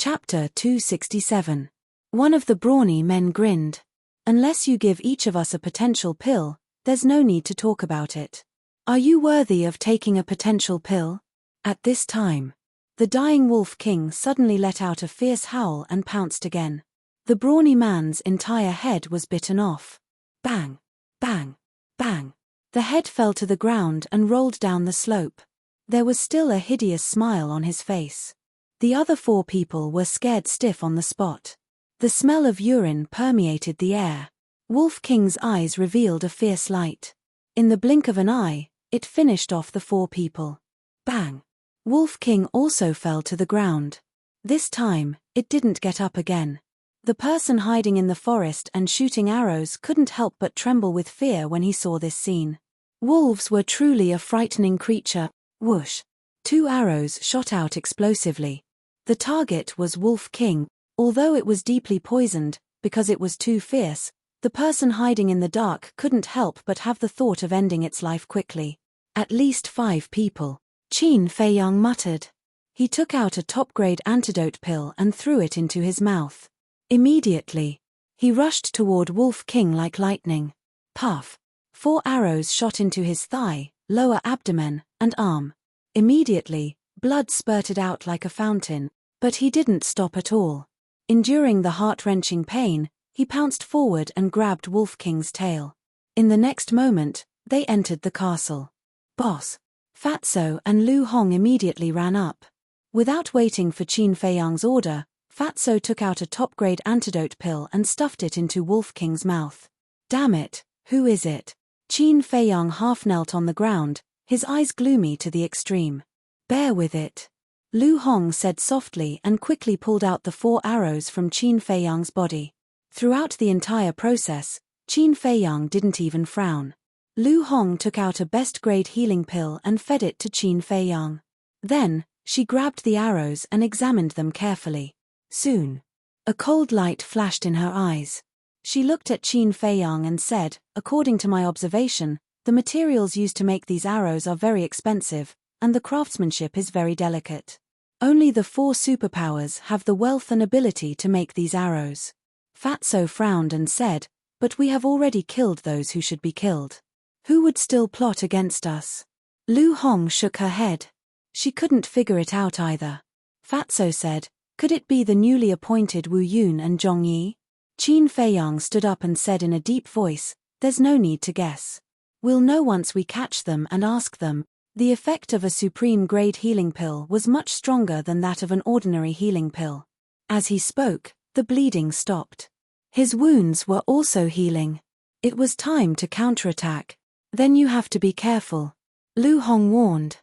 Chapter 267. One of the brawny men grinned. Unless you give each of us a potential pill, there's no need to talk about it. Are you worthy of taking a potential pill? At this time, the dying Wolf King suddenly let out a fierce howl and pounced again. The brawny man's entire head was bitten off. Bang! Bang! Bang! The head fell to the ground and rolled down the slope. There was still a hideous smile on his face. The other 4 people were scared stiff on the spot. The smell of urine permeated the air. Wolf King's eyes revealed a fierce light. In the blink of an eye, it finished off the 4 people. Bang! Wolf King also fell to the ground. This time, it didn't get up again. The person hiding in the forest and shooting arrows couldn't help but tremble with fear when he saw this scene. Wolves were truly a frightening creature. Whoosh! 2 arrows shot out explosively. The target was Wolf King. Although it was deeply poisoned, because it was too fierce, the person hiding in the dark couldn't help but have the thought of ending its life quickly. At least 5 people. Qin Feiyang muttered. He took out a top-grade antidote pill and threw it into his mouth. Immediately, he rushed toward Wolf King like lightning. Puff! 4 arrows shot into his thigh, lower abdomen, and arm. Immediately, blood spurted out like a fountain, but he didn't stop at all. Enduring the heart-wrenching pain, he pounced forward and grabbed Wolf King's tail. In the next moment, they entered the castle. Boss! Fatso and Lu Hong immediately ran up. Without waiting for Qin Feiyang's order, Fatso took out a top-grade antidote pill and stuffed it into Wolf King's mouth. Damn it, who is it? Qin Feiyang half knelt on the ground, his eyes gloomy to the extreme. Bear with it. Lu Hong said softly and quickly pulled out the 4 arrows from Qin Feiyang's body. Throughout the entire process, Qin Feiyang didn't even frown. Lu Hong took out a best-grade healing pill and fed it to Qin Feiyang. Then, she grabbed the arrows and examined them carefully. Soon, a cold light flashed in her eyes. She looked at Qin Feiyang and said, according to my observation, the materials used to make these arrows are very expensive, and the craftsmanship is very delicate. Only the 4 superpowers have the wealth and ability to make these arrows. Fatso frowned and said, but we have already killed those who should be killed. Who would still plot against us? Lu Hong shook her head. She couldn't figure it out either. Fatso said, could it be the newly appointed Wu Yun and Zhong Yi? Qin Feiyang stood up and said in a deep voice, there's no need to guess. We'll know once we catch them and ask them. The effect of a supreme-grade healing pill was much stronger than that of an ordinary healing pill. As he spoke, the bleeding stopped. His wounds were also healing. It was time to counterattack. Then you have to be careful. Lu Hong warned.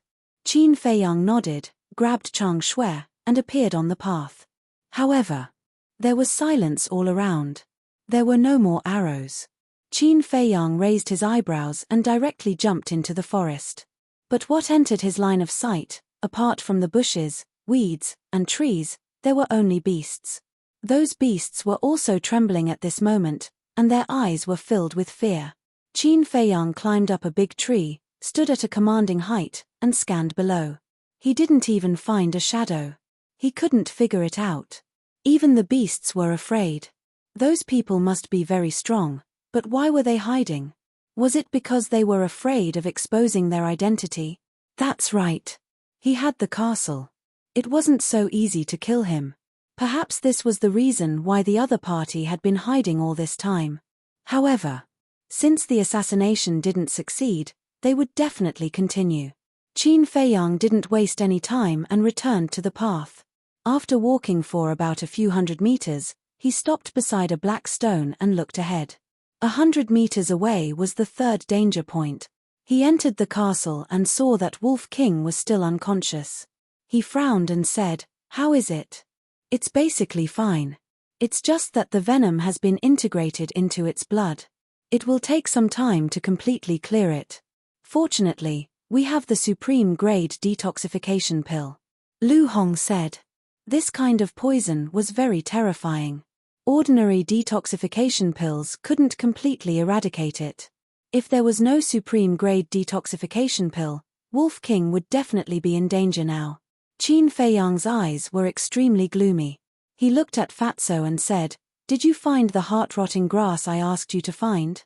Qin Feiyang nodded, grabbed Chang Shui, and appeared on the path. However, there was silence all around. There were no more arrows. Qin Feiyang raised his eyebrows and directly jumped into the forest. But what entered his line of sight, apart from the bushes, weeds, and trees, there were only beasts. Those beasts were also trembling at this moment, and their eyes were filled with fear. Qin Feiyang climbed up a big tree, stood at a commanding height, and scanned below. He didn't even find a shadow. He couldn't figure it out. Even the beasts were afraid. Those people must be very strong, but why were they hiding? Was it because they were afraid of exposing their identity? That's right. He had the castle. It wasn't so easy to kill him. Perhaps this was the reason why the other party had been hiding all this time. However, since the assassination didn't succeed, they would definitely continue. Qin Feiyang didn't waste any time and returned to the path. After walking for about a few hundred meters, he stopped beside a black stone and looked ahead. 100 meters away was the 3rd danger point. He entered the castle and saw that Wolf King was still unconscious. He frowned and said, how is it? It's basically fine. It's just that the venom has been integrated into its blood. It will take some time to completely clear it. Fortunately, we have the supreme-grade detoxification pill. Lu Hong said. This kind of poison was very terrifying. Ordinary detoxification pills couldn't completely eradicate it. If there was no supreme-grade detoxification pill, Wolf King would definitely be in danger now. Qin Feiyang's eyes were extremely gloomy. He looked at Fatso and said, "Did you find the heart-rotting grass I asked you to find?"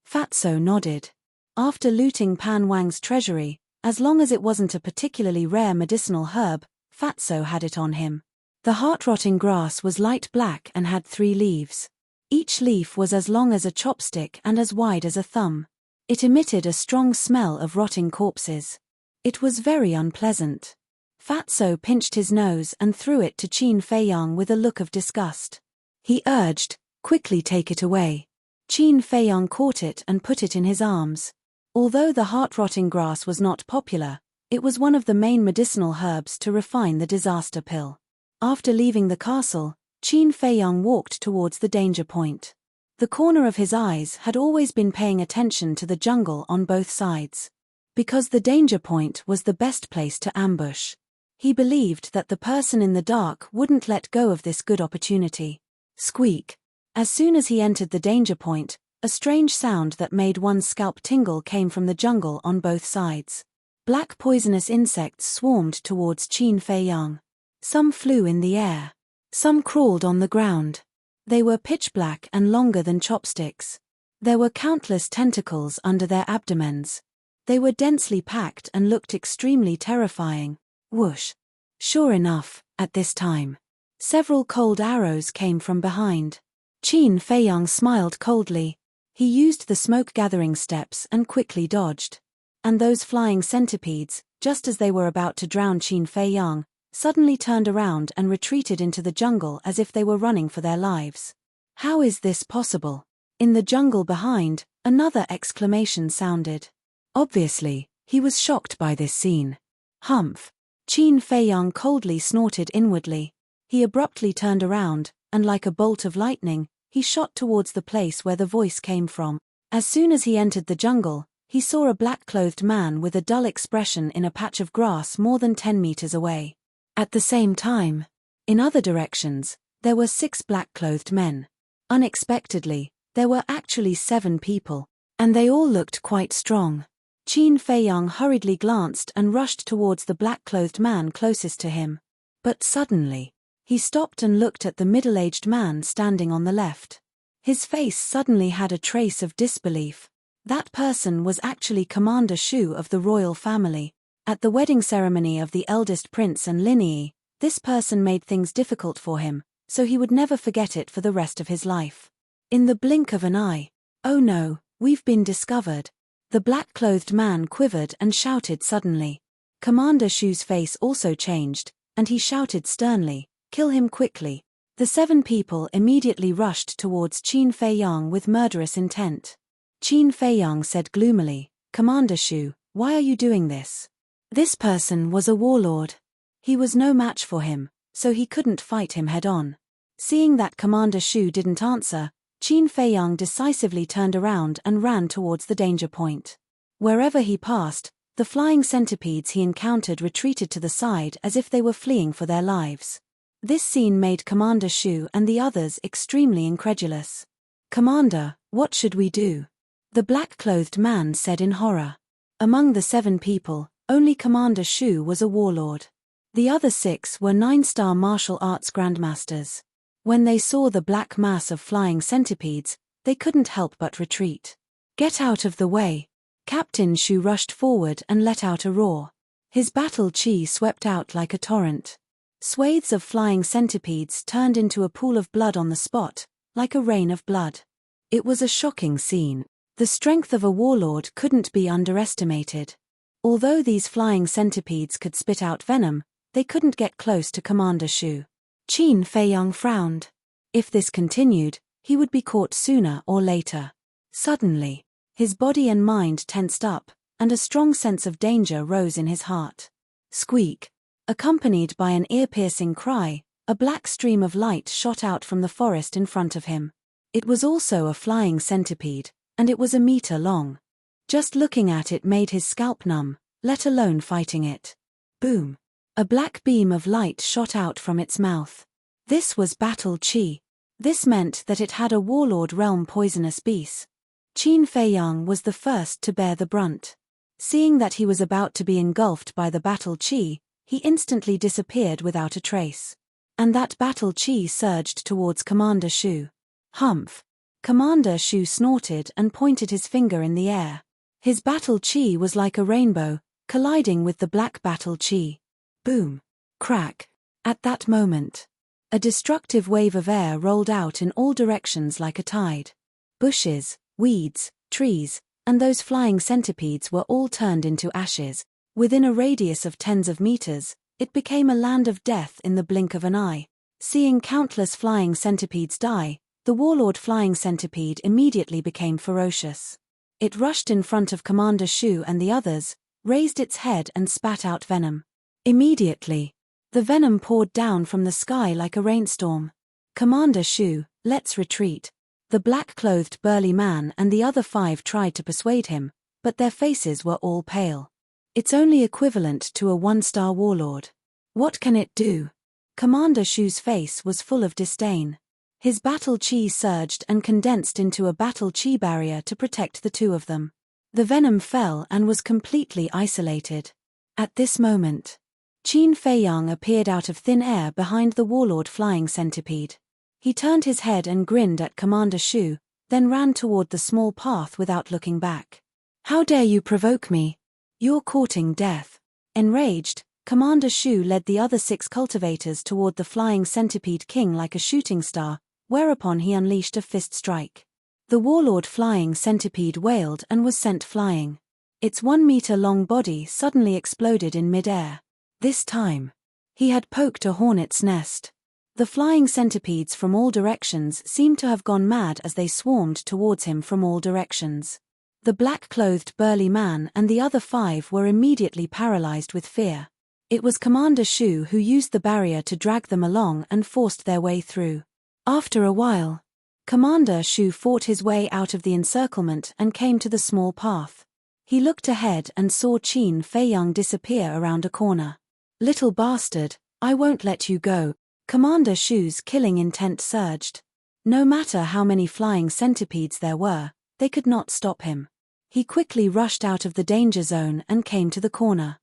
Fatso nodded. After looting Pan Wang's treasury, as long as it wasn't a particularly rare medicinal herb, Fatso had it on him. The heart-rotting grass was light black and had 3 leaves. Each leaf was as long as a chopstick and as wide as a thumb. It emitted a strong smell of rotting corpses. It was very unpleasant. Fatso pinched his nose and threw it to Qin Feiyang with a look of disgust. He urged, "Quickly take it away." Qin Feiyang caught it and put it in his arms. Although the heart-rotting grass was not popular, it was one of the main medicinal herbs to refine the disaster pill. After leaving the castle, Qin Feiyang walked towards the danger point. The corner of his eyes had always been paying attention to the jungle on both sides. Because the danger point was the best place to ambush. He believed that the person in the dark wouldn't let go of this good opportunity. Squeak. As soon as he entered the danger point, a strange sound that made one's scalp tingle came from the jungle on both sides. Black poisonous insects swarmed towards Qin Feiyang. Some flew in the air. Some crawled on the ground. They were pitch black and longer than chopsticks. There were countless tentacles under their abdomens. They were densely packed and looked extremely terrifying. Whoosh. Sure enough, at this time, several cold arrows came from behind. Qin Feiyang smiled coldly. He used the smoke-gathering steps and quickly dodged. And those flying centipedes, just as they were about to drown Qin Feiyang, suddenly turned around and retreated into the jungle as if they were running for their lives. How is this possible? In the jungle behind, another exclamation sounded. Obviously, he was shocked by this scene. Humph. Qin Feiyang coldly snorted inwardly. He abruptly turned around, and like a bolt of lightning, he shot towards the place where the voice came from. As soon as he entered the jungle, he saw a black-clothed man with a dull expression in a patch of grass more than 10 meters away. At the same time, in other directions, there were 6 black-clothed men. Unexpectedly, there were actually 7 people, and they all looked quite strong. Qin Feiyang hurriedly glanced and rushed towards the black-clothed man closest to him. But suddenly, he stopped and looked at the middle-aged man standing on the left. His face suddenly had a trace of disbelief. That person was actually Commander Shu of the royal family. At the wedding ceremony of the eldest prince and Linyi, this person made things difficult for him, so he would never forget it for the rest of his life. In the blink of an eye, "Oh no, we've been discovered." The black-clothed man quivered and shouted suddenly. Commander Shu's face also changed, and he shouted sternly, "Kill him quickly." The 7 people immediately rushed towards Qin Feiyang with murderous intent. Qin Feiyang said gloomily, "Commander Shu, why are you doing this?" This person was a warlord. He was no match for him, so he couldn't fight him head-on. Seeing that Commander Shu didn't answer, Qin Feiyang decisively turned around and ran towards the danger point. Wherever he passed, the flying centipedes he encountered retreated to the side as if they were fleeing for their lives. This scene made Commander Shu and the others extremely incredulous. "Commander, what should we do?" the black-clothed man said in horror. Among the 7 people, only Commander Shu was a warlord. The other 6 were 9-star martial arts grandmasters. When they saw the black mass of flying centipedes, they couldn't help but retreat. "Get out of the way!" Captain Shu rushed forward and let out a roar. His battle chi swept out like a torrent. Swathes of flying centipedes turned into a pool of blood on the spot, like a rain of blood. It was a shocking scene. The strength of a warlord couldn't be underestimated. Although these flying centipedes could spit out venom, they couldn't get close to Commander Shu. Qin Feiyang frowned. If this continued, he would be caught sooner or later. Suddenly, his body and mind tensed up, and a strong sense of danger rose in his heart. Squeak. Accompanied by an ear-piercing cry, a black stream of light shot out from the forest in front of him. It was also a flying centipede, and it was a meter long. Just looking at it made his scalp numb, let alone fighting it. Boom. A black beam of light shot out from its mouth. This was battle chi. This meant that it had a warlord realm poisonous beast. Qin Feiyang was the first to bear the brunt. Seeing that he was about to be engulfed by the battle chi, he instantly disappeared without a trace. And that battle chi surged towards Commander Shu. Humph! Commander Shu snorted and pointed his finger in the air. His battle chi was like a rainbow, colliding with the black battle chi. Boom! Crack! At that moment, a destructive wave of air rolled out in all directions like a tide. Bushes, weeds, trees, and those flying centipedes were all turned into ashes. Within a radius of tens of meters, it became a land of death in the blink of an eye. Seeing countless flying centipedes die, the warlord flying centipede immediately became ferocious. It rushed in front of Commander Shu and the others, raised its head and spat out venom. Immediately, the venom poured down from the sky like a rainstorm. Commander Shu, let's retreat. The black-clothed burly man and the other 5 tried to persuade him, but their faces were all pale. It's only equivalent to a 1-star warlord. What can it do? Commander Shu's face was full of disdain. His battle chi surged and condensed into a battle chi barrier to protect the 2 of them. The venom fell and was completely isolated. At this moment, Qin Feiyang appeared out of thin air behind the warlord flying centipede. He turned his head and grinned at Commander Shu, then ran toward the small path without looking back. How dare you provoke me? You're courting death. Enraged, Commander Shu led the other 6 cultivators toward the flying centipede king like a shooting star, whereupon he unleashed a fist strike. The warlord flying centipede wailed and was sent flying. Its 1-meter-long body suddenly exploded in mid-air. This time, he had poked a hornet's nest. The flying centipedes from all directions seemed to have gone mad as they swarmed towards him from all directions. The black-clothed burly man and the other 5 were immediately paralyzed with fear. It was Commander Shu who used the barrier to drag them along and forced their way through. After a while, Commander Shu fought his way out of the encirclement and came to the small path. He looked ahead and saw Qin Feiyang disappear around a corner. Little bastard, I won't let you go. Commander Shu's killing intent surged. No matter how many flying centipedes there were, they could not stop him. He quickly rushed out of the danger zone and came to the corner.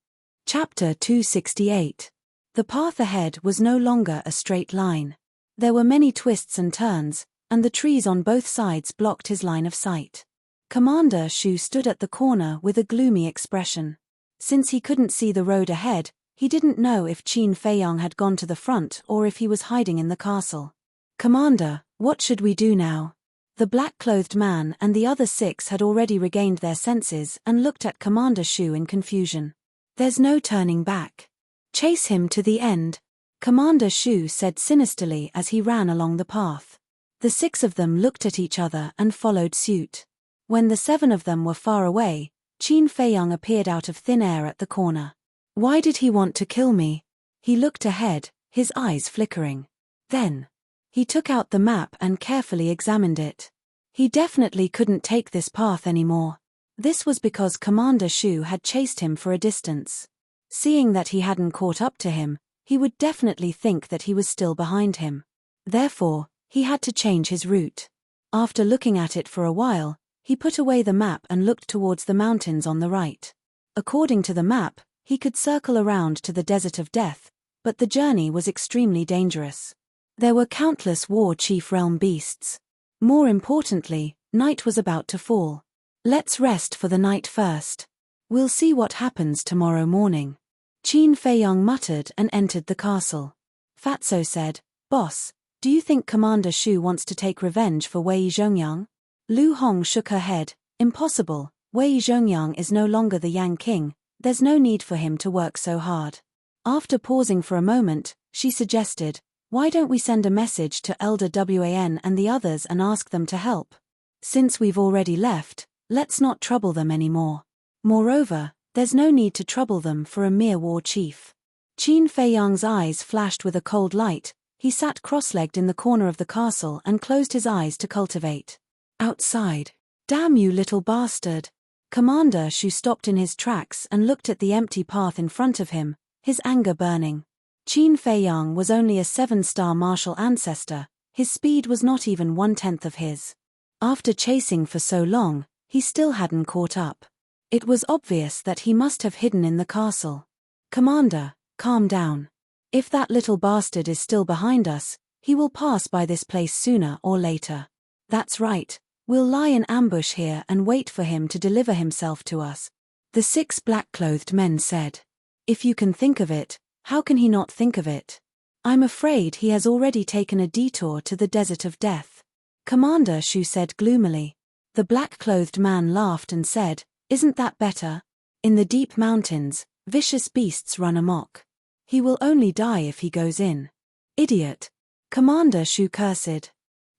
Chapter 268. The path ahead was no longer a straight line. There were many twists and turns, and the trees on both sides blocked his line of sight. Commander Shu stood at the corner with a gloomy expression. Since he couldn't see the road ahead, he didn't know if Qin Feiyang had gone to the front or if he was hiding in the castle. Commander, what should we do now? The black-clothed man and the other 6 had already regained their senses and looked at Commander Shu in confusion. There's no turning back. Chase him to the end, Commander Shu said sinisterly as he ran along the path. The 6 of them looked at each other and followed suit. When the 7 of them were far away, Qin Feiyang appeared out of thin air at the corner. Why did he want to kill me? He looked ahead, his eyes flickering. Then, he took out the map and carefully examined it. He definitely couldn't take this path anymore. This was because Commander Shu had chased him for a distance. Seeing that he hadn't caught up to him, he would definitely think that he was still behind him. Therefore, he had to change his route. After looking at it for a while, he put away the map and looked towards the mountains on the right. According to the map, he could circle around to the Desert of Death, but the journey was extremely dangerous. There were countless war chief realm beasts. More importantly, night was about to fall. Let's rest for the night first. We'll see what happens tomorrow morning. Qin Feiyang muttered and entered the castle. Fatso said, Boss, do you think Commander Shu wants to take revenge for Wei Zhongyang? Lu Hong shook her head. Impossible, Wei Zhongyang is no longer the Yang King. There's no need for him to work so hard. After pausing for a moment, she suggested, why don't we send a message to Elder Wan and the others and ask them to help? Since we've already left, let's not trouble them anymore. Moreover, there's no need to trouble them for a mere war chief. Qin Feiyang's eyes flashed with a cold light. He sat cross-legged in the corner of the castle and closed his eyes to cultivate. Outside. Damn you little bastard. Commander Shu stopped in his tracks and looked at the empty path in front of him, his anger burning. Qin Feiyang was only a 7-star martial ancestor, his speed was not even 1/10 of his. After chasing for so long, he still hadn't caught up. It was obvious that he must have hidden in the castle. Commander, calm down. If that little bastard is still behind us, he will pass by this place sooner or later. That's right, we'll lie in ambush here and wait for him to deliver himself to us. The 6 black-clothed men said. If you can think of it, how can he not think of it? I'm afraid he has already taken a detour to the desert of death. Commander Shu said gloomily. The black-clothed man laughed and said, Isn't that better? In the deep mountains, vicious beasts run amok. He will only die if he goes in. Idiot. Commander Shu cursed.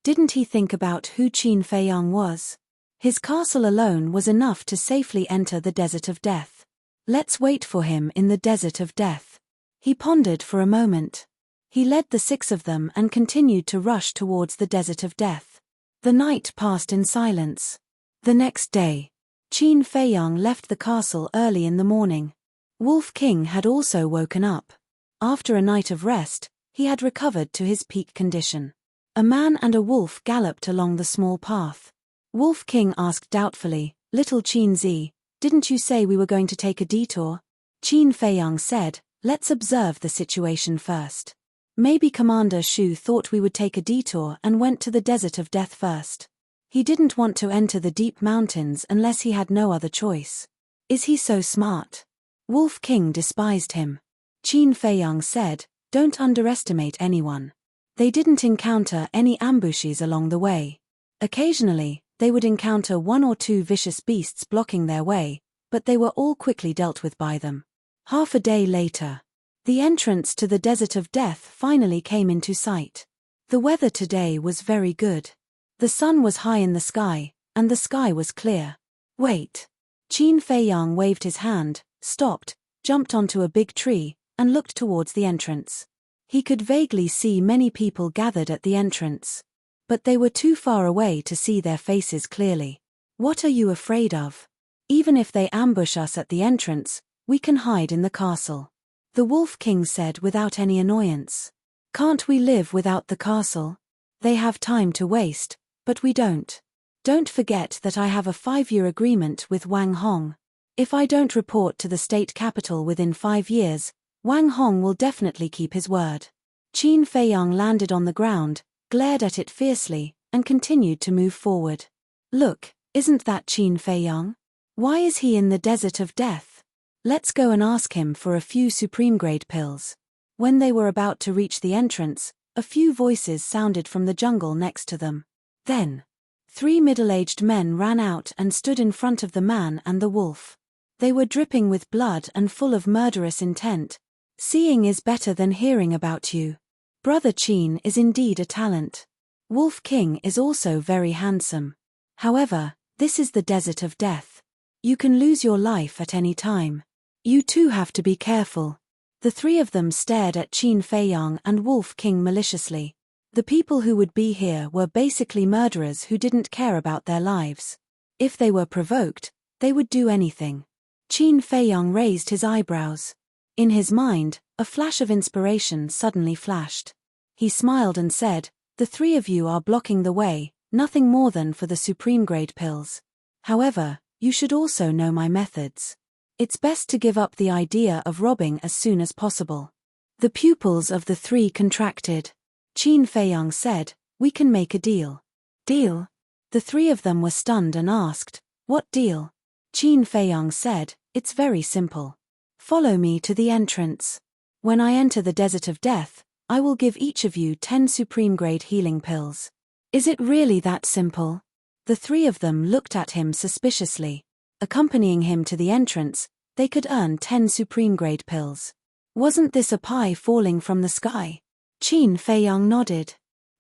Didn't he think about who Qin Feiyang was? His castle alone was enough to safely enter the desert of death. Let's wait for him in the desert of death. He pondered for a moment. He led the 6 of them and continued to rush towards the desert of death. The night passed in silence. The next day, Qin Feiyang left the castle early in the morning. Wolf King had also woken up. After a night of rest, he had recovered to his peak condition. A man and a wolf galloped along the small path. Wolf King asked doubtfully, Little Qin Zi, didn't you say we were going to take a detour? Qin Feiyang said, Let's observe the situation first. Maybe Commander Shu thought we would take a detour and went to the desert of death first. He didn't want to enter the deep mountains unless he had no other choice. Is he so smart? Wolf King despised him. Qin Feiyang said, Don't underestimate anyone. They didn't encounter any ambushes along the way. Occasionally, they would encounter 1 or 2 vicious beasts blocking their way, but they were all quickly dealt with by them. Half a day later, the entrance to the desert of death finally came into sight. The weather today was very good. The sun was high in the sky, and the sky was clear. Wait. Qin Feiyang waved his hand, stopped, jumped onto a big tree, and looked towards the entrance. He could vaguely see many people gathered at the entrance. But they were too far away to see their faces clearly. What are you afraid of? Even if they ambush us at the entrance, we can hide in the castle. The Wolf King said without any annoyance. Can't we live without the castle? They have time to waste, but we don't. Don't forget that I have a 5-year agreement with Wang Hong. If I don't report to the state capital within 5 years, Wang Hong will definitely keep his word. Qin Feiyang landed on the ground, glared at it fiercely, and continued to move forward. Look, isn't that Qin Feiyang? Why is he in the desert of death? Let's go and ask him for a few supreme-grade pills. When they were about to reach the entrance, a few voices sounded from the jungle next to them. Then, 3 middle-aged men ran out and stood in front of the man and the wolf. They were dripping with blood and full of murderous intent. Seeing is better than hearing about you. Brother Qin is indeed a talent. Wolf King is also very handsome. However, this is the desert of death. You can lose your life at any time. You too have to be careful. The 3 of them stared at Qin Feiyang and Wolf King maliciously. The people who would be here were basically murderers who didn't care about their lives. If they were provoked, they would do anything. Qin Feiyang raised his eyebrows. In his mind, a flash of inspiration suddenly flashed. He smiled and said, The 3 of you are blocking the way, nothing more than for the supreme-grade pills. However, you should also know my methods. It's best to give up the idea of robbing as soon as possible. The pupils of the 3 contracted. Qin Feiyang said, We can make a deal. Deal? The 3 of them were stunned and asked, What deal? Qin Feiyang said, It's very simple. Follow me to the entrance. When I enter the desert of death, I will give each of you 10 supreme-grade healing pills. Is it really that simple? The 3 of them looked at him suspiciously. Accompanying him to the entrance, they could earn 10 supreme-grade pills. Wasn't this a pie falling from the sky? Qin Feiyang nodded.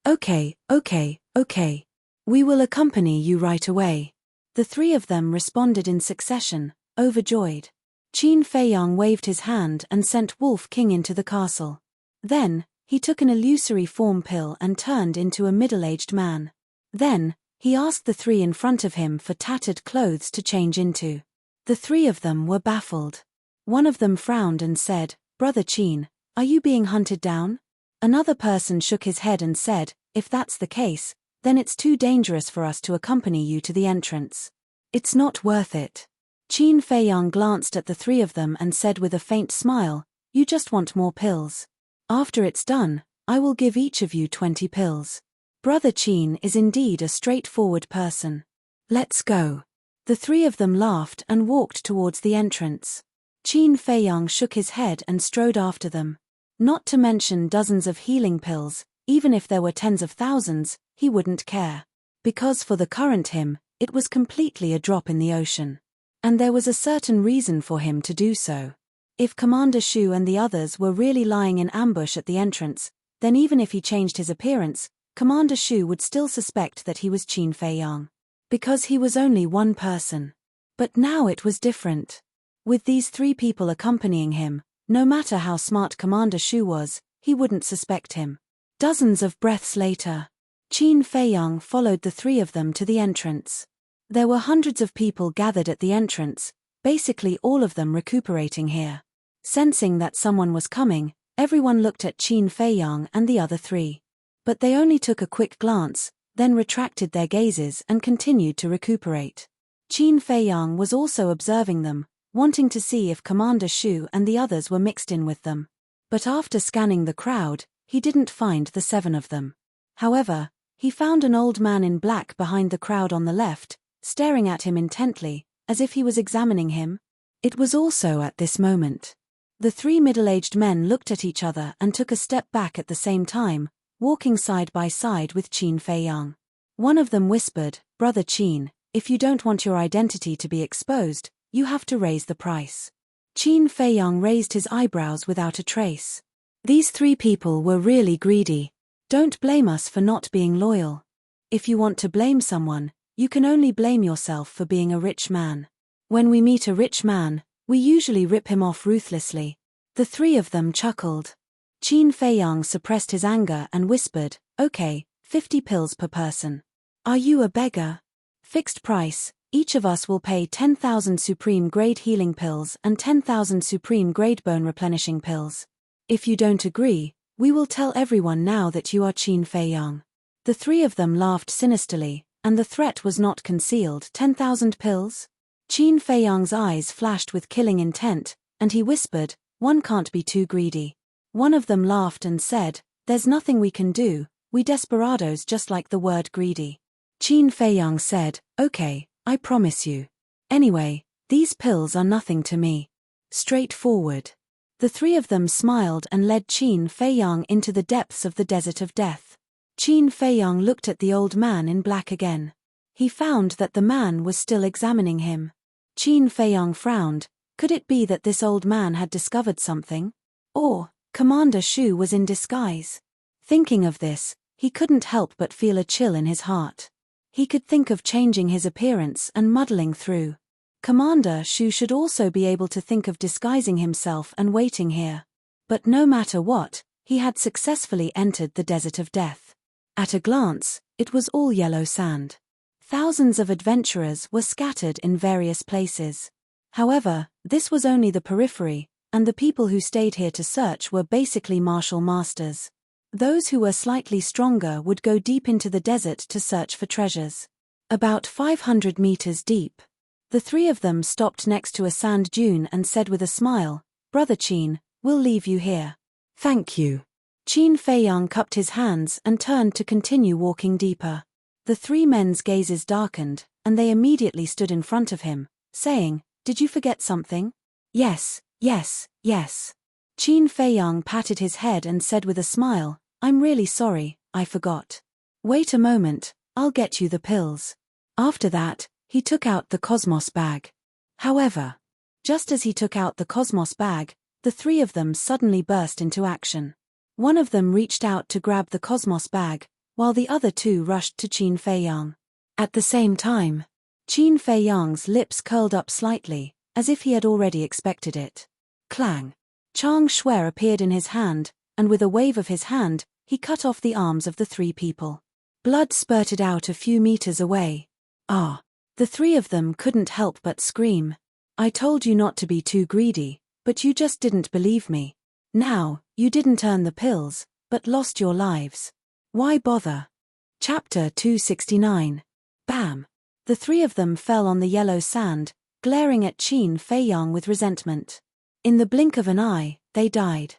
Okay. We will accompany you right away. The 3 of them responded in succession, overjoyed. Qin Feiyang waved his hand and sent Wolf King into the castle. Then, he took an illusory form pill and turned into a middle-aged man. Then, he asked the 3 in front of him for tattered clothes to change into. The 3 of them were baffled. One of them frowned and said, Brother Qin, are you being hunted down? Another person shook his head and said, If that's the case, then it's too dangerous for us to accompany you to the entrance. It's not worth it. Qin Feiyang glanced at the 3 of them and said with a faint smile, You just want more pills. After it's done, I will give each of you 20 pills. Brother Qin is indeed a straightforward person. Let's go. The three of them laughed and walked towards the entrance. Qin Feiyang shook his head and strode after them. Not to mention dozens of healing pills, even if there were tens of thousands, he wouldn't care. Because for the current him, it was completely a drop in the ocean. And there was a certain reason for him to do so. If Commander Shu and the others were really lying in ambush at the entrance, then even if he changed his appearance, Commander Shu would still suspect that he was Qin Feiyang. Because he was only one person. But now it was different. With these three people accompanying him, no matter how smart Commander Shu was, he wouldn't suspect him. Dozens of breaths later, Qin Feiyang followed the three of them to the entrance. There were hundreds of people gathered at the entrance, basically all of them recuperating here. Sensing that someone was coming, everyone looked at Qin Feiyang and the other three. But they only took a quick glance, then retracted their gazes and continued to recuperate. Qin Feiyang was also observing them, wanting to see if Commander Shu and the others were mixed in with them. But after scanning the crowd, he didn't find the seven of them. However, he found an old man in black behind the crowd on the left, staring at him intently, as if he was examining him. It was also at this moment. The three middle-aged men looked at each other and took a step back at the same time, walking side by side with Qin Feiyang. One of them whispered, "Brother Qin, if you don't want your identity to be exposed, you have to raise the price." Qin Feiyang raised his eyebrows without a trace. These three people were really greedy. Don't blame us for not being loyal. If you want to blame someone, you can only blame yourself for being a rich man. When we meet a rich man, we usually rip him off ruthlessly. The three of them chuckled. Qin Feiyang suppressed his anger and whispered, "Okay, 50 pills per person. Are you a beggar? Fixed price, each of us will pay 10,000 supreme grade healing pills and 10,000 supreme grade bone replenishing pills. If you don't agree, we will tell everyone now that you are Qin Feiyang." The three of them laughed sinisterly, and the threat was not concealed. 10,000 pills? Qin Feiyang's eyes flashed with killing intent, and he whispered, "One can't be too greedy." One of them laughed and said, "There's nothing we can do, we desperados just like the word greedy." Qin Feiyang said, "Okay, I promise you. Anyway, these pills are nothing to me." Straightforward. The three of them smiled and led Qin Feiyang into the depths of the desert of death. Qin Feiyang looked at the old man in black again. He found that the man was still examining him. Qin Feiyang frowned. Could it be that this old man had discovered something? Or Commander Shu was in disguise? Thinking of this, he couldn't help but feel a chill in his heart. He could think of changing his appearance and muddling through. Commander Shu should also be able to think of disguising himself and waiting here. But no matter what, he had successfully entered the desert of death. At a glance, it was all yellow sand. Thousands of adventurers were scattered in various places. However, this was only the periphery, and the people who stayed here to search were basically martial masters. Those who were slightly stronger would go deep into the desert to search for treasures. About 500 meters deep. The three of them stopped next to a sand dune and said with a smile, "Brother Qin, we'll leave you here." "Thank you." Qin Feiyang cupped his hands and turned to continue walking deeper. The three men's gazes darkened, and they immediately stood in front of him, saying, "Did you forget something?" "Yes, yes, yes." Qin Feiyang patted his head and said with a smile, "I'm really sorry, I forgot. Wait a moment, I'll get you the pills." After that, he took out the Cosmos bag. However, just as he took out the Cosmos bag, the three of them suddenly burst into action. One of them reached out to grab the Cosmos bag, while the other two rushed to Qin Feiyang. At the same time, Qin Feiyang's lips curled up slightly, as if he had already expected it. Clang! Chang Shui appeared in his hand, and with a wave of his hand, he cut off the arms of the three people. Blood spurted out a few meters away. Ah! The three of them couldn't help but scream. "I told you not to be too greedy, but you just didn't believe me. Now, you didn't earn the pills, but lost your lives. Why bother?" Chapter 269. Bam! The three of them fell on the yellow sand, glaring at Qin Feiyang with resentment. In the blink of an eye, they died.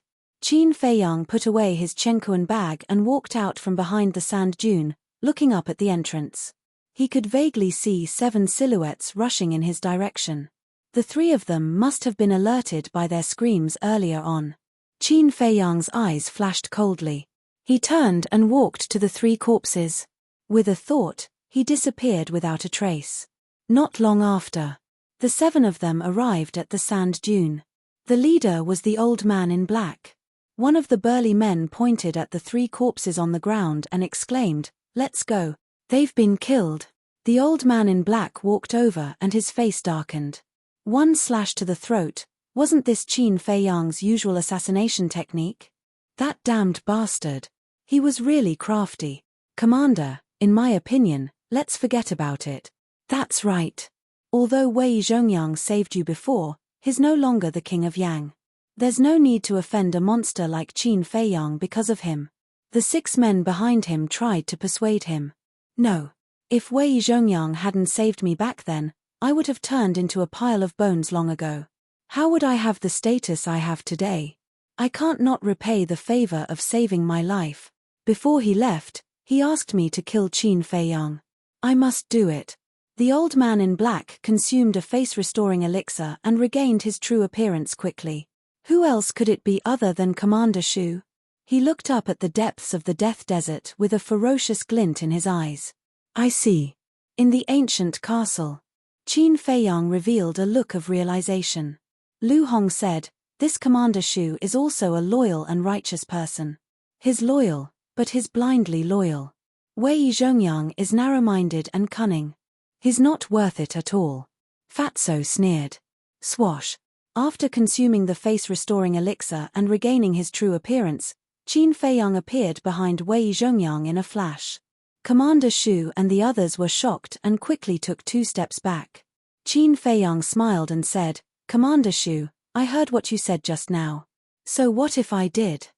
Qin Feiyang put away his chenkuan bag and walked out from behind the sand dune, looking up at the entrance. He could vaguely see 7 silhouettes rushing in his direction. The 3 of them must have been alerted by their screams earlier on. Qin Feiyang's eyes flashed coldly. He turned and walked to the 3 corpses. With a thought, he disappeared without a trace. Not long after, the 7 of them arrived at the sand dune. The leader was the old man in black. One of the burly men pointed at the 3 corpses on the ground and exclaimed, "Let's go. They've been killed." The old man in black walked over and his face darkened. 1 slash to the throat. Wasn't this Qin Feiyang's usual assassination technique? That damned bastard. He was really crafty. "Commander, in my opinion, let's forget about it." "That's right. Although Wei Zhongyang saved you before, he's no longer the king of Yang. There's no need to offend a monster like Qin Feiyang because of him." The 6 men behind him tried to persuade him. "No. If Wei Zhongyang hadn't saved me back then, I would have turned into a pile of bones long ago. How would I have the status I have today? I can't not repay the favor of saving my life. Before he left, he asked me to kill Qin Feiyang. I must do it." The old man in black consumed a face-restoring elixir and regained his true appearance quickly. Who else could it be other than Commander Shu? He looked up at the depths of the Death Desert with a ferocious glint in his eyes. "I see. In the ancient castle." Qin Feiyang revealed a look of realization. Lu Hong said, "This Commander Shu is also a loyal and righteous person. He's loyal, but he's blindly loyal. Wei Zhongyang is narrow-minded and cunning. He's not worth it at all." Fatso sneered. Swash. After consuming the face-restoring elixir and regaining his true appearance, Qin Feiyang appeared behind Wei Zhongyang in a flash. Commander Shu and the others were shocked and quickly took 2 steps back. Qin Feiyang smiled and said, "Commander Shu, I heard what you said just now. So what if I did?"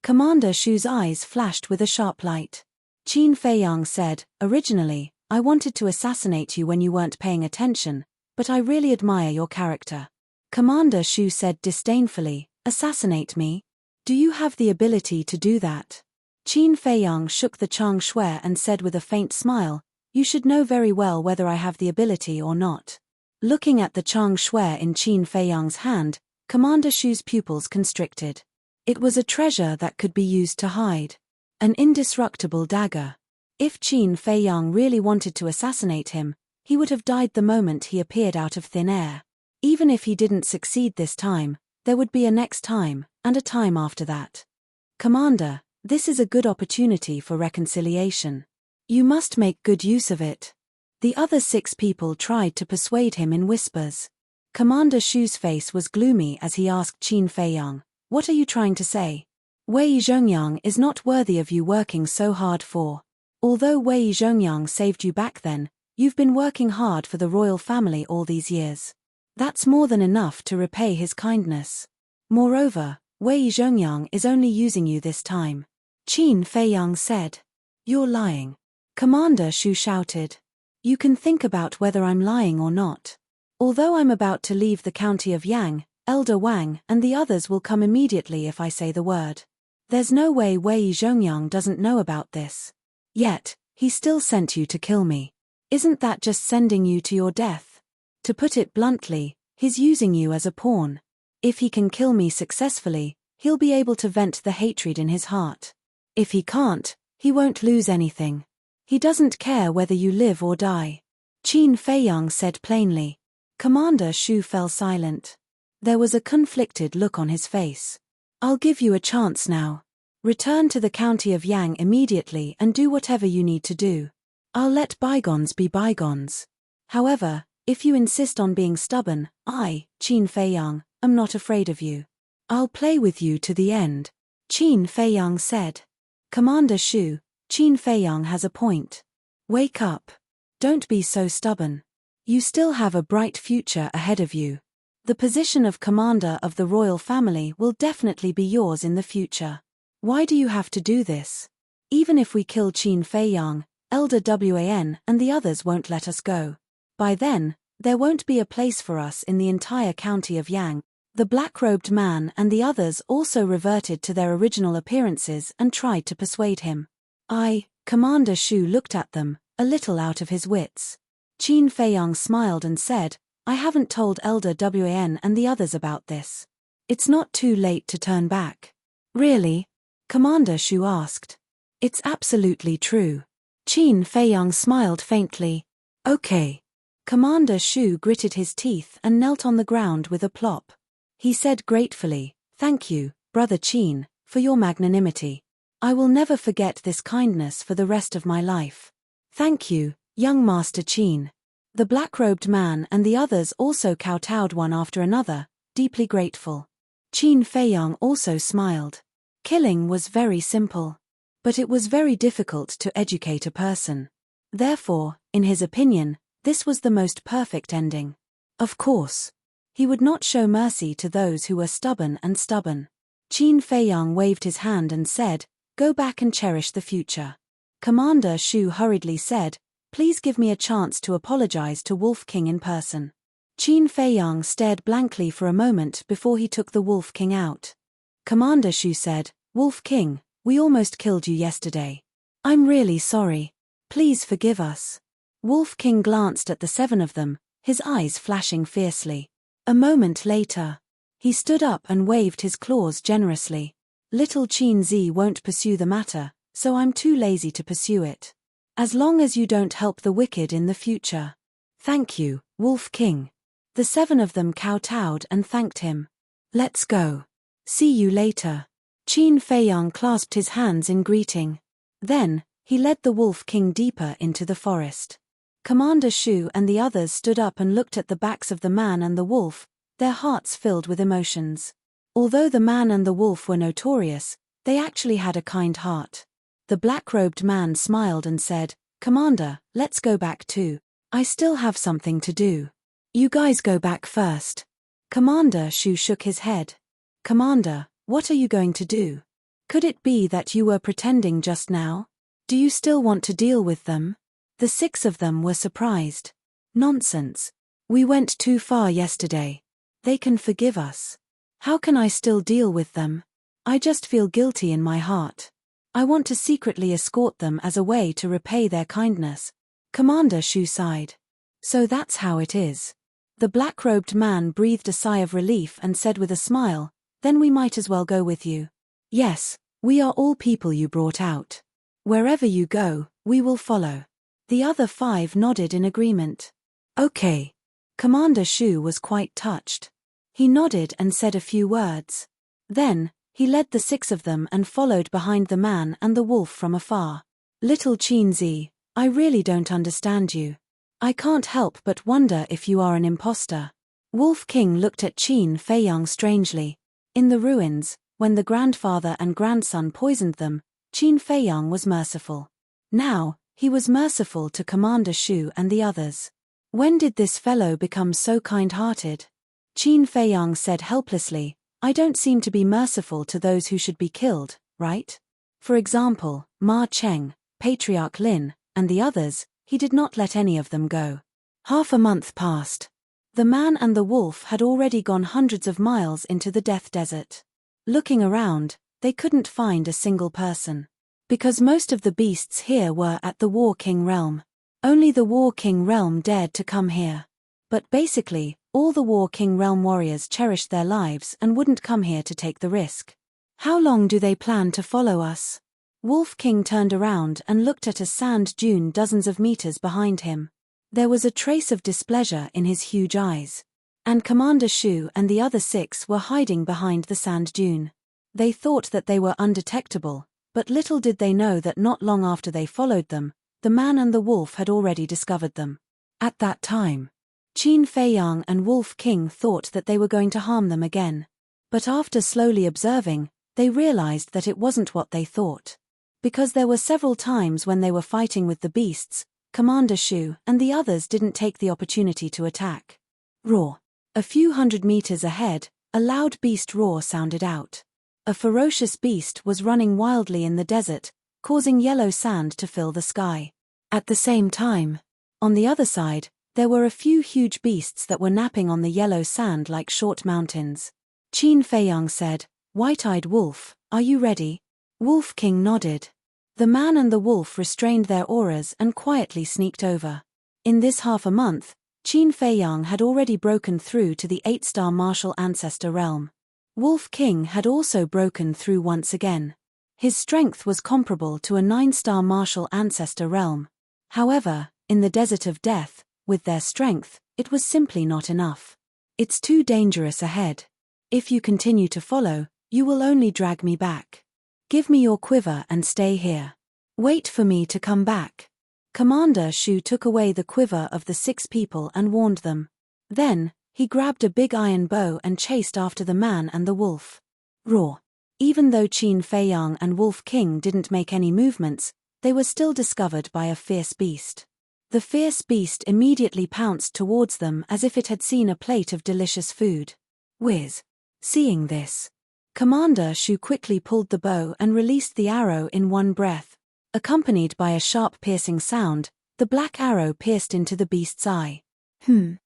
Commander Shu's eyes flashed with a sharp light. Qin Feiyang said, "Originally, I wanted to assassinate you when you weren't paying attention, but I really admire your character." Commander Shu said disdainfully, "Assassinate me? Do you have the ability to do that?" Qin Feiyang shook the Chang Shui and said with a faint smile, "You should know very well whether I have the ability or not." Looking at the Chang Shui in Qin Feiyang's hand, Commander Shu's pupils constricted. It was a treasure that could be used to hide. An indestructible dagger. If Qin Feiyang really wanted to assassinate him, he would have died the moment he appeared out of thin air. Even if he didn't succeed this time, there would be a next time, and a time after that. "Commander, this is a good opportunity for reconciliation. You must make good use of it." The other 6 people tried to persuade him in whispers. Commander Shu's face was gloomy as he asked Qin Feiyang, "What are you trying to say? Wei Zhongyang is not worthy of you working so hard for. Although Wei Zhongyang saved you back then, you've been working hard for the royal family all these years. That's more than enough to repay his kindness. Moreover, Wei Zhongyang is only using you this time." Qin Feiyang said. "You're lying." Commander Shu shouted. "You can think about whether I'm lying or not. Although I'm about to leave the county of Yang, Elder Wang and the others will come immediately if I say the word. There's no way Wei Zhongyang doesn't know about this. Yet, he still sent you to kill me. Isn't that just sending you to your death? To put it bluntly, he's using you as a pawn. If he can kill me successfully, he'll be able to vent the hatred in his heart. If he can't, he won't lose anything. He doesn't care whether you live or die." Qin Feiyang said plainly. Commander Shu fell silent. There was a conflicted look on his face. "I'll give you a chance now. Return to the county of Yang immediately and do whatever you need to do. I'll let bygones be bygones. However, if you insist on being stubborn, I, Qin Feiyang, am not afraid of you. I'll play with you to the end." Qin Feiyang said. "Commander Shu, Qin Feiyang has a point. Wake up. Don't be so stubborn. You still have a bright future ahead of you. The position of commander of the royal family will definitely be yours in the future. Why do you have to do this? Even if we kill Qin Feiyang, Elder Wan and the others won't let us go. By then, there won't be a place for us in the entire county of Yang." The black-robed man and the others also reverted to their original appearances and tried to persuade him. Commander Shu looked at them, a little out of his wits. Qin Feiyang smiled and said, I haven't told Elder Wan and the others about this. It's not too late to turn back. Really? Commander Shu asked. It's absolutely true. Qin Feiyang smiled faintly. Okay. Commander Shu gritted his teeth and knelt on the ground with a plop. He said gratefully, Thank you, Brother Qin, for your magnanimity. I will never forget this kindness for the rest of my life. Thank you, young Master Qin. The black-robed man and the others also kowtowed one after another, deeply grateful. Qin Feiyang also smiled. Killing was very simple. But it was very difficult to educate a person. Therefore, in his opinion, this was the most perfect ending. Of course. He would not show mercy to those who were stubborn. Qin Feiyang waved his hand and said, Go back and cherish the future. Commander Shu hurriedly said, Please give me a chance to apologize to Wolf King in person. Qin Feiyang stared blankly for a moment before he took the Wolf King out. Commander Shu said, Wolf King, we almost killed you yesterday. I'm really sorry. Please forgive us. Wolf King glanced at the 7 of them, his eyes flashing fiercely. A moment later, he stood up and waved his claws generously. Little Qin Zi won't pursue the matter, so I'm too lazy to pursue it. As long as you don't help the wicked in the future. Thank you, Wolf King. The 7 of them kowtowed and thanked him. Let's go. See you later. Qin Feiyang clasped his hands in greeting. Then, he led the Wolf King deeper into the forest. Commander Shu and the others stood up and looked at the backs of the man and the wolf, their hearts filled with emotions. Although the man and the wolf were notorious, they actually had a kind heart. The black-robed man smiled and said, Commander, let's go back too. I still have something to do. You guys go back first. Commander Shu shook his head. Commander, what are you going to do? Could it be that you were pretending just now? Do you still want to deal with them? The 6 of them were surprised. Nonsense. We went too far yesterday. They can forgive us. How can I still deal with them? I just feel guilty in my heart. I want to secretly escort them as a way to repay their kindness. Commander Shu sighed. So that's how it is. The black-robed man breathed a sigh of relief and said with a smile, Then we might as well go with you. Yes, we are all people you brought out. Wherever you go, we will follow. The other 5 nodded in agreement. Okay. Commander Shu was quite touched. He nodded and said a few words. Then, he led the 6 of them and followed behind the man and the wolf from afar. Little Qin Zi, I really don't understand you. I can't help but wonder if you are an imposter. Wolf King looked at Qin Feiyang strangely. In the ruins, when the grandfather and grandson poisoned them, Qin Feiyang was merciful. Now, he was merciful to Commander Shu and the others. When did this fellow become so kind-hearted? Qin Feiyang said helplessly, I don't seem to be merciful to those who should be killed, right? For example, Ma Cheng, Patriarch Lin, and the others, he did not let any of them go. Half a month passed. The man and the wolf had already gone hundreds of miles into the Death Desert. Looking around, they couldn't find a single person. Because most of the beasts here were at the War King realm. Only the War King realm dared to come here. But basically, all the War King realm warriors cherished their lives and wouldn't come here to take the risk. How long do they plan to follow us? Wolf King turned around and looked at a sand dune dozens of meters behind him. There was a trace of displeasure in his huge eyes. And Commander Shu and the other 6 were hiding behind the sand dune. They thought that they were undetectable, but little did they know that not long after they followed them, the man and the wolf had already discovered them. At that time, Qin Feiyang and Wolf King thought that they were going to harm them again. But after slowly observing, they realized that it wasn't what they thought. Because there were several times when they were fighting with the beasts, Commander Shu and the others didn't take the opportunity to attack. Roar. A few hundred meters ahead, a loud beast roar sounded out. A ferocious beast was running wildly in the desert, causing yellow sand to fill the sky. At the same time, on the other side, there were a few huge beasts that were napping on the yellow sand like short mountains. Qin Feiyang said, "White-eyed wolf, are you ready?" Wolf King nodded. The man and the wolf restrained their auras and quietly sneaked over. In this half a month, Qin Feiyang had already broken through to the 8-star martial ancestor realm. Wolf King had also broken through once again. His strength was comparable to a 9-star martial ancestor realm. However, in the desert of death, with their strength, it was simply not enough. It's too dangerous ahead. If you continue to follow, you will only drag me back. Give me your quiver and stay here. Wait for me to come back. Commander Shu took away the quiver of the 6 people and warned them. Then, he grabbed a big iron bow and chased after the man and the wolf. Roar! Even though Qin Feiyang and Wolf King didn't make any movements, they were still discovered by a fierce beast. The fierce beast immediately pounced towards them as if it had seen a plate of delicious food. Whiz! Seeing this, Commander Shu quickly pulled the bow and released the arrow in one breath. Accompanied by a sharp piercing sound, the black arrow pierced into the beast's eye. The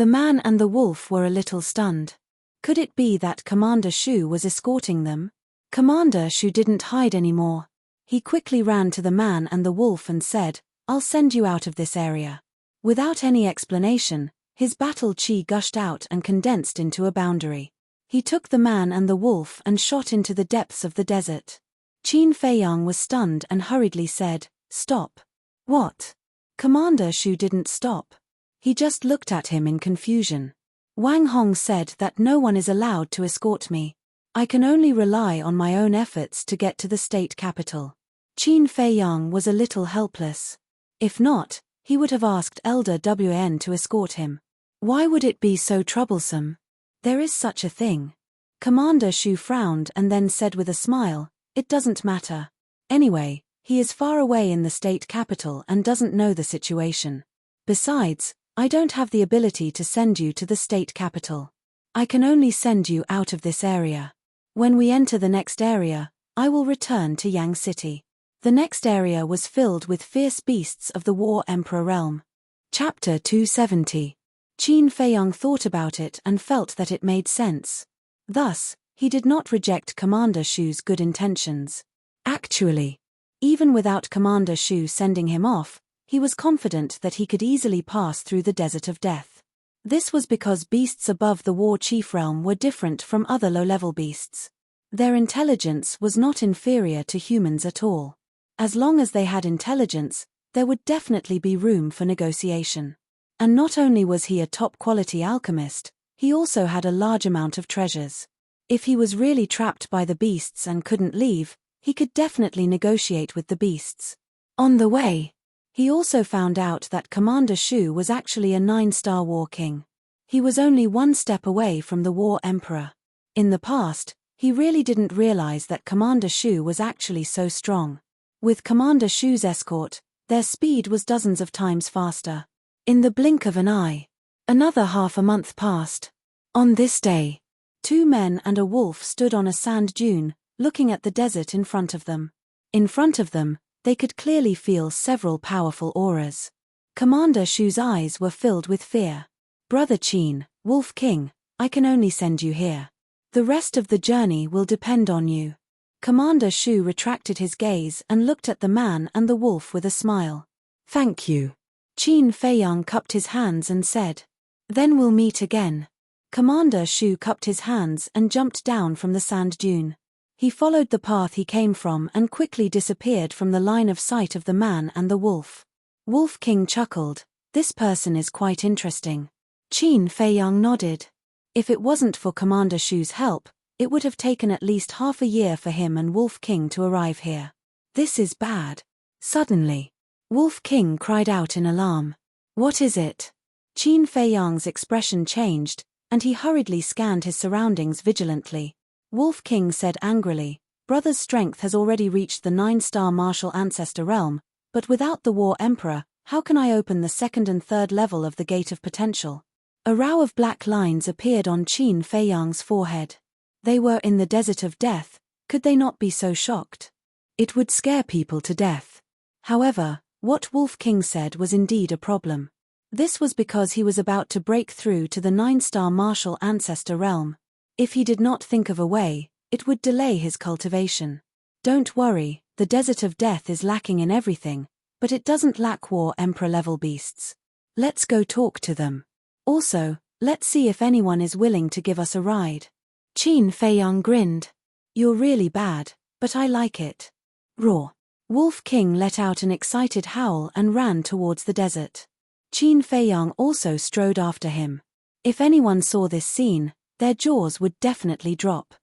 man and the wolf were a little stunned. Could it be that Commander Shu was escorting them? Commander Shu didn't hide anymore. He quickly ran to the man and the wolf and said, "I'll send you out of this area." Without any explanation, his battle chi gushed out and condensed into a boundary. He took the man and the wolf and shot into the depths of the desert. Qin Feiyang was stunned and hurriedly said, "Stop." What? Commander Shu didn't stop. He just looked at him in confusion. Wang Hong said that no one is allowed to escort me. I can only rely on my own efforts to get to the state capital. Qin Feiyang was a little helpless. If not, he would have asked Elder Wn to escort him. Why would it be so troublesome? There is such a thing. Commander Shu frowned and then said with a smile, "It doesn't matter. Anyway, he is far away in the state capital and doesn't know the situation. Besides, I don't have the ability to send you to the state capital. I can only send you out of this area. When we enter the next area, I will return to Yang City." The next area was filled with fierce beasts of the War Emperor realm. Chapter 270. Qin Feiyang thought about it and felt that it made sense. Thus, he did not reject Commander Shu's good intentions. Actually, even without Commander Shu sending him off, he was confident that he could easily pass through the desert of death. This was because beasts above the War Chief realm were different from other low-level beasts. Their intelligence was not inferior to humans at all. As long as they had intelligence, there would definitely be room for negotiation. And not only was he a top-quality alchemist, he also had a large amount of treasures. If he was really trapped by the beasts and couldn't leave, he could definitely negotiate with the beasts. On the way, he also found out that Commander Shu was actually a 9-star war king. He was only one step away from the War Emperor. In the past, he really didn't realize that Commander Shu was actually so strong. With Commander Shu's escort, their speed was dozens of times faster. In the blink of an eye, another half a month passed. On this day, 2 men and a wolf stood on a sand dune, looking at the desert in front of them. In front of them, they could clearly feel several powerful auras. Commander Shu's eyes were filled with fear. "Brother Qin, Wolf King, I can only send you here. The rest of the journey will depend on you." Commander Shu retracted his gaze and looked at the man and the wolf with a smile. "Thank you." Qin Feiyang cupped his hands and said, "Then we'll meet again." Commander Shu cupped his hands and jumped down from the sand dune. He followed the path he came from and quickly disappeared from the line of sight of the man and the wolf. Wolf King chuckled, "This person is quite interesting." Qin Feiyang nodded. If it wasn't for Commander Shu's help, it would have taken at least half a year for him and Wolf King to arrive here. This is bad. Suddenly, Wolf King cried out in alarm. "What is it?" Qin Feiyang's expression changed, and he hurriedly scanned his surroundings vigilantly. Wolf King said angrily, "Brother's strength has already reached the 9-star martial ancestor realm, but without the War Emperor, how can I open the 2nd and 3rd level of the Gate of Potential?" A row of black lines appeared on Qin Feiyang's forehead. They were in the desert of death, could they not be so shocked? It would scare people to death. However, what Wolf King said was indeed a problem. This was because he was about to break through to the 9-star martial ancestor realm. If he did not think of a way, it would delay his cultivation. Don't worry, the desert of death is lacking in everything, but it doesn't lack war emperor-level beasts. Let's go talk to them. Also, let's see if anyone is willing to give us a ride. Qin Feiyang grinned. You're really bad, but I like it. Roar. Wolf King let out an excited howl and ran towards the desert. Qin Feiyang also strode after him. If anyone saw this scene, their jaws would definitely drop.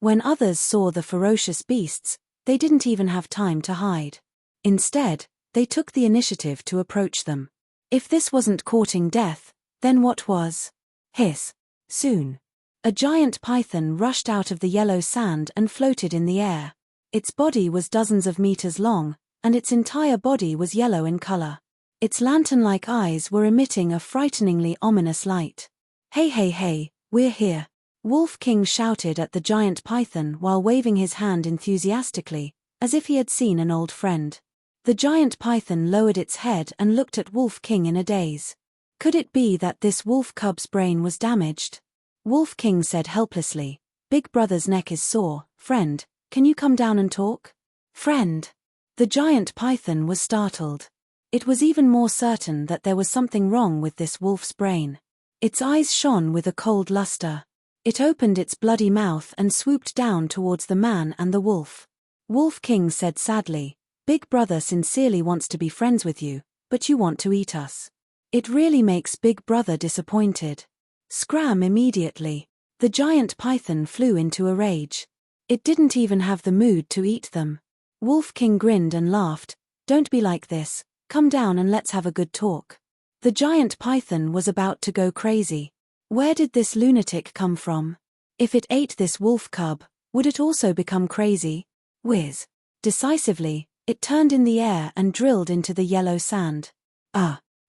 When others saw the ferocious beasts, they didn't even have time to hide. Instead, they took the initiative to approach them. If this wasn't courting death, then what was? Hiss. Soon. A giant python rushed out of the yellow sand and floated in the air. Its body was dozens of meters long, and its entire body was yellow in color. Its lantern-like eyes were emitting a frighteningly ominous light. Hey hey hey, we're here. Wolf King shouted at the giant python while waving his hand enthusiastically, as if he had seen an old friend. The giant python lowered its head and looked at Wolf King in a daze. Could it be that this wolf cub's brain was damaged? Wolf King said helplessly, Big Brother's neck is sore, friend, can you come down and talk? Friend. The giant python was startled. It was even more certain that there was something wrong with this wolf's brain. Its eyes shone with a cold luster. It opened its bloody mouth and swooped down towards the man and the wolf. Wolf King said sadly, Big Brother sincerely wants to be friends with you, but you want to eat us. It really makes Big Brother disappointed. Scram immediately. The giant python flew into a rage. It didn't even have the mood to eat them. Wolf King grinned and laughed, Don't be like this, come down and let's have a good talk. The giant python was about to go crazy. Where did this lunatic come from? If it ate this wolf cub, would it also become crazy? Whiz. Decisively, it turned in the air and drilled into the yellow sand.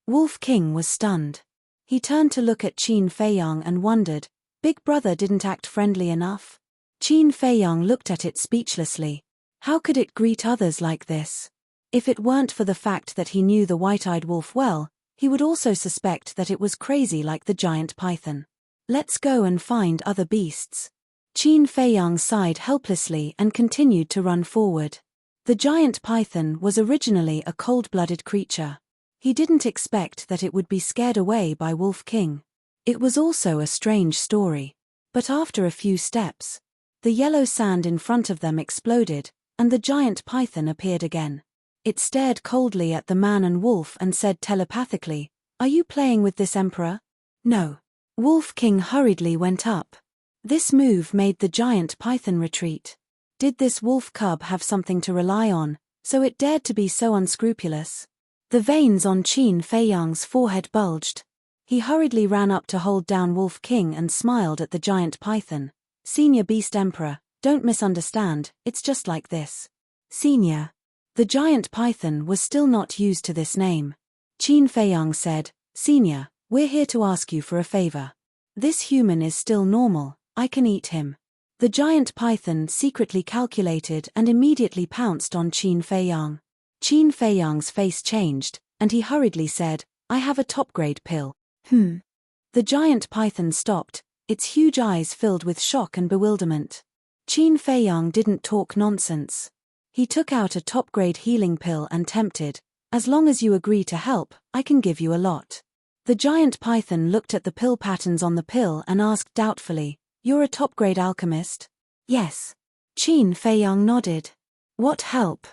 Wolf King was stunned. He turned to look at Qin Feiyang and wondered, Big Brother didn't act friendly enough? Qin Feiyang looked at it speechlessly. How could it greet others like this? If it weren't for the fact that he knew the white-eyed wolf well, he would also suspect that it was crazy like the giant python. Let's go and find other beasts. Qin Feiyang sighed helplessly and continued to run forward. The giant python was originally a cold-blooded creature. He didn't expect that it would be scared away by Wolf King. It was also a strange story. But after a few steps, the yellow sand in front of them exploded, and the giant python appeared again. It stared coldly at the man and wolf and said telepathically, Are you playing with this emperor? No. Wolf King hurriedly went up. This move made the giant python retreat. Did this wolf cub have something to rely on, so it dared to be so unscrupulous? The veins on Qin Feiyang's forehead bulged. He hurriedly ran up to hold down Wolf King and smiled at the giant python. Senior Beast Emperor, don't misunderstand, it's just like this. Senior. The giant python was still not used to this name. Qin Feiyang said, Senior, we're here to ask you for a favor. This human is still normal, I can eat him. The giant python secretly calculated and immediately pounced on Qin Feiyang. Qin Feiyang's face changed, and he hurriedly said, I have a top-grade pill. The giant python stopped, its huge eyes filled with shock and bewilderment. Qin Feiyang didn't talk nonsense. He took out a top-grade healing pill and tempted, As long as you agree to help, I can give you a lot. The giant python looked at the pill patterns on the pill and asked doubtfully, You're a top-grade alchemist? Yes. Qin Feiyang nodded. What help?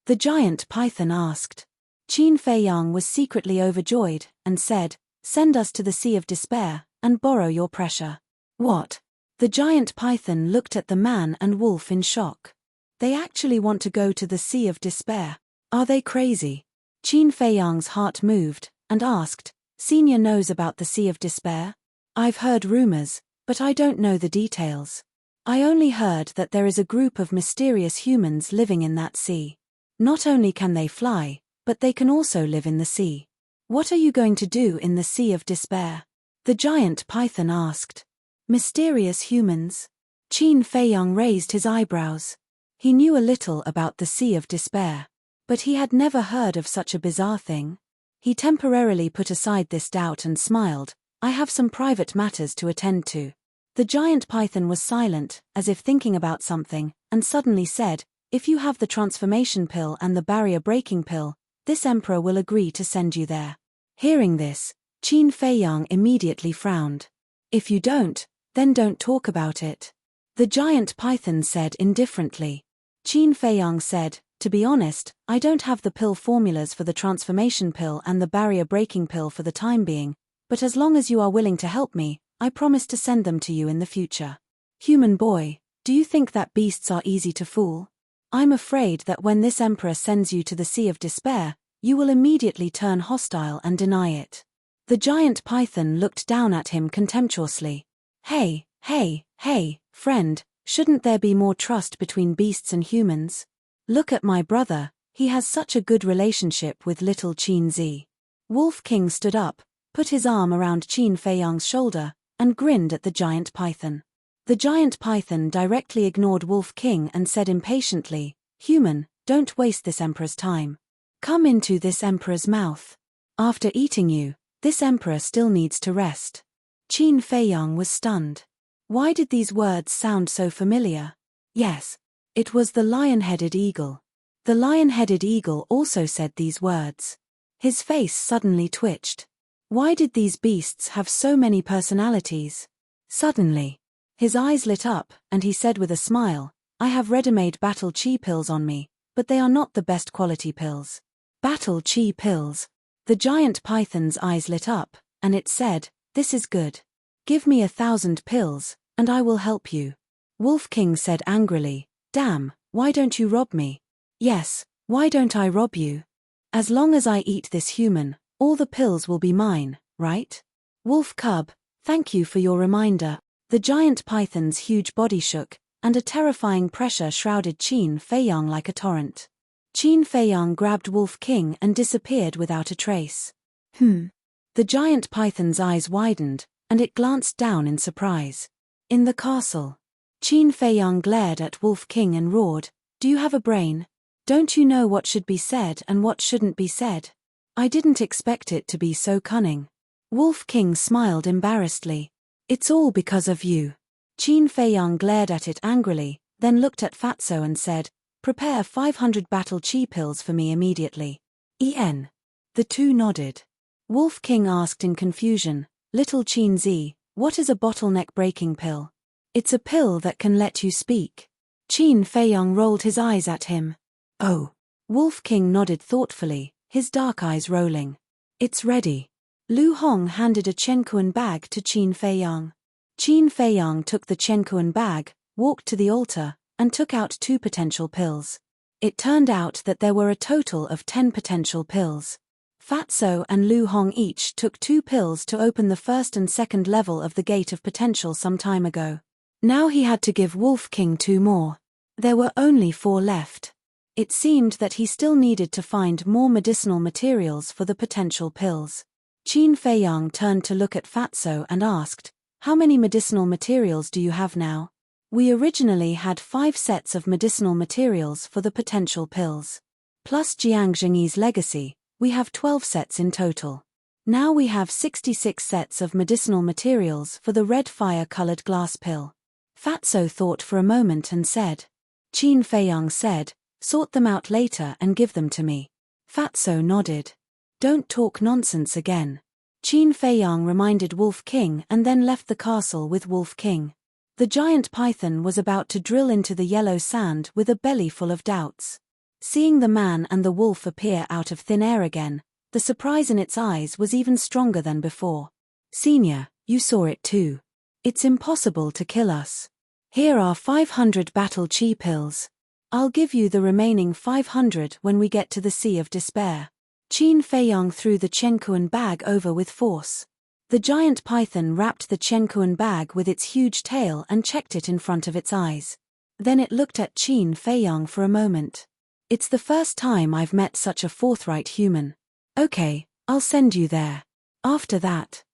The giant python asked. Qin Feiyang was secretly overjoyed, and said, Send us to the Sea of Despair, and borrow your pressure. What? The giant python looked at the man and wolf in shock. They actually want to go to the Sea of Despair. Are they crazy? Qin Feiyang's heart moved, and asked, Senior knows about the Sea of Despair? I've heard rumors, but I don't know the details. I only heard that there is a group of mysterious humans living in that sea. Not only can they fly, but they can also live in the sea. What are you going to do in the Sea of Despair? The giant python asked. Mysterious humans? Qin Feiyang raised his eyebrows. He knew a little about the Sea of Despair, but he had never heard of such a bizarre thing. He temporarily put aside this doubt and smiled, I have some private matters to attend to. The giant python was silent, as if thinking about something, and suddenly said, "If you have the transformation pill and the barrier-breaking pill, this emperor will agree to send you there." Hearing this, Qin Feiyang immediately frowned. "If you don't, then don't talk about it," the giant python said indifferently. Qin Feiyang said, "To be honest, I don't have the pill formulas for the transformation pill and the barrier-breaking pill for the time being, but as long as you are willing to help me, I promise to send them to you in the future." "Human boy, do you think that beasts are easy to fool? I'm afraid that when this emperor sends you to the Sea of Despair, you will immediately turn hostile and deny it." The giant python looked down at him contemptuously. Hey, friend, shouldn't there be more trust between beasts and humans? Look at my brother, he has such a good relationship with little Qin Zi." Wolf King stood up, put his arm around Qin Feiyang's shoulder, and grinned at the giant python. The giant python directly ignored Wolf King and said impatiently, "Human, don't waste this emperor's time. Come into this emperor's mouth. After eating you, this emperor still needs to rest." Qin Feiyang was stunned. Why did these words sound so familiar? Yes, it was the lion-headed eagle. The lion-headed eagle also said these words. His face suddenly twitched. Why did these beasts have so many personalities? Suddenly, his eyes lit up, and he said with a smile, "I have ready-made battle chi pills on me, but they are not the best quality pills." Battle chi pills. The giant python's eyes lit up, and it said, "This is good. Give me 1,000 pills, and I will help you." Wolf King said angrily, "Damn, why don't you rob me?" "Yes, why don't I rob you? As long as I eat this human, all the pills will be mine, right?" "Wolf Cub, thank you for your reminder." The giant python's huge body shook, and a terrifying pressure shrouded Qin Feiyang like a torrent. Qin Feiyang grabbed Wolf King and disappeared without a trace. The giant python's eyes widened, and it glanced down in surprise. In the castle, Qin Feiyang glared at Wolf King and roared, "Do you have a brain? Don't you know what should be said and what shouldn't be said? I didn't expect it to be so cunning." Wolf King smiled embarrassedly. "It's all because of you." Qin Feiyang glared at it angrily, then looked at Fatso and said, "Prepare 500 battle chi pills for me immediately." The two nodded. Wolf King asked in confusion, "Little Qin Zi, what is a bottleneck breaking pill?" "It's a pill that can let you speak." Qin Feiyang rolled his eyes at him. "Oh." Wolf King nodded thoughtfully, his dark eyes rolling. "It's ready." Lu Hong handed a Chenkuan bag to Qin Feiyang. Qin Feiyang took the Chenkuan bag, walked to the altar, and took out 2 potential pills. It turned out that there were a total of 10 potential pills. Fatso and Lu Hong each took 2 pills to open the first and second level of the Gate of Potential some time ago. Now he had to give Wolf King 2 more. There were only 4 left. It seemed that he still needed to find more medicinal materials for the potential pills. Qin Feiyang turned to look at Fatso and asked, "How many medicinal materials do you have now?" "We originally had 5 sets of medicinal materials for the potential pills. Plus Jiang Zhengyi's legacy, we have 12 sets in total. Now we have 66 sets of medicinal materials for the red fire-colored glass pill." Fatso thought for a moment and said. Qin Feiyang said, "Sort them out later and give them to me." Fatso nodded. "Don't talk nonsense again." Qin Feiyang reminded Wolf King and then left the castle with Wolf King. The giant python was about to drill into the yellow sand with a belly full of doubts. Seeing the man and the wolf appear out of thin air again, the surprise in its eyes was even stronger than before. "Senior, you saw it too. It's impossible to kill us. Here are 500 battle chi pills. I'll give you the remaining 500 when we get to the Sea of Despair." Qin Feiyang threw the Chenkuan bag over with force. The giant python wrapped the Chenkuan bag with its huge tail and checked it in front of its eyes. Then it looked at Qin Feiyang for a moment. "It's the first time I've met such a forthright human. Okay, I'll send you there." After that.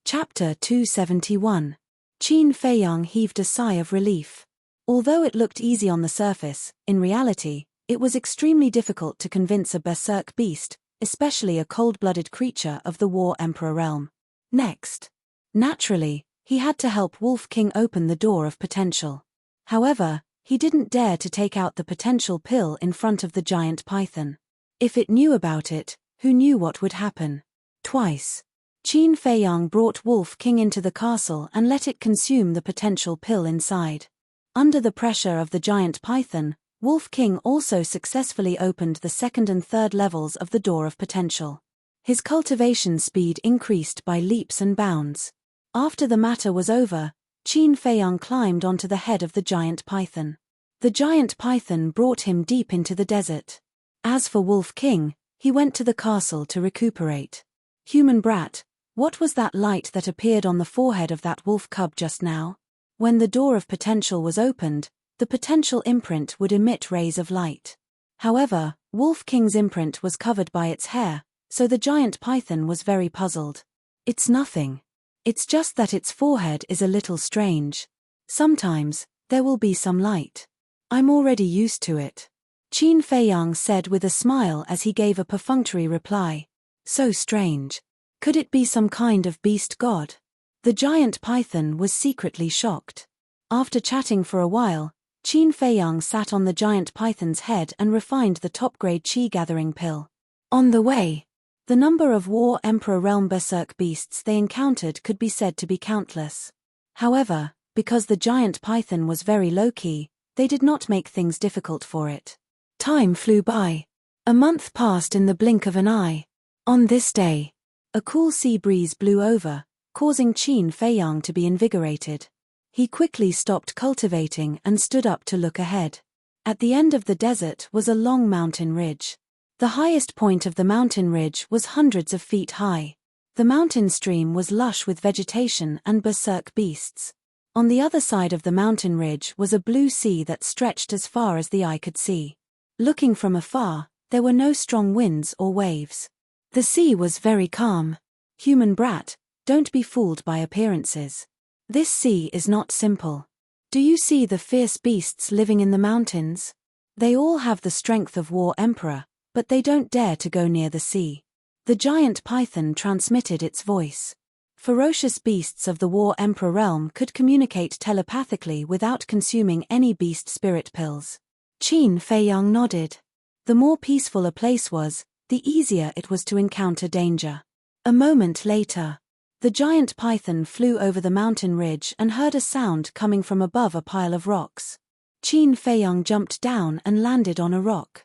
Chapter 271. Qin Feiyang heaved a sigh of relief. Although it looked easy on the surface, in reality, it was extremely difficult to convince a berserk beast, especially a cold-blooded creature of the War Emperor realm. Next. Naturally, He had to help Wolf King open the door of potential. However, he didn't dare to take out the potential pill in front of the giant python. If it knew about it, who knew what would happen? Twice. Qin Feiyang brought Wolf King into the castle and let it consume the potential pill inside. Under the pressure of the giant python, Wolf King also successfully opened the second and third levels of the door of potential. His cultivation speed increased by leaps and bounds. After the matter was over, Qin Feiyang climbed onto the head of the giant python. The giant python brought him deep into the desert. As for Wolf King, he went to the castle to recuperate. Human brat, what was that light that appeared on the forehead of that wolf cub just now? When the door of potential was opened, the potential imprint would emit rays of light. However, Wolf King's imprint was covered by its hair, so the giant python was very puzzled. It's nothing. It's just that its forehead is a little strange. Sometimes, there will be some light. I'm already used to it. Qin Feiyang said with a smile as he gave a perfunctory reply. So strange. Could it be some kind of beast god? The giant python was secretly shocked. After chatting for a while, Qin Feiyang sat on the giant python's head and refined the top-grade chi-gathering pill. On the way, the number of War Emperor Realm berserk beasts they encountered could be said to be countless. However, because the giant python was very low-key, they did not make things difficult for it. Time flew by. A month passed in the blink of an eye. On this day, a cool sea breeze blew over, causing Qin Feiyang to be invigorated. He quickly stopped cultivating and stood up to look ahead. At the end of the desert was a long mountain ridge. The highest point of the mountain ridge was hundreds of feet high. The mountain stream was lush with vegetation and berserk beasts. On the other side of the mountain ridge was a blue sea that stretched as far as the eye could see. Looking from afar, there were no strong winds or waves. The sea was very calm. Human brat, don't be fooled by appearances. This sea is not simple. Do you see the fierce beasts living in the mountains? They all have the strength of War Emperor, but they don't dare to go near the sea. The giant python transmitted its voice. Ferocious beasts of the War Emperor realm could communicate telepathically without consuming any beast spirit pills. Qin Feiyang nodded. The more peaceful a place was, the easier it was to encounter danger. A moment later, the giant python flew over the mountain ridge and heard a sound coming from above a pile of rocks. Qin Feiyang jumped down and landed on a rock.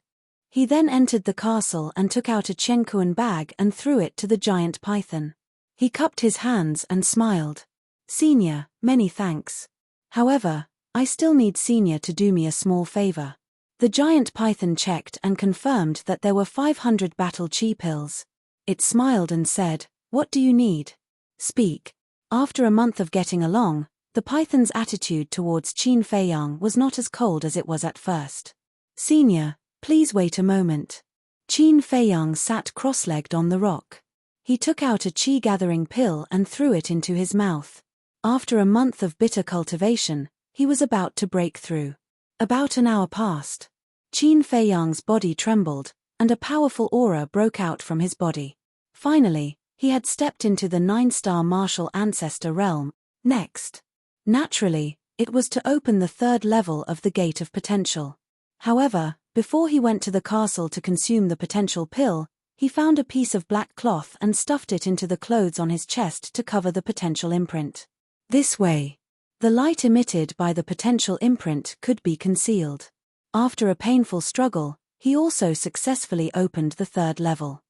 He then entered the castle and took out a Chenkuan bag and threw it to the giant python. He cupped his hands and smiled. Senior, many thanks. However, I still need Senior to do me a small favor. The giant python checked and confirmed that there were 500 battle chi pills. It smiled and said, "What do you need?" Speak. After a month of getting along, the python's attitude towards Qin Feiyang was not as cold as it was at first. Senior, please wait a moment. Qin Feiyang sat cross-legged on the rock. He took out a chi-gathering pill and threw it into his mouth. After a month of bitter cultivation, he was about to break through. About an hour passed. Qin Feiyang's body trembled, and a powerful aura broke out from his body. Finally, he had stepped into the 9-star martial ancestor realm. Next. Naturally, it was to open the third level of the Gate of Potential. However, before he went to the castle to consume the potential pill, he found a piece of black cloth and stuffed it into the clothes on his chest to cover the potential imprint. This way, the light emitted by the potential imprint could be concealed. After a painful struggle, he also successfully opened the third level.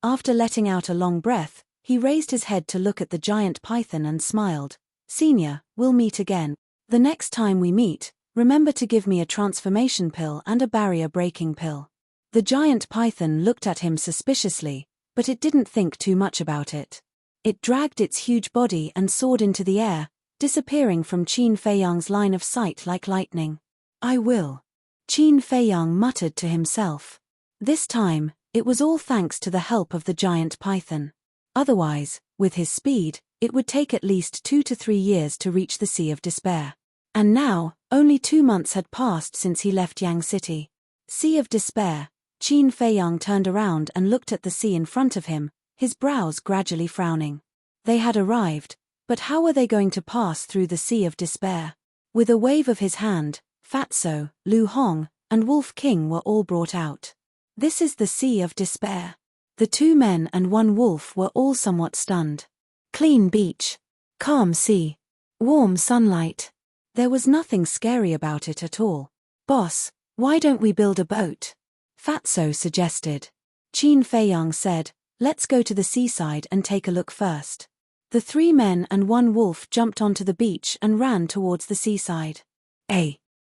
After letting out a long breath, he raised his head to look at the giant python and smiled. Senior, we'll meet again. The next time we meet, remember to give me a transformation pill and a barrier-breaking pill. The giant python looked at him suspiciously, but it didn't think too much about it. It dragged its huge body and soared into the air, disappearing from Qin Feiyang's line of sight like lightning. I will. Qin Feiyang muttered to himself. This time, it was all thanks to the help of the giant python. Otherwise, with his speed, it would take at least 2 to 3 years to reach the Sea of Despair. And now, only 2 months had passed since he left Yang City. Sea of Despair. Qin Feiyang turned around and looked at the sea in front of him, his brows gradually frowning. They had arrived, But how were they going to pass through the sea of despair? With a wave of his hand, Fatso, Lu Hong, and Wolf King were all brought out. This is the sea of despair. The 2 men and 1 wolf were all somewhat stunned. Clean beach. Calm sea. Warm sunlight. There was nothing scary about it at all. Boss, why don't we build a boat? Fatso suggested. Qin Feiyang said, let's go to the seaside and take a look first. The 3 men and 1 wolf jumped onto the beach and ran towards the seaside.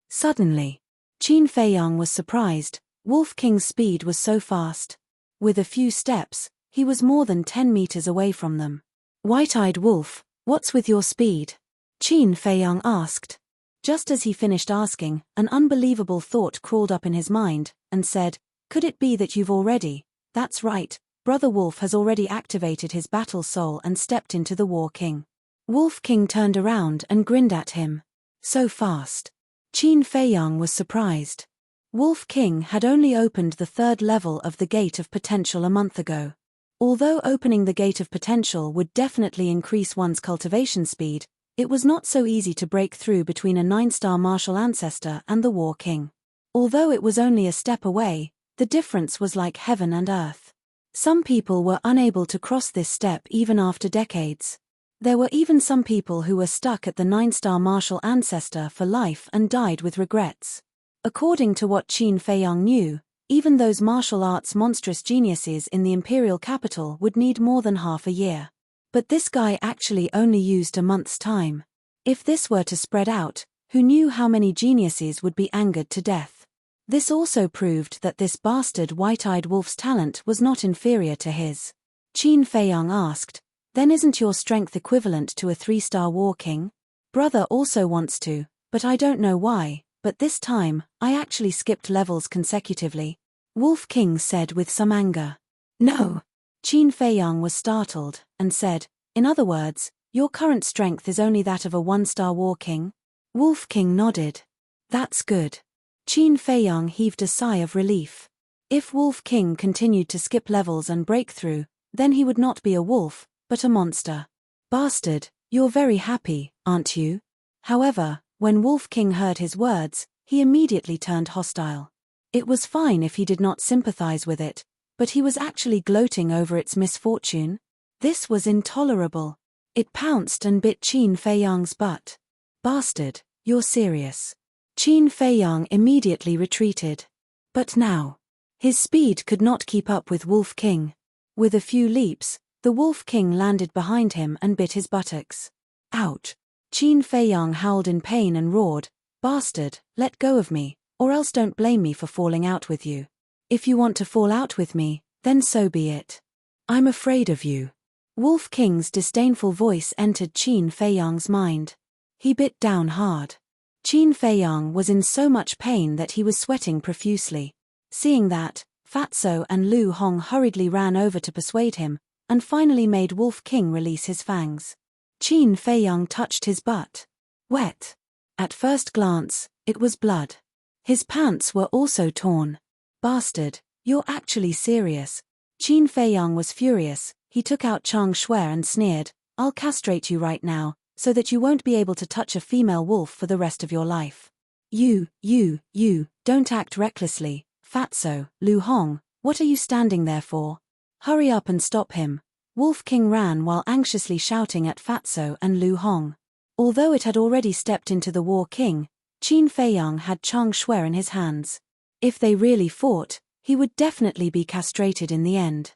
Suddenly, Qin Feiyang was surprised. Wolf King's speed was so fast. With a few steps, he was more than 10 meters away from them. White-eyed wolf, what's with your speed? Qin Feiyang asked. Just as he finished asking, an unbelievable thought crawled up in his mind, and said, could it be that you've already? That's right, Brother Wolf has already activated his battle soul and stepped into the War King. Wolf King turned around and grinned at him. So fast. Qin Feiyang was surprised. Wolf King had only opened the 3rd level of the Gate of Potential a month ago. Although opening the Gate of Potential would definitely increase one's cultivation speed, it was not so easy to break through between a 9-star martial ancestor and the War King. Although it was only a step away, the difference was like heaven and earth. Some people were unable to cross this step even after decades. There were even some people who were stuck at the 9-star martial ancestor for life and died with regrets. According to what Qin Feiyang knew, even those martial arts monstrous geniuses in the imperial capital would need more than half a year. But this guy actually only used a month's time. If this were to spread out, who knew how many geniuses would be angered to death? This also proved that this bastard white-eyed wolf's talent was not inferior to his. Qin Feiyang asked, then isn't your strength equivalent to a 3-star War King? Brother also wants to, but I don't know why. But this time, I actually skipped levels consecutively. Wolf King said with some anger. No. Qin Feiyang was startled, and said, in other words, your current strength is only that of a 1-star War King? Wolf King nodded. That's good. Qin Feiyang heaved a sigh of relief. If Wolf King continued to skip levels and break through, then he would not be a wolf, but a monster. Bastard, you're very happy, aren't you? However, when Wolf King heard his words, he immediately turned hostile. It was fine if he did not sympathize with it, but he was actually gloating over its misfortune. This was intolerable. It pounced and bit Qin Feiyang's butt. Bastard, you're serious. Qin Feiyang immediately retreated. But now, his speed could not keep up with Wolf King. With a few leaps, the Wolf King landed behind him and bit his buttocks. Ouch! Qin Feiyang howled in pain and roared, bastard, let go of me, or else don't blame me for falling out with you. If you want to fall out with me, then so be it. I'm afraid of you. Wolf King's disdainful voice entered Qin Feiyang's mind. He bit down hard. Qin Feiyang was in so much pain that he was sweating profusely. Seeing that, Fatso and Lu Hong hurriedly ran over to persuade him, and finally made Wolf King release his fangs. Qin Feiyang touched his butt. Wet. At first glance, it was blood. His pants were also torn. Bastard, you're actually serious. Qin Feiyang was furious. He took out Chang Shuer and sneered, I'll castrate you right now, so that you won't be able to touch a female wolf for the rest of your life. You, don't act recklessly, Fatso, Lu Hong, what are you standing there for? Hurry up and stop him. Wolf King ran while anxiously shouting at Fatso and Lu Hong. Although it had already stepped into the War King, Qin Feiyang had Chang Shuer in his hands. If they really fought, he would definitely be castrated in the end.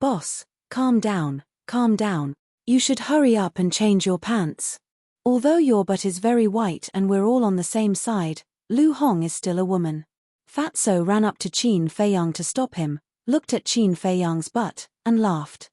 Boss, calm down, calm down. You should hurry up and change your pants. Although your butt is very white and we're all on the same side, Lu Hong is still a woman. Fatso ran up to Qin Feiyang to stop him, looked at Qin Feiyang's butt, and laughed.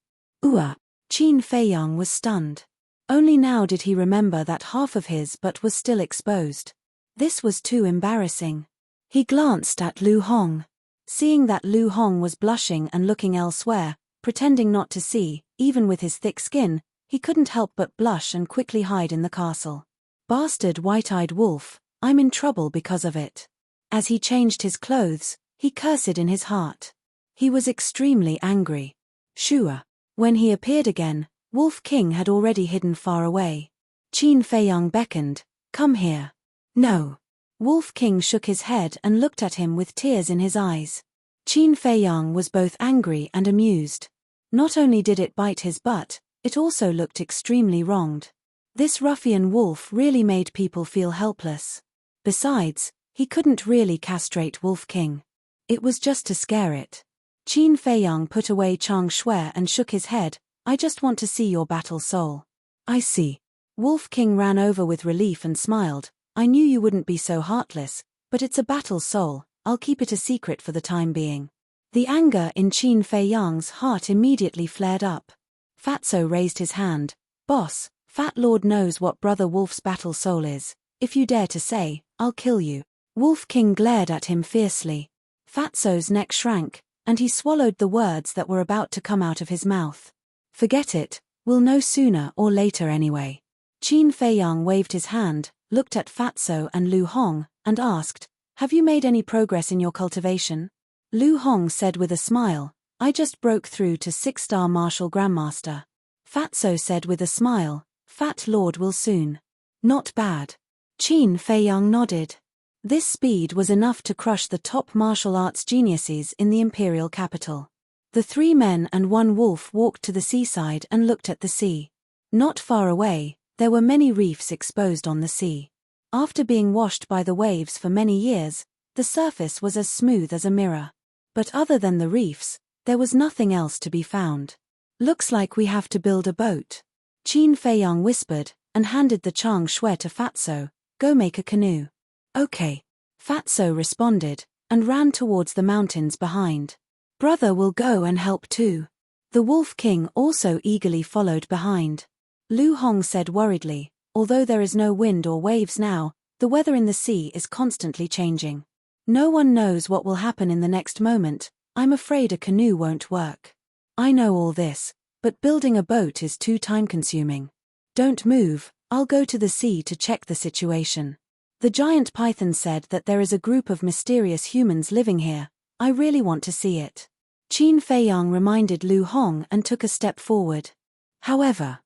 Ooh! Qin Feiyang was stunned. Only now did he remember that half of his butt was still exposed. This was too embarrassing. He glanced at Lu Hong. Seeing that Lu Hong was blushing and looking elsewhere, pretending not to see, even with his thick skin, he couldn't help but blush and quickly hide in the castle. Bastard white-eyed wolf, I'm in trouble because of it. As he changed his clothes, he cursed in his heart. He was extremely angry. Sure. When he appeared again, Wolf King had already hidden far away. Qin Feiyang beckoned, "Come here." "No." Wolf King shook his head and looked at him with tears in his eyes. Qin Feiyang was both angry and amused. Not only did it bite his butt, it also looked extremely wronged. This ruffian wolf really made people feel helpless. Besides, he couldn't really castrate Wolf King. It was just to scare it. Qin Feiyang put away Chang Shui and shook his head, "I just want to see your battle soul." "I see." Wolf King ran over with relief and smiled, "I knew you wouldn't be so heartless, but it's a battle soul, I'll keep it a secret for the time being." The anger in Qin Feiyang's heart immediately flared up. Fatso raised his hand, "Boss, Fat Lord knows what Brother Wolf's battle soul is. If you dare to say, I'll kill you." Wolf King glared at him fiercely. Fatso's neck shrank, and he swallowed the words that were about to come out of his mouth. "Forget it, we'll know sooner or later anyway." Qin Feiyang waved his hand, looked at Fatso and Lu Hong, and asked, "Have you made any progress in your cultivation?" Lu Hong said with a smile, "I just broke through to 6-star Martial Grandmaster." Fatso said with a smile, "Fat Lord will soon." "Not bad." Qin Feiyang nodded. This speed was enough to crush the top martial arts geniuses in the imperial capital. The 3 men and 1 wolf walked to the seaside and looked at the sea. Not far away, there were many reefs exposed on the sea. After being washed by the waves for many years, the surface was as smooth as a mirror. But other than the reefs, there was nothing else to be found. "Looks like we have to build a boat," Qin Feiyang whispered, and handed the Chang Shui to Fatso, "Go make a canoe." "Okay." Fatso responded, and ran towards the mountains behind. "Brother will go and help too." The Wolf King also eagerly followed behind. Lu Hong said worriedly, "Although there is no wind or waves now, the weather in the sea is constantly changing. No one knows what will happen in the next moment. I'm afraid a canoe won't work." "I know all this, but building a boat is too time-consuming." "Don't move, I'll go to the sea to check the situation." The giant python said that there is a group of mysterious humans living here. "I really want to see it." Qin Feiyang reminded Lu Hong and took a step forward. However,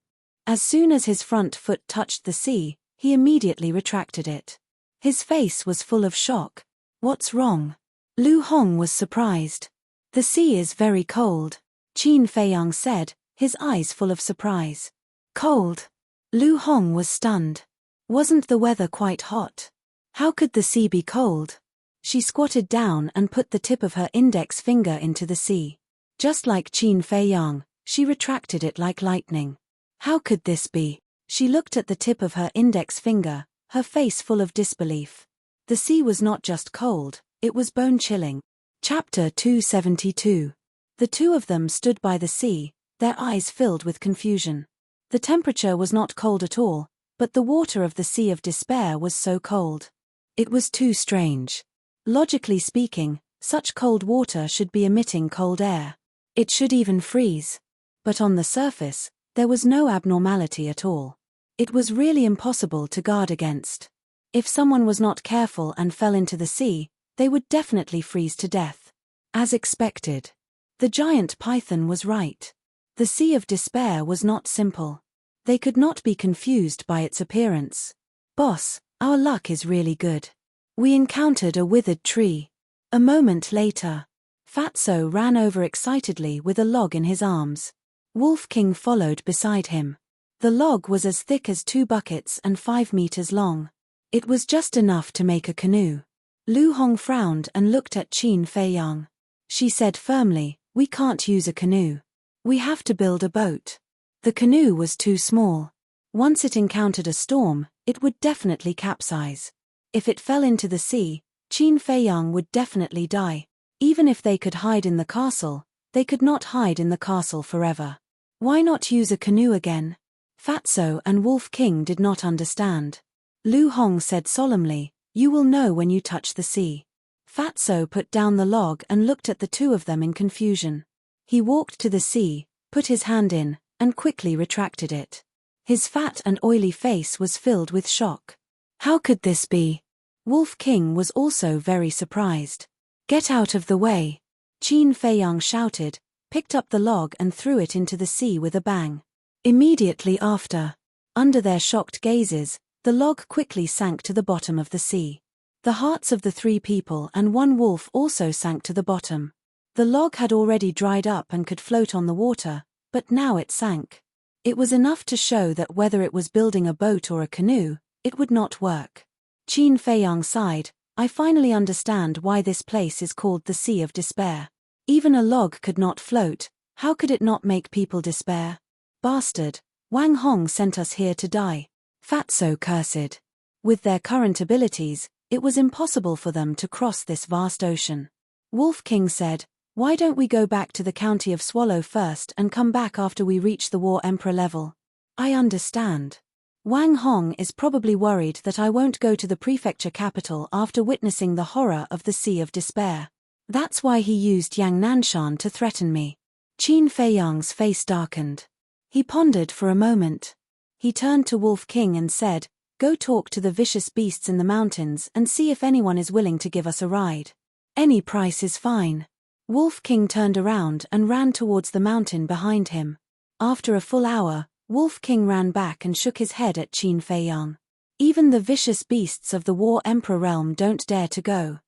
as soon as his front foot touched the sea, he immediately retracted it. His face was full of shock. "What's wrong?" Lu Hong was surprised. "The sea is very cold," Qin Feiyang said, his eyes full of surprise. "Cold?" Lu Hong was stunned. Wasn't the weather quite hot? How could the sea be cold? She squatted down and put the tip of her index finger into the sea. Just like Qin Feiyang, she retracted it like lightning. How could this be? She looked at the tip of her index finger, her face full of disbelief. The sea was not just cold, it was bone-chilling. Chapter 272. The 2 of them stood by the sea, their eyes filled with confusion. The temperature was not cold at all, but the water of the Sea of Despair was so cold. It was too strange. Logically speaking, such cold water should be emitting cold air. It should even freeze. But on the surface, there was no abnormality at all. It was really impossible to guard against. If someone was not careful and fell into the sea, they would definitely freeze to death. As expected. The giant python was right. The Sea of Despair was not simple. They could not be confused by its appearance. "Boss, our luck is really good. We encountered a withered tree." A moment later, Fatso ran over excitedly with a log in his arms. Wolf King followed beside him. The log was as thick as 2 buckets and 5 meters long. It was just enough to make a canoe. Lu Hong frowned and looked at Qin Feiyang. She said firmly, "We can't use a canoe. We have to build a boat." The canoe was too small. Once it encountered a storm, it would definitely capsize. If it fell into the sea, Qin Feiyang would definitely die. Even if they could hide in the castle, they could not hide in the castle forever. Why not use a canoe again? Fatso and Wolf King did not understand. Lu Hong said solemnly, "You will know when you touch the sea." Fatso put down the log and looked at the 2 of them in confusion. He walked to the sea, put his hand in, and quickly retracted it. His fat and oily face was filled with shock. How could this be? Wolf King was also very surprised. "Get out of the way!" Qin Feiyang shouted, picked up the log and threw it into the sea with a bang. Immediately after, under their shocked gazes, the log quickly sank to the bottom of the sea. The hearts of the 3 people and 1 wolf also sank to the bottom. The log had already dried up and could float on the water, but now it sank. It was enough to show that whether it was building a boat or a canoe, it would not work. Qin Feiyang sighed. I finally understand why this place is called the Sea of Despair. Even a log could not float, how could it not make people despair? Bastard, Wang Hong sent us here to die. Fatso cursed. With their current abilities, it was impossible for them to cross this vast ocean. Wolf King said, why don't we go back to the county of Swallow first and come back after we reach the War Emperor level? I understand. Wang Hong is probably worried that I won't go to the prefecture capital after witnessing the horror of the Sea of Despair. That's why he used Yang Nanshan to threaten me. Qin Feiyang's face darkened. He pondered for a moment. He turned to Wolf King and said, go talk to the vicious beasts in the mountains and see if anyone is willing to give us a ride. Any price is fine. Wolf King turned around and ran towards the mountain behind him. After a full hour, Wolf King ran back and shook his head at Qin Feiyang. Even the vicious beasts of the War Emperor realm don't dare to go.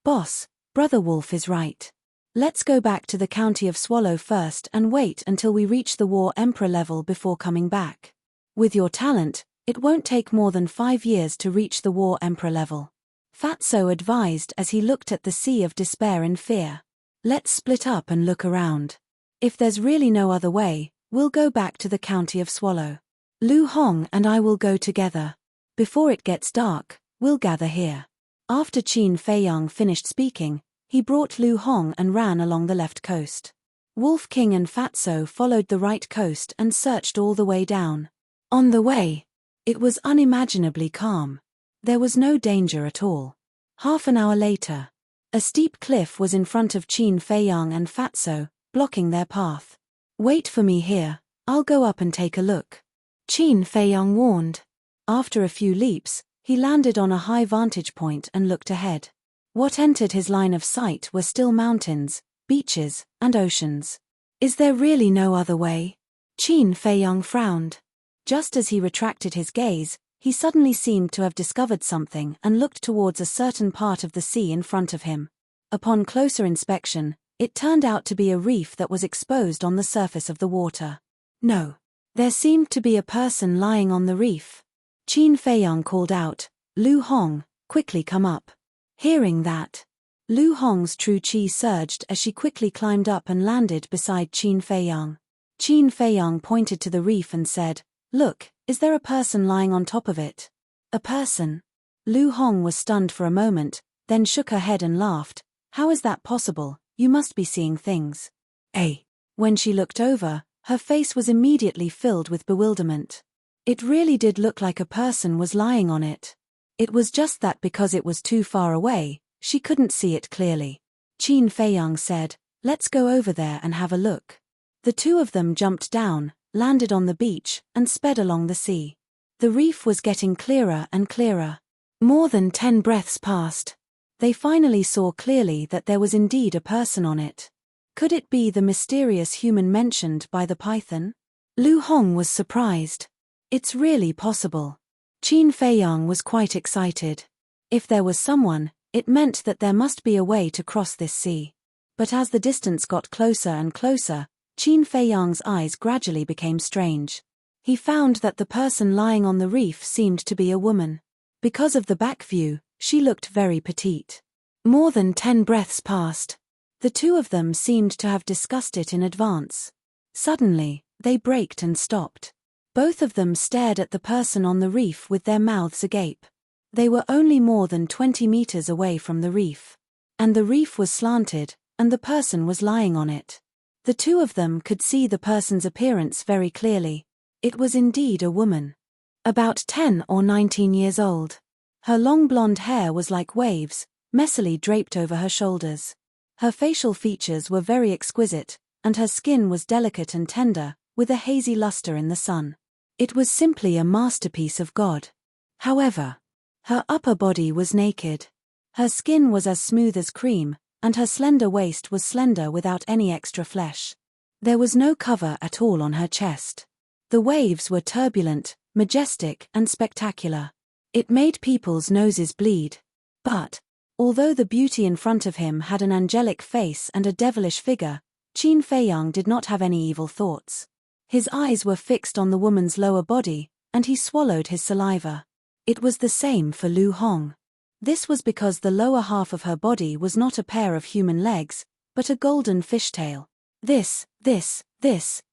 Boss, Brother Wolf is right. Let's go back to the county of Swallow first and wait until we reach the War Emperor level before coming back. With your talent, it won't take more than 5 years to reach the War Emperor level. Fatso advised as he looked at the Sea of Despair in fear. Let's split up and look around. If there's really no other way, we'll go back to the county of Swallow. Lu Hong and I will go together. Before it gets dark, we'll gather here. After Qin Feiyang finished speaking, he brought Lu Hong and ran along the left coast. Wolf King and Fatso followed the right coast and searched all the way down. On the way, it was unimaginably calm. There was no danger at all. Half an hour later, a steep cliff was in front of Qin Feiyang and Fatso, blocking their path. Wait for me here, I'll go up and take a look. Qin Feiyang warned. After a few leaps, he landed on a high vantage point and looked ahead. What entered his line of sight were still mountains, beaches, and oceans. Is there really no other way? Qin Feiyang frowned. Just as he retracted his gaze, he suddenly seemed to have discovered something and looked towards a certain part of the sea in front of him. Upon closer inspection, it turned out to be a reef that was exposed on the surface of the water. No. There seemed to be a person lying on the reef. Qin Feiyang called out, Lu Hong, quickly come up. Hearing that, Lu Hong's true qi surged as she quickly climbed up and landed beside Qin Feiyang. Qin Feiyang pointed to the reef and said, look, is there a person lying on top of it? A person? Lu Hong was stunned for a moment, then shook her head and laughed. How is that possible? You must be seeing things. When she looked over, her face was immediately filled with bewilderment. It really did look like a person was lying on it. It was just that because it was too far away, she couldn't see it clearly. Qin Feiyang said, let's go over there and have a look. The 2 of them jumped down, landed on the beach, and sped along the sea. The reef was getting clearer and clearer. More than 10 breaths passed. They finally saw clearly that there was indeed a person on it. Could it be the mysterious human mentioned by the python? Lu Hong was surprised. It's really possible. Qin Feiyang was quite excited. If there was someone, it meant that there must be a way to cross this sea. But as the distance got closer and closer, Qin Feiyang's eyes gradually became strange. He found that the person lying on the reef seemed to be a woman. Because of the back view, she looked very petite. More than 10 breaths passed. The 2 of them seemed to have discussed it in advance. Suddenly, they braked and stopped. Both of them stared at the person on the reef with their mouths agape. They were only more than 20 meters away from the reef. And the reef was slanted, and the person was lying on it. The 2 of them could see the person's appearance very clearly. It was indeed a woman. About 10 or 19 years old. Her long blonde hair was like waves, messily draped over her shoulders. Her facial features were very exquisite, and her skin was delicate and tender, with a hazy luster in the sun. It was simply a masterpiece of God. However, her upper body was naked. Her skin was as smooth as cream, and her slender waist was slender without any extra flesh. There was no cover at all on her chest. The waves were turbulent, majestic, and spectacular. It made people's noses bleed. But, although the beauty in front of him had an angelic face and a devilish figure, Qin Feiyang did not have any evil thoughts. His eyes were fixed on the woman's lower body, and he swallowed his saliva. It was the same for Lu Hong. This was because the lower half of her body was not a pair of human legs, but a golden fishtail.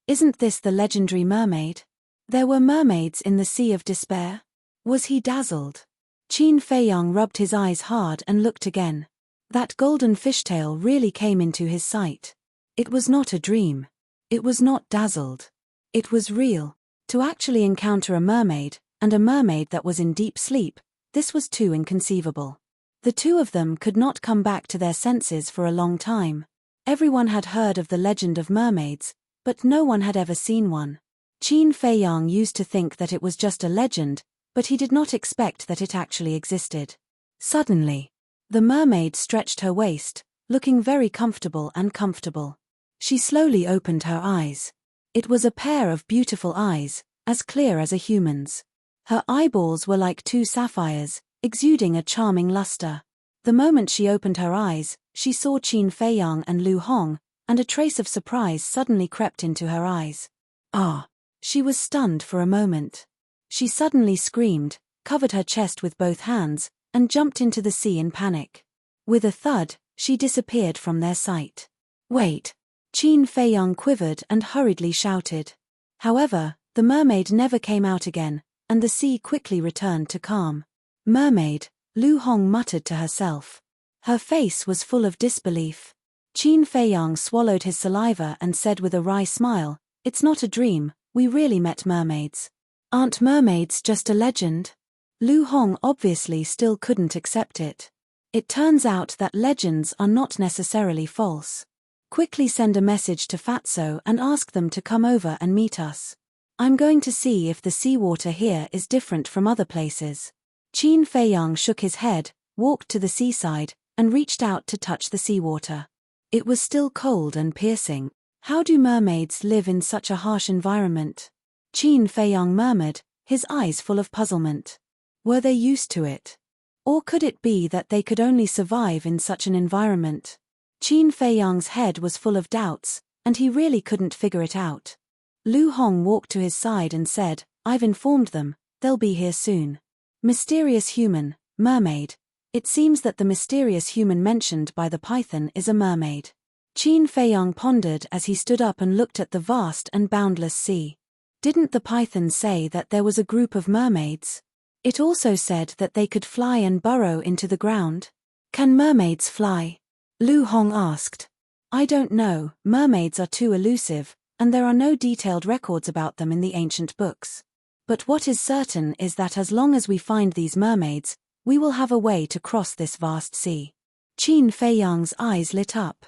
Isn't this the legendary mermaid? There were mermaids in the Sea of Despair? Was he dazzled? Qin Feiyang rubbed his eyes hard and looked again. That golden fishtail really came into his sight. It was not a dream. It was not dazzled. It was real. To actually encounter a mermaid, and a mermaid that was in deep sleep, this was too inconceivable. The two of them could not come back to their senses for a long time. Everyone had heard of the legend of mermaids, but no one had ever seen one. Qin Feiyang used to think that it was just a legend, but he did not expect that it actually existed. Suddenly, the mermaid stretched her waist, looking very comfortable. She slowly opened her eyes. It was a pair of beautiful eyes, as clear as a human's. Her eyeballs were like two sapphires, exuding a charming luster. The moment she opened her eyes, she saw Qin Feiyang and Lu Hong, and a trace of surprise suddenly crept into her eyes. Ah! She was stunned for a moment. She suddenly screamed, covered her chest with both hands, and jumped into the sea in panic. With a thud, she disappeared from their sight. Wait! Qin Feiyang quivered and hurriedly shouted. However, the mermaid never came out again, and the sea quickly returned to calm. Mermaid, Lu Hong muttered to herself. Her face was full of disbelief. Qin Feiyang swallowed his saliva and said with a wry smile, "It's not a dream, we really met mermaids." "Aren't mermaids just a legend?" Lu Hong obviously still couldn't accept it. "It turns out that legends are not necessarily false. Quickly send a message to Fatso and ask them to come over and meet us. I'm going to see if the seawater here is different from other places." Qin Feiyang shook his head, walked to the seaside, and reached out to touch the seawater. It was still cold and piercing. How do mermaids live in such a harsh environment? Qin Feiyang murmured, his eyes full of puzzlement. Were they used to it? Or could it be that they could only survive in such an environment? Qin Feiyang's head was full of doubts, and he really couldn't figure it out. Lu Hong walked to his side and said, "I've informed them, they'll be here soon." Mysterious human, mermaid. It seems that the mysterious human mentioned by the python is a mermaid. Qin Feiyang pondered as he stood up and looked at the vast and boundless sea. Didn't the python say that there was a group of mermaids? It also said that they could fly and burrow into the ground. Can mermaids fly? Lu Hong asked. I don't know, mermaids are too elusive, and there are no detailed records about them in the ancient books. But what is certain is that as long as we find these mermaids, we will have a way to cross this vast sea. Qin Feiyang's eyes lit up.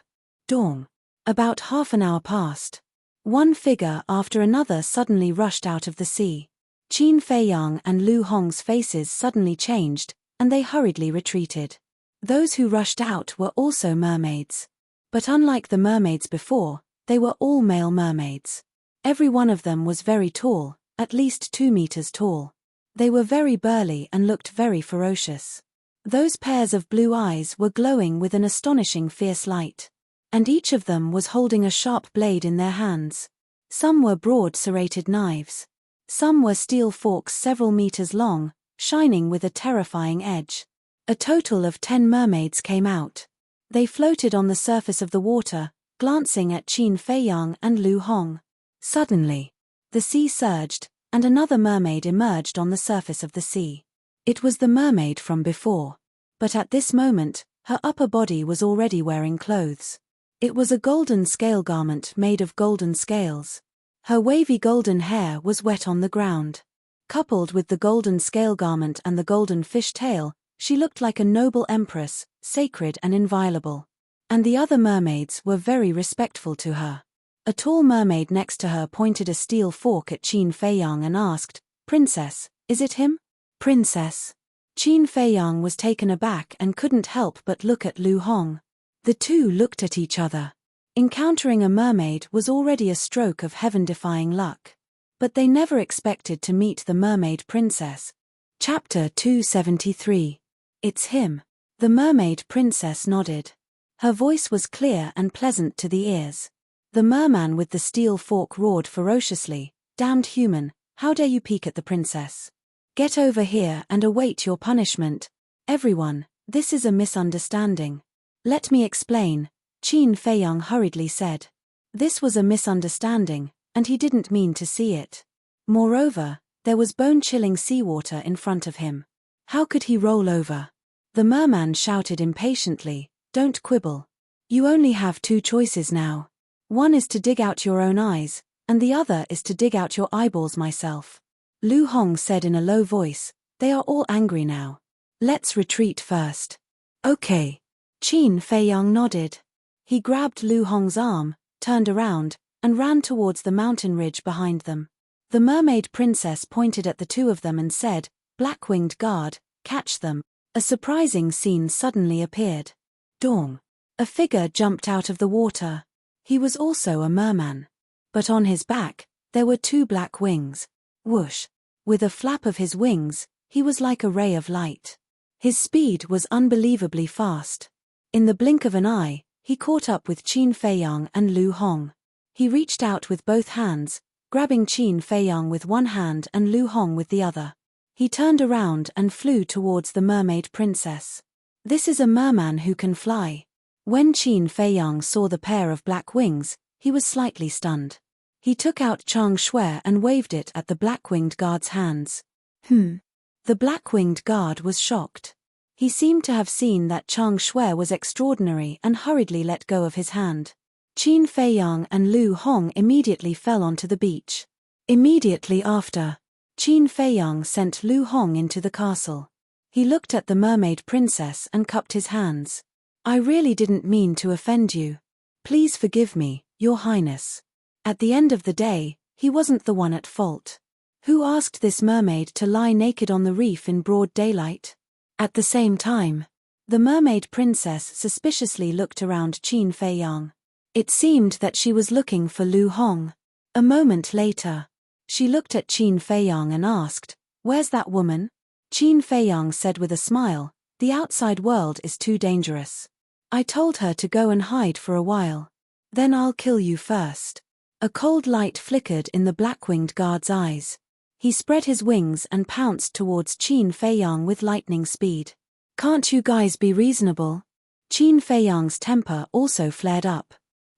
Dawn. About half an hour passed. One figure after another suddenly rushed out of the sea. Qin Feiyang and Lu Hong's faces suddenly changed, and they hurriedly retreated. Those who rushed out were also mermaids. But unlike the mermaids before, they were all male mermaids. Every one of them was very tall, at least 2 meters tall. They were very burly and looked very ferocious. Those pairs of blue eyes were glowing with an astonishing fierce light. And each of them was holding a sharp blade in their hands. Some were broad serrated knives. Some were steel forks several meters long, shining with a terrifying edge. A total of 10 mermaids came out. They floated on the surface of the water, glancing at Qin Feiyang and Lu Hong. Suddenly, the sea surged, and another mermaid emerged on the surface of the sea. It was the mermaid from before. But at this moment, her upper body was already wearing clothes. It was a golden scale garment made of golden scales. Her wavy golden hair was wet on the ground. Coupled with the golden scale garment and the golden fish tail, she looked like a noble empress, sacred and inviolable. And the other mermaids were very respectful to her. A tall mermaid next to her pointed a steel fork at Qin Feiyang and asked, "Princess, is it him?" "Princess." Qin Feiyang was taken aback and couldn't help but look at Lu Hong. The two looked at each other. Encountering a mermaid was already a stroke of heaven-defying luck. But they never expected to meet the mermaid princess. Chapter 273. It's him. The mermaid princess nodded. Her voice was clear and pleasant to the ears. The merman with the steel fork roared ferociously, "Damned human, how dare you peek at the princess? Get over here and await your punishment. Everyone, this is a misunderstanding." "Let me explain," Qin Feiyang hurriedly said. This was a misunderstanding, and he didn't mean to see it. Moreover, there was bone-chilling seawater in front of him. How could he roll over? The merman shouted impatiently, "Don't quibble. You only have two choices now. One is to dig out your own eyes, and the other is to dig out your eyeballs myself." Lu Hong said in a low voice, "They are all angry now. Let's retreat first." "Okay." Qin Feiyang nodded. He grabbed Lu Hong's arm, turned around, and ran towards the mountain ridge behind them. The mermaid princess pointed at the two of them and said, "Black-winged guard, catch them." A surprising scene suddenly appeared. Dong. A figure jumped out of the water. He was also a merman. But on his back, there were two black wings. Whoosh. With a flap of his wings, he was like a ray of light. His speed was unbelievably fast. In the blink of an eye, he caught up with Qin Feiyang and Lu Hong. He reached out with both hands, grabbing Qin Feiyang with one hand and Lu Hong with the other. He turned around and flew towards the mermaid princess. This is a merman who can fly. When Qin Feiyang saw the pair of black wings, he was slightly stunned. He took out Chang Shui and waved it at the black-winged guard's hands. The black-winged guard was shocked. He seemed to have seen that Chang Shui was extraordinary and hurriedly let go of his hand. Qin Feiyang and Lu Hong immediately fell onto the beach. Immediately after, Qin Feiyang sent Lu Hong into the castle. He looked at the mermaid princess and cupped his hands. "I really didn't mean to offend you. Please forgive me, Your Highness." At the end of the day, he wasn't the one at fault. Who asked this mermaid to lie naked on the reef in broad daylight? At the same time, the mermaid princess suspiciously looked around Qin Feiyang. It seemed that she was looking for Lu Hong. A moment later, she looked at Qin Feiyang and asked, "Where's that woman?" Qin Feiyang said with a smile, "The outside world is too dangerous. I told her to go and hide for a while. Then I'll kill you first." A cold light flickered in the black-winged guard's eyes. He spread his wings and pounced towards Qin Feiyang with lightning speed. "Can't you guys be reasonable?" Qin Feiyang's temper also flared up.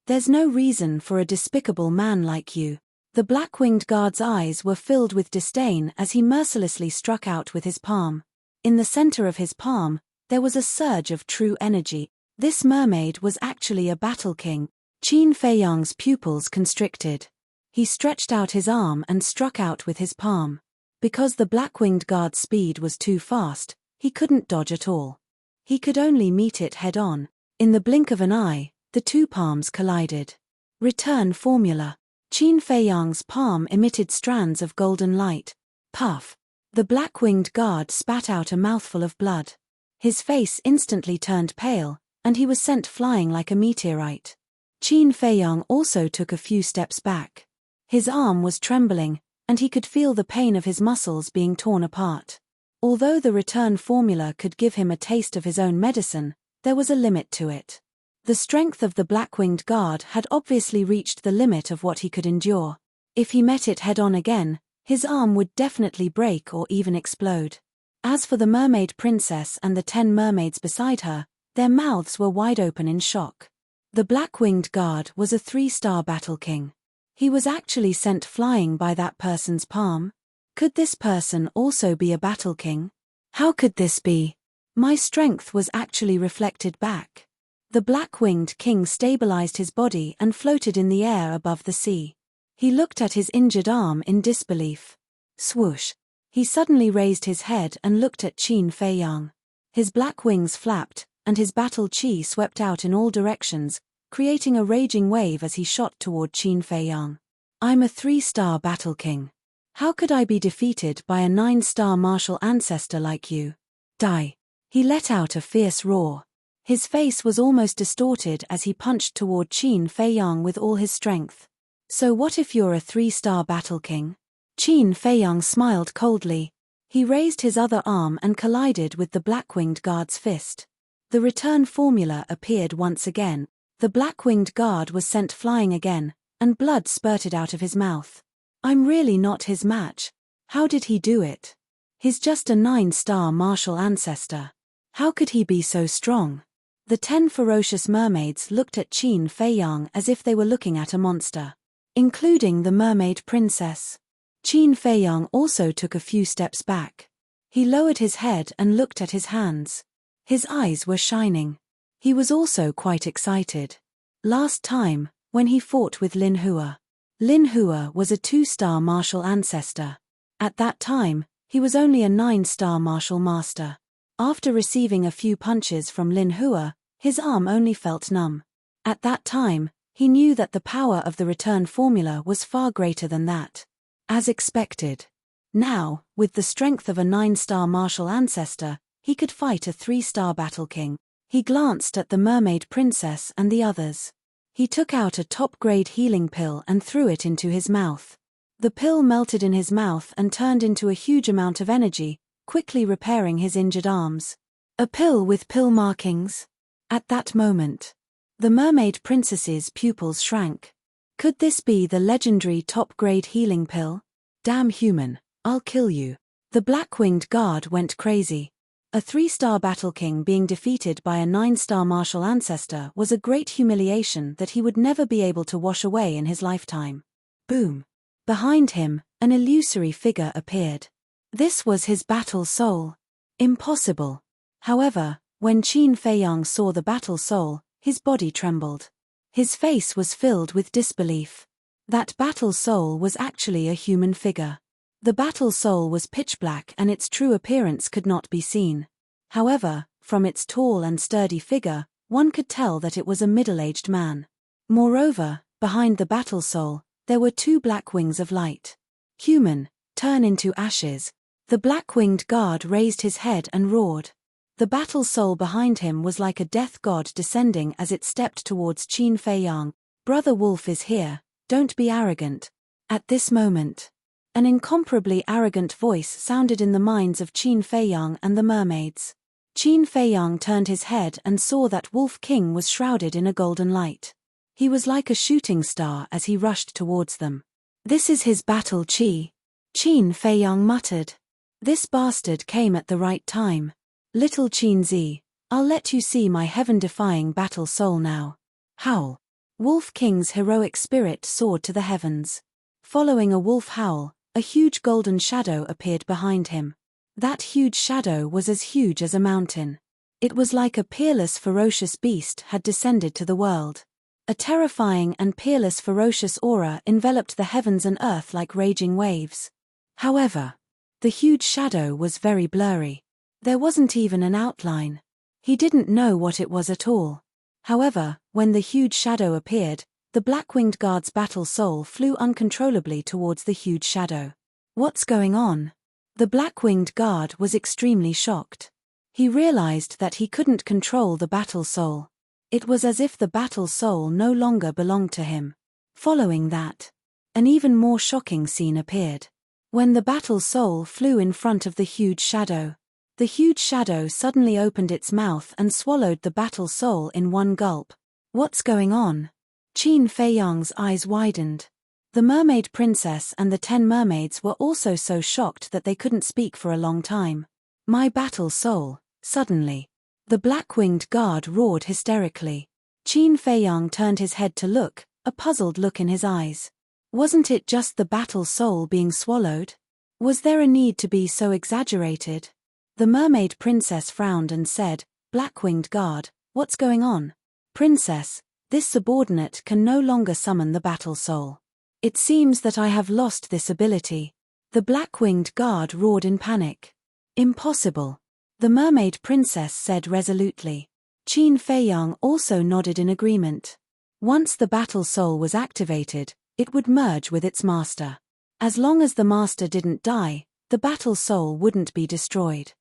"There's no reason for a despicable man like you." The black-winged guard's eyes were filled with disdain as he mercilessly struck out with his palm. In the center of his palm, there was a surge of true energy. This mermaid was actually a battle king. Qin Feiyang's pupils constricted. He stretched out his arm and struck out with his palm. Because the black-winged guard's speed was too fast, he couldn't dodge at all. He could only meet it head-on. In the blink of an eye, the two palms collided. Return formula. Qin Feiyang's palm emitted strands of golden light. Puff. The black-winged guard spat out a mouthful of blood. His face instantly turned pale, and he was sent flying like a meteorite. Qin Feiyang also took a few steps back. His arm was trembling, and he could feel the pain of his muscles being torn apart. Although the return formula could give him a taste of his own medicine, there was a limit to it. The strength of the black-winged guard had obviously reached the limit of what he could endure. If he met it head-on again, his arm would definitely break or even explode. As for the mermaid princess and the 10 mermaids beside her, their mouths were wide open in shock. The black-winged guard was a 3-star battle king. He was actually sent flying by that person's palm. Could this person also be a battle king? How could this be? My strength was actually reflected back. The black-winged king stabilized his body and floated in the air above the sea. He looked at his injured arm in disbelief. Swoosh. He suddenly raised his head and looked at Qin Feiyang. His black wings flapped, and his battle chi swept out in all directions, creating a raging wave as he shot toward Qin Feiyang. "I'm a 3-star battle king. How could I be defeated by a 9-star martial ancestor like you? Die." He let out a fierce roar. His face was almost distorted as he punched toward Qin Feiyang with all his strength. "So what if you're a 3-star battle king? Qin Feiyang smiled coldly. He raised his other arm and collided with the black-winged guard's fist. The return formula appeared once again. The black-winged guard was sent flying again, and blood spurted out of his mouth. I'm really not his match. How did he do it? He's just a 9-star martial ancestor. How could he be so strong? The 10 ferocious mermaids looked at Qin Feiyang as if they were looking at a monster, including the mermaid princess. Qin Feiyang also took a few steps back. He lowered his head and looked at his hands. His eyes were shining. He was also quite excited. Last time, when he fought with Lin Hua. Lin Hua was a 2-star martial ancestor. At that time, he was only a 9-star martial master. After receiving a few punches from Lin Hua, his arm only felt numb. At that time, he knew that the power of the return formula was far greater than that. As expected. Now, with the strength of a 9-star martial ancestor, he could fight a 3-star battle king. He glanced at the mermaid princess and the others. He took out a top-grade healing pill and threw it into his mouth. The pill melted in his mouth and turned into a huge amount of energy, quickly repairing his injured arms. A pill with pill markings? At that moment, the mermaid princess's pupils shrank. Could this be the legendary top-grade healing pill? Damn human, I'll kill you. The black-winged guard went crazy. A 3-star battle king being defeated by a 9-star martial ancestor was a great humiliation that he would never be able to wash away in his lifetime. Boom. Behind him, an illusory figure appeared. This was his battle soul. Impossible. However, when Qin Feiyang saw the battle soul, his body trembled. His face was filled with disbelief. That battle soul was actually a human figure. The battle soul was pitch black and its true appearance could not be seen. However, from its tall and sturdy figure, one could tell that it was a middle-aged man. Moreover, behind the battle soul, there were 2 black wings of light. Human, turn into ashes. The black-winged guard raised his head and roared. The battle soul behind him was like a death god descending as it stepped towards Qin Feiyang. Brother Wolf is here, don't be arrogant. At this moment, an incomparably arrogant voice sounded in the minds of Qin Feiyang and the mermaids. Qin Feiyang turned his head and saw that Wolf King was shrouded in a golden light. He was like a shooting star as he rushed towards them. This is his battle chi. Qin Feiyang muttered. This bastard came at the right time. Little Qin Zi, I'll let you see my heaven-defying battle soul now. Howl. Wolf King's heroic spirit soared to the heavens. Following a wolf howl, a huge golden shadow appeared behind him. That huge shadow was as huge as a mountain. It was like a peerless ferocious beast had descended to the world. A terrifying and peerless ferocious aura enveloped the heavens and earth like raging waves. However, the huge shadow was very blurry. There wasn't even an outline. He didn't know what it was at all. However, when the huge shadow appeared, the black-winged guard's battle soul flew uncontrollably towards the huge shadow. What's going on? The black-winged guard was extremely shocked. He realized that he couldn't control the battle soul. It was as if the battle soul no longer belonged to him. Following that, an even more shocking scene appeared. When the battle soul flew in front of the huge shadow, the huge shadow suddenly opened its mouth and swallowed the battle soul in one gulp. What's going on? Qin Feiyang's eyes widened. The mermaid princess and the 10 mermaids were also so shocked that they couldn't speak for a long time. My battle soul, suddenly. The black-winged guard roared hysterically. Qin Feiyang turned his head to look, a puzzled look in his eyes. Wasn't it just the battle soul being swallowed? Was there a need to be so exaggerated? The mermaid princess frowned and said, Black-winged guard, what's going on? Princess, this subordinate can no longer summon the battle soul. It seems that I have lost this ability. The black-winged guard roared in panic. Impossible. The mermaid princess said resolutely. Qin Feiyang also nodded in agreement. Once the battle soul was activated, it would merge with its master. As long as the master didn't die, the battle soul wouldn't be destroyed.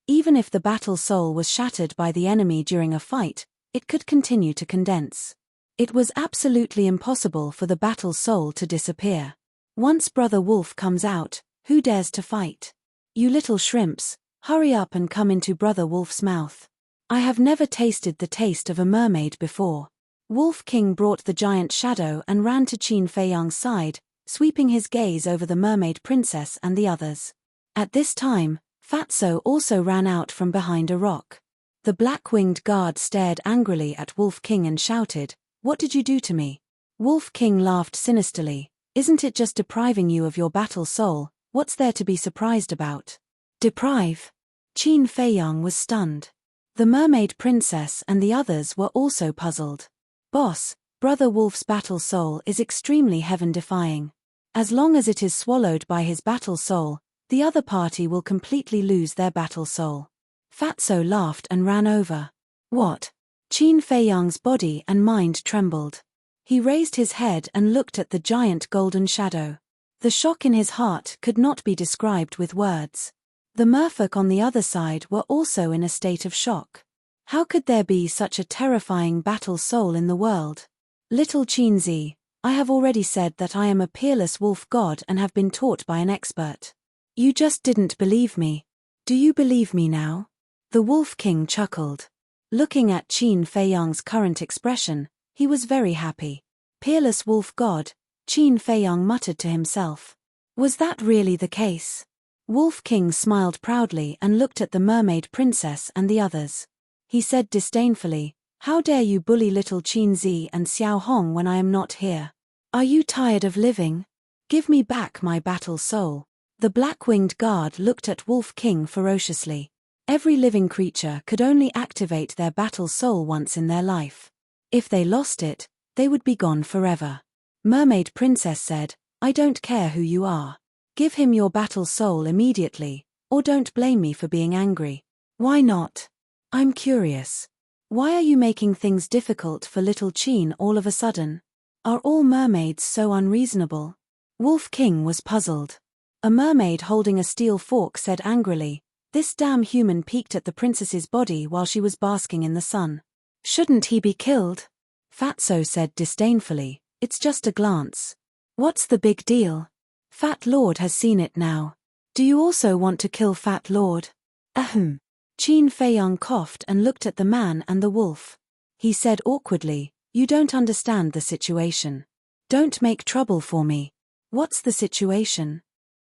Even if the battle soul was shattered by the enemy during a fight, it could continue to condense. It was absolutely impossible for the battle soul to disappear. Once Brother Wolf comes out, who dares to fight? You little shrimps, hurry up and come into Brother Wolf's mouth. I have never tasted the taste of a mermaid before. Wolf King brought the giant shadow and ran to Qin Fei Yang's side, sweeping his gaze over the mermaid princess and the others. At this time, Fatso also ran out from behind a rock. The black-winged guard stared angrily at Wolf King and shouted, "What did you do to me?" Wolf King laughed sinisterly. "Isn't it just depriving you of your battle soul? What's there to be surprised about?" Deprive? Qin Fei Yang was stunned. The mermaid princess and the others were also puzzled. Boss, Brother Wolf's battle soul is extremely heaven-defying. As long as it is swallowed by his battle soul, the other party will completely lose their battle soul. Fatso laughed and ran over. What? Qin Fei Yang's body and mind trembled. He raised his head and looked at the giant golden shadow. The shock in his heart could not be described with words. The merfolk on the other side were also in a state of shock. How could there be such a terrifying battle soul in the world? Little Qinzi, I have already said that I am a peerless wolf god and have been taught by an expert. You just didn't believe me. Do you believe me now? The Wolf King chuckled. Looking at Qin Fei Yang's current expression, he was very happy. Peerless wolf god, Qin Fei Yang muttered to himself. Was that really the case? Wolf King smiled proudly and looked at the mermaid princess and the others. He said disdainfully, "How dare you bully little Qinzi and Xiao Hong when I am not here? Are you tired of living? Give me back my battle soul." The black-winged guard looked at Wolf King ferociously. Every living creature could only activate their battle soul once in their life. If they lost it, they would be gone forever. Mermaid Princess said, "I don't care who you are. Give him your battle soul immediately, or don't blame me for being angry." "Why not? I'm curious. Why are you making things difficult for little Qin all of a sudden? Are all mermaids so unreasonable?" Wolf King was puzzled. A mermaid holding a steel fork said angrily, "This damn human peeked at the princess's body while she was basking in the sun. Shouldn't he be killed?" Fatso said disdainfully, "It's just a glance. What's the big deal? Fat Lord has seen it now. Do you also want to kill Fat Lord?" Ahem. Qin Fei Yang coughed and looked at the man and the wolf. He said awkwardly, "You don't understand the situation. Don't make trouble for me." "What's the situation?"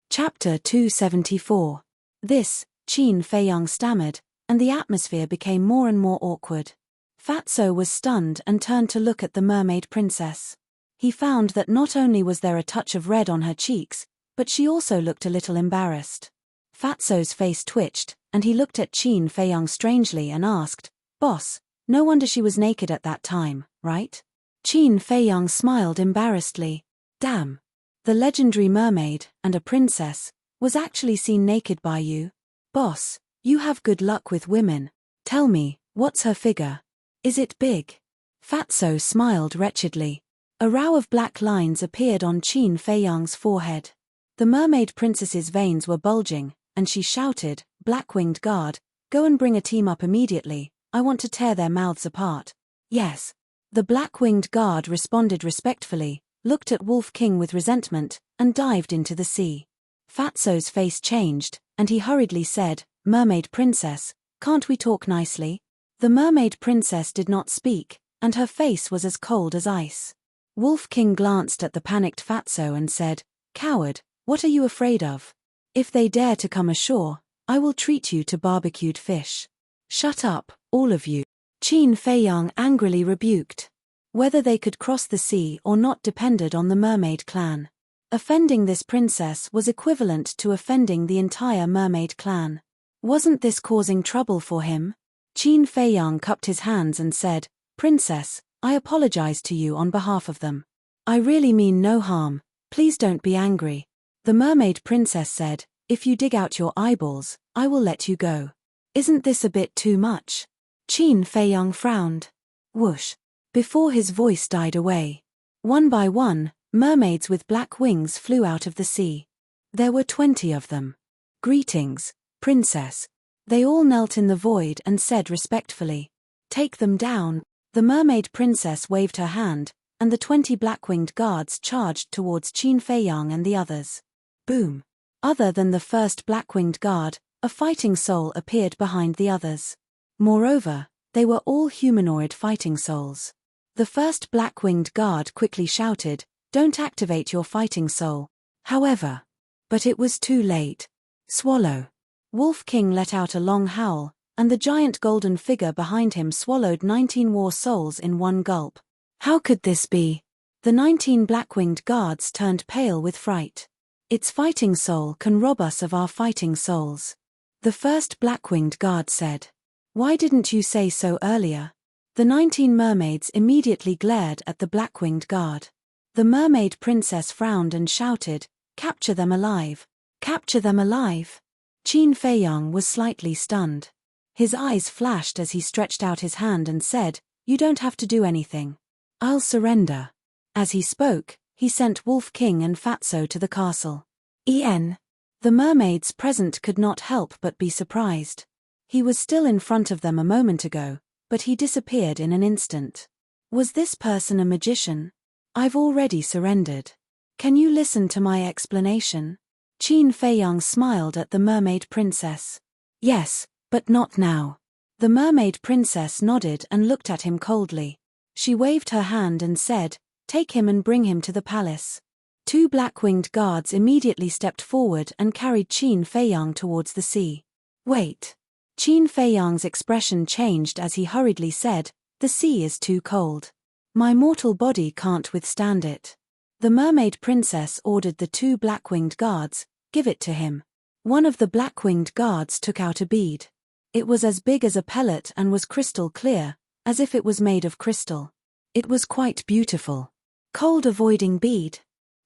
Chapter 274. This, Qin Fei Yang stammered, and the atmosphere became more and more awkward. Fatso was stunned and turned to look at the mermaid princess. He found that not only was there a touch of red on her cheeks, but she also looked a little embarrassed. Fatso's face twitched, and he looked at Qin Fei Yang strangely and asked, "Boss, no wonder she was naked at that time, right?" Qin Fei Yang smiled embarrassedly. "Damn. The legendary mermaid, and a princess, was actually seen naked by you? Boss, you have good luck with women. Tell me, what's her figure? Is it big?" Fatso smiled wretchedly. A row of black lines appeared on Qin Fei Yang's forehead. The mermaid princess's veins were bulging, and she shouted, "Black-winged guard, go and bring a team up immediately, I want to tear their mouths apart." "Yes." The black-winged guard responded respectfully, looked at Wolf King with resentment, and dived into the sea. Fatso's face changed, and he hurriedly said, "Mermaid Princess, can't we talk nicely?" The mermaid princess did not speak, and her face was as cold as ice. Wolf King glanced at the panicked Fatso and said, "Coward, what are you afraid of? If they dare to come ashore, I will treat you to barbecued fish." "Shut up, all of you," Qin Fei Yang angrily rebuked. Whether they could cross the sea or not depended on the mermaid clan. Offending this princess was equivalent to offending the entire mermaid clan. Wasn't this causing trouble for him? Qin Fei Yang cupped his hands and said, "Princess, I apologize to you on behalf of them. I really mean no harm, please don't be angry." The mermaid princess said, "If you dig out your eyeballs, I will let you go. Isn't this a bit too much?" Qin Fei Yang frowned. Whoosh. Before his voice died away. One by one, mermaids with black wings flew out of the sea. There were 20 of them. "Greetings, princess." They all knelt in the void and said respectfully, "Take them down." The mermaid princess waved her hand, and the 20 black-winged guards charged towards Qin Feiyang and the others. Boom! Other than the first black-winged guard, a fighting soul appeared behind the others. Moreover, they were all humanoid fighting souls. The first black-winged guard quickly shouted, "Don't activate your fighting soul." However, but it was too late. Swallow. Wolf King let out a long howl, and the giant golden figure behind him swallowed 19 war souls in one gulp. How could this be? The 19 black-winged guards turned pale with fright. Its fighting soul can rob us of our fighting souls. The first black-winged guard said. Why didn't you say so earlier? The 19 mermaids immediately glared at the black-winged guard. The mermaid princess frowned and shouted, "Capture them alive! Capture them alive!" Qin Feiyang was slightly stunned. His eyes flashed as he stretched out his hand and said, "You don't have to do anything. I'll surrender." As he spoke, he sent Wolf King and Fatso to the castle. The mermaids present could not help but be surprised. He was still in front of them a moment ago, but he disappeared in an instant. Was this person a magician? I've already surrendered. Can you listen to my explanation? Qin Feiyang smiled at the mermaid princess. Yes, but not now. The mermaid princess nodded and looked at him coldly. She waved her hand and said, "Take him and bring him to the palace." 2 black-winged guards immediately stepped forward and carried Qin Feiyang towards the sea. Wait. Qin Feiyang's expression changed as he hurriedly said, "The sea is too cold. My mortal body can't withstand it." The mermaid princess ordered the 2 black-winged guards, "Give it to him." One of the black-winged guards took out a bead. It was as big as a pellet and was crystal clear, as if it was made of crystal. It was quite beautiful. Cold-avoiding bead.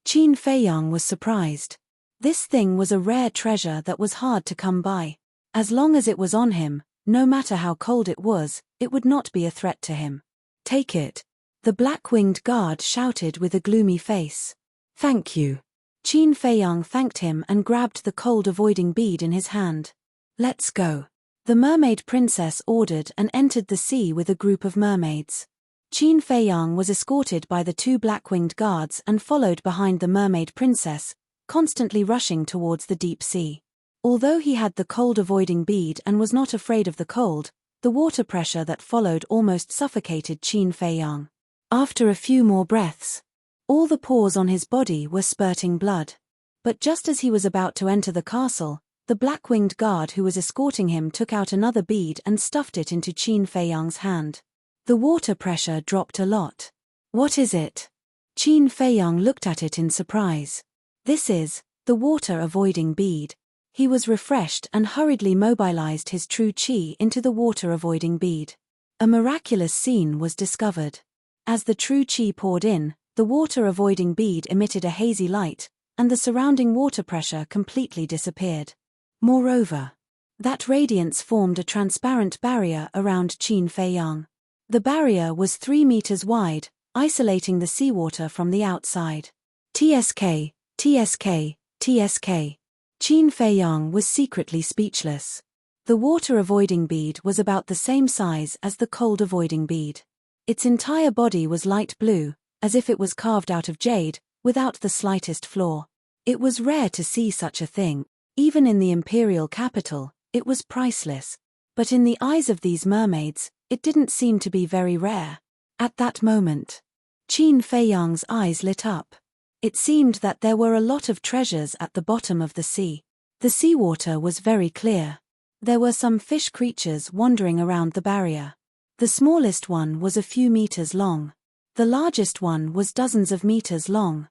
Qin Feiyang was surprised. This thing was a rare treasure that was hard to come by. As long as it was on him, no matter how cold it was, it would not be a threat to him. "Take it." The black-winged guard shouted with a gloomy face. "Thank you." Qin Feiyang thanked him and grabbed the cold-avoiding bead in his hand. "Let's go." The mermaid princess ordered and entered the sea with a group of mermaids. Qin Feiyang was escorted by the 2 black-winged guards and followed behind the mermaid princess, constantly rushing towards the deep sea. Although he had the cold-avoiding bead and was not afraid of the cold, the water pressure that followed almost suffocated Qin Feiyang. After a few more breaths, all the pores on his body were spurting blood. But just as he was about to enter the castle, the black-winged guard who was escorting him took out another bead and stuffed it into Qin Feiyang's hand. The water pressure dropped a lot. "What is it?" Qin Feiyang looked at it in surprise. "This is the water-avoiding bead." He was refreshed and hurriedly mobilized his true qi into the water-avoiding bead. A miraculous scene was discovered. As the true qi poured in, the water-avoiding bead emitted a hazy light, and the surrounding water pressure completely disappeared. Moreover, that radiance formed a transparent barrier around Qin Feiyang. The barrier was 3 meters wide, isolating the seawater from the outside. TSK, TSK, TSK. Qin Feiyang was secretly speechless. The water-avoiding bead was about the same size as the cold-avoiding bead. Its entire body was light blue, as if it was carved out of jade, without the slightest flaw. It was rare to see such a thing. Even in the imperial capital, it was priceless. But in the eyes of these mermaids, it didn't seem to be very rare. At that moment, Qin Feiyang's eyes lit up. It seemed that there were a lot of treasures at the bottom of the sea. The seawater was very clear. There were some fish creatures wandering around the barrier. The smallest one was a few meters long. The largest one was dozens of meters long.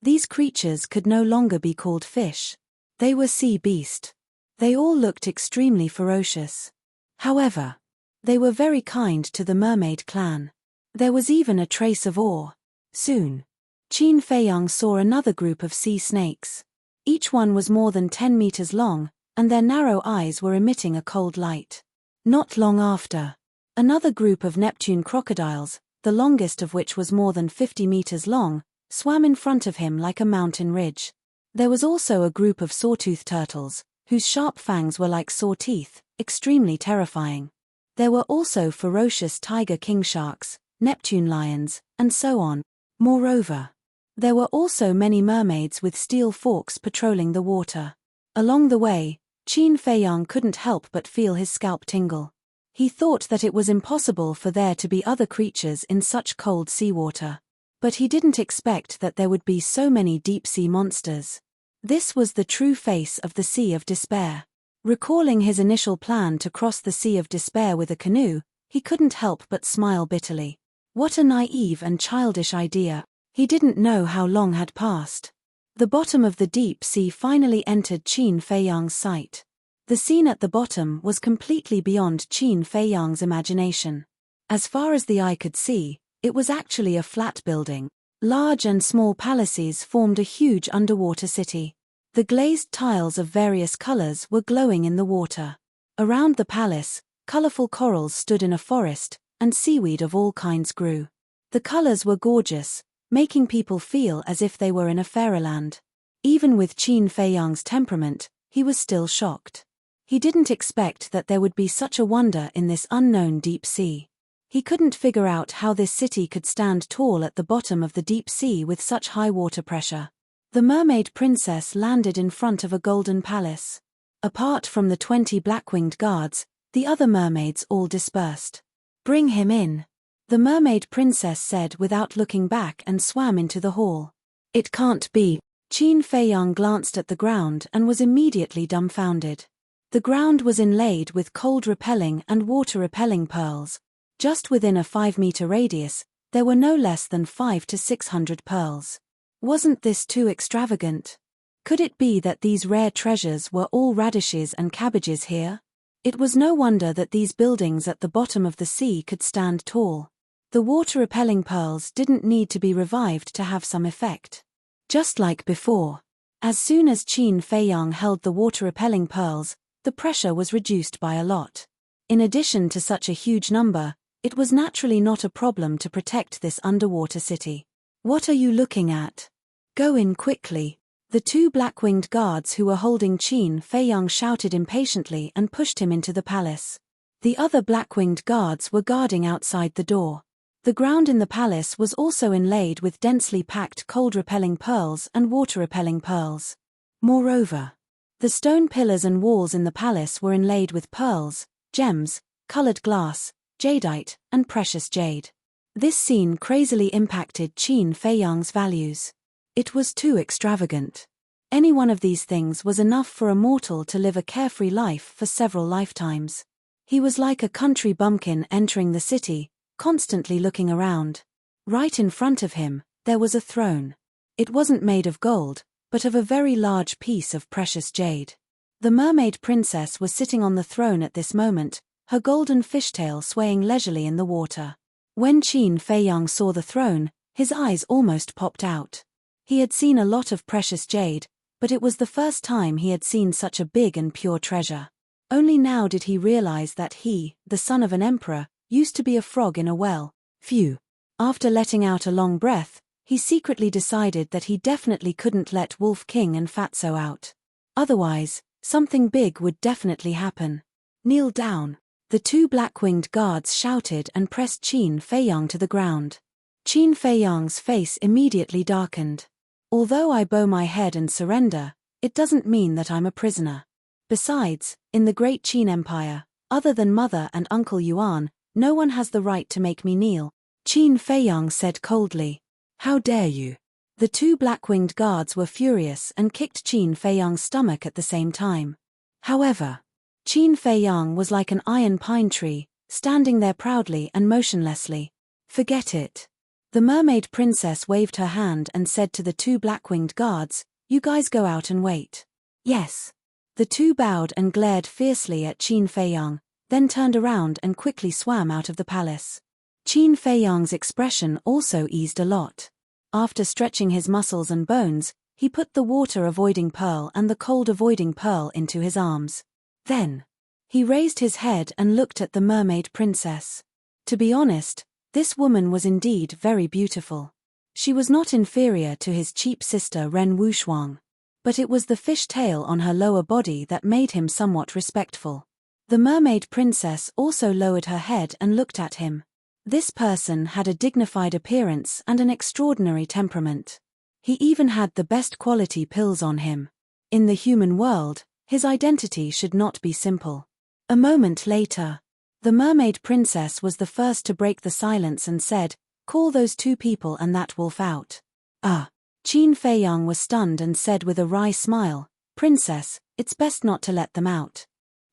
These creatures could no longer be called fish. They were sea beasts. They all looked extremely ferocious. However, they were very kind to the mermaid clan. There was even a trace of awe. Soon, Qin Feiyang saw another group of sea snakes. Each one was more than 10 meters long, and their narrow eyes were emitting a cold light. Not long after, another group of Neptune crocodiles, the longest of which was more than 50 meters long, swam in front of him like a mountain ridge. There was also a group of sawtooth turtles, whose sharp fangs were like saw teeth, extremely terrifying. There were also ferocious tiger king sharks, Neptune lions, and so on. Moreover, there were also many mermaids with steel forks patrolling the water. Along the way, Qin Feiyang couldn't help but feel his scalp tingle. He thought that it was impossible for there to be other creatures in such cold seawater. But he didn't expect that there would be so many deep-sea monsters. This was the true face of the Sea of Despair. Recalling his initial plan to cross the Sea of Despair with a canoe, he couldn't help but smile bitterly. What a naive and childish idea. He didn't know how long had passed. The bottom of the deep sea finally entered Qin Feiyang's sight. The scene at the bottom was completely beyond Qin Feiyang's imagination. As far as the eye could see, it was actually a flat building. Large and small palaces formed a huge underwater city. The glazed tiles of various colors were glowing in the water. Around the palace, colorful corals stood in a forest, and seaweed of all kinds grew. The colors were gorgeous, making people feel as if they were in a fairyland. Even with Qin Feiyang's temperament, he was still shocked. He didn't expect that there would be such a wonder in this unknown deep sea. He couldn't figure out how this city could stand tall at the bottom of the deep sea with such high water pressure. The mermaid princess landed in front of a golden palace. Apart from the 20 black-winged guards, the other mermaids all dispersed. "Bring him in," the mermaid princess said without looking back and swam into the hall. "It can't be." Qin Feiyang glanced at the ground and was immediately dumbfounded. The ground was inlaid with cold-repelling and water-repelling pearls. Just within a 5-meter radius, there were no less than 500 to 600 pearls. Wasn't this too extravagant? Could it be that these rare treasures were all radishes and cabbages here? It was no wonder that these buildings at the bottom of the sea could stand tall. The water-repelling pearls didn't need to be revived to have some effect. Just like before, as soon as Qin Feiyang held the water-repelling pearls, the pressure was reduced by a lot. In addition to such a huge number, it was naturally not a problem to protect this underwater city. "What are you looking at? Go in quickly." The 2 black-winged guards who were holding Qin Feiyang shouted impatiently and pushed him into the palace. The other black-winged guards were guarding outside the door. The ground in the palace was also inlaid with densely packed cold-repelling pearls and water-repelling pearls. Moreover, the stone pillars and walls in the palace were inlaid with pearls, gems, colored glass, jadeite, and precious jade. This scene crazily impacted Qin Feiyang's values. It was too extravagant. Any one of these things was enough for a mortal to live a carefree life for several lifetimes. He was like a country bumpkin entering the city, constantly looking around. Right in front of him, there was a throne. It wasn't made of gold, but of a very large piece of precious jade. The mermaid princess was sitting on the throne at this moment, her golden fishtail swaying leisurely in the water. When Qin Feiyang saw the throne, his eyes almost popped out. He had seen a lot of precious jade, but it was the first time he had seen such a big and pure treasure. Only now did he realize that he, the son of an emperor, used to be a frog in a well. Phew. After letting out a long breath, he secretly decided that he definitely couldn't let Wolf King and Fatso out. Otherwise, something big would definitely happen. "Kneel down." The 2 black-winged guards shouted and pressed Qin Feiyang to the ground. Qin Feiyang's face immediately darkened. "Although I bow my head and surrender, it doesn't mean that I'm a prisoner. Besides, in the Great Qin Empire, other than Mother and Uncle Yuan, no one has the right to make me kneel," Qin Feiyang said coldly. "How dare you?" The 2 black-winged guards were furious and kicked Qin Feiyang's stomach at the same time. However, Qin Feiyang was like an iron pine tree, standing there proudly and motionlessly. "Forget it." The mermaid princess waved her hand and said to the 2 black-winged guards, "You guys go out and wait." "Yes." The 2 bowed and glared fiercely at Qin Feiyang, then turned around and quickly swam out of the palace. Qin Feiyang's expression also eased a lot. After stretching his muscles and bones, he put the water-avoiding pearl and the cold-avoiding pearl into his arms. Then, he raised his head and looked at the mermaid princess. To be honest, this woman was indeed very beautiful. She was not inferior to his cheap sister Ren Wushuang. But it was the fish tail on her lower body that made him somewhat respectful. The mermaid princess also lowered her head and looked at him. This person had a dignified appearance and an extraordinary temperament. He even had the best quality pills on him. In the human world, his identity should not be simple. A moment later, the mermaid princess was the first to break the silence and said, "Call those two people and that wolf out." Qin Feiyang was stunned and said with a wry smile, "Princess, it's best not to let them out."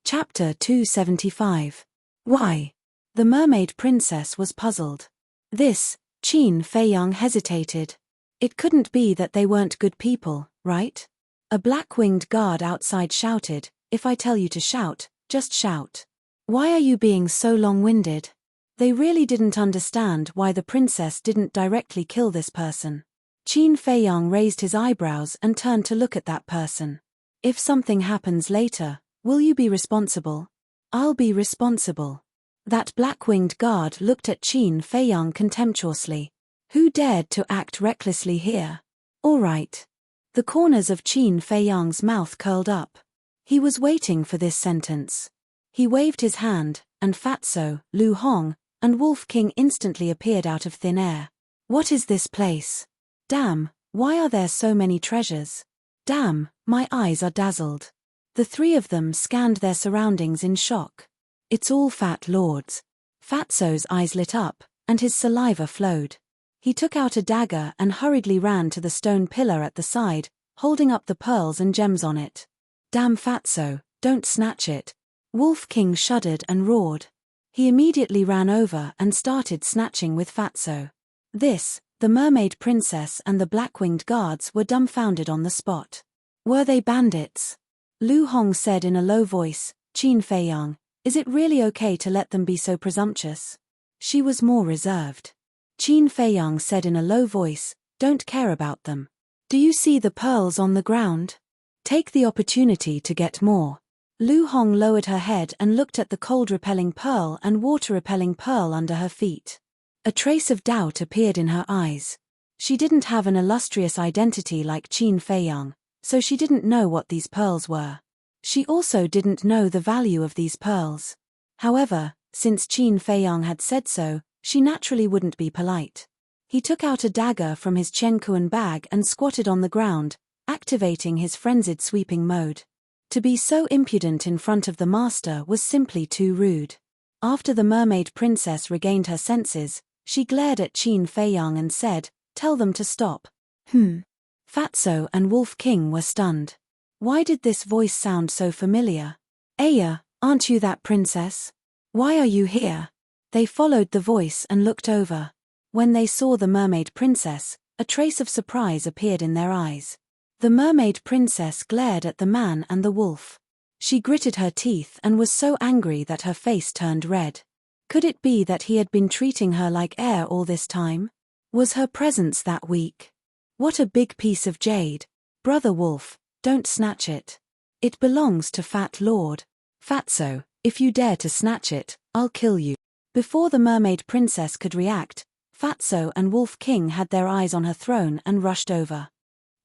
Chapter 275. Why? The mermaid princess was puzzled. Qin Feiyang hesitated. It couldn't be that they weren't good people, right? A black-winged guard outside shouted, "If I tell you to shout, just shout. Why are you being so long-winded?" They really didn't understand why the princess didn't directly kill this person. Qin Feiyang raised his eyebrows and turned to look at that person. "If something happens later, will you be responsible?" "I'll be responsible." That black-winged guard looked at Qin Feiyang contemptuously. Who dared to act recklessly here? All right. The corners of Qin Feiyang's mouth curled up. He was waiting for this sentence. He waved his hand, and Fatso, Lu Hong, and Wolf King instantly appeared out of thin air. "What is this place? Damn, why are there so many treasures? Damn, my eyes are dazzled." The three of them scanned their surroundings in shock. "It's all Fat Lords." Fatso's eyes lit up, and his saliva flowed. He took out a dagger and hurriedly ran to the stone pillar at the side, holding up the pearls and gems on it. "Damn Fatso, don't snatch it." Wolf King shuddered and roared. He immediately ran over and started snatching with Fatso. The mermaid princess and the black-winged guards were dumbfounded on the spot. Were they bandits? Lu Hong said in a low voice, "Qin Feiyang, is it really okay to let them be so presumptuous?" She was more reserved. Qin Feiyang said in a low voice, "Don't care about them. Do you see the pearls on the ground? Take the opportunity to get more." Lu Hong lowered her head and looked at the cold-repelling pearl and water-repelling pearl under her feet. A trace of doubt appeared in her eyes. She didn't have an illustrious identity like Qin Feiyang, so she didn't know what these pearls were. She also didn't know the value of these pearls. However, since Qin Feiyang had said so, she naturally wouldn't be polite. He took out a dagger from his Chenkuan bag and squatted on the ground, activating his frenzied sweeping mode. To be so impudent in front of the master was simply too rude. After the mermaid princess regained her senses, she glared at Qin Feiyang and said, "Tell them to stop." Fatso and Wolf King were stunned. Why did this voice sound so familiar? "Aya, aren't you that princess? Why are you here?" They followed the voice and looked over. When they saw the mermaid princess, a trace of surprise appeared in their eyes. The mermaid princess glared at the man and the wolf. She gritted her teeth and was so angry that her face turned red. Could it be that he had been treating her like air all this time? Was her presence that weak? What a big piece of jade. "Brother Wolf, don't snatch it. It belongs to Fat Lord. Fatso, if you dare to snatch it, I'll kill you." Before the mermaid princess could react, Fatso and Wolf King had their eyes on her throne and rushed over.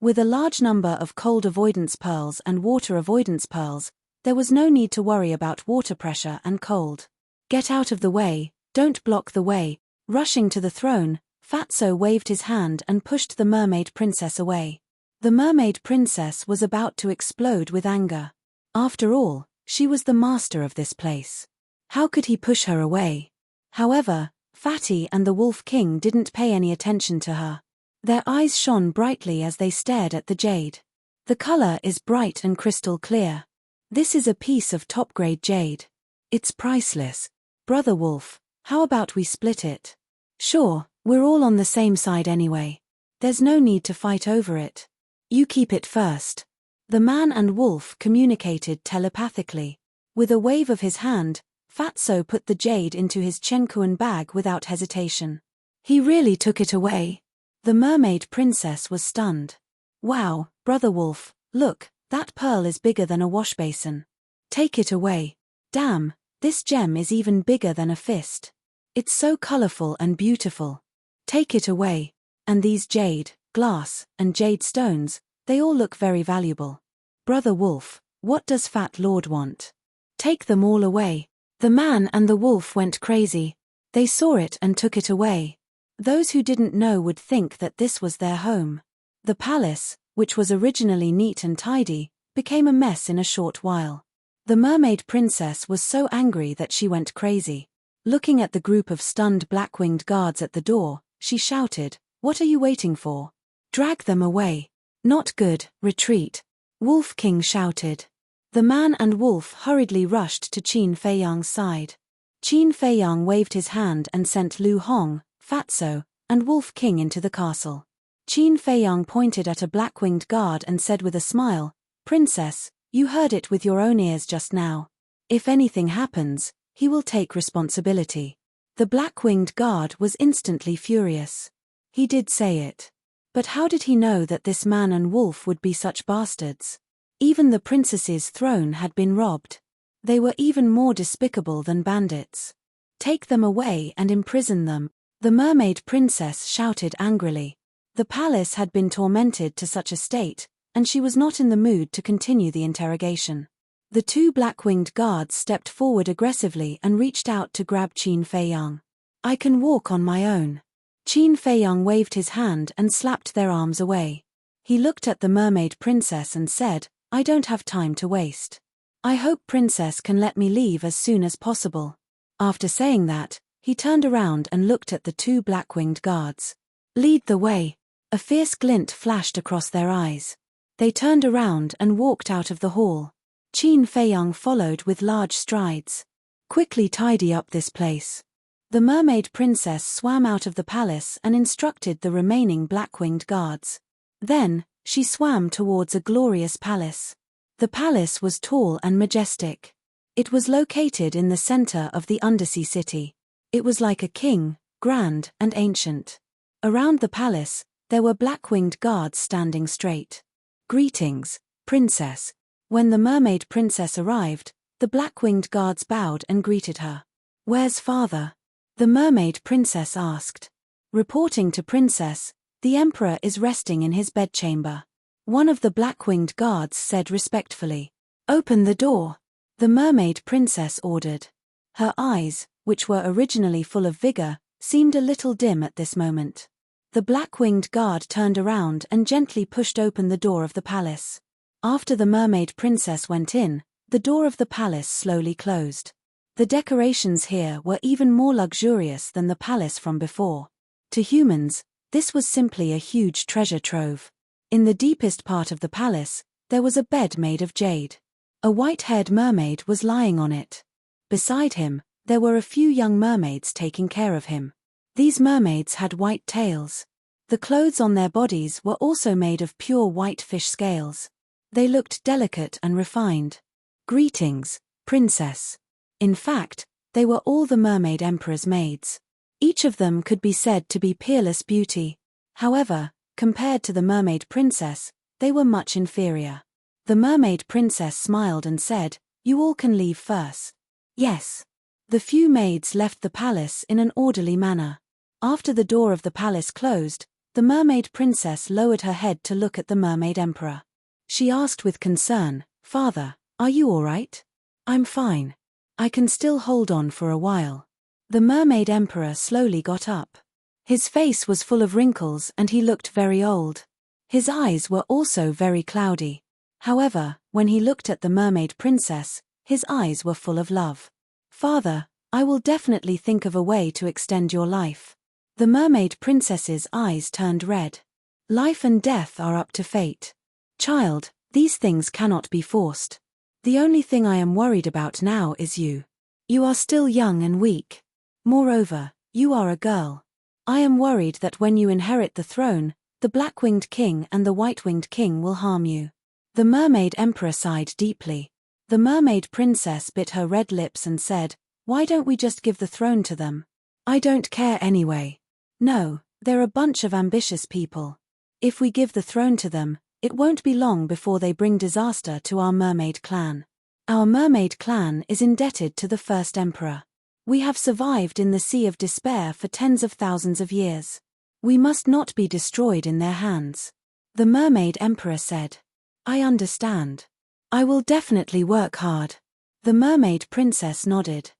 With a large number of cold avoidance pearls and water avoidance pearls, there was no need to worry about water pressure and cold. "Get out of the way, don't block the way." Rushing to the throne, Fatso waved his hand and pushed the mermaid princess away. The mermaid princess was about to explode with anger. After all, she was the master of this place. How could he push her away? However, Fatty and the Wolf King didn't pay any attention to her. Their eyes shone brightly as they stared at the jade. The color is bright and crystal clear. This is a piece of top-grade jade. It's priceless. Brother Wolf, how about we split it? Sure, we're all on the same side anyway. There's no need to fight over it. You keep it first. The man and wolf communicated telepathically. With a wave of his hand, Fatso put the jade into his Chenkuan bag without hesitation. He really took it away. The mermaid princess was stunned. Wow, Brother Wolf, look, that pearl is bigger than a wash basin. Take it away. Damn, this gem is even bigger than a fist. It's so colorful and beautiful. Take it away. And these jade, glass, and jade stones, they all look very valuable. Brother Wolf, what does Fat Lord want? Take them all away. The man and the wolf went crazy. They saw it and took it away. Those who didn't know would think that this was their home. The palace, which was originally neat and tidy, became a mess in a short while. The mermaid princess was so angry that she went crazy. Looking at the group of stunned black-winged guards at the door, she shouted, "What are you waiting for? Drag them away." "Not good, retreat," Wolf King shouted. The man and wolf hurriedly rushed to Qin Feiyang's side. Qin Feiyang waved his hand and sent Lu Hong, Fatso, and Wolf King into the castle. Qin Feiyang pointed at a black-winged guard and said with a smile, "Princess, you heard it with your own ears just now. If anything happens, he will take responsibility." The black-winged guard was instantly furious. He did say it. But how did he know that this man and wolf would be such bastards? Even the princess's throne had been robbed. They were even more despicable than bandits. "Take them away and imprison them," the mermaid princess shouted angrily. The palace had been tormented to such a state, and she was not in the mood to continue the interrogation. The two black-winged guards stepped forward aggressively and reached out to grab Qin Feiyang. "I can walk on my own." Qin Feiyang waved his hand and slapped their arms away. He looked at the mermaid princess and said, "I don't have time to waste. I hope Princess can let me leave as soon as possible." After saying that, he turned around and looked at the two black-winged guards. "Lead the way." A fierce glint flashed across their eyes. They turned around and walked out of the hall. Qin Feiyang followed with large strides. "Quickly tidy up this place." The mermaid princess swam out of the palace and instructed the remaining black-winged guards. Then, she swam towards a glorious palace. The palace was tall and majestic. It was located in the center of the undersea city. It was like a king, grand and ancient. Around the palace, there were black-winged guards standing straight. "Greetings, princess." When the mermaid princess arrived, the black-winged guards bowed and greeted her. "Where's father?" the mermaid princess asked. Reporting to princess, "The emperor is resting in his bedchamber." One of the black-winged guards said respectfully, "Open the door," the mermaid princess ordered. Her eyes, which were originally full of vigor, seemed a little dim at this moment. The black-winged guard turned around and gently pushed open the door of the palace. After the mermaid princess went in, the door of the palace slowly closed. The decorations here were even more luxurious than the palace from before. To humans, this was simply a huge treasure trove. In the deepest part of the palace, there was a bed made of jade. A white-haired mermaid was lying on it. Beside him, there were a few young mermaids taking care of him. These mermaids had white tails. The clothes on their bodies were also made of pure white fish scales. They looked delicate and refined. "Greetings, princess." In fact, they were all the mermaid emperor's maids. Each of them could be said to be peerless beauty. However, compared to the mermaid princess, they were much inferior. The mermaid princess smiled and said, "You all can leave first." "Yes." The few maids left the palace in an orderly manner. After the door of the palace closed, the mermaid princess lowered her head to look at the mermaid emperor. She asked with concern, "Father, are you all right?" "I'm fine. I can still hold on for a while." The mermaid emperor slowly got up. His face was full of wrinkles and he looked very old. His eyes were also very cloudy. However, when he looked at the mermaid princess, his eyes were full of love. "Father, I will definitely think of a way to extend your life." The mermaid princess's eyes turned red. "Life and death are up to fate. Child, these things cannot be forced. The only thing I am worried about now is you. You are still young and weak. Moreover, you are a girl. I am worried that when you inherit the throne, the black-winged king and the white-winged king will harm you." The mermaid emperor sighed deeply. The mermaid princess bit her red lips and said, "Why don't we just give the throne to them? I don't care anyway." "No, they're a bunch of ambitious people. If we give the throne to them, it won't be long before they bring disaster to our mermaid clan. Our mermaid clan is indebted to the first emperor. We have survived in the Sea of Despair for tens of thousands of years. We must not be destroyed in their hands." The mermaid emperor said, "I understand. I will definitely work hard." The mermaid princess nodded.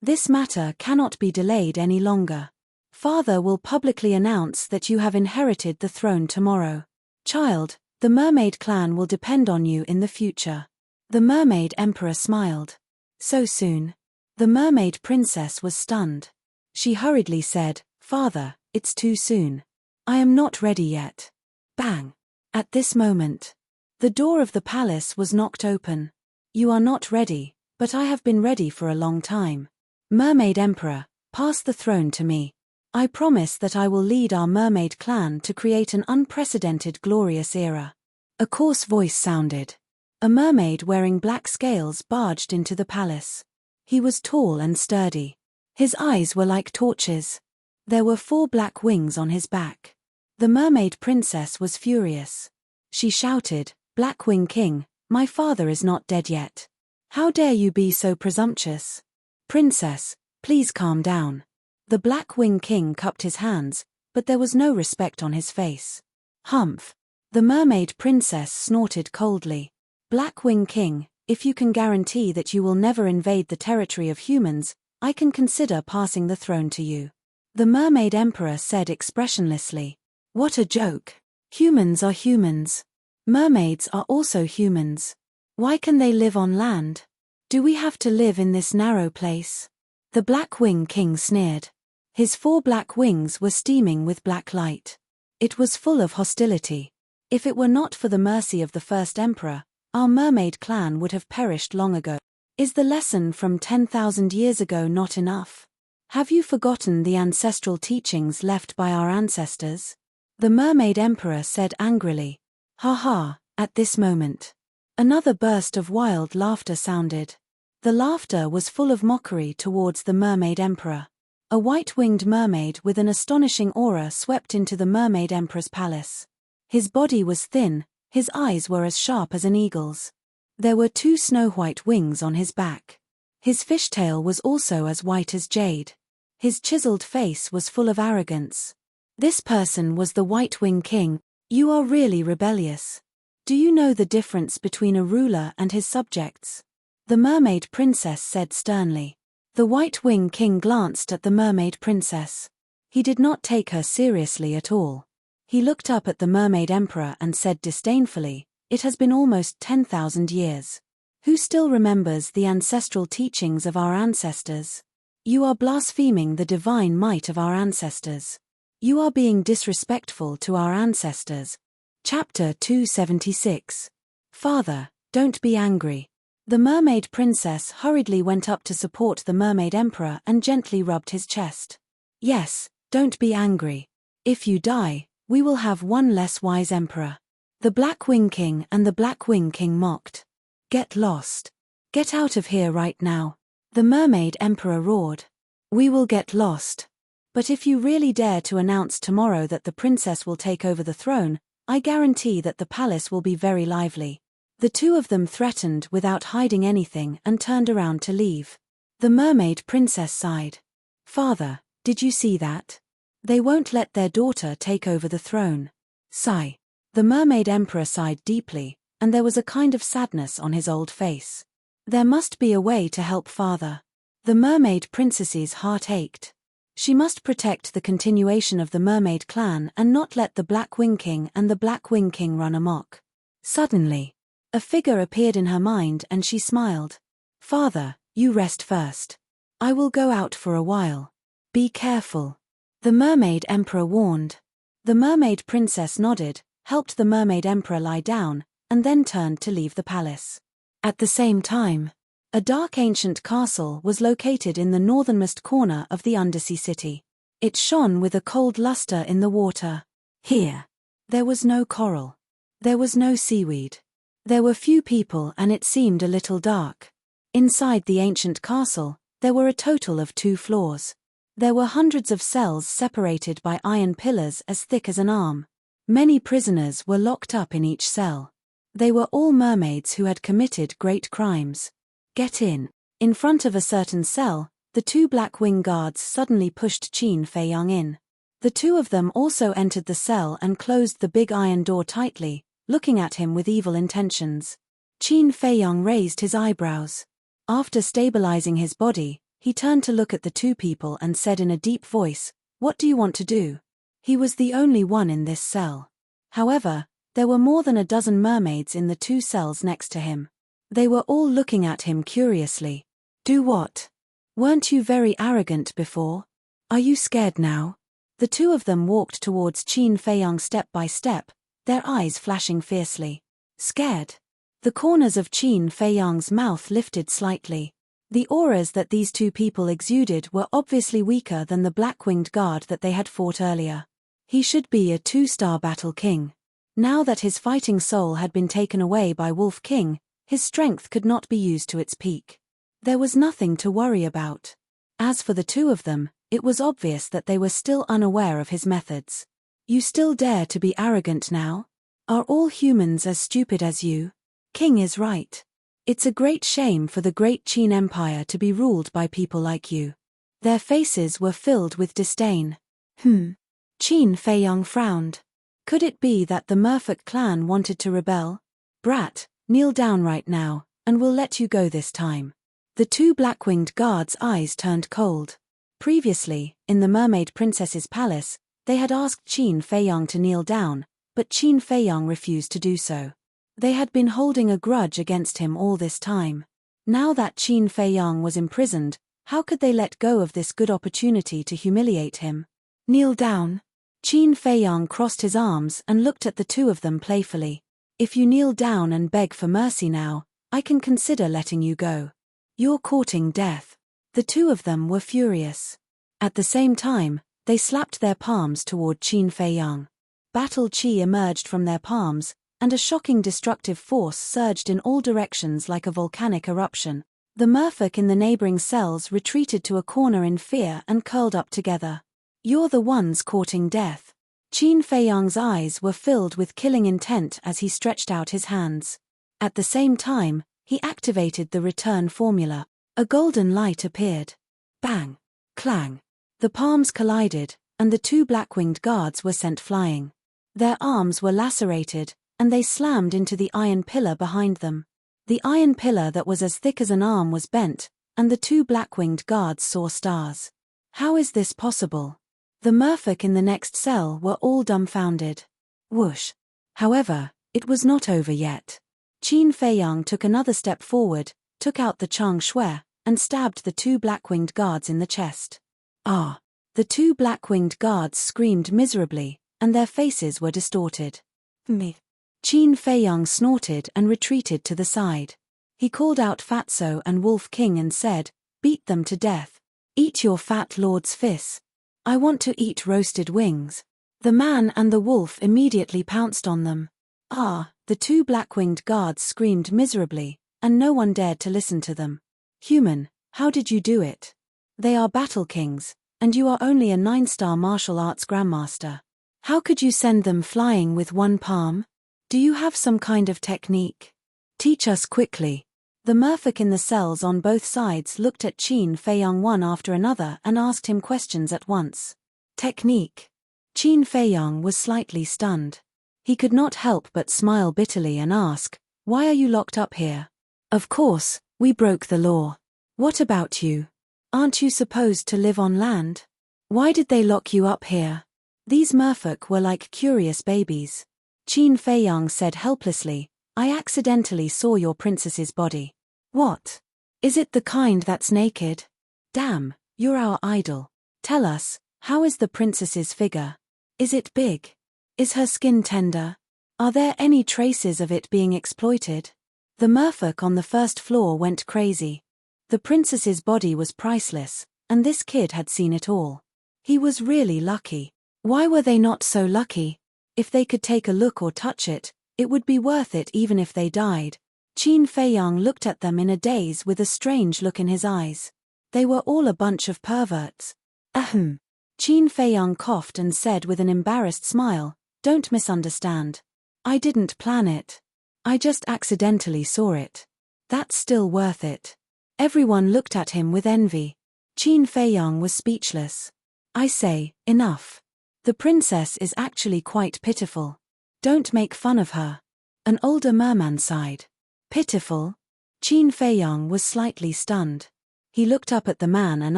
This matter cannot be delayed any longer. Father will publicly announce that you have inherited the throne tomorrow. Child, the mermaid clan will depend on you in the future. The mermaid emperor smiled. So soon? The mermaid princess was stunned. She hurriedly said, Father, it's too soon. I am not ready yet. Bang! At this moment, the door of the palace was knocked open. You are not ready, but I have been ready for a long time. Mermaid Emperor, pass the throne to me. I promise that I will lead our mermaid clan to create an unprecedented glorious era. A coarse voice sounded. A mermaid wearing black scales barged into the palace. He was tall and sturdy. His eyes were like torches. There were 4 black wings on his back. The mermaid princess was furious. She shouted, Blackwing King, my father is not dead yet. How dare you be so presumptuous? Princess, please calm down. The Blackwing King cupped his hands, but there was no respect on his face. Humph. The mermaid princess snorted coldly. Blackwing King, if you can guarantee that you will never invade the territory of humans, I can consider passing the throne to you. The mermaid emperor said expressionlessly. What a joke. Humans are humans. Mermaids are also humans. Why can they live on land? Do we have to live in this narrow place? The Blackwing King sneered. His 4 black wings were steaming with black light. It was full of hostility. If it were not for the mercy of the first emperor, our mermaid clan would have perished long ago. Is the lesson from 10,000 years ago not enough? Have you forgotten the ancestral teachings left by our ancestors? The mermaid emperor said angrily. Ha ha, at this moment. Another burst of wild laughter sounded. The laughter was full of mockery towards the mermaid emperor. A white-winged mermaid with an astonishing aura swept into the mermaid emperor's palace. His body was thin, his eyes were as sharp as an eagle's. There were 2 snow-white wings on his back. His fishtail was also as white as jade. His chiseled face was full of arrogance. This person was the White-Wing King. You are really rebellious. Do you know the difference between a ruler and his subjects? The mermaid princess said sternly. The White-Wing King glanced at the mermaid princess. He did not take her seriously at all. He looked up at the mermaid emperor and said disdainfully, It has been almost 10,000 years. Who still remembers the ancestral teachings of our ancestors? You are blaspheming the divine might of our ancestors. You are being disrespectful to our ancestors. Chapter 276. Father, don't be angry. The mermaid princess hurriedly went up to support the mermaid emperor and gently rubbed his chest. Yes, don't be angry. If you die, we will have one less wise emperor. The Blackwing King and the Blackwing King mocked. Get lost. Get out of here right now. The mermaid emperor roared. We will get lost. But if you really dare to announce tomorrow that the princess will take over the throne, I guarantee that the palace will be very lively. The 2 of them threatened without hiding anything and turned around to leave. The mermaid princess sighed. Father, did you see that? They won't let their daughter take over the throne. Sigh. The mermaid emperor sighed deeply, and there was a kind of sadness on his old face. There must be a way to help father. The mermaid princess's heart ached. She must protect the continuation of the mermaid clan and not let the Blackwing King and the Blackwing King run amok. Suddenly, a figure appeared in her mind and she smiled. Father, you rest first. I will go out for a while. Be careful. The mermaid emperor warned. The mermaid princess nodded, helped the mermaid emperor lie down, and then turned to leave the palace. At the same time, a dark ancient castle was located in the northernmost corner of the undersea city. It shone with a cold luster in the water. Here, there was no coral. There was no seaweed. There were few people and it seemed a little dark. Inside the ancient castle, there were a total of 2 floors. There were hundreds of cells separated by iron pillars as thick as an arm. Many prisoners were locked up in each cell. They were all mermaids who had committed great crimes. Get in. In front of a certain cell, the 2 Blackwing guards suddenly pushed Qin Feiyang in. The 2 of them also entered the cell and closed the big iron door tightly, looking at him with evil intentions. Qin Feiyang raised his eyebrows. After stabilizing his body, He turned to look at the two people and said in a deep voice, "What do you want to do?" He was the only one in this cell. However, there were more than a dozen mermaids in the two cells next to him. They were all looking at him curiously. "Do what? Weren't you very arrogant before? Are you scared now?" The two of them walked towards Qin Feiyang step by step, their eyes flashing fiercely. Scared? The corners of Qin Feiyang's mouth lifted slightly. The auras that these two people exuded were obviously weaker than the black-winged guard that they had fought earlier. He should be a 2-star battle king. Now that his fighting soul had been taken away by Wolf King, his strength could not be used to its peak. There was nothing to worry about. As for the two of them, it was obvious that they were still unaware of his methods. "You still dare to be arrogant now? Are all humans as stupid as you? King is right. It's a great shame for the great Qin Empire to be ruled by people like you." Their faces were filled with disdain. Qin Feiyang frowned. Could it be that the Merfolk clan wanted to rebel? "Brat, kneel down right now, and we'll let you go this time." The two black-winged guards' eyes turned cold. Previously, in the Mermaid Princess's palace, they had asked Qin Feiyang to kneel down, but Qin Feiyang refused to do so. They had been holding a grudge against him all this time. Now that Qin Feiyang was imprisoned, how could they let go of this good opportunity to humiliate him? "Kneel down." Qin Feiyang crossed his arms and looked at the two of them playfully. "If you kneel down and beg for mercy now, I can consider letting you go. You're courting death." The two of them were furious. At the same time, they slapped their palms toward Qin Feiyang. Battle chi emerged from their palms, and a shocking destructive force surged in all directions like a volcanic eruption. The merfolk in the neighboring cells retreated to a corner in fear and curled up together. "You're the ones courting death." Qin Feiyang's eyes were filled with killing intent as he stretched out his hands. At the same time, he activated the return formula. A golden light appeared. Bang! Clang! The palms collided, and the two black-winged guards were sent flying. Their arms were lacerated, and they slammed into the iron pillar behind them. The iron pillar that was as thick as an arm was bent, and the two black-winged guards saw stars. How is this possible? The merfolk in the next cell were all dumbfounded. Whoosh! However, it was not over yet. Qin Feiyang took another step forward, took out the Chang Shui, and stabbed the two black-winged guards in the chest. Ah! The two black-winged guards screamed miserably, and their faces were distorted. Me. Qin Feiyang snorted and retreated to the side. He called out Fatso and Wolf King and said, "Beat them to death. Eat your fat lord's fists. I want to eat roasted wings." The man and the wolf immediately pounced on them. Ah! The two black-winged guards screamed miserably, and no one dared to listen to them. "Human, how did you do it? They are battle kings, and you are only a 9-star martial arts grandmaster. How could you send them flying with one palm? Do you have some kind of technique? Teach us quickly." The merfolk in the cells on both sides looked at Qin Feiyang one after another and asked him questions at once. Technique? Qin Feiyang was slightly stunned. He could not help but smile bitterly and ask, "Why are you locked up here?" "Of course, we broke the law. What about you? Aren't you supposed to live on land? Why did they lock you up here?" These merfolk were like curious babies. Qin Feiyang said helplessly, "I accidentally saw your princess's body." "What? Is it the kind that's naked? Damn, you're our idol. Tell us, how is the princess's figure? Is it big? Is her skin tender? Are there any traces of it being exploited?" The merfolk on the first floor went crazy. The princess's body was priceless, and this kid had seen it all. He was really lucky. Why were they not so lucky? If they could take a look or touch it, it would be worth it even if they died. Qin Feiyang looked at them in a daze with a strange look in his eyes. They were all a bunch of perverts. Ahem. Qin Feiyang coughed and said with an embarrassed smile, "Don't misunderstand. I didn't plan it. I just accidentally saw it. That's still worth it." Everyone looked at him with envy. Qin Feiyang was speechless. "I say, enough. The princess is actually quite pitiful. Don't make fun of her." An older merman sighed. "Pitiful?" Qin Feiyang was slightly stunned. He looked up at the man and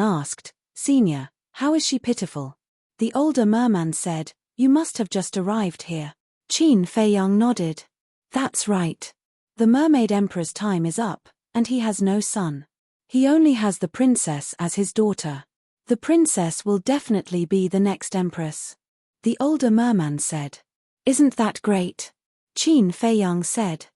asked, "Senior, how is she pitiful?" The older merman said, "You must have just arrived here." Qin Feiyang nodded. "That's right. The mermaid emperor's time is up, and he has no son. He only has the princess as his daughter. The princess will definitely be the next empress." The older merman said. "Isn't that great?" Qin Feiyang said.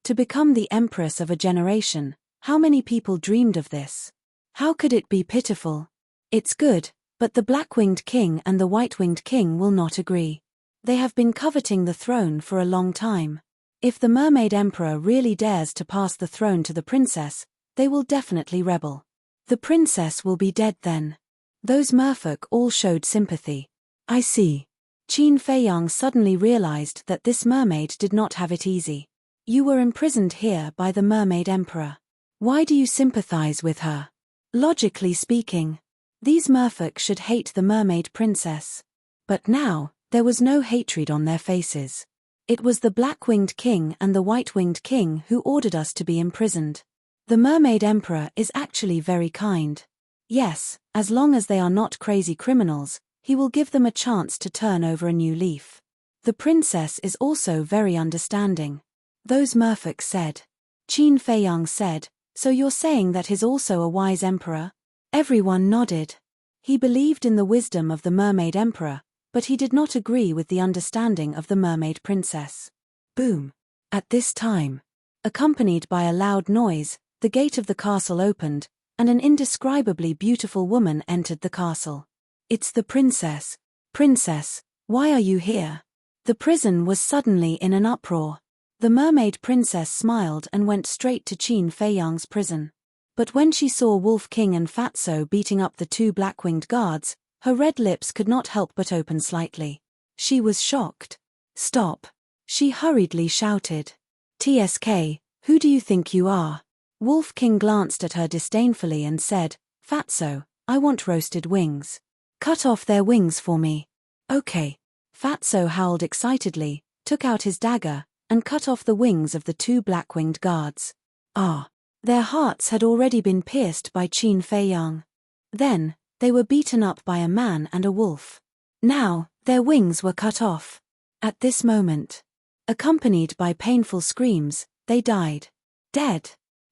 To become the empress of a generation, how many people dreamed of this? How could it be pitiful? It's good, but the black-winged king and the white-winged king will not agree. They have been coveting the throne for a long time. If the mermaid emperor really dares to pass the throne to the princess, they will definitely rebel. The princess will be dead then. Those merfolk all showed sympathy. "I see." Qin Feiyang suddenly realized that this mermaid did not have it easy. "You were imprisoned here by the mermaid emperor. Why do you sympathize with her? Logically speaking, these merfolk should hate the mermaid princess." But now, there was no hatred on their faces. "It was the black-winged king and the white-winged king who ordered us to be imprisoned. The mermaid emperor is actually very kind. Yes, as long as they are not crazy criminals, he will give them a chance to turn over a new leaf. The princess is also very understanding." Those merfolk said. Qin Feiyang said, "So you're saying that he's also a wise emperor?" Everyone nodded. He believed in the wisdom of the mermaid emperor, but he did not agree with the understanding of the mermaid princess. Boom! At this time, accompanied by a loud noise, the gate of the castle opened, and an indescribably beautiful woman entered the castle. "It's the princess. Princess, why are you here?" The prison was suddenly in an uproar. The mermaid princess smiled and went straight to Qin Feiyang's prison. But when she saw Wolf King and Fatso beating up the two black-winged guards, her red lips could not help but open slightly. She was shocked. "Stop!" she hurriedly shouted. "TSK, who do you think you are?" Wolf King glanced at her disdainfully and said, "Fatso, I want roasted wings. Cut off their wings for me." "Okay." Fatso howled excitedly, took out his dagger, and cut off the wings of the two black-winged guards. Ah! Their hearts had already been pierced by Qin Feiyang. Then, they were beaten up by a man and a wolf. Now, their wings were cut off. At this moment, accompanied by painful screams, they died. Dead.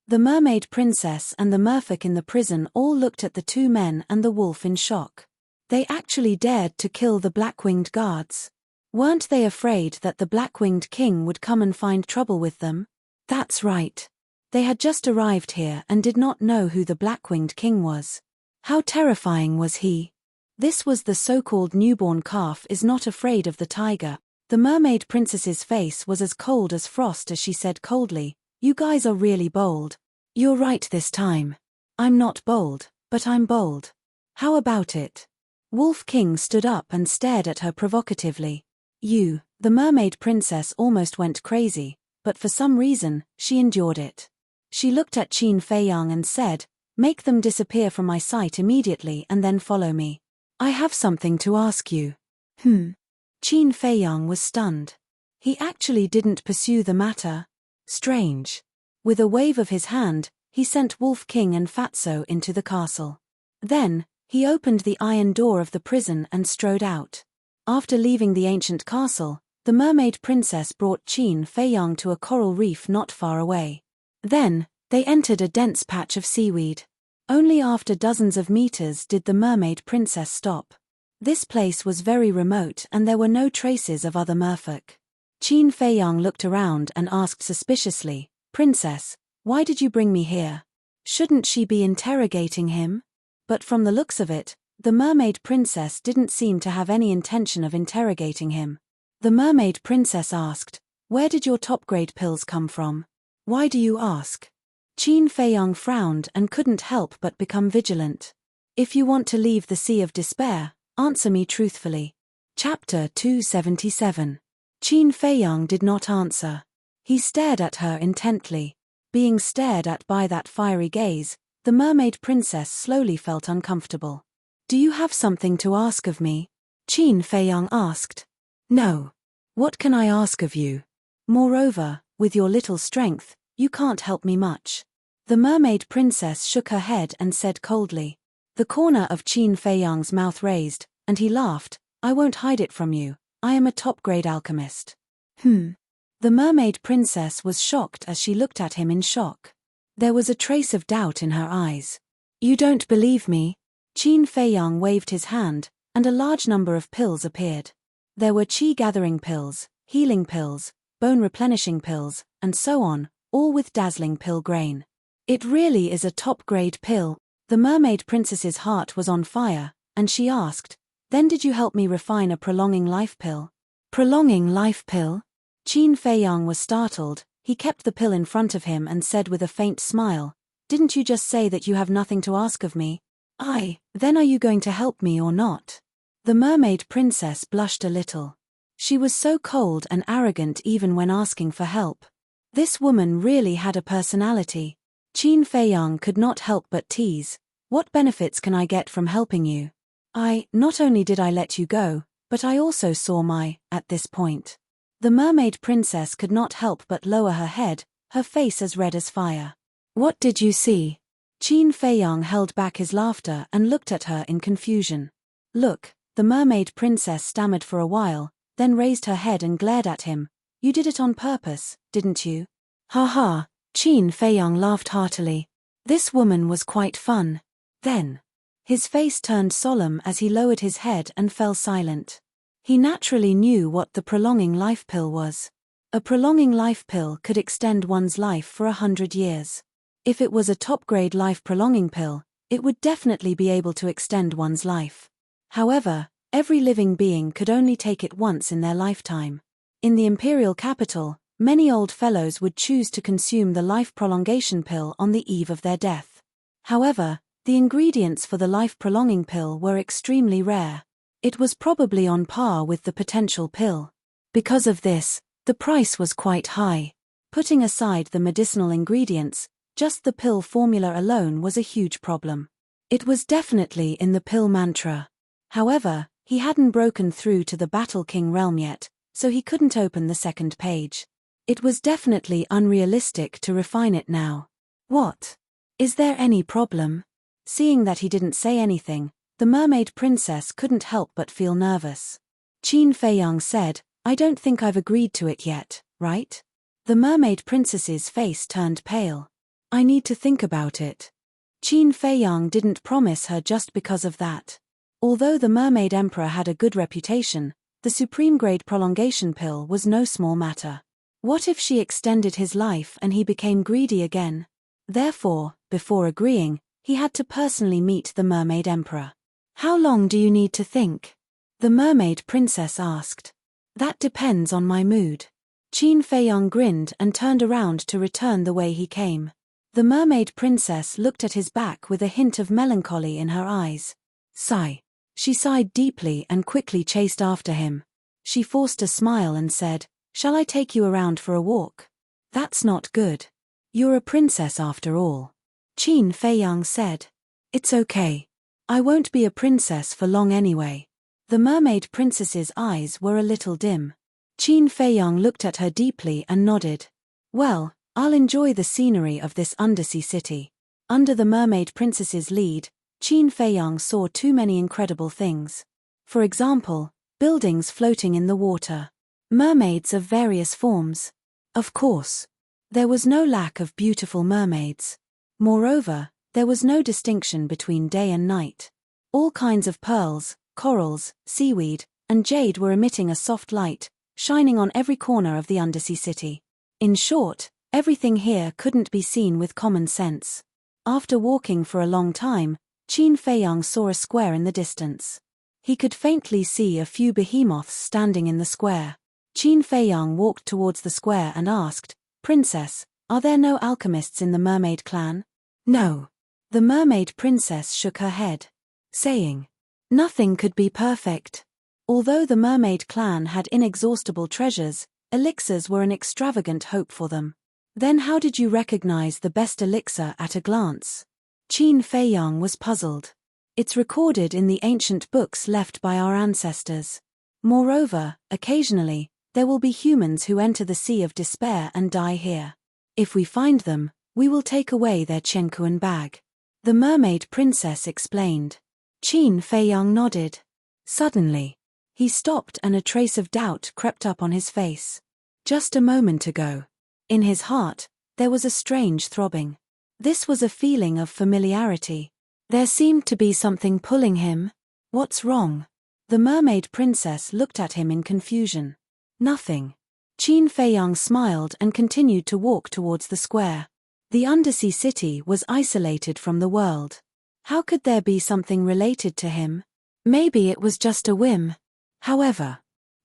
The mermaid princess and the merfolk in the prison all looked at the two men and the wolf in shock. They actually dared to kill the black-winged guards. Weren't they afraid that the black-winged king would come and find trouble with them? That's right. They had just arrived here and did not know who the black-winged king was. How terrifying was he? This was the so-called newborn calf is not afraid of the tiger. The mermaid princess's face was as cold as frost as she said coldly, "You guys are really bold." "You're right this time. I'm not bold, but I'm bold. How about it?" Wolf King stood up and stared at her provocatively. The mermaid princess almost went crazy, but for some reason, she endured it. She looked at Qin Feiyang and said, "Make them disappear from my sight immediately and then follow me. I have something to ask you." Qin Feiyang was stunned. He actually didn't pursue the matter. Strange. With a wave of his hand, he sent Wolf King and Fatso into the castle. Then, he opened the iron door of the prison and strode out. After leaving the ancient castle, the mermaid princess brought Qin Feiyang to a coral reef not far away. Then, they entered a dense patch of seaweed. Only after dozens of meters did the mermaid princess stop. This place was very remote and there were no traces of other merfolk. Qin Feiyang looked around and asked suspiciously, "Princess, why did you bring me here? Shouldn't she be interrogating him?" But from the looks of it, the mermaid princess didn't seem to have any intention of interrogating him. The mermaid princess asked, "Where did your top-grade pills come from? Why do you ask?" Qin Feiyang frowned and couldn't help but become vigilant. "If you want to leave the Sea of Despair, answer me truthfully." Chapter 277. Qin Feiyang did not answer. He stared at her intently. Being stared at by that fiery gaze, the mermaid princess slowly felt uncomfortable. "Do you have something to ask of me?" Qin Feiyang asked. "No. What can I ask of you? Moreover, with your little strength, you can't help me much." The mermaid princess shook her head and said coldly. The corner of Qin Feiyang's mouth raised, and he laughed. I won't hide it from you, I am a top-grade alchemist. The mermaid princess was shocked as she looked at him in shock. There was a trace of doubt in her eyes. You don't believe me? Qin Feiyang waved his hand, and a large number of pills appeared. There were qi-gathering pills, healing pills, bone-replenishing pills, and so on, all with dazzling pill grain. It really is a top-grade pill. The mermaid princess's heart was on fire, and she asked, Then did you help me refine a prolonging life pill? Prolonging life pill? Qin Feiyang was startled. He kept the pill in front of him and said with a faint smile, Didn't you just say that you have nothing to ask of me? Then are you going to help me or not? The mermaid princess blushed a little. She was so cold and arrogant even when asking for help. This woman really had a personality. Qin Feiyang could not help but tease. What benefits can I get from helping you? Not only did I let you go, but I also saw at this point. The mermaid princess could not help but lower her head, her face as red as fire. What did you see? Qin Feiyang held back his laughter and looked at her in confusion. Look, the mermaid princess stammered for a while, then raised her head and glared at him. You did it on purpose, didn't you? Ha ha, Qin Feiyang laughed heartily. This woman was quite fun. Then, his face turned solemn as he lowered his head and fell silent. He naturally knew what the prolonging life pill was. A prolonging life pill could extend one's life for 100 years. If it was a top-grade life-prolonging pill, it would definitely be able to extend one's life. However, every living being could only take it once in their lifetime. In the imperial capital, many old fellows would choose to consume the life prolongation pill on the eve of their death. However, the ingredients for the life-prolonging pill were extremely rare. It was probably on par with the potential pill. Because of this, the price was quite high. Putting aside the medicinal ingredients, just the pill formula alone was a huge problem. It was definitely in the pill mantra. However, he hadn't broken through to the Battle King realm yet, so he couldn't open the second page. It was definitely unrealistic to refine it now. What? Is there any problem? Seeing that he didn't say anything, the mermaid princess couldn't help but feel nervous. Qin Feiyang said, I don't think I've agreed to it yet, right? The mermaid princess's face turned pale. I need to think about it. Qin Feiyang didn't promise her just because of that. Although the mermaid emperor had a good reputation, the supreme grade prolongation pill was no small matter. What if she extended his life and he became greedy again? Therefore, before agreeing, he had to personally meet the mermaid emperor. How long do you need to think? The mermaid princess asked. That depends on my mood. Qin Feiyang grinned and turned around to return the way he came. The mermaid princess looked at his back with a hint of melancholy in her eyes. Sigh. She sighed deeply and quickly chased after him. She forced a smile and said, Shall I take you around for a walk? That's not good. You're a princess after all. Qin Feiyang said. It's okay. I won't be a princess for long anyway. The mermaid princess's eyes were a little dim. Qin Feiyang looked at her deeply and nodded. Well, I'll enjoy the scenery of this undersea city. Under the mermaid princess's lead, Qin Feiyang saw too many incredible things. For example, buildings floating in the water. Mermaids of various forms. Of course. There was no lack of beautiful mermaids. Moreover, there was no distinction between day and night. All kinds of pearls, corals, seaweed, and jade were emitting a soft light, shining on every corner of the undersea city. In short, everything here couldn't be seen with common sense. After walking for a long time, Qin Feiyang saw a square in the distance. He could faintly see a few behemoths standing in the square. Qin Feiyang walked towards the square and asked, Princess, are there no alchemists in the mermaid clan? No. The mermaid princess shook her head, saying, Nothing could be perfect. Although the mermaid clan had inexhaustible treasures, elixirs were an extravagant hope for them. Then how did you recognize the best elixir at a glance? Qin Feiyang was puzzled. It's recorded in the ancient books left by our ancestors. Moreover, occasionally, there will be humans who enter the sea of despair and die here. If we find them, We will take away their Chenkuan bag. The mermaid princess explained. Qin Feiyang nodded. Suddenly, he stopped and a trace of doubt crept up on his face. Just a moment ago, in his heart, there was a strange throbbing. This was a feeling of familiarity. There seemed to be something pulling him. What's wrong? The mermaid princess looked at him in confusion. Nothing. Qin Feiyang smiled and continued to walk towards the square. The undersea city was isolated from the world. How could there be something related to him? Maybe it was just a whim. However,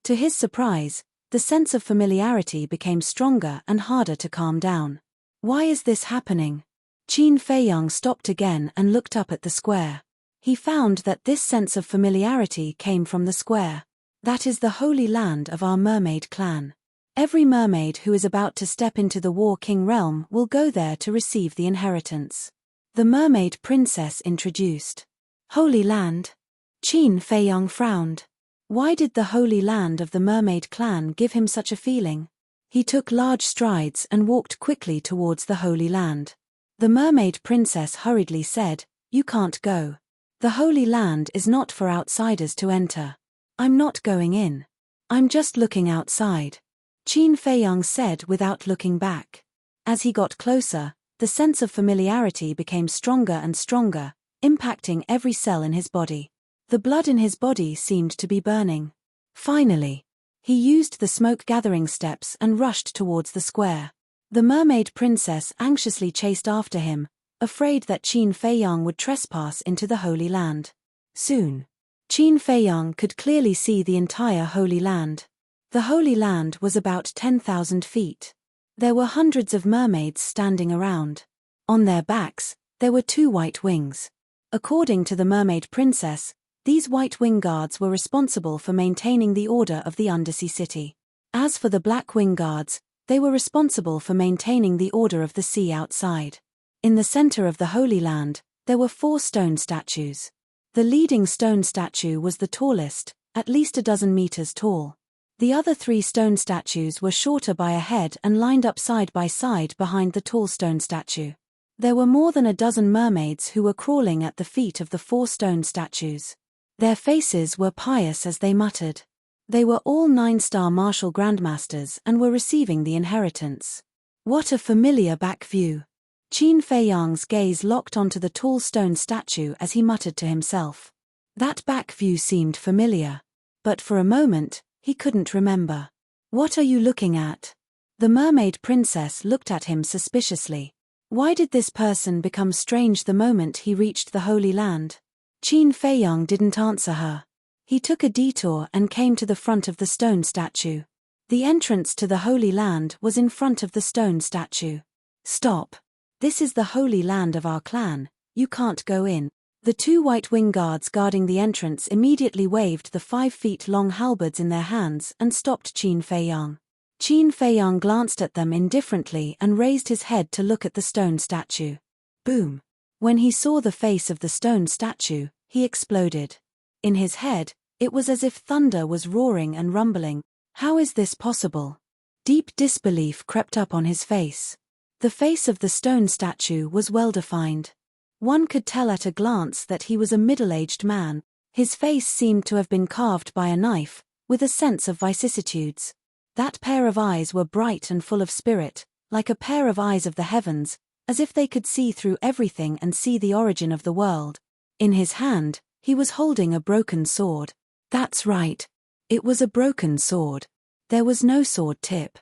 to his surprise, the sense of familiarity became stronger and harder to calm down. Why is this happening? Qin Feiyang stopped again and looked up at the square. He found that this sense of familiarity came from the square. That is the holy land of our mermaid clan. Every mermaid who is about to step into the War King realm will go there to receive the inheritance. The mermaid princess introduced. Holy land? Qin Feiyang frowned. Why did the holy land of the mermaid clan give him such a feeling? He took large strides and walked quickly towards the holy land. The mermaid princess hurriedly said, "You can't go. The holy land is not for outsiders to enter. I'm not going in. I'm just looking outside," Qin Feiyang said without looking back. As he got closer, the sense of familiarity became stronger and stronger, impacting every cell in his body. The blood in his body seemed to be burning. Finally, he used the smoke-gathering steps and rushed towards the square. The mermaid princess anxiously chased after him, afraid that Qin Feiyang would trespass into the holy land. Soon, Qin Feiyang could clearly see the entire holy land. The holy land was about 10,000 feet. There were hundreds of mermaids standing around. On their backs, there were 2 white wings. According to the mermaid princess, these white wing guards were responsible for maintaining the order of the undersea city. As for the black wing guards, they were responsible for maintaining the order of the sea outside. In the center of the Holy Land, there were 4 stone statues. The leading stone statue was the tallest, at least a dozen meters tall. The other 3 stone statues were shorter by a head and lined up side by side behind the tall stone statue. There were more than a dozen mermaids who were crawling at the feet of the 4 stone statues. Their faces were pious as they muttered. They were all 9-star martial grandmasters and were receiving the inheritance. What a familiar back view. Qin Feiyang's gaze locked onto the tall stone statue as he muttered to himself. That back view seemed familiar. But for a moment, he couldn't remember. What are you looking at? The mermaid princess looked at him suspiciously. Why did this person become strange the moment he reached the Holy Land? Qin Feiyang didn't answer her. He took a detour and came to the front of the stone statue. The entrance to the Holy Land was in front of the stone statue. Stop. This is the Holy Land of our clan, you can't go in. The 2 white wing guards guarding the entrance immediately waved the 5-feet-long halberds in their hands and stopped Qin Feiyang. Qin Feiyang glanced at them indifferently and raised his head to look at the stone statue. Boom. When he saw the face of the stone statue, he exploded. In his head, it was as if thunder was roaring and rumbling. How is this possible? Deep disbelief crept up on his face. The face of the stone statue was well-defined. One could tell at a glance that he was a middle-aged man. His face seemed to have been carved by a knife, with a sense of vicissitudes. That pair of eyes were bright and full of spirit, like a pair of eyes of the heavens, as if they could see through everything and see the origin of the world. In his hand, he was holding a broken sword. That's right. It was a broken sword. There was no sword tip.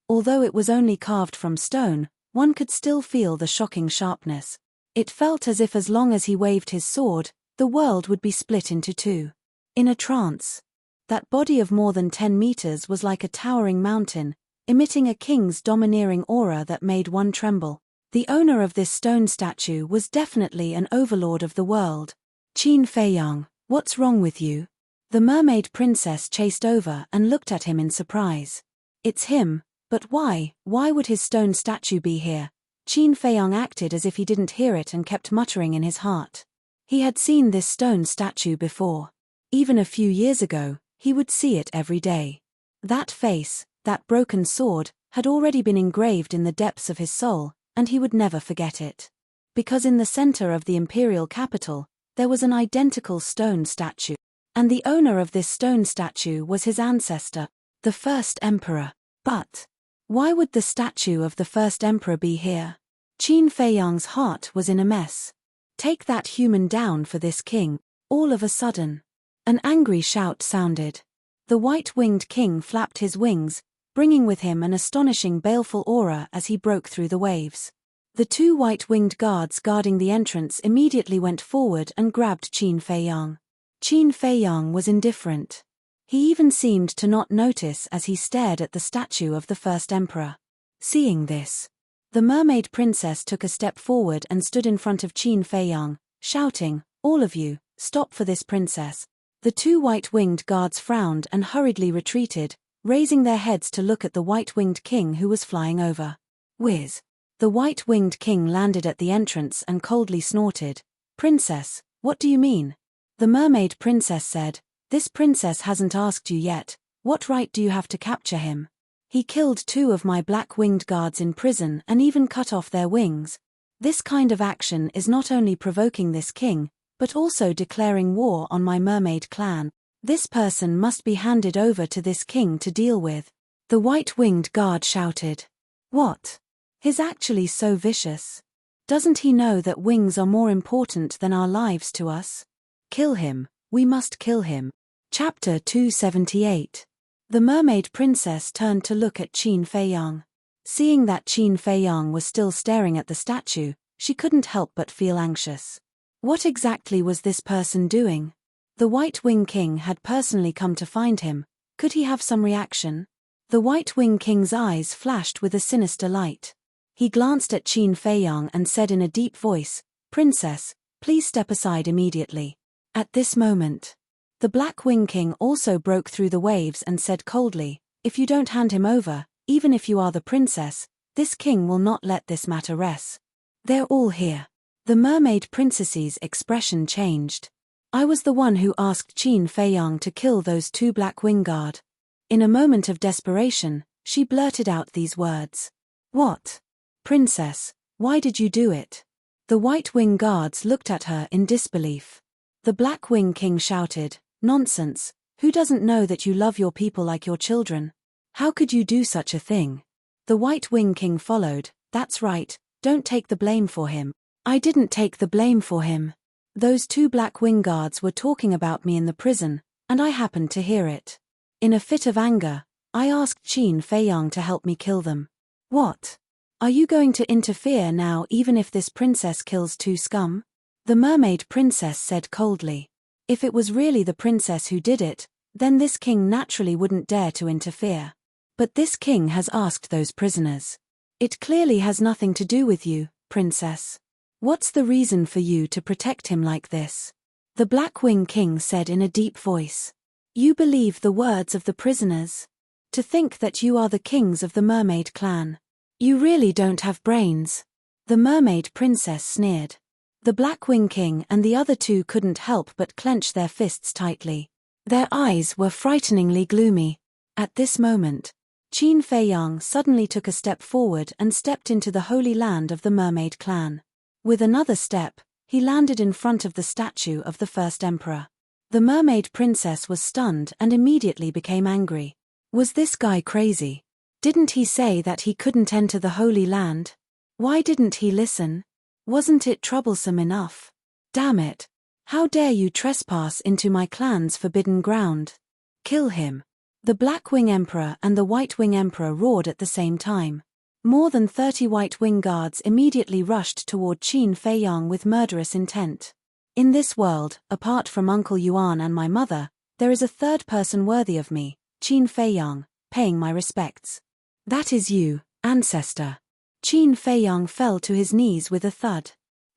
Although it was only carved from stone, one could still feel the shocking sharpness. It felt as if as long as he waved his sword, the world would be split into 2. In a trance. That body of more than 10 meters was like a towering mountain, emitting a king's domineering aura that made one tremble. The owner of this stone statue was definitely an overlord of the world. Qin Feiyang, what's wrong with you? The mermaid princess chased over and looked at him in surprise. It's him, but why would his stone statue be here? Qin Feiyang acted as if he didn't hear it and kept muttering in his heart. He had seen this stone statue before. Even a few years ago, he would see it every day. That face, that broken sword, had already been engraved in the depths of his soul, and he would never forget it. Because in the center of the imperial capital, there was an identical stone statue. And the owner of this stone statue was his ancestor, the first emperor. But why would the statue of the first emperor be here? Qin Feiyang's heart was in a mess. Take that human down for this king. All of a sudden, an angry shout sounded. The white-winged king flapped his wings, bringing with him an astonishing baleful aura as he broke through the waves. The two white-winged guards guarding the entrance immediately went forward and grabbed Qin Feiyang. Qin Feiyang was indifferent. He even seemed to not notice as he stared at the statue of the first emperor. Seeing this, the mermaid princess took a step forward and stood in front of Qin Feiyang, shouting, "All of you, stop for this princess." The two white-winged guards frowned and hurriedly retreated, raising their heads to look at the white-winged king who was flying over. Whiz! The white-winged king landed at the entrance and coldly snorted. "Princess, what do you mean?" The mermaid princess said, "This princess hasn't asked you yet, what right do you have to capture him? He killed two of my black-winged guards in prison and even cut off their wings. This kind of action is not only provoking this king, but also declaring war on my mermaid clan. This person must be handed over to this king to deal with." The white-winged guard shouted. "What? He's actually so vicious. Doesn't he know that wings are more important than our lives to us? Kill him, we must kill him." Chapter 278. The mermaid princess turned to look at Qin Feiyang. Seeing that Qin Feiyang was still staring at the statue, she couldn't help but feel anxious. What exactly was this person doing? The White Wing King had personally come to find him. Could he have some reaction? The White Wing King's eyes flashed with a sinister light. He glanced at Qin Feiyang and said in a deep voice, "Princess, please step aside immediately." At this moment, the Black Wing King also broke through the waves and said coldly, "If you don't hand him over, even if you are the princess, this king will not let this matter rest." "They're all here." The mermaid princess's expression changed. "I was the one who asked Qin Feiyang to kill those two Black Wing Guard." In a moment of desperation, she blurted out these words. "What? Princess, why did you do it?" The White Wing Guards looked at her in disbelief. The Black Wing King shouted, "Nonsense, who doesn't know that you love your people like your children? How could you do such a thing?" The White Wing King followed, "That's right, don't take the blame for him." "I didn't take the blame for him. Those two Black Wing Guards were talking about me in the prison, and I happened to hear it. In a fit of anger, I asked Qin Feiyang to help me kill them." "What? Are you going to interfere now even if this princess kills two scum?" The mermaid princess said coldly. If it was really the princess who did it, then this king naturally wouldn't dare to interfere. But this king has asked those prisoners. It clearly has nothing to do with you, princess. What's the reason for you to protect him like this? The Black Wing King said in a deep voice. "You believe the words of the prisoners? To think that you are the kings of the mermaid clan. You really don't have brains." The mermaid princess sneered. The Black Wing King and the other two couldn't help but clench their fists tightly. Their eyes were frighteningly gloomy. At this moment, Qin Feiyang suddenly took a step forward and stepped into the holy land of the mermaid clan. With another step, he landed in front of the statue of the first emperor. The mermaid princess was stunned and immediately became angry. Was this guy crazy? Didn't he say that he couldn't enter the holy land? Why didn't he listen? Wasn't it troublesome enough? Damn it! How dare you trespass into my clan's forbidden ground? Kill him! The Black Wing Emperor and the White Wing Emperor roared at the same time. More than 30 White Wing Guards immediately rushed toward Qin Feiyang with murderous intent. In this world, apart from Uncle Yuan and my mother, there is a third person worthy of me, Qin Feiyang, paying my respects. That is you, ancestor. Qin Feiyang fell to his knees with a thud.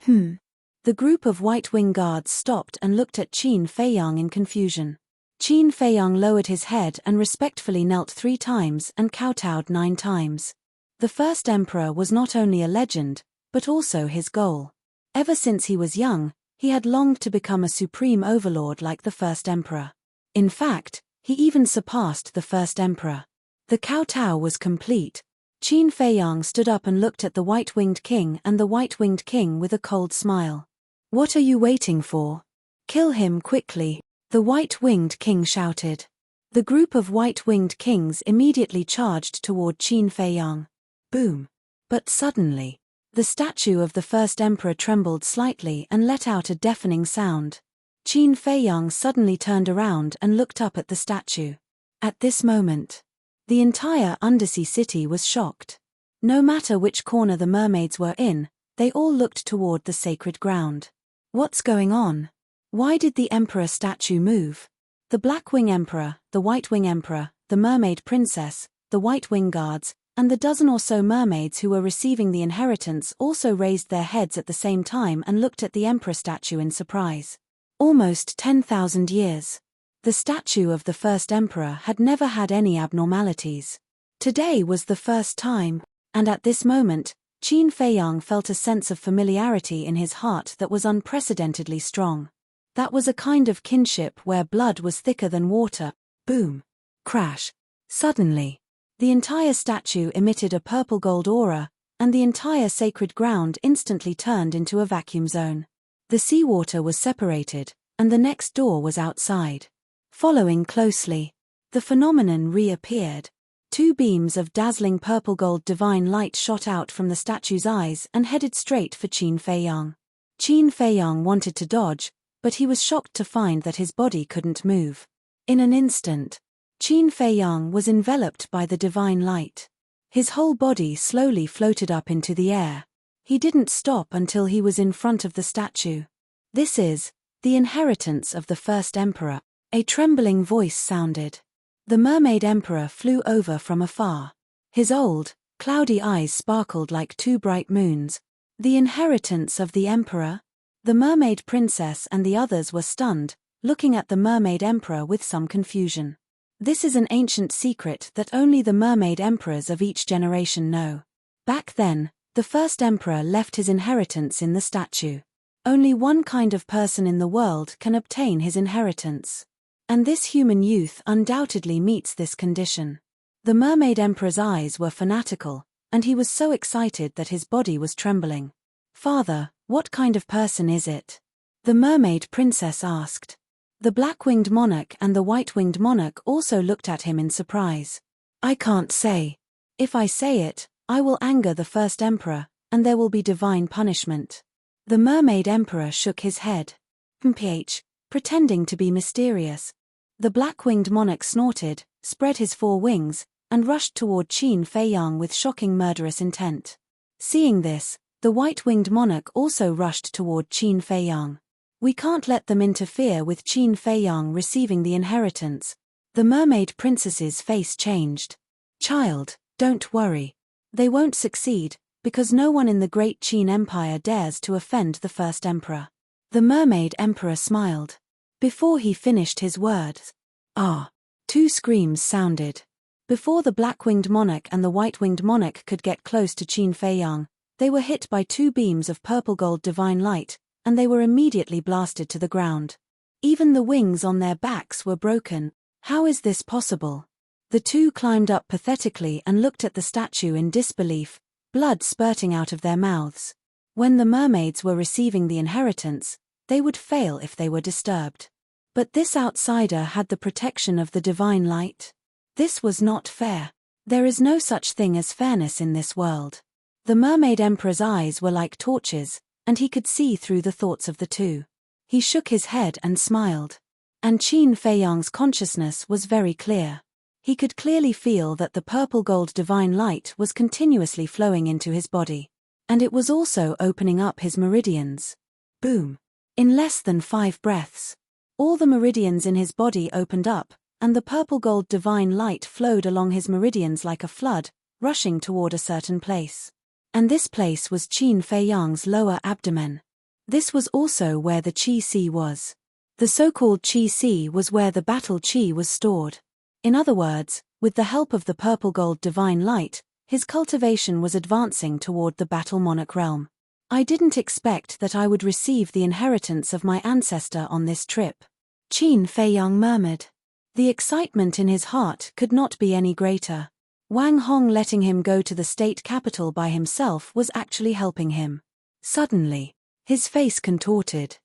The group of White Wing Guards stopped and looked at Qin Feiyang in confusion. Qin Feiyang lowered his head and respectfully knelt 3 times and kowtowed 9 times. The first emperor was not only a legend, but also his goal. Ever since he was young, he had longed to become a supreme overlord like the first emperor. In fact, he even surpassed the first emperor. The kowtow was complete. Qin Feiyang stood up and looked at the white-winged king and the white-winged king with a cold smile. What are you waiting for? Kill him quickly, the white-winged king shouted. The group of white-winged kings immediately charged toward Qin Feiyang. Boom! But suddenly, the statue of the first emperor trembled slightly and let out a deafening sound. Qin Feiyang suddenly turned around and looked up at the statue. At this moment, the entire undersea city was shocked. No matter which corner the mermaids were in, they all looked toward the sacred ground. What's going on? Why did the emperor statue move? The Black Wing Emperor, the White Wing Emperor, the Mermaid Princess, the White Wing Guards, and the dozen or so mermaids who were receiving the inheritance also raised their heads at the same time and looked at the emperor statue in surprise. Almost 10,000 years. The statue of the first emperor had never had any abnormalities. Today was the first time, and at this moment, Qin Feiyang felt a sense of familiarity in his heart that was unprecedentedly strong. That was a kind of kinship where blood was thicker than water. Boom! Crash! Suddenly, the entire statue emitted a purple-gold aura, and the entire sacred ground instantly turned into a vacuum zone. The seawater was separated, and the next door was outside. Following closely, the phenomenon reappeared. Two beams of dazzling purple-gold divine light shot out from the statue's eyes and headed straight for Qin Feiyang. Qin Feiyang wanted to dodge, but he was shocked to find that his body couldn't move. In an instant, Qin Feiyang was enveloped by the divine light. His whole body slowly floated up into the air. He didn't stop until he was in front of the statue. This is the inheritance of the first emperor. A trembling voice sounded. The mermaid emperor flew over from afar. His old, cloudy eyes sparkled like two bright moons. The inheritance of the emperor? The mermaid princess and the others were stunned, looking at the mermaid emperor with some confusion. This is an ancient secret that only the mermaid emperors of each generation know. Back then, the first emperor left his inheritance in the statue. Only one kind of person in the world can obtain his inheritance. And this human youth undoubtedly meets this condition. The mermaid emperor's eyes were fanatical, and he was so excited that his body was trembling. Father, what kind of person is it? The mermaid princess asked. The black-winged monarch and the white-winged monarch also looked at him in surprise. I can't say. If I say it, I will anger the first emperor, and there will be divine punishment. The mermaid emperor shook his head. Pretending to be mysterious. The black-winged monarch snorted, spread his four wings, and rushed toward Qin Feiyang with shocking murderous intent. Seeing this, the white-winged monarch also rushed toward Qin Feiyang. We can't let them interfere with Qin Feiyang receiving the inheritance. The mermaid princess's face changed. Child, don't worry. They won't succeed, because no one in the great Qin Empire dares to offend the first emperor. The mermaid emperor smiled. Before he finished his words, two screams sounded. Before the black-winged monarch and the white-winged monarch could get close to Qin Feiyang, they were hit by two beams of purple-gold divine light, and they were immediately blasted to the ground. Even the wings on their backs were broken. How is this possible? The two climbed up pathetically and looked at the statue in disbelief, blood spurting out of their mouths. When the mermaids were receiving the inheritance, they would fail if they were disturbed. But this outsider had the protection of the divine light. This was not fair. There is no such thing as fairness in this world. The mermaid emperor's eyes were like torches, and he could see through the thoughts of the two. He shook his head and smiled. And Qin Feiyang's consciousness was very clear. He could clearly feel that the purple-gold divine light was continuously flowing into his body. And it was also opening up his meridians. Boom! In less than 5 breaths, all the meridians in his body opened up, and the purple-gold divine light flowed along his meridians like a flood, rushing toward a certain place. And this place was Qin Feiyang's lower abdomen. This was also where the Qi Sea was. The so-called Qi Sea was where the battle Qi was stored. In other words, with the help of the purple-gold divine light, his cultivation was advancing toward the battle monarch realm. I didn't expect that I would receive the inheritance of my ancestor on this trip. Qin Feiyang murmured. The excitement in his heart could not be any greater. Wang Hong letting him go to the state capital by himself was actually helping him. Suddenly, his face contorted.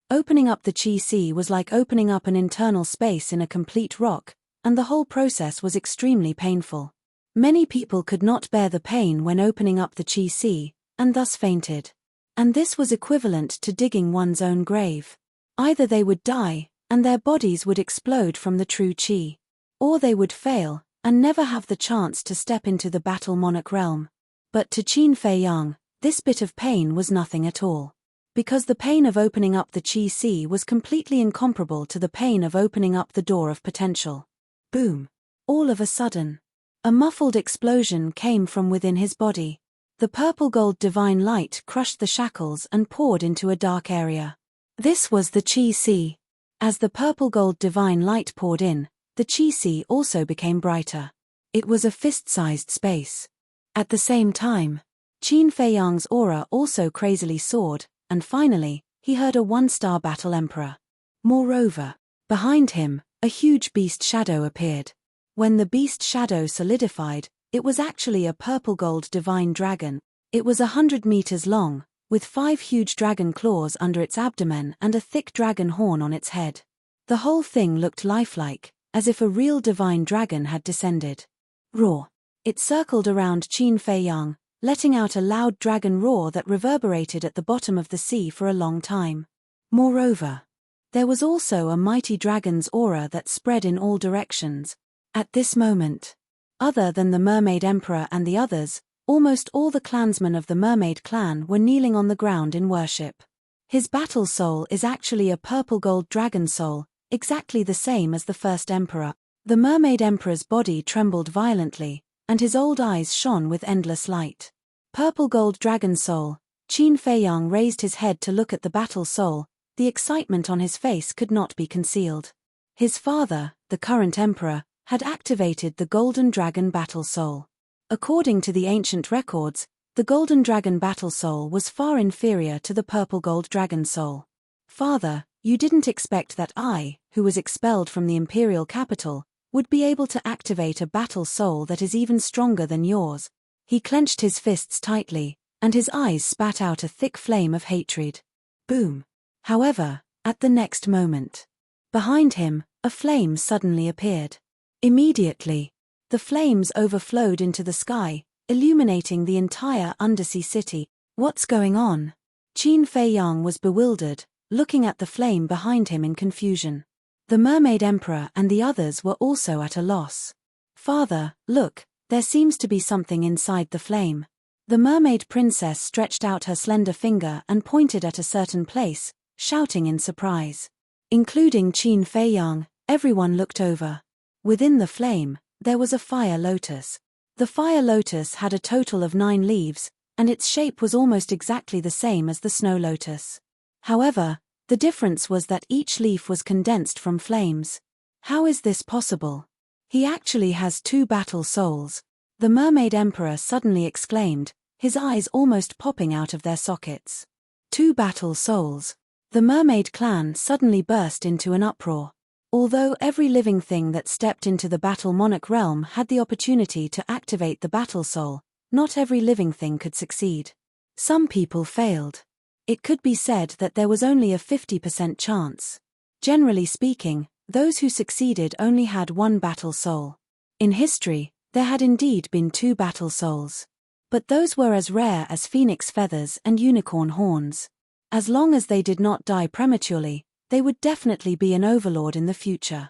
Opening up the Qi Si was like opening up an internal space in a complete rock, and the whole process was extremely painful. Many people could not bear the pain when opening up the Qi Si, and thus fainted. And this was equivalent to digging one's own grave. Either they would die, and their bodies would explode from the true Qi, or they would fail, and never have the chance to step into the battle monarch realm. But to Qin Fei Yang, this bit of pain was nothing at all. Because the pain of opening up the Qi Si was completely incomparable to the pain of opening up the door of potential. Boom! All of a sudden, a muffled explosion came from within his body. The purple-gold divine light crushed the shackles and poured into a dark area. This was the Qi Si. As the purple-gold divine light poured in, the Qi Si also became brighter. It was a fist-sized space. At the same time, Qin Fei Yang's aura also crazily soared, and finally, he heard a one-star battle emperor. Moreover, behind him, a huge beast shadow appeared. When the beast shadow solidified, it was actually a purple-gold divine dragon. It was 100 meters long, with 5 huge dragon claws under its abdomen and a thick dragon horn on its head. The whole thing looked lifelike, as if a real divine dragon had descended. Roar! It circled around Qin Fei Yang, letting out a loud dragon roar that reverberated at the bottom of the sea for a long time. Moreover, there was also a mighty dragon's aura that spread in all directions. At this moment, other than the Mermaid Emperor and the others, almost all the clansmen of the Mermaid clan were kneeling on the ground in worship. His battle soul is actually a purple-gold dragon soul, exactly the same as the first emperor. The Mermaid Emperor's body trembled violently, and his old eyes shone with endless light. Purple-gold dragon soul, Qin Fei Yang raised his head to look at the battle soul. The excitement on his face could not be concealed. His father, the current emperor, had activated the Golden Dragon Battle Soul. According to the ancient records, the Golden Dragon Battle Soul was far inferior to the Purple Gold Dragon Soul. Father, you didn't expect that I, who was expelled from the imperial capital, would be able to activate a battle soul that is even stronger than yours. He clenched his fists tightly, and his eyes spat out a thick flame of hatred. Boom! However, at the next moment, behind him, a flame suddenly appeared. Immediately, the flames overflowed into the sky, illuminating the entire undersea city. What's going on? Qin Fei Yang was bewildered, looking at the flame behind him in confusion. The Mermaid Emperor and the others were also at a loss. Father, look, there seems to be something inside the flame. The Mermaid Princess stretched out her slender finger and pointed at a certain place, shouting in surprise. Including Qin Fei Yang, everyone looked over. Within the flame, there was a fire lotus. The fire lotus had a total of 9 leaves, and its shape was almost exactly the same as the snow lotus. However, the difference was that each leaf was condensed from flames. How is this possible? He actually has 2 battle souls. The Mermaid Emperor suddenly exclaimed, his eyes almost popping out of their sockets. 2 battle souls. The Mermaid clan suddenly burst into an uproar. Although every living thing that stepped into the Battle Monarch realm had the opportunity to activate the battle soul, not every living thing could succeed. Some people failed. It could be said that there was only a 50% chance. Generally speaking, those who succeeded only had 1 battle soul. In history, there had indeed been 2 battle souls. But those were as rare as phoenix feathers and unicorn horns. As long as they did not die prematurely, they would definitely be an overlord in the future.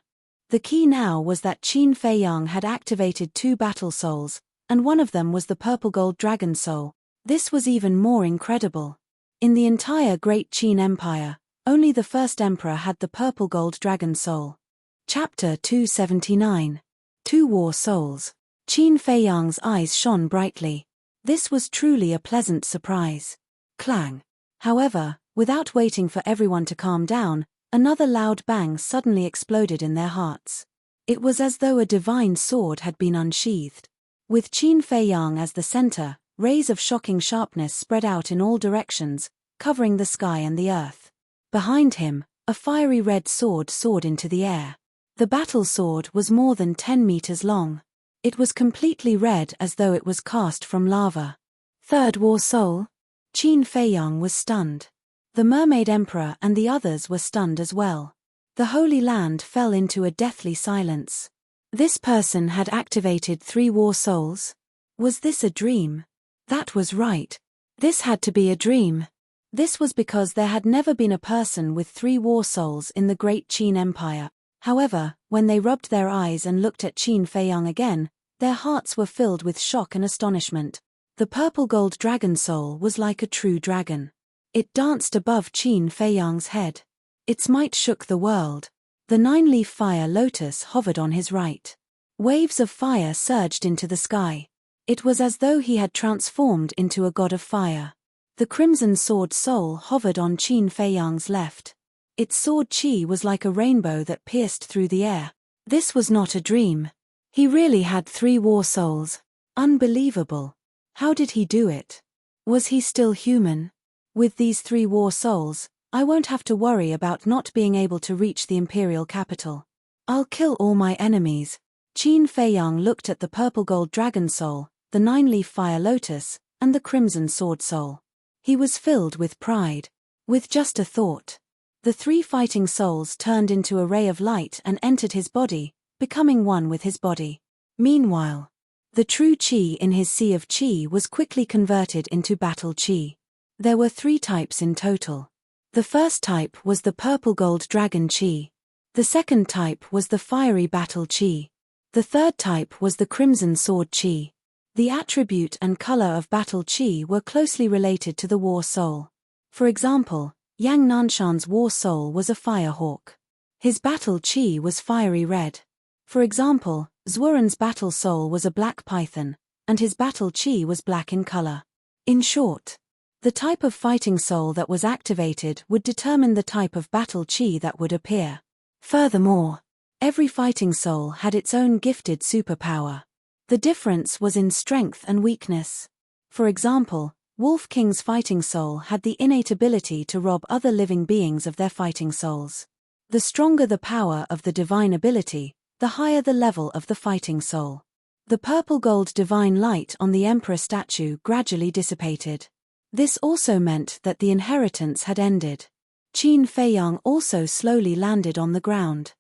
The key now was that Qin Fei Yang had activated 2 battle souls, and one of them was the purple gold dragon soul. This was even more incredible. In the entire Great Qin Empire, only the first emperor had the purple gold dragon soul. Chapter 279. 2 War Souls. Qin Fei Yang's eyes shone brightly. This was truly a pleasant surprise. Clang. However, without waiting for everyone to calm down, another loud bang suddenly exploded in their hearts. It was as though a divine sword had been unsheathed. With Qin Fei Yang as the center, rays of shocking sharpness spread out in all directions, covering the sky and the earth. Behind him, a fiery red sword soared into the air. The battle sword was more than 10 meters long. It was completely red as though it was cast from lava. Third War Soul? Qin Feiyang was stunned. The Mermaid Emperor and the others were stunned as well. The Holy Land fell into a deathly silence. This person had activated 3 War Souls? Was this a dream? That was right. This had to be a dream. This was because there had never been a person with 3 War Souls in the Great Qin Empire. However, when they rubbed their eyes and looked at Qin Feiyang again, their hearts were filled with shock and astonishment. The purple gold dragon soul was like a true dragon. It danced above Qin Feiyang's head. Its might shook the world. The 9-leaf fire lotus hovered on his right. Waves of fire surged into the sky. It was as though he had transformed into a god of fire. The crimson sword soul hovered on Qin Feiyang's left. Its sword chi was like a rainbow that pierced through the air. This was not a dream. He really had 3 War Souls. Unbelievable. How did he do it? Was he still human? With these 3 War Souls, I won't have to worry about not being able to reach the imperial capital. I'll kill all my enemies. Qin Feiyang looked at the purple gold dragon soul, the 9-leaf fire lotus, and the crimson sword soul. He was filled with pride. With just a thought, the 3 fighting souls turned into a ray of light and entered his body, becoming one with his body. Meanwhile, the true chi in his sea of chi was quickly converted into battle chi. There were 3 types in total. The first type was the purple gold dragon chi. The second type was the fiery battle chi. The third type was the crimson sword chi. The attribute and color of battle chi were closely related to the war soul. For example, Yang Nanshan's war soul was a fire hawk. His battle chi was fiery red. For example, Zhuoran's battle soul was a black python, and his battle chi was black in color. In short, the type of fighting soul that was activated would determine the type of battle chi that would appear. Furthermore, every fighting soul had its own gifted superpower. The difference was in strength and weakness. For example, Wolf King's fighting soul had the innate ability to rob other living beings of their fighting souls. The stronger the power of the divine ability, the higher the level of the fighting soul. The purple gold divine light on the emperor statue gradually dissipated. This also meant that the inheritance had ended. Qin Feiyang also slowly landed on the ground.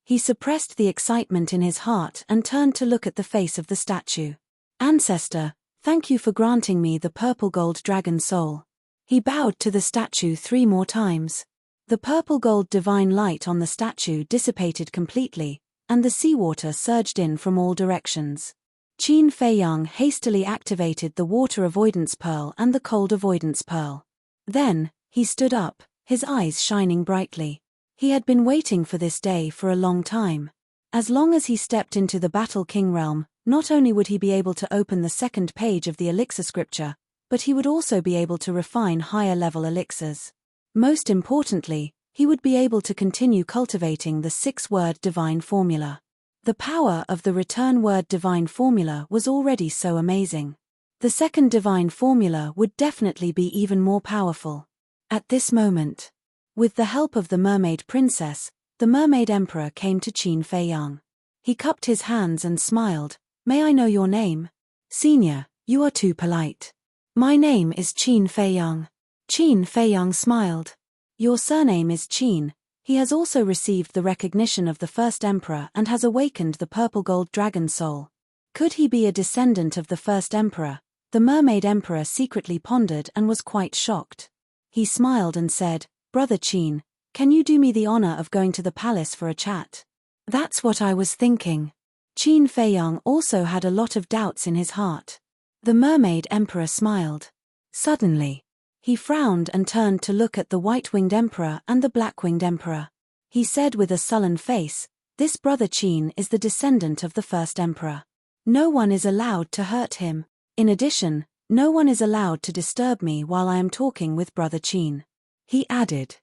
He suppressed the excitement in his heart and turned to look at the face of the statue. Ancestor, thank you for granting me the purple gold dragon soul. He bowed to the statue 3 more times. The purple gold divine light on the statue dissipated completely, and the seawater surged in from all directions. Qin Feiyang hastily activated the water avoidance pearl and the cold avoidance pearl. Then, he stood up, his eyes shining brightly. He had been waiting for this day for a long time. As long as he stepped into the Battle King realm, not only would he be able to open the 2nd page of the elixir scripture, but he would also be able to refine higher-level elixirs. Most importantly, he would be able to continue cultivating the 6-word divine formula. The power of the return word divine formula was already so amazing. The 2nd divine formula would definitely be even more powerful. At this moment, with the help of the mermaid princess, the mermaid emperor came to Qin Feiyang. He cupped his hands and smiled. May I know your name? Senior, you are too polite. My name is Qin Feiyang. Qin Feiyang smiled. Your surname is Qin. He has also received the recognition of the first emperor and has awakened the purple gold dragon soul. Could he be a descendant of the first emperor? The mermaid emperor secretly pondered and was quite shocked. He smiled and said, Brother Qin, can you do me the honor of going to the palace for a chat? That's what I was thinking. Qin Feiyang also had a lot of doubts in his heart. The mermaid emperor smiled. Suddenly, he frowned and turned to look at the white-winged emperor and the black-winged emperor. He said with a sullen face, This brother Qin is the descendant of the first emperor. No one is allowed to hurt him. In addition, no one is allowed to disturb me while I am talking with brother Qin. He added.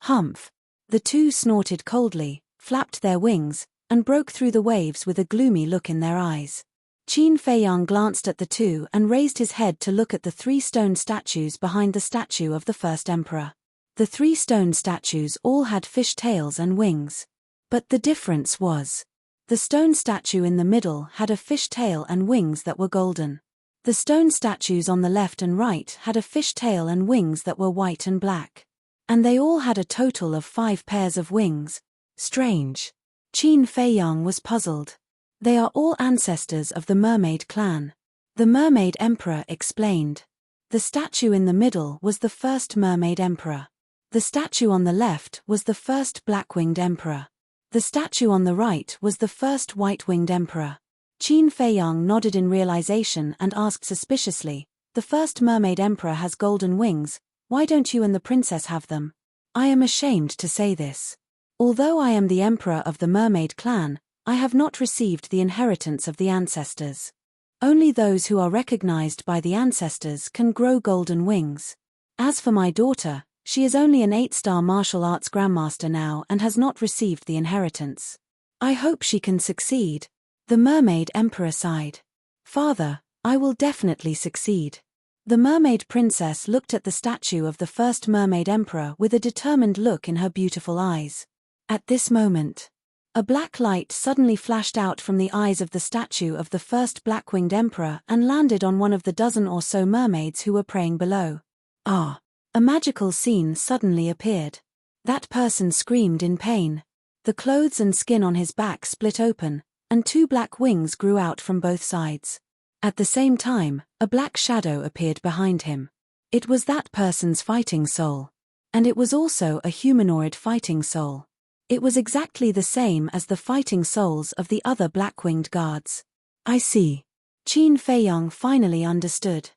Humph. The 2 snorted coldly, flapped their wings, and broke through the waves with a gloomy look in their eyes. Qin Feiyang glanced at the 2 and raised his head to look at the 3 stone statues behind the statue of the first emperor. The 3 stone statues all had fish tails and wings. But the difference was, The stone statue in the middle had a fish tail and wings that were golden. The stone statues on the left and right had a fish tail and wings that were white and black. And they all had a total of 5 pairs of wings. Strange. Qin Feiyang was puzzled. They are all ancestors of the mermaid clan. The mermaid emperor explained. The statue in the middle was the first mermaid emperor. The statue on the left was the first black-winged emperor. The statue on the right was the first white-winged emperor. Qin Feiyang nodded in realization and asked suspiciously, "The first mermaid emperor has golden wings, why don't you and the princess have them?" "I am ashamed to say this. Although I am the emperor of the mermaid clan, I have not received the inheritance of the ancestors. Only those who are recognized by the ancestors can grow golden wings. As for my daughter, she is only an 8-star martial arts grandmaster now and has not received the inheritance. I hope she can succeed." The mermaid emperor sighed. "Father, I will definitely succeed." The mermaid princess looked at the statue of the first mermaid emperor with a determined look in her beautiful eyes. At this moment, a black light suddenly flashed out from the eyes of the statue of the first black-winged emperor and landed on one of the dozen or so mermaids who were praying below. Ah! A magical scene suddenly appeared. That person screamed in pain. The clothes and skin on his back split open, and 2 black wings grew out from both sides. At the same time, a black shadow appeared behind him. It was that person's fighting soul. And it was also a humanoid fighting soul. It was exactly the same as the fighting souls of the other black-winged guards. "I see." Qin Feiyang finally understood.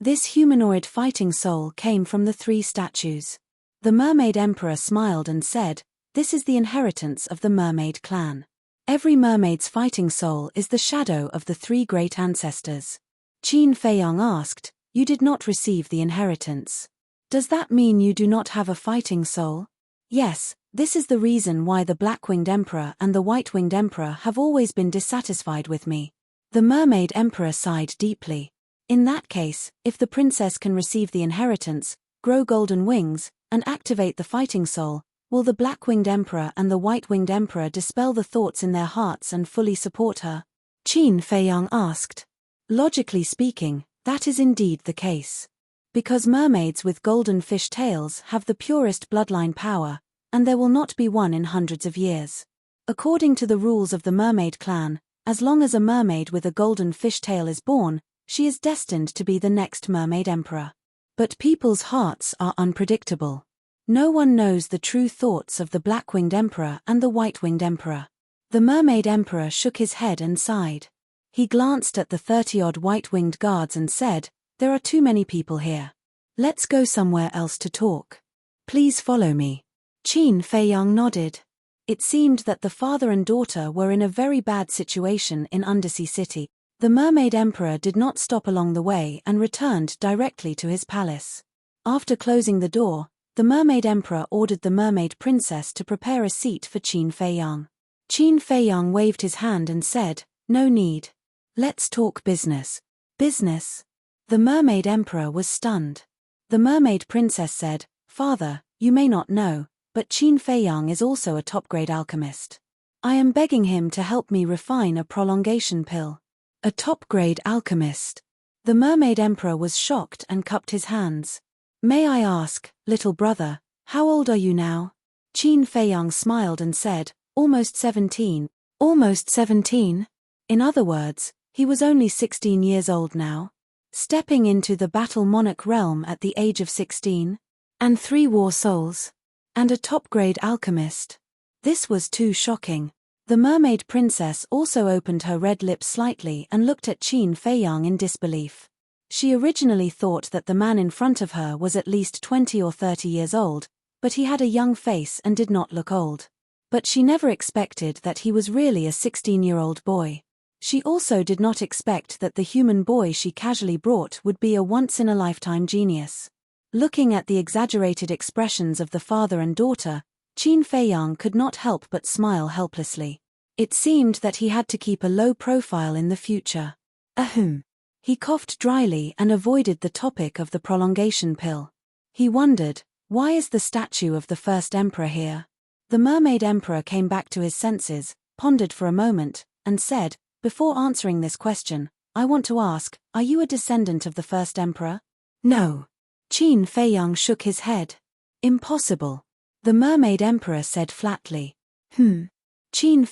This humanoid fighting soul came from the 3 statues. The mermaid emperor smiled and said, "This is the inheritance of the mermaid clan. Every mermaid's fighting soul is the shadow of the 3 great ancestors." Qin Feiyang asked, "You did not receive the inheritance. Does that mean you do not have a fighting soul?" "Yes, this is the reason why the black-winged emperor and the white-winged emperor have always been dissatisfied with me." The mermaid emperor sighed deeply. In that case, if the princess can receive the inheritance, grow golden wings, and activate the fighting soul, will the black-winged emperor and the white-winged emperor dispel the thoughts in their hearts and fully support her? Qin Feiyang asked. Logically speaking, that is indeed the case. Because mermaids with golden fish tails have the purest bloodline power, and there will not be one in hundreds of years. According to the rules of the mermaid clan, as long as a mermaid with a golden fish tail is born, she is destined to be the next mermaid emperor. But people's hearts are unpredictable. No one knows the true thoughts of the black-winged emperor and the white-winged emperor. The mermaid emperor shook his head and sighed. He glanced at the 30-odd white-winged guards and said, "There are too many people here. Let's go somewhere else to talk. Please follow me." Qin Feiyang nodded. It seemed that the father and daughter were in a very bad situation in Undersea City. The mermaid emperor did not stop along the way and returned directly to his palace. After closing the door, the mermaid emperor ordered the mermaid princess to prepare a seat for Qin Feiyang. Qin Feiyang waved his hand and said, "No need. Let's talk business." "Business?" The mermaid emperor was stunned. The mermaid princess said, "Father, you may not know, but Qin Feiyang is also a top-grade alchemist. I am begging him to help me refine a prolongation pill." "A top-grade alchemist?" The mermaid emperor was shocked and cupped his hands. "May I ask, little brother, how old are you now?" Qin Feiyang smiled and said, "Almost 17. "Almost 17? In other words, he was only 16 years old now. Stepping into the battle monarch realm at the age of 16? And 3 war souls? And a top-grade alchemist? This was too shocking." The mermaid princess also opened her red lips slightly and looked at Qin Feiyang in disbelief. She originally thought that the man in front of her was at least 20 or 30 years old, but he had a young face and did not look old. But she never expected that he was really a 16-year-old boy. She also did not expect that the human boy she casually brought would be a once-in-a-lifetime genius. Looking at the exaggerated expressions of the father and daughter, Qin Feiyang could not help but smile helplessly. It seemed that he had to keep a low profile in the future. Ahem. He coughed dryly and avoided the topic of the prolongation pill. He wondered, why is the statue of the first emperor here? The mermaid emperor came back to his senses, pondered for a moment, and said, "Before answering this question, I want to ask, are you a descendant of the first emperor?" "No." Qin Feiyang shook his head. "Impossible." The mermaid emperor said flatly. Qin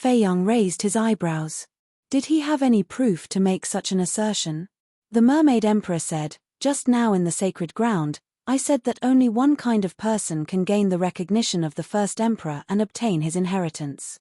Feiyang raised his eyebrows. Did he have any proof to make such an assertion? The mermaid emperor said, "Just now in the sacred ground, I said that only one kind of person can gain the recognition of the first emperor and obtain his inheritance."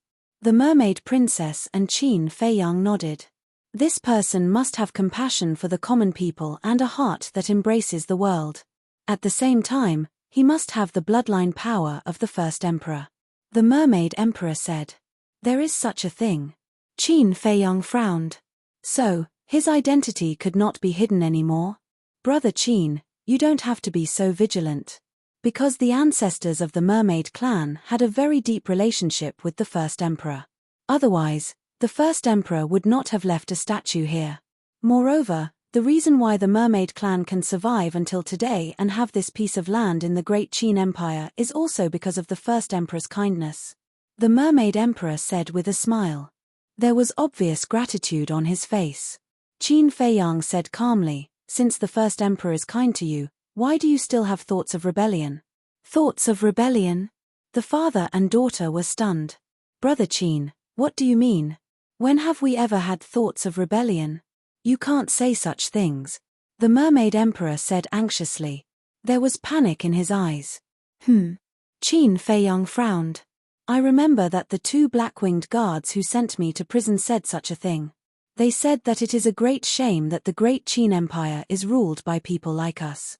The mermaid princess and Qin Feiyang nodded. This person must have compassion for the common people and a heart that embraces the world. At the same time, he must have the bloodline power of the first emperor. The mermaid emperor said, "There is such a thing." Qin Feiyang frowned. So, his identity could not be hidden anymore? "Brother Qin, you don't have to be so vigilant. Because the ancestors of the mermaid clan had a very deep relationship with the first emperor. Otherwise, the first emperor would not have left a statue here. Moreover, the reason why the mermaid clan can survive until today and have this piece of land in the great Qin Empire is also because of the first emperor's kindness." The mermaid emperor said with a smile. There was obvious gratitude on his face. Qin Feiyang said calmly, "Since the first emperor is kind to you, why do you still have thoughts of rebellion?" Thoughts of rebellion? The father and daughter were stunned. "Brother Qin, what do you mean? When have we ever had thoughts of rebellion? You can't say such things." The mermaid emperor said anxiously. There was panic in his eyes. Qin Feiyang frowned. "I remember that the 2 black-winged guards who sent me to prison said such a thing. They said that it is a great shame that the great Qin Empire is ruled by people like us.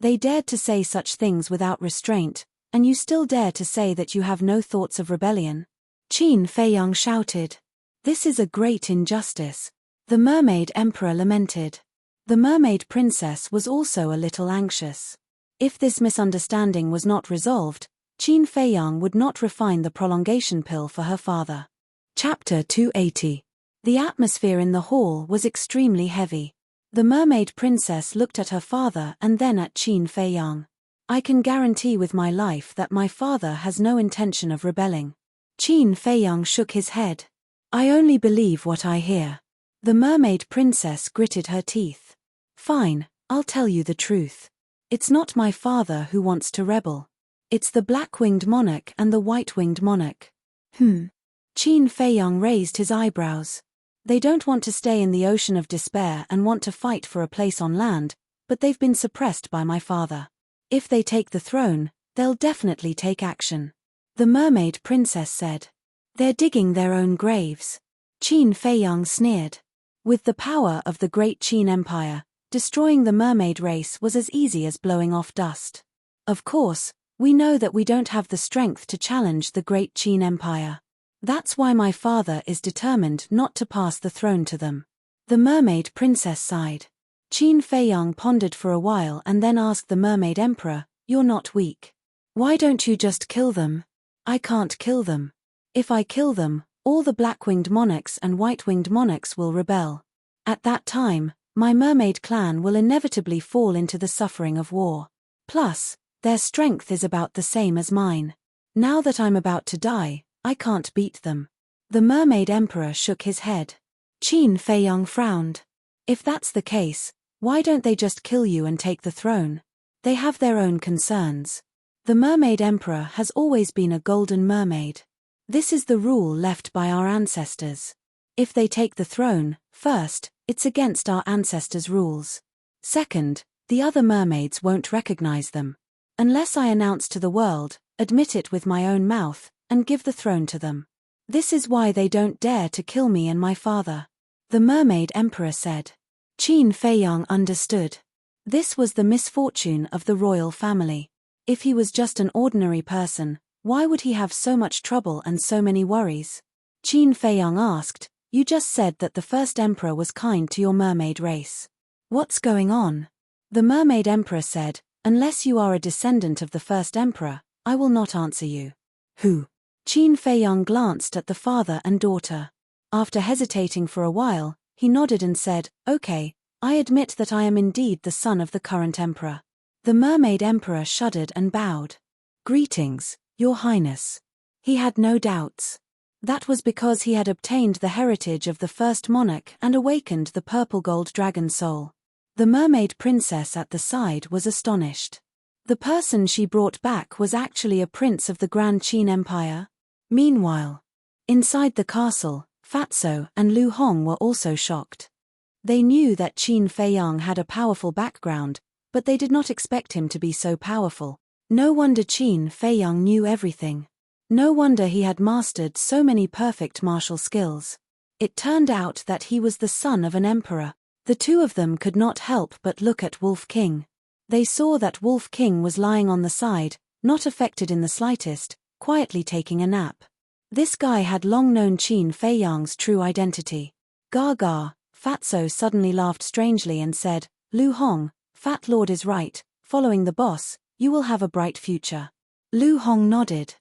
They dared to say such things without restraint, and you still dare to say that you have no thoughts of rebellion?" Qin Feiyang shouted. "This is a great injustice." The mermaid emperor lamented. The mermaid princess was also a little anxious. If this misunderstanding was not resolved, Qin Feiyang would not refine the prolongation pill for her father. Chapter 280. The atmosphere in the hall was extremely heavy. The mermaid princess looked at her father and then at Qin Feiyang. "I can guarantee with my life that my father has no intention of rebelling." Qin Feiyang shook his head. "I only believe what I hear." The mermaid princess gritted her teeth. "Fine, I'll tell you the truth. It's not my father who wants to rebel. It's the black-winged monarch and the white-winged monarch." Qin Feiyang raised his eyebrows. "They don't want to stay in the ocean of despair and want to fight for a place on land, but they've been suppressed by my father. If they take the throne, they'll definitely take action." The mermaid princess said. "They're digging their own graves." Qin Feiyang sneered. With the power of the great Qin Empire, destroying the mermaid race was as easy as blowing off dust. Of course, we know that we don't have the strength to challenge the great Qin Empire. That's why my father is determined not to pass the throne to them." The mermaid princess sighed. Qin Feiyang pondered for a while and then asked the mermaid emperor, "You're not weak. Why don't you just kill them?" "I can't kill them. If I kill them, all the black-winged monarchs and white-winged monarchs will rebel. At that time, my mermaid clan will inevitably fall into the suffering of war. Plus, their strength is about the same as mine. Now that I'm about to die, I can't beat them." The mermaid emperor shook his head. Qin Feiyang frowned. "If that's the case, why don't they just kill you and take the throne? They have their own concerns. The mermaid emperor has always been a golden mermaid. This is the rule left by our ancestors. If they take the throne, first, it's against our ancestors' rules. Second, the other mermaids won't recognize them. Unless I announce to the world, admit it with my own mouth, and give the throne to them. This is why they don't dare to kill me and my father." The mermaid emperor said. Qin Feiyang understood. This was the misfortune of the royal family. If he was just an ordinary person, why would he have so much trouble and so many worries? Qin Feiyang asked, "You just said that the first emperor was kind to your mermaid race. What's going on?" The mermaid emperor said, "Unless you are a descendant of the first emperor, I will not answer you." "Who?" Qin Feiyang glanced at the father and daughter. After hesitating for a while, he nodded and said, "Okay, I admit that I am indeed the son of the current emperor." The mermaid emperor shuddered and bowed. "Greetings, Your Highness." He had no doubts. That was because he had obtained the heritage of the first monarch and awakened the purple gold dragon soul. The mermaid princess at the side was astonished. The person she brought back was actually a prince of the Grand Qin Empire. Meanwhile, inside the castle, Fatso and Lu Hong were also shocked. They knew that Qin Feiyang had a powerful background, but they did not expect him to be so powerful. No wonder Qin Feiyang knew everything. No wonder he had mastered so many perfect martial skills. It turned out that he was the son of an emperor. The two of them could not help but look at Wolf King. They saw that Wolf King was lying on the side, not affected in the slightest, quietly taking a nap. This guy had long known Qin Feiyang's true identity. Gaga, Fatso suddenly laughed strangely and said, "Lu Hong, Fat Lord is right, following the boss, you will have a bright future." Lu Hong nodded.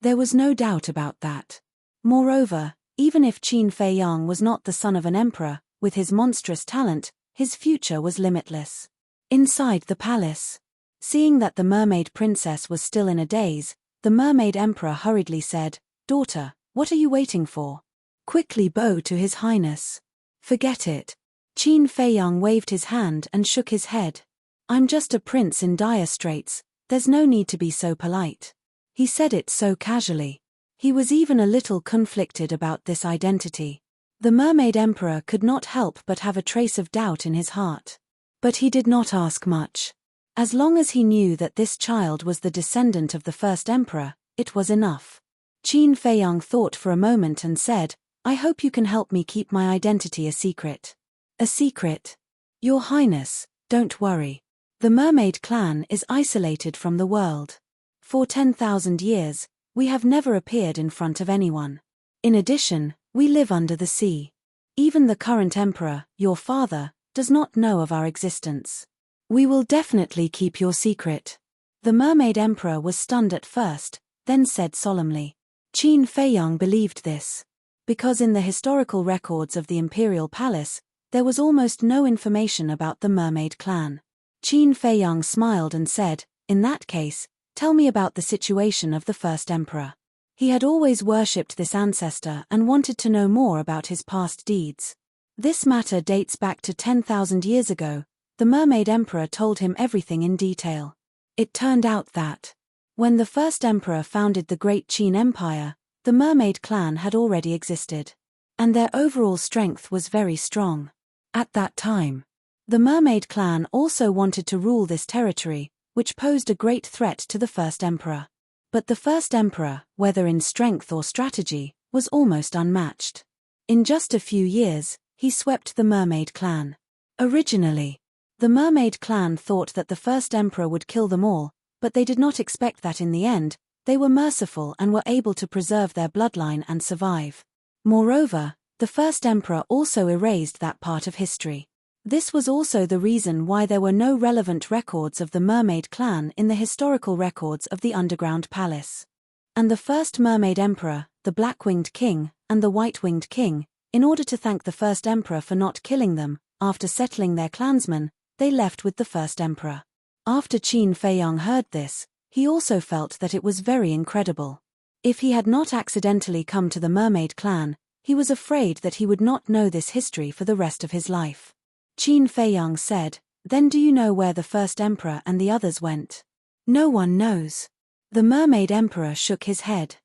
There was no doubt about that. Moreover, even if Qin Feiyang was not the son of an emperor, with his monstrous talent, his future was limitless. Inside the palace, seeing that the mermaid princess was still in a daze, the mermaid emperor hurriedly said, "Daughter, what are you waiting for? Quickly bow to his highness." "Forget it." Qin Feiyang waved his hand and shook his head. "I'm just a prince in dire straits, there's no need to be so polite." He said it so casually. He was even a little conflicted about this identity. The mermaid emperor could not help but have a trace of doubt in his heart. But he did not ask much. As long as he knew that this child was the descendant of the first emperor, it was enough. Qin Feiyang thought for a moment and said, "I hope you can help me keep my identity a secret." "A secret? Your Highness, don't worry. The mermaid clan is isolated from the world. For 10,000 years, we have never appeared in front of anyone. In addition, we live under the sea. Even the current emperor, your father, does not know of our existence. We will definitely keep your secret." The mermaid emperor was stunned at first, then said solemnly. Qin Feiyang believed this. Because in the historical records of the imperial palace, there was almost no information about the mermaid clan. Qin Feiyang smiled and said, "In that case, tell me about the situation of the first emperor." He had always worshipped this ancestor and wanted to know more about his past deeds. This matter dates back to 10,000 years ago. The mermaid emperor told him everything in detail. It turned out that, when the first emperor founded the Great Qin Empire, the mermaid clan had already existed. And their overall strength was very strong. At that time, the mermaid clan also wanted to rule this territory, which posed a great threat to the first emperor. But the first emperor, whether in strength or strategy, was almost unmatched. In just a few years, he swept the mermaid clan. Originally, the mermaid clan thought that the first emperor would kill them all, but they did not expect that in the end. They were merciful and were able to preserve their bloodline and survive. Moreover, the first emperor also erased that part of history. This was also the reason why there were no relevant records of the mermaid clan in the historical records of the underground palace. And the first mermaid emperor, the black-winged king, and the white-winged king, in order to thank the first emperor for not killing them, after settling their clansmen, they left with the first emperor. After Qin Feiyang heard this, he also felt that it was very incredible. If he had not accidentally come to the mermaid clan, he was afraid that he would not know this history for the rest of his life. Qin Feiyang said, "Then do you know where the first emperor and the others went?" "No one knows." The mermaid emperor shook his head.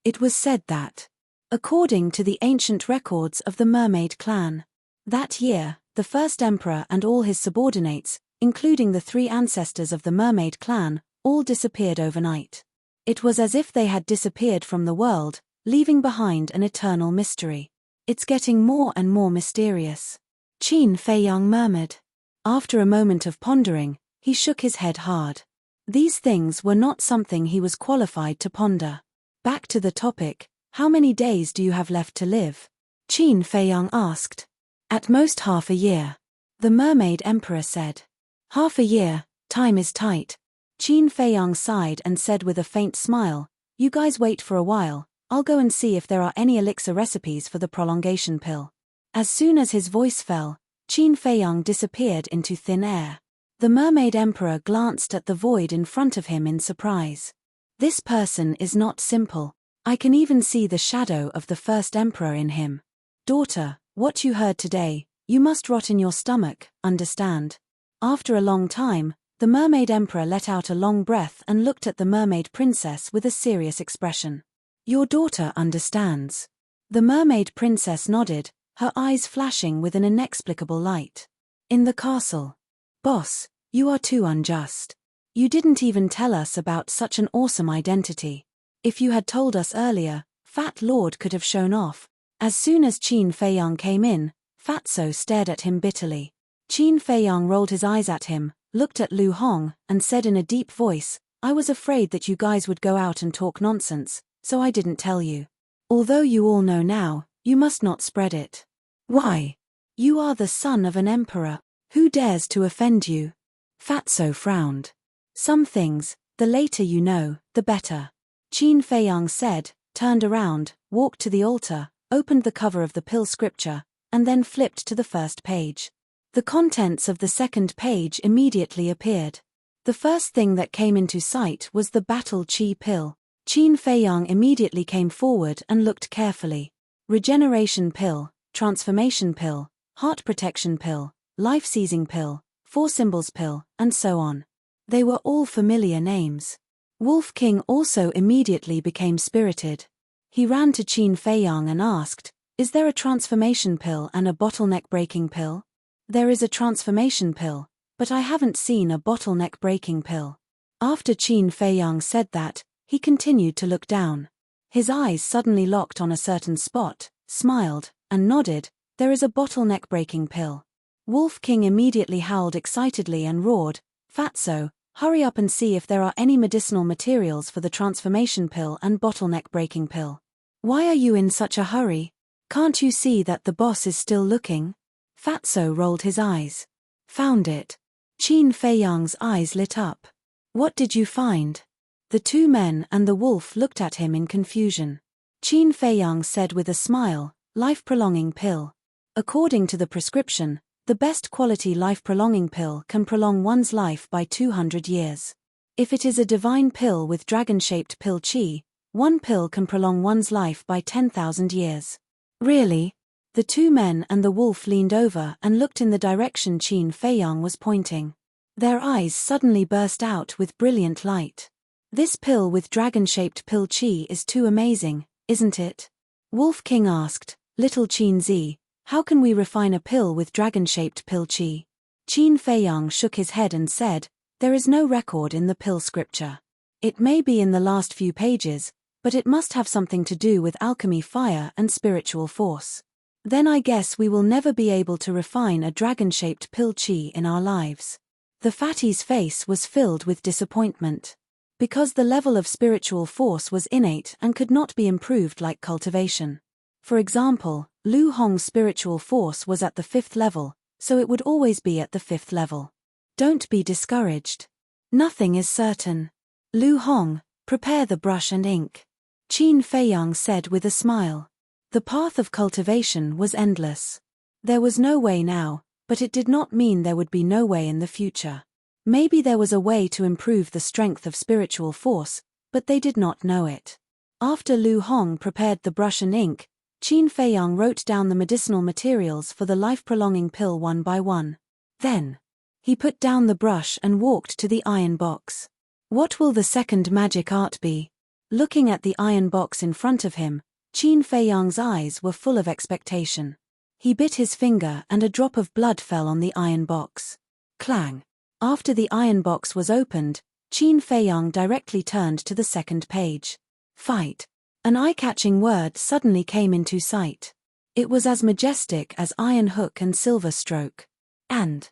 It was said that, according to the ancient records of the mermaid clan, that year, the first emperor and all his subordinates, including the 3 ancestors of the mermaid clan, all disappeared overnight. It was as if they had disappeared from the world, leaving behind an eternal mystery. "It's getting more and more mysterious," Qin Feiyang murmured. After a moment of pondering, he shook his head hard. These things were not something he was qualified to ponder. "Back to the topic, how many days do you have left to live?" Qin Feiyang asked. "At most half a year," the mermaid emperor said. "Half a year, time is tight." Qin Feiyang sighed and said with a faint smile, "You guys wait for a while, I'll go and see if there are any elixir recipes for the prolongation pill." As soon as his voice fell, Qin Feiyang disappeared into thin air. The mermaid emperor glanced at the void in front of him in surprise. This person is not simple. I can even see the shadow of the first emperor in him. Daughter, what you heard today, you must rot in your stomach, understand? After a long time, the mermaid emperor let out a long breath and looked at the mermaid princess with a serious expression. Your daughter understands. The mermaid princess nodded, her eyes flashing with an inexplicable light. In the castle. Boss, you are too unjust. You didn't even tell us about such an awesome identity. If you had told us earlier, Fat Lord could have shown off. As soon as Qin Feiyang came in, Fatso stared at him bitterly. Qin Feiyang rolled his eyes at him, looked at Lu Hong, and said in a deep voice, I was afraid that you guys would go out and talk nonsense, so I didn't tell you. Although you all know now, you must not spread it. Why? You are the son of an emperor. Who dares to offend you? Fatso frowned. Some things, the later you know, the better. Qin Feiyang said, turned around, walked to the altar, opened the cover of the pill scripture, and then flipped to the first page. The contents of the second page immediately appeared. The first thing that came into sight was the battle chi pill. Qin Feiyang immediately came forward and looked carefully. Regeneration pill, transformation pill, heart protection pill, life-seizing pill, four symbols pill, and so on. They were all familiar names. Wolf King also immediately became spirited. He ran to Qin Feiyang and asked, Is there a transformation pill and a bottleneck-breaking pill? There is a transformation pill, but I haven't seen a bottleneck-breaking pill. After Qin Feiyang said that, he continued to look down. His eyes suddenly locked on a certain spot, smiled, and nodded, There is a bottleneck-breaking pill. Wolf King immediately howled excitedly and roared, Fatso, hurry up and see if there are any medicinal materials for the transformation pill and bottleneck-breaking pill. Why are you in such a hurry? Can't you see that the boss is still looking? Fatso rolled his eyes. Found it. Qin Feiyang's eyes lit up. What did you find? The two men and the wolf looked at him in confusion. Qin Feiyang said with a smile, life-prolonging pill. According to the prescription, the best quality life-prolonging pill can prolong one's life by 200 years. If it is a divine pill with dragon-shaped pill chi, one pill can prolong one's life by 10,000 years. Really? The two men and the wolf leaned over and looked in the direction Qin Feiyang was pointing. Their eyes suddenly burst out with brilliant light. This pill with dragon-shaped pill chi is too amazing, isn't it? Wolf King asked, Little Qin Zi, how can we refine a pill with dragon-shaped pill chi? Qin Feiyang shook his head and said, There is no record in the pill scripture. It may be in the last few pages, but it must have something to do with alchemy, fire, and spiritual force. Then I guess we will never be able to refine a dragon-shaped pill chi in our lives. The fatty's face was filled with disappointment. Because the level of spiritual force was innate and could not be improved like cultivation. For example, Lu Hong's spiritual force was at the 5th level, so it would always be at the 5th level. Don't be discouraged. Nothing is certain. Lu Hong, prepare the brush and ink. Qin Feiyang said with a smile. The path of cultivation was endless. There was no way now, but it did not mean there would be no way in the future. Maybe there was a way to improve the strength of spiritual force, but they did not know it. After Lu Hong prepared the brush and ink, Qin Feiyang wrote down the medicinal materials for the life-prolonging pill one by one. Then, he put down the brush and walked to the iron box. What will the second magic art be? Looking at the iron box in front of him, Qin Feiyang's eyes were full of expectation. He bit his finger and a drop of blood fell on the iron box. Clang! After the iron box was opened, Qin Feiyang directly turned to the second page. Fight. An eye-catching word suddenly came into sight. It was as majestic as iron hook and silver stroke. And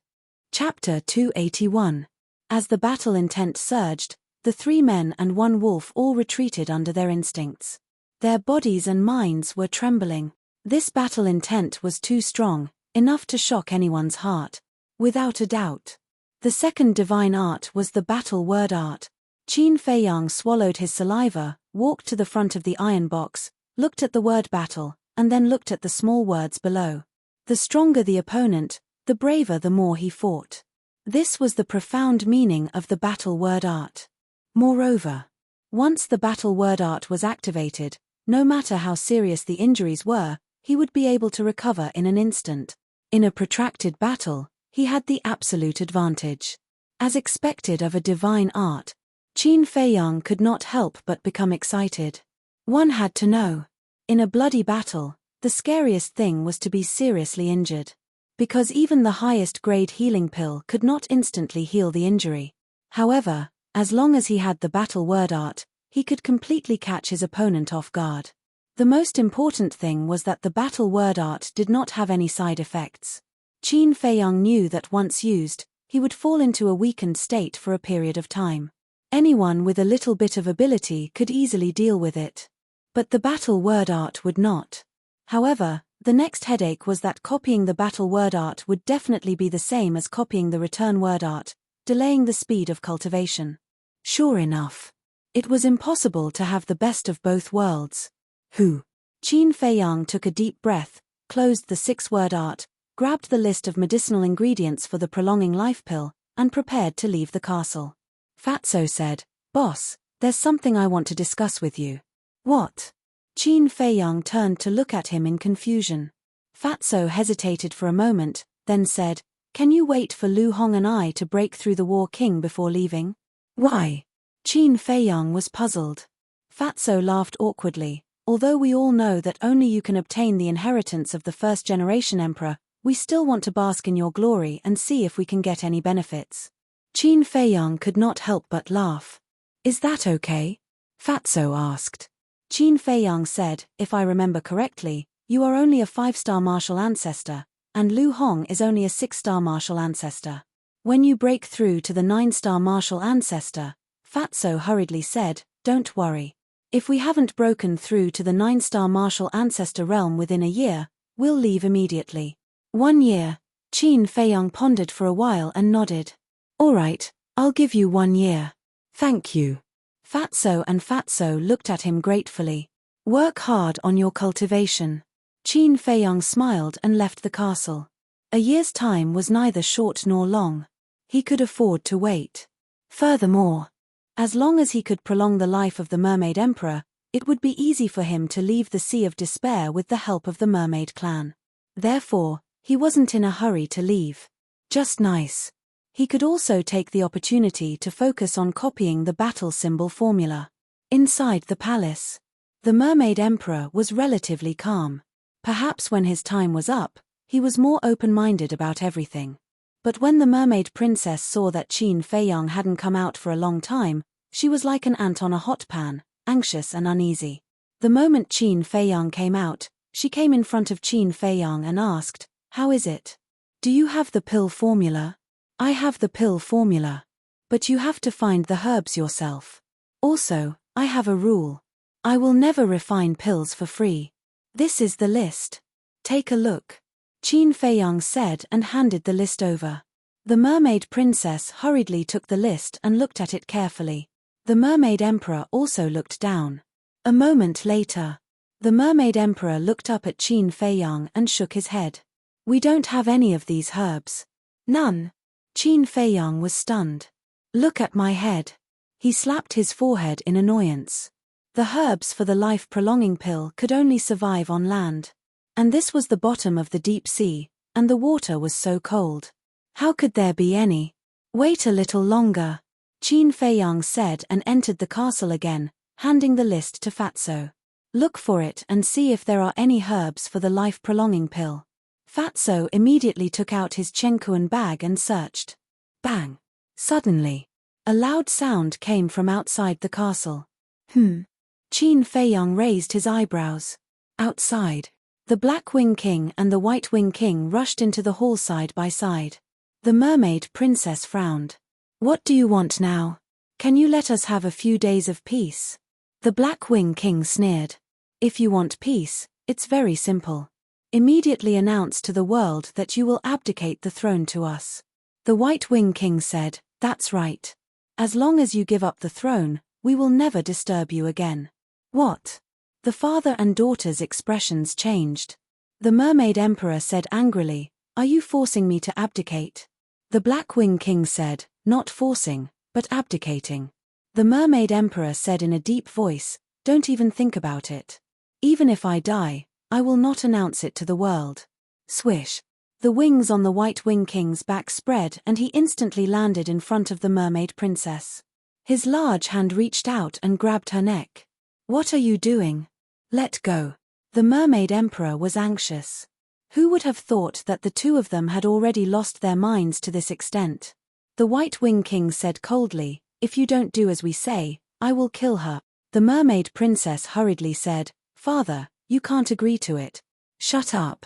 Chapter 281. As the battle intent surged, the 3 men and 1 wolf all retreated under their instincts. Their bodies and minds were trembling. This battle intent was too strong, enough to shock anyone's heart. Without a doubt. The second divine art was the battle word art. Qin Feiyang swallowed his saliva, walked to the front of the iron box, looked at the word battle, and then looked at the small words below. The stronger the opponent, the braver the more he fought. This was the profound meaning of the battle word art. Moreover, Once the battle word art was activated, no matter how serious the injuries were, he would be able to recover in an instant. In a protracted battle, he had the absolute advantage. As expected of a divine art, Qin Feiyang could not help but become excited. One had to know. In a bloody battle, the scariest thing was to be seriously injured. Because even the highest grade healing pill could not instantly heal the injury. However, as long as he had the battle word art, he could completely catch his opponent off guard. The most important thing was that the battle word art did not have any side effects. Qin Feiyang knew that once used, he would fall into a weakened state for a period of time. Anyone with a little bit of ability could easily deal with it. But the battle word art would not. However, the next headache was that copying the battle word art would definitely be the same as copying the return word art, delaying the speed of cultivation. Sure enough. It was impossible to have the best of both worlds. Qin Feiyang took a deep breath, closed the 6-word art, grabbed the list of medicinal ingredients for the prolonging life pill, and prepared to leave the castle. Fatso said, "Boss, there's something I want to discuss with you." "What?" Qin Feiyang turned to look at him in confusion. Fatso hesitated for a moment, then said, "Can you wait for Lu Hong and I to break through the War King before leaving?" "Why?" Qin Feiyang was puzzled. Fatso laughed awkwardly. "Although we all know that only you can obtain the inheritance of the first-generation emperor, we still want to bask in your glory and see if we can get any benefits." Qin Feiyang could not help but laugh. "Is that okay?" Fatso asked. Qin Feiyang said, "If I remember correctly, you are only a 5-star martial ancestor, and Lu Hong is only a 6-star martial ancestor. When you break through to the 9-star martial ancestor," Fatso hurriedly said, "don't worry. If we haven't broken through to the 9-star martial ancestor realm within a year, we'll leave immediately." 1 year. Qin Feiyang pondered for a while and nodded. "All right, I'll give you 1 year. Thank you." Fatso looked at him gratefully. "Work hard on your cultivation." Qin Feiyang smiled and left the castle. A year's time was neither short nor long. He could afford to wait. Furthermore, as long as he could prolong the life of the Mermaid Emperor, it would be easy for him to leave the Sea of Despair with the help of the Mermaid clan. Therefore, he wasn't in a hurry to leave. Just nice. He could also take the opportunity to focus on copying the battle symbol formula. Inside the palace, the Mermaid Emperor was relatively calm. Perhaps when his time was up, he was more open-minded about everything. But when the Mermaid Princess saw that Qin Feiyang hadn't come out for a long time, she was like an ant on a hot pan, anxious and uneasy. The moment Qin Feiyang came out, she came in front of Qin Feiyang and asked, "How is it? Do you have the pill formula?" "I have the pill formula. But you have to find the herbs yourself. Also, I have a rule. I will never refine pills for free. This is the list. Take a look." Qin Feiyang said and handed the list over. The Mermaid Princess hurriedly took the list and looked at it carefully. The Mermaid Emperor also looked down. A moment later, the Mermaid Emperor looked up at Qin Feiyang and shook his head. "We don't have any of these herbs." "None?" Qin Feiyang was stunned. "Look at my head." He slapped his forehead in annoyance. The herbs for the life-prolonging pill could only survive on land. And this was the bottom of the deep sea, and the water was so cold. How could there be any? "Wait a little longer," Qin Feiyang said and entered the castle again, handing the list to Fatso. "Look for it and see if there are any herbs for the life-prolonging pill." Fatso immediately took out his Chenkuan bag and searched. Bang! Suddenly, a loud sound came from outside the castle. Qin Feiyang raised his eyebrows. Outside, the Black Wing King and the White Wing King rushed into the hall side by side. The Mermaid Princess frowned. "What do you want now? Can you let us have a few days of peace?" The Black Wing King sneered. "If you want peace, it's very simple. Immediately announce to the world that you will abdicate the throne to us." The White Wing King said, "That's right. As long as you give up the throne, we will never disturb you again." "What?" The father and daughter's expressions changed. The Mermaid Emperor said angrily, "Are you forcing me to abdicate?" The Black Wing King said, "Not forcing, but abdicating." The Mermaid Emperor said in a deep voice, "Don't even think about it. Even if I die, I will not announce it to the world." Swish. The wings on the White Wing King's back spread and he instantly landed in front of the Mermaid Princess. His large hand reached out and grabbed her neck. "What are you doing? Let go." The Mermaid Emperor was anxious. Who would have thought that the two of them had already lost their minds to this extent? The White Wing King said coldly, "If you don't do as we say, I will kill her." The Mermaid Princess hurriedly said, "Father, you can't agree to it." "Shut up."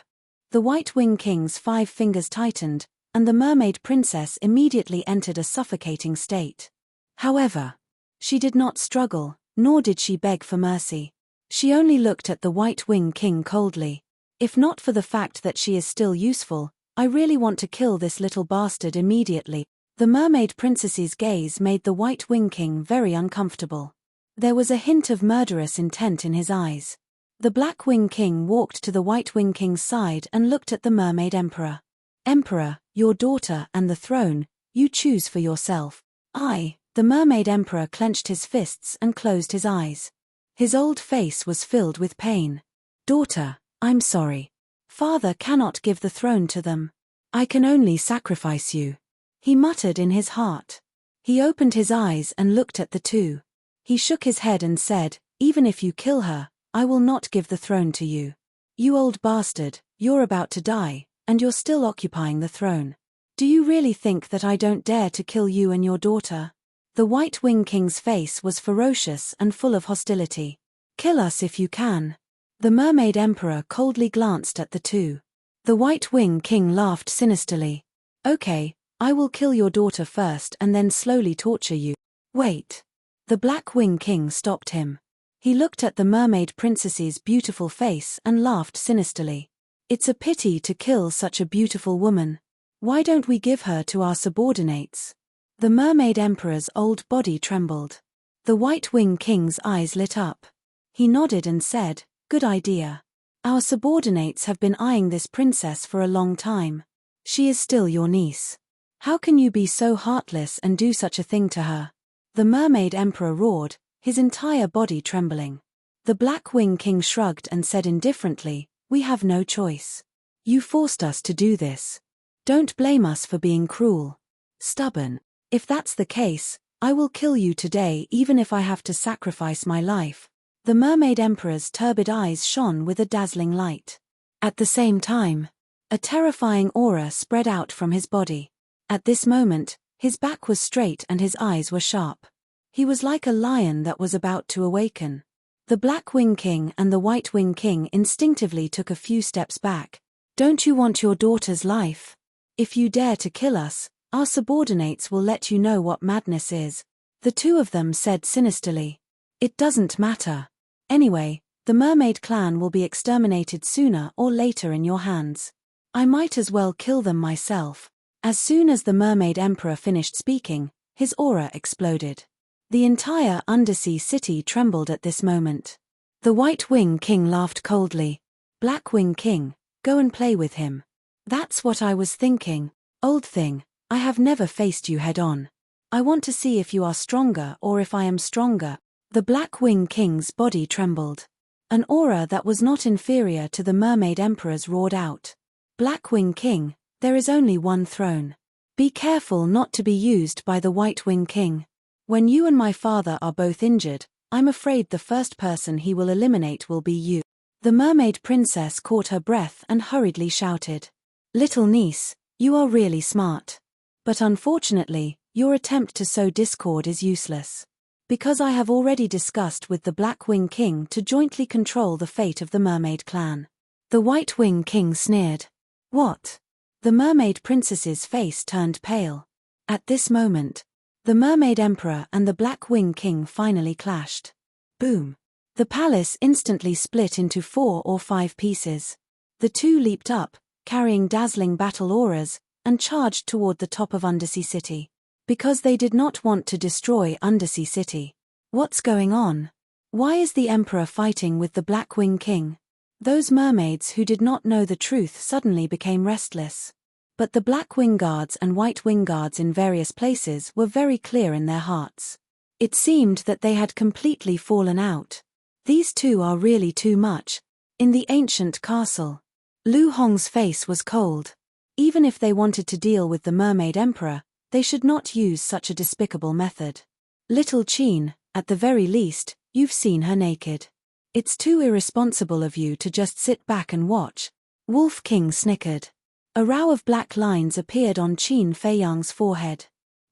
The White Wing King's 5 fingers tightened, and the Mermaid Princess immediately entered a suffocating state. However, she did not struggle, nor did she beg for mercy. She only looked at the White Wing King coldly. "If not for the fact that she is still useful, I really want to kill this little bastard immediately." The Mermaid Princess's gaze made the White Wing King very uncomfortable. There was a hint of murderous intent in his eyes. The Black Wing King walked to the White Wing King's side and looked at the Mermaid Emperor. "Emperor, your daughter and the throne, you choose for yourself." The Mermaid Emperor clenched his fists and closed his eyes. His old face was filled with pain. "Daughter, I'm sorry. Father cannot give the throne to them. I can only sacrifice you," he muttered in his heart. He opened his eyes and looked at the two. He shook his head and said, "Even if you kill her, I will not give the throne to you. You old bastard, you're about to die, and you're still occupying the throne. Do you really think that I don't dare to kill you and your daughter?" The White Wing King's face was ferocious and full of hostility. "Kill us if you can." The Mermaid Emperor coldly glanced at the two. The White Wing King laughed sinisterly. "Okay, I will kill your daughter first and then slowly torture you." "Wait." The Black Wing King stopped him. He looked at the Mermaid Princess's beautiful face and laughed sinisterly. "It's a pity to kill such a beautiful woman. Why don't we give her to our subordinates?" The Mermaid Emperor's old body trembled. The White Wing King's eyes lit up. He nodded and said, "Good idea. Our subordinates have been eyeing this princess for a long time. She is still your niece. How can you be so heartless and do such a thing to her?" The Mermaid Emperor roared, his entire body trembling. The Black Wing King shrugged and said indifferently, "We have no choice. You forced us to do this. Don't blame us for being cruel. Stubborn. If that's the case, I will kill you today even if I have to sacrifice my life." The Mermaid Emperor's turbid eyes shone with a dazzling light. At the same time, a terrifying aura spread out from his body. At this moment, his back was straight and his eyes were sharp. He was like a lion that was about to awaken. The Black Wing King and the White Wing King instinctively took a few steps back. "Don't you want your daughter's life? If you dare to kill us, our subordinates will let you know what madness is." The two of them said sinisterly. "It doesn't matter. Anyway, the Mermaid clan will be exterminated sooner or later in your hands. I might as well kill them myself." As soon as the Mermaid Emperor finished speaking, his aura exploded. The entire undersea city trembled at this moment. The White Wing King laughed coldly. "Black Wing King, go and play with him." "That's what I was thinking, old thing. I have never faced you head on. I want to see if you are stronger or if I am stronger." The Black Wing King's body trembled. An aura that was not inferior to the Mermaid Emperor's roared out. "Black Wing King, there is only one throne. Be careful not to be used by the White Wing King. When you and my father are both injured, I'm afraid the first person he will eliminate will be you." The Mermaid Princess caught her breath and hurriedly shouted, "Little niece, you are really smart. But unfortunately, your attempt to sow discord is useless. Because I have already discussed with the Black Wing King to jointly control the fate of the Mermaid clan." The White Wing King sneered. "What?" The Mermaid Princess's face turned pale. At this moment, the Mermaid Emperor and the Black Wing King finally clashed. Boom! The palace instantly split into 4 or 5 pieces. The two leaped up, carrying dazzling battle auras, and charged toward the top of Undersea City. Because they did not want to destroy Undersea City. What's going on? Why is the Emperor fighting with the Black Wing King? Those mermaids who did not know the truth suddenly became restless. But the Black Wing Guards and White Wing Guards in various places were very clear in their hearts. It seemed that they had completely fallen out. These two are really too much. In the ancient castle, Lu Hong's face was cold. Even if they wanted to deal with the Mermaid Emperor, they should not use such a despicable method. Little Qin, at the very least, you've seen her naked. It's too irresponsible of you to just sit back and watch. Wolf King snickered. A row of black lines appeared on Qin Feiyang's forehead.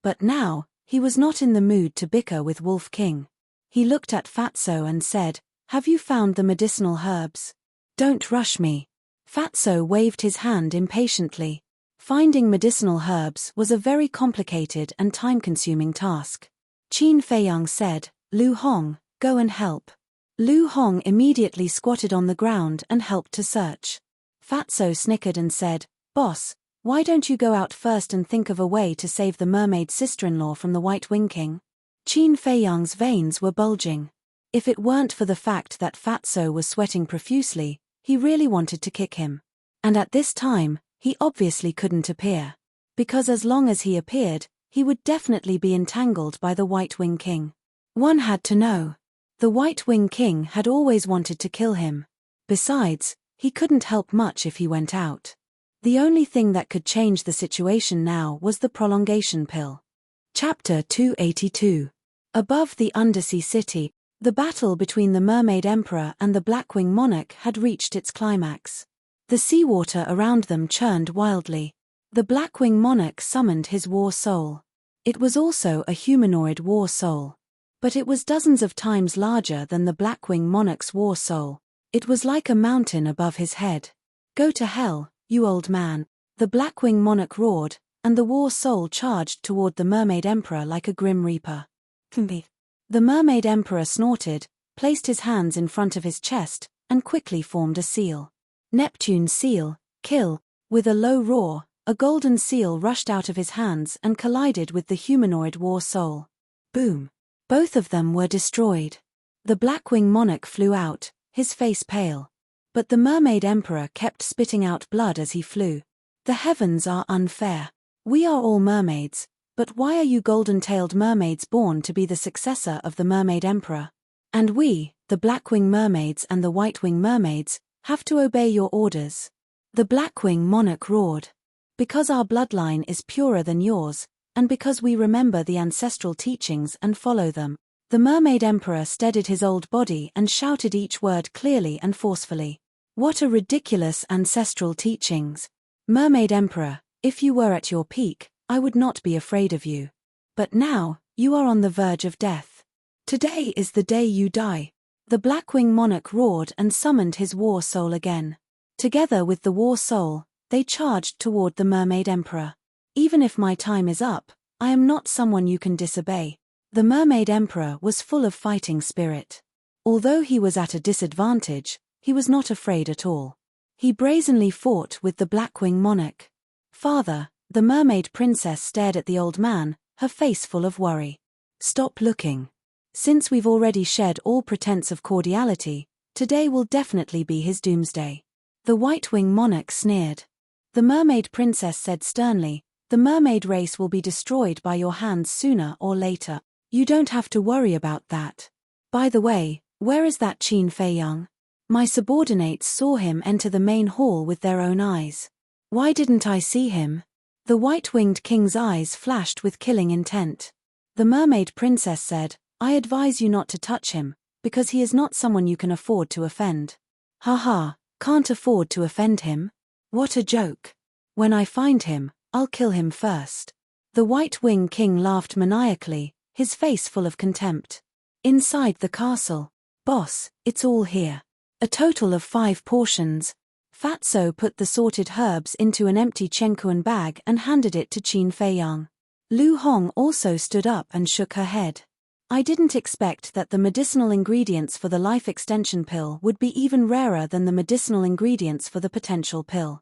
But now, he was not in the mood to bicker with Wolf King. He looked at Fatso and said, "Have you found the medicinal herbs? Don't rush me." Fatso waved his hand impatiently. Finding medicinal herbs was a very complicated and time-consuming task. Qin Feiyang said, "Lu Hong, go and help." Lu Hong immediately squatted on the ground and helped to search. Fatso snickered and said, "Boss, why don't you go out first and think of a way to save the mermaid sister-in-law from the White Wing King?" Qin Feiyang's veins were bulging. If it weren't for the fact that Fatso was sweating profusely, he really wanted to kick him. And at this time, he obviously couldn't appear. Because as long as he appeared, he would definitely be entangled by the White Wing King. One had to know. The White Wing King had always wanted to kill him. Besides, he couldn't help much if he went out. The only thing that could change the situation now was the prolongation pill. Chapter 282. Above the Undersea City, the battle between the Mermaid Emperor and the Blackwing Monarch had reached its climax. The seawater around them churned wildly. The Blackwing Monarch summoned his war soul. It was also a humanoid war soul. But it was dozens of times larger than the Blackwing Monarch's war soul. It was like a mountain above his head. "Go to hell, you old man," the Blackwing Monarch roared, and the war soul charged toward the Mermaid Emperor like a grim reaper. The Mermaid Emperor snorted, placed his hands in front of his chest, and quickly formed a seal. Neptune's seal, kill. With a low roar, a golden seal rushed out of his hands and collided with the humanoid war soul. Boom! Both of them were destroyed. The Blackwing Monarch flew out, his face pale. But the Mermaid Emperor kept spitting out blood as he flew. "The heavens are unfair. We are all mermaids, but why are you golden-tailed mermaids born to be the successor of the Mermaid Emperor? And we, the Blackwing Mermaids and the Whitewing Mermaids, have to obey your orders." The Blackwing Monarch roared. "Because our bloodline is purer than yours, and because we remember the ancestral teachings and follow them." The Mermaid Emperor steadied his old body and shouted each word clearly and forcefully. "What a ridiculous ancestral teachings. Mermaid Emperor, if you were at your peak, I would not be afraid of you. But now, you are on the verge of death. Today is the day you die." The Blackwing Monarch roared and summoned his war soul again. Together with the war soul, they charged toward the Mermaid Emperor. "Even if my time is up, I am not someone you can disobey." The Mermaid Emperor was full of fighting spirit. Although he was at a disadvantage, he was not afraid at all. He brazenly fought with the Blackwing Monarch. "Father," the Mermaid Princess stared at the old man, her face full of worry. "Stop looking. Since we've already shed all pretense of cordiality, today will definitely be his doomsday." The Whitewing Monarch sneered. The Mermaid Princess said sternly, "The mermaid race will be destroyed by your hands sooner or later. You don't have to worry about that. By the way, where is that Qin Feiyang? My subordinates saw him enter the main hall with their own eyes. Why didn't I see him?" The White-Winged King's eyes flashed with killing intent. The Mermaid Princess said, "I advise you not to touch him, because he is not someone you can afford to offend." "Haha, can't afford to offend him? What a joke. When I find him, I'll kill him first." The White-Winged King laughed maniacally, his face full of contempt. Inside the castle. "Boss, it's all here. A total of 5 portions." Fatso put the sorted herbs into an empty Chenkuan bag and handed it to Qin Feiyang. Lu Hong also stood up and shook her head. "I didn't expect that the medicinal ingredients for the life extension pill would be even rarer than the medicinal ingredients for the potential pill."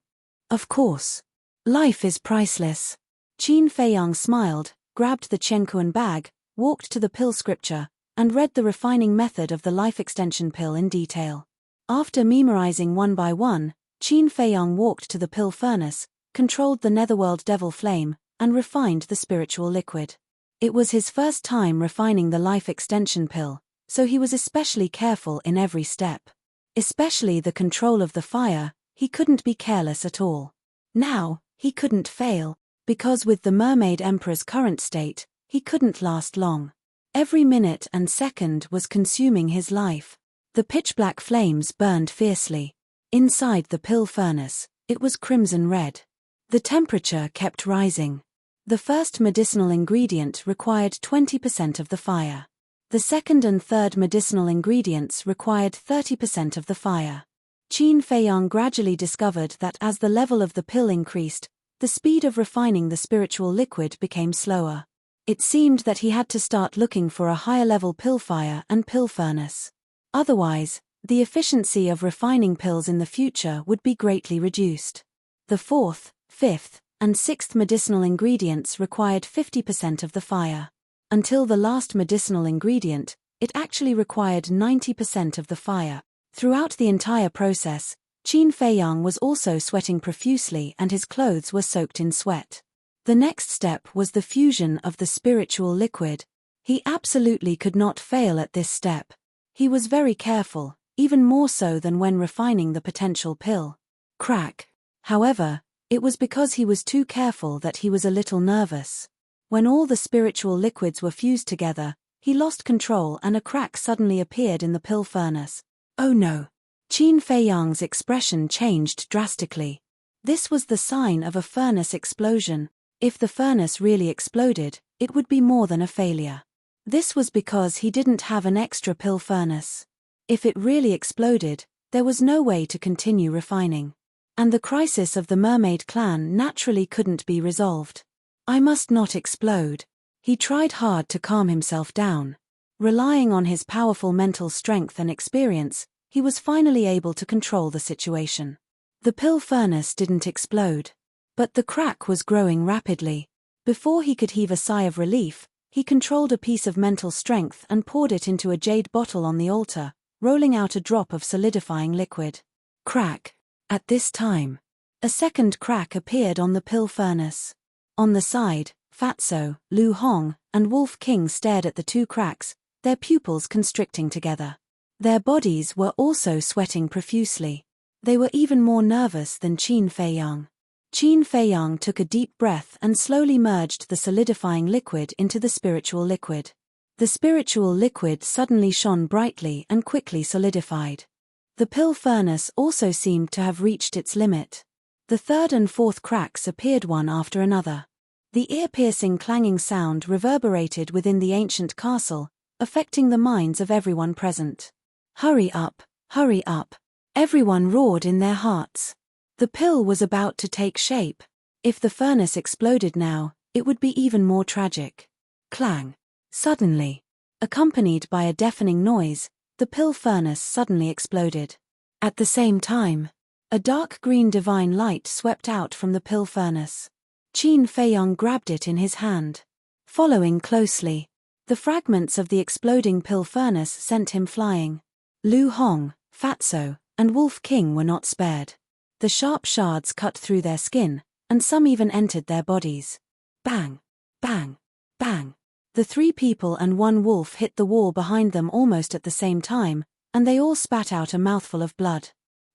"Of course. Life is priceless." Qin Feiyang smiled, grabbed the Chenkuan bag, walked to the pill scripture, and read the refining method of the life extension pill in detail. After memorizing one by one, Qin Feiyang walked to the pill furnace, controlled the netherworld devil flame, and refined the spiritual liquid. It was his first time refining the life extension pill, so he was especially careful in every step. Especially the control of the fire, he couldn't be careless at all. Now, he couldn't fail, because with the Mermaid Emperor's current state, he couldn't last long. Every minute and second was consuming his life. The pitch-black flames burned fiercely. Inside the pill furnace, it was crimson red. The temperature kept rising. The first medicinal ingredient required 20% of the fire. The second and third medicinal ingredients required 30% of the fire. Qin Feiyang gradually discovered that as the level of the pill increased, the speed of refining the spiritual liquid became slower. It seemed that he had to start looking for a higher-level pill fire and pill furnace. Otherwise, the efficiency of refining pills in the future would be greatly reduced. The fourth, fifth, and sixth medicinal ingredients required 50% of the fire. Until the last medicinal ingredient, it actually required 90% of the fire. Throughout the entire process, Qin Feiyang was also sweating profusely and his clothes were soaked in sweat. The next step was the fusion of the spiritual liquid. He absolutely could not fail at this step. He was very careful, even more so than when refining the potential pill. Crack. However, it was because he was too careful that he was a little nervous. When all the spiritual liquids were fused together, he lost control and a crack suddenly appeared in the pill furnace. Oh no! Qin Feiyang's expression changed drastically. This was the sign of a furnace explosion. If the furnace really exploded, it would be more than a failure. This was because he didn't have an extra pill furnace. If it really exploded, there was no way to continue refining. And the crisis of the mermaid clan naturally couldn't be resolved. I must not explode. He tried hard to calm himself down. Relying on his powerful mental strength and experience, he was finally able to control the situation. The pill furnace didn't explode. But the crack was growing rapidly. Before he could heave a sigh of relief, he controlled a piece of mental strength and poured it into a jade bottle on the altar, rolling out a drop of solidifying liquid. Crack. At this time, a second crack appeared on the pill furnace. On the side, Fatso, Lu Hong, and Wolf King stared at the two cracks, their pupils constricting together. Their bodies were also sweating profusely. They were even more nervous than Qin Feiyang. Qin Feiyang took a deep breath and slowly merged the solidifying liquid into the spiritual liquid. The spiritual liquid suddenly shone brightly and quickly solidified. The pill furnace also seemed to have reached its limit. The third and fourth cracks appeared one after another. The ear-piercing clanging sound reverberated within the ancient castle, affecting the minds of everyone present. Hurry up, hurry up. Everyone roared in their hearts. The pill was about to take shape. If the furnace exploded now, it would be even more tragic. Clang. Suddenly, accompanied by a deafening noise, the pill furnace suddenly exploded. At the same time, a dark green divine light swept out from the pill furnace. Qin Feiyang grabbed it in his hand. Following closely, the fragments of the exploding pill furnace sent him flying. Lu Hong, Fatso, and Wolf King were not spared. The sharp shards cut through their skin, and some even entered their bodies. Bang! Bang! Bang! The three people and one wolf hit the wall behind them almost at the same time, and they all spat out a mouthful of blood.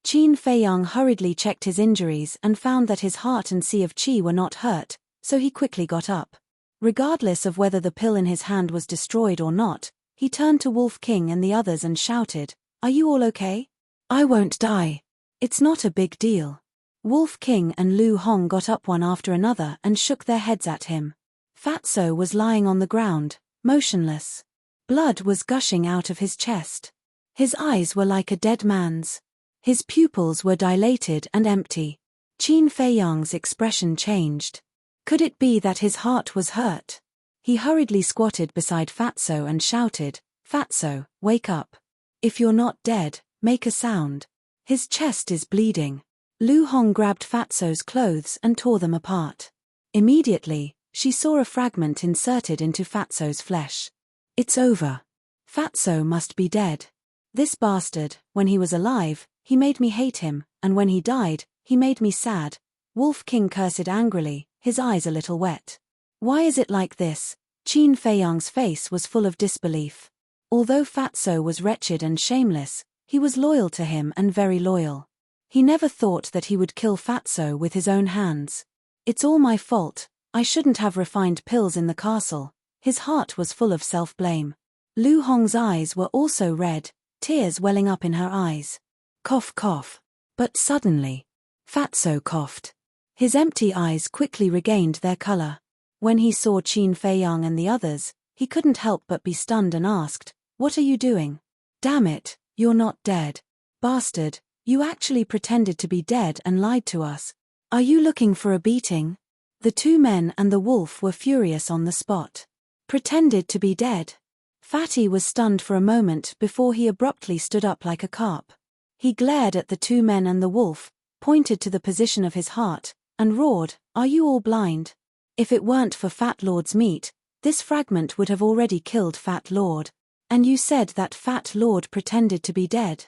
Qin Feiyang hurriedly checked his injuries and found that his heart and sea of qi were not hurt, so he quickly got up. Regardless of whether the pill in his hand was destroyed or not, he turned to Wolf King and the others and shouted, "Are you all okay? I won't die. It's not a big deal." Wolf King and Lu Hong got up one after another and shook their heads at him. Fatso was lying on the ground, motionless. Blood was gushing out of his chest. His eyes were like a dead man's. His pupils were dilated and empty. Qin Feiyang's expression changed. Could it be that his heart was hurt? He hurriedly squatted beside Fatso and shouted, "Fatso, wake up. If you're not dead, make a sound. His chest is bleeding." Lu Hong grabbed Fatso's clothes and tore them apart. Immediately, she saw a fragment inserted into Fatso's flesh. It's over. Fatso must be dead. This bastard, when he was alive, he made me hate him, and when he died, he made me sad. Wolf King cursed angrily, his eyes a little wet. Why is it like this? Qin Feiyang's face was full of disbelief. Although Fatso was wretched and shameless, he was loyal to him and very loyal. He never thought that he would kill Fatso with his own hands. It's all my fault, I shouldn't have refined pills in the castle. His heart was full of self-blame. Lu Hong's eyes were also red, tears welling up in her eyes. Cough cough. But suddenly, Fatso coughed. His empty eyes quickly regained their color. When he saw Qin Feiyang and the others, he couldn't help but be stunned and asked, "What are you doing? Damn it, you're not dead. Bastard, you actually pretended to be dead and lied to us. Are you looking for a beating?" The two men and the wolf were furious on the spot. Pretended to be dead. Fatty was stunned for a moment before he abruptly stood up like a carp. He glared at the two men and the wolf, pointed to the position of his heart, and roared, "Are you all blind? If it weren't for Fat Lord's meat, this fragment would have already killed Fat Lord. And you said that Fat Lord pretended to be dead.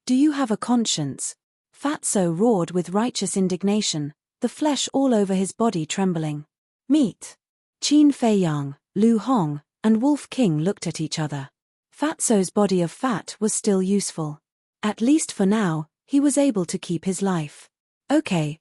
Do you have a conscience?" Fatso roared with righteous indignation, the flesh all over his body trembling. "Meat." Qin Feiyang, Lu Hong, and Wolf King looked at each other. Fatso's body of fat was still useful. At least for now, he was able to keep his life. Okay,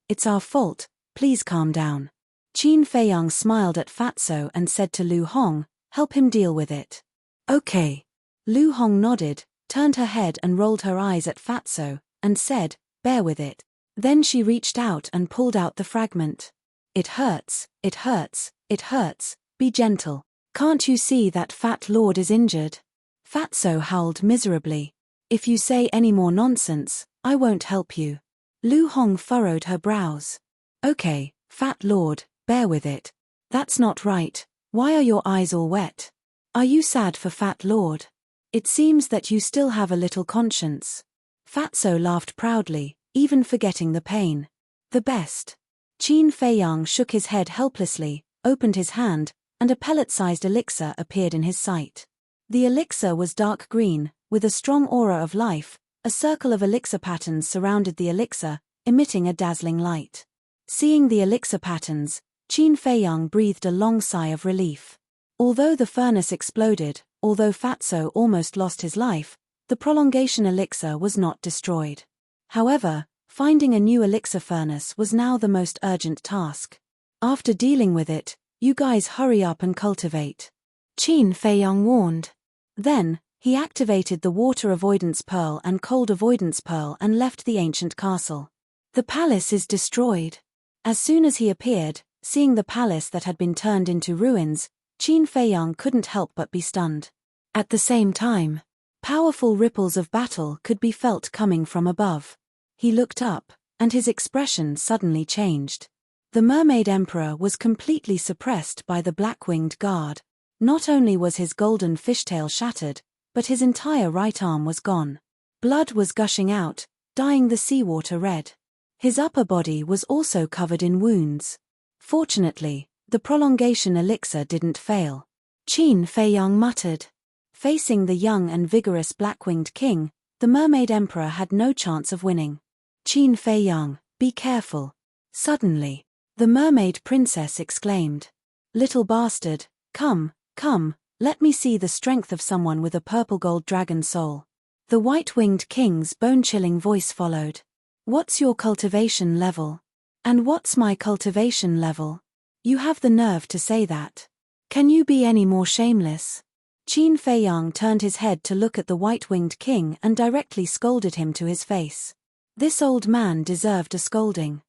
it's our fault, please calm down." Qin Feiyang smiled at Fatso and said to Lu Hong, "Help him deal with it." "Okay." Lu Hong nodded, turned her head and rolled her eyes at Fatso, and said, "Bear with it." Then she reached out and pulled out the fragment. "It hurts, it hurts, it hurts, be gentle. Can't you see that Fat Lord is injured?" Fatso howled miserably. "If you say any more nonsense, I won't help you." Lu Hong furrowed her brows. "Okay, Fat Lord, bear with it. That's not right, why are your eyes all wet? Are you sad for Fat Lord? It seems that you still have a little conscience." Fatso laughed proudly, even forgetting the pain. "The best." Qin Feiyang shook his head helplessly, opened his hand, and a pellet-sized elixir appeared in his sight. The elixir was dark green, with a strong aura of life. A circle of elixir patterns surrounded the elixir, emitting a dazzling light. Seeing the elixir patterns, Qin Feiyang breathed a long sigh of relief. Although the furnace exploded, although Fatso almost lost his life, the prolongation elixir was not destroyed. However, finding a new elixir furnace was now the most urgent task. After dealing with it, "You guys hurry up and cultivate," Qin Feiyang warned. Then, he activated the water avoidance pearl and cold avoidance pearl and left the ancient castle. "The palace is destroyed." As soon as he appeared, seeing the palace that had been turned into ruins, Qin Feiyang couldn't help but be stunned. At the same time, powerful ripples of battle could be felt coming from above. He looked up, and his expression suddenly changed. The Mermaid Emperor was completely suppressed by the black-winged guard. Not only was his golden fishtail shattered, but his entire right arm was gone. Blood was gushing out, dyeing the seawater red. His upper body was also covered in wounds. Fortunately, the prolongation elixir didn't fail. Qin Feiyang muttered. Facing the young and vigorous black-winged king, the Mermaid Emperor had no chance of winning. "Qin Feiyang, be careful." Suddenly, the Mermaid Princess exclaimed. "Little bastard, come, let me see the strength of someone with a purple gold dragon soul." The white-winged king's bone-chilling voice followed. "What's your cultivation level? And what's my cultivation level? You have the nerve to say that. Can you be any more shameless?" Qin Feiyang turned his head to look at the white-winged king and directly scolded him to his face. This old man deserved a scolding.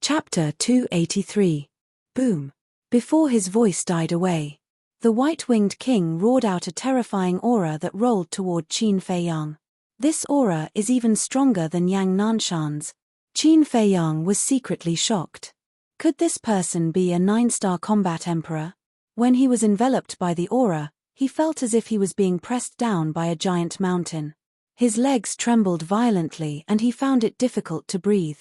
Chapter 283. Boom. Before his voice died away, the white-winged king roared out a terrifying aura that rolled toward Qin Feiyang. This aura is even stronger than Yang Nanshan's. Qin Feiyang was secretly shocked. Could this person be a 9-star combat emperor? When he was enveloped by the aura, he felt as if he was being pressed down by a giant mountain. His legs trembled violently and he found it difficult to breathe.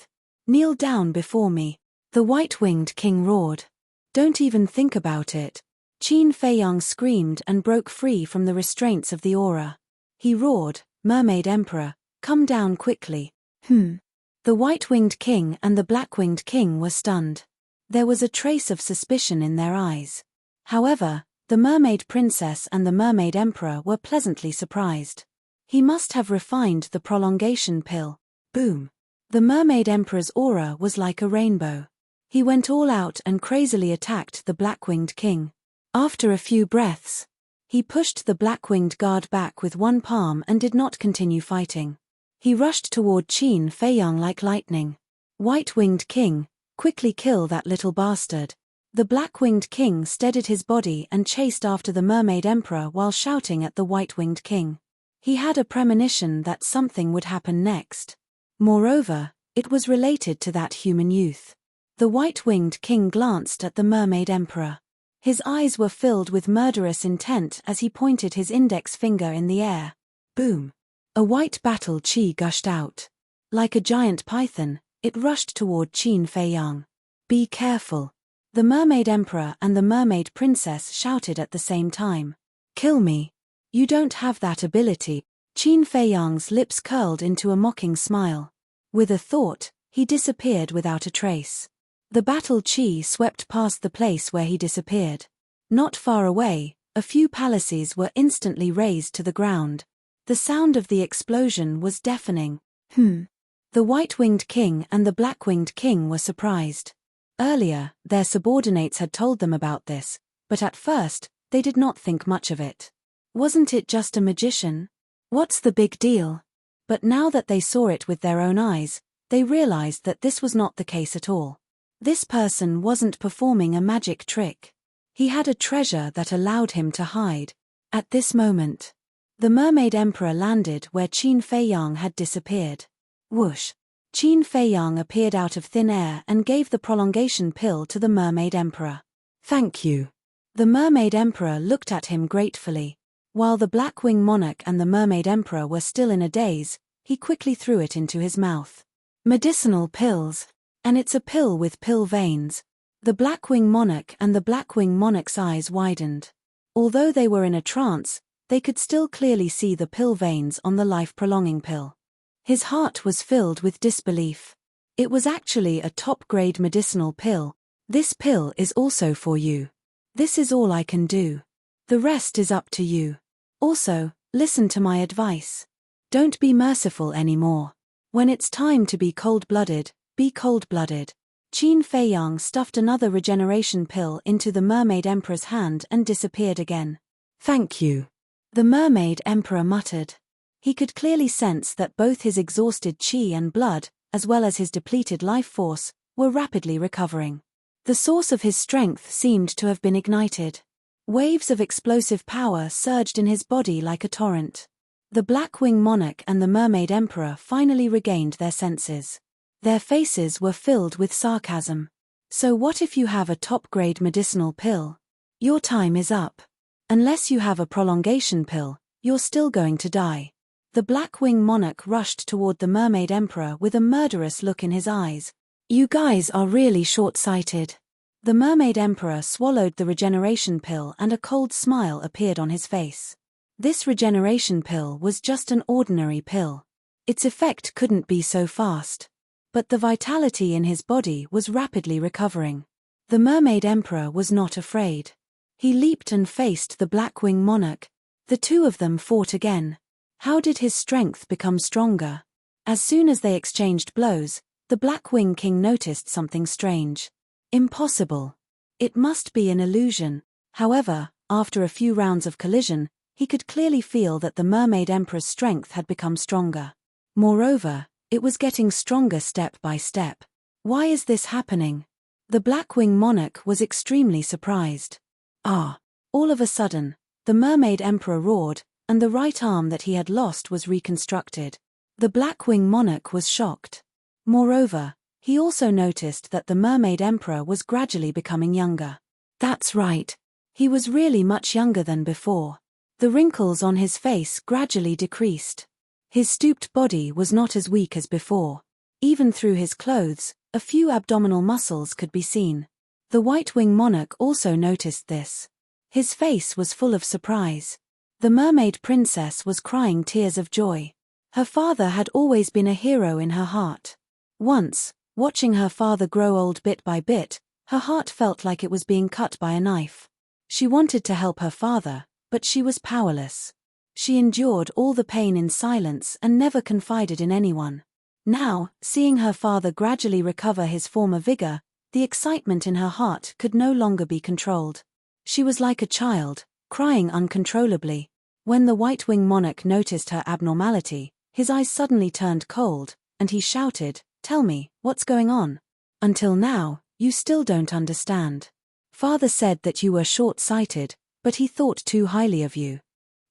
"Kneel down before me," the white-winged king roared. "Don't even think about it." Qin Feiyang screamed and broke free from the restraints of the aura. He roared, "Mermaid Emperor, come down quickly." The white-winged king and the black-winged king were stunned. There was a trace of suspicion in their eyes. However, the mermaid princess and the mermaid emperor were pleasantly surprised. He must have refined the prolongation pill. Boom. The mermaid emperor's aura was like a rainbow. He went all out and crazily attacked the black-winged king. After a few breaths, he pushed the black-winged guard back with one palm and did not continue fighting. He rushed toward Qin Feiyang like lightning. White-winged king, quickly kill that little bastard. The black-winged king steadied his body and chased after the mermaid emperor while shouting at the white-winged king. He had a premonition that something would happen next. Moreover, it was related to that human youth. The white-winged king glanced at the mermaid emperor. His eyes were filled with murderous intent as he pointed his index finger in the air. Boom! A white battle chi gushed out. Like a giant python, it rushed toward Qin Feiyang. Be careful! The mermaid emperor and the mermaid princess shouted at the same time. Kill me! You don't have that ability. Qin Feiyang's lips curled into a mocking smile. With a thought, he disappeared without a trace. The battle chi swept past the place where he disappeared. Not far away, a few palaces were instantly razed to the ground. The sound of the explosion was deafening. The white-winged king and the black-winged king were surprised. Earlier, their subordinates had told them about this, but at first, they did not think much of it. Wasn't it just a magician? What's the big deal? But now that they saw it with their own eyes, they realized that this was not the case at all. This person wasn't performing a magic trick. He had a treasure that allowed him to hide. At this moment, the mermaid emperor landed where Qin Feiyang had disappeared. Whoosh! Qin Feiyang appeared out of thin air and gave the prolongation pill to the mermaid emperor. Thank you. The mermaid emperor looked at him gratefully. While the Blackwing monarch and the mermaid emperor were still in a daze, he quickly threw it into his mouth. Medicinal pills. And it's a pill with pill veins. The Blackwing monarch and the Blackwing monarch's eyes widened. Although they were in a trance, they could still clearly see the pill veins on the life-prolonging pill. His heart was filled with disbelief. It was actually a top-grade medicinal pill. This pill is also for you. This is all I can do. The rest is up to you. Also, listen to my advice. Don't be merciful anymore. When it's time to be cold-blooded, be cold-blooded. Qin Feiyang stuffed another regeneration pill into the mermaid emperor's hand and disappeared again. Thank you. The mermaid emperor muttered. He could clearly sense that both his exhausted qi and blood, as well as his depleted life force, were rapidly recovering. The source of his strength seemed to have been ignited. Waves of explosive power surged in his body like a torrent. The Blackwing monarch and the mermaid emperor finally regained their senses. Their faces were filled with sarcasm. So what if you have a top-grade medicinal pill? Your time is up. Unless you have a prolongation pill, you're still going to die. The Blackwing monarch rushed toward the mermaid emperor with a murderous look in his eyes. You guys are really short-sighted. The mermaid emperor swallowed the regeneration pill and a cold smile appeared on his face. This regeneration pill was just an ordinary pill. Its effect couldn't be so fast. But the vitality in his body was rapidly recovering. The mermaid emperor was not afraid. He leaped and faced the Blackwing monarch. The two of them fought again. How did his strength become stronger? As soon as they exchanged blows, the Blackwing king noticed something strange. Impossible. It must be an illusion. However, after a few rounds of collision, he could clearly feel that the mermaid emperor's strength had become stronger. Moreover, it was getting stronger step by step. Why is this happening? The Blackwing monarch was extremely surprised. All of a sudden, the mermaid emperor roared, and the right arm that he had lost was reconstructed. The Blackwing monarch was shocked. Moreover, he also noticed that the mermaid emperor was gradually becoming younger. That's right. He was really much younger than before. The wrinkles on his face gradually decreased. His stooped body was not as weak as before. Even through his clothes, a few abdominal muscles could be seen. The White-Wing monarch also noticed this. His face was full of surprise. The mermaid princess was crying tears of joy. Her father had always been a hero in her heart. Once, watching her father grow old bit by bit, her heart felt like it was being cut by a knife. She wanted to help her father, but she was powerless. She endured all the pain in silence and never confided in anyone. Now, seeing her father gradually recover his former vigor, the excitement in her heart could no longer be controlled. She was like a child, crying uncontrollably. When the white-winged monarch noticed her abnormality, his eyes suddenly turned cold, and he shouted, "Tell me, what's going on? Until now, you still don't understand. Father said that you were short-sighted, but he thought too highly of you."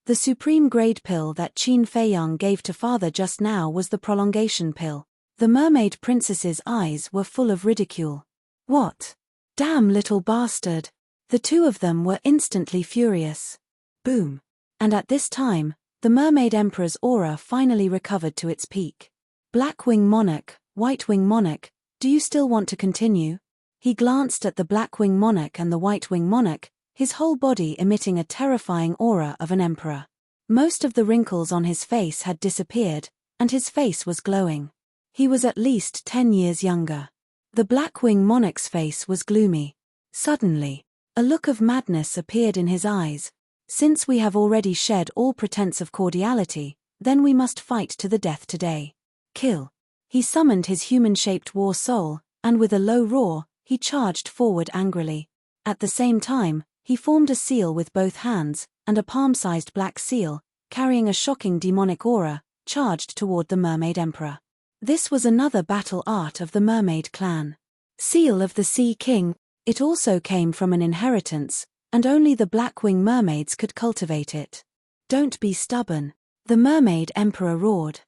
The supreme grade pill that Qin Feiyang gave to father just now was the prolongation pill. The mermaid princess's eyes were full of ridicule. What? Damn little bastard. The two of them were instantly furious. Boom. And at this time, the mermaid emperor's aura finally recovered to its peak. Black-wing monarch, white-wing monarch, do you still want to continue? He glanced at the black-wing monarch and the white-wing monarch, his whole body emitting a terrifying aura of an emperor. Most of the wrinkles on his face had disappeared, and his face was glowing. He was at least 10 years younger. The black-wing monarch's face was gloomy. Suddenly, a look of madness appeared in his eyes. Since we have already shed all pretense of cordiality, then we must fight to the death today. Kill. He summoned his human-shaped war soul, and with a low roar, he charged forward angrily. At the same time, he formed a seal with both hands, and a palm-sized black seal, carrying a shocking demonic aura, charged toward the mermaid emperor. This was another battle art of the mermaid clan. Seal of the Sea King. It also came from an inheritance, and only the black-wing mermaids could cultivate it. Don't be stubborn. The mermaid emperor roared.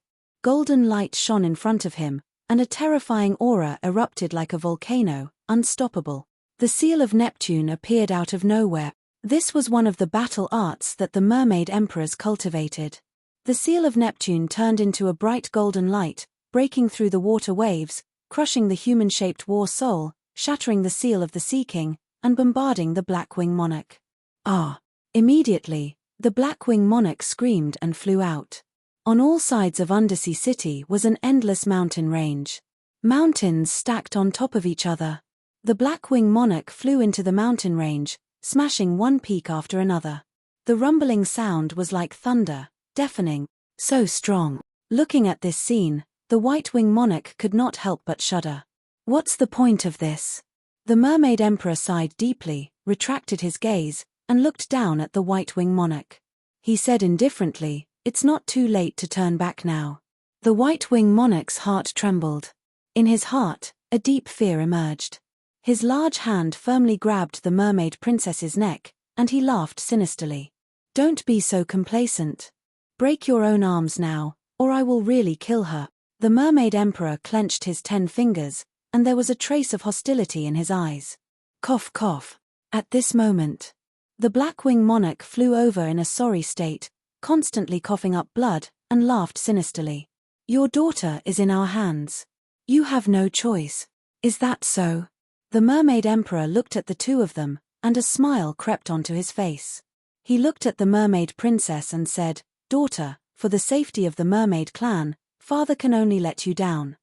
Golden light shone in front of him, and a terrifying aura erupted like a volcano, unstoppable. The seal of Neptune appeared out of nowhere. This was one of the battle arts that the mermaid emperors cultivated. The seal of Neptune turned into a bright golden light, breaking through the water waves, crushing the human-shaped war soul, shattering the seal of the Sea King, and bombarding the black-wing monarch. Ah! Immediately, the black-wing monarch screamed and flew out. On all sides of Undersea City was an endless mountain range. Mountains stacked on top of each other. The black-wing monarch flew into the mountain range, smashing one peak after another. The rumbling sound was like thunder, deafening, so strong. Looking at this scene, the white-wing monarch could not help but shudder. What's the point of this? The mermaid emperor sighed deeply, retracted his gaze, and looked down at the white-wing monarch. He said indifferently, "It's not too late to turn back now." The white-wing monarch's heart trembled. In his heart, a deep fear emerged. His large hand firmly grabbed the mermaid princess's neck, and he laughed sinisterly. "Don't be so complacent. Break your own arms now, or I will really kill her." The mermaid emperor clenched his 10 fingers, and there was a trace of hostility in his eyes. Cough cough. At this moment, the black-wing monarch flew over in a sorry state, constantly coughing up blood, and laughed sinisterly. "Your daughter is in our hands. You have no choice. Is that so?" The mermaid emperor looked at the two of them, and a smile crept onto his face. He looked at the mermaid princess and said, "Daughter, for the safety of the mermaid clan, father can only let you down."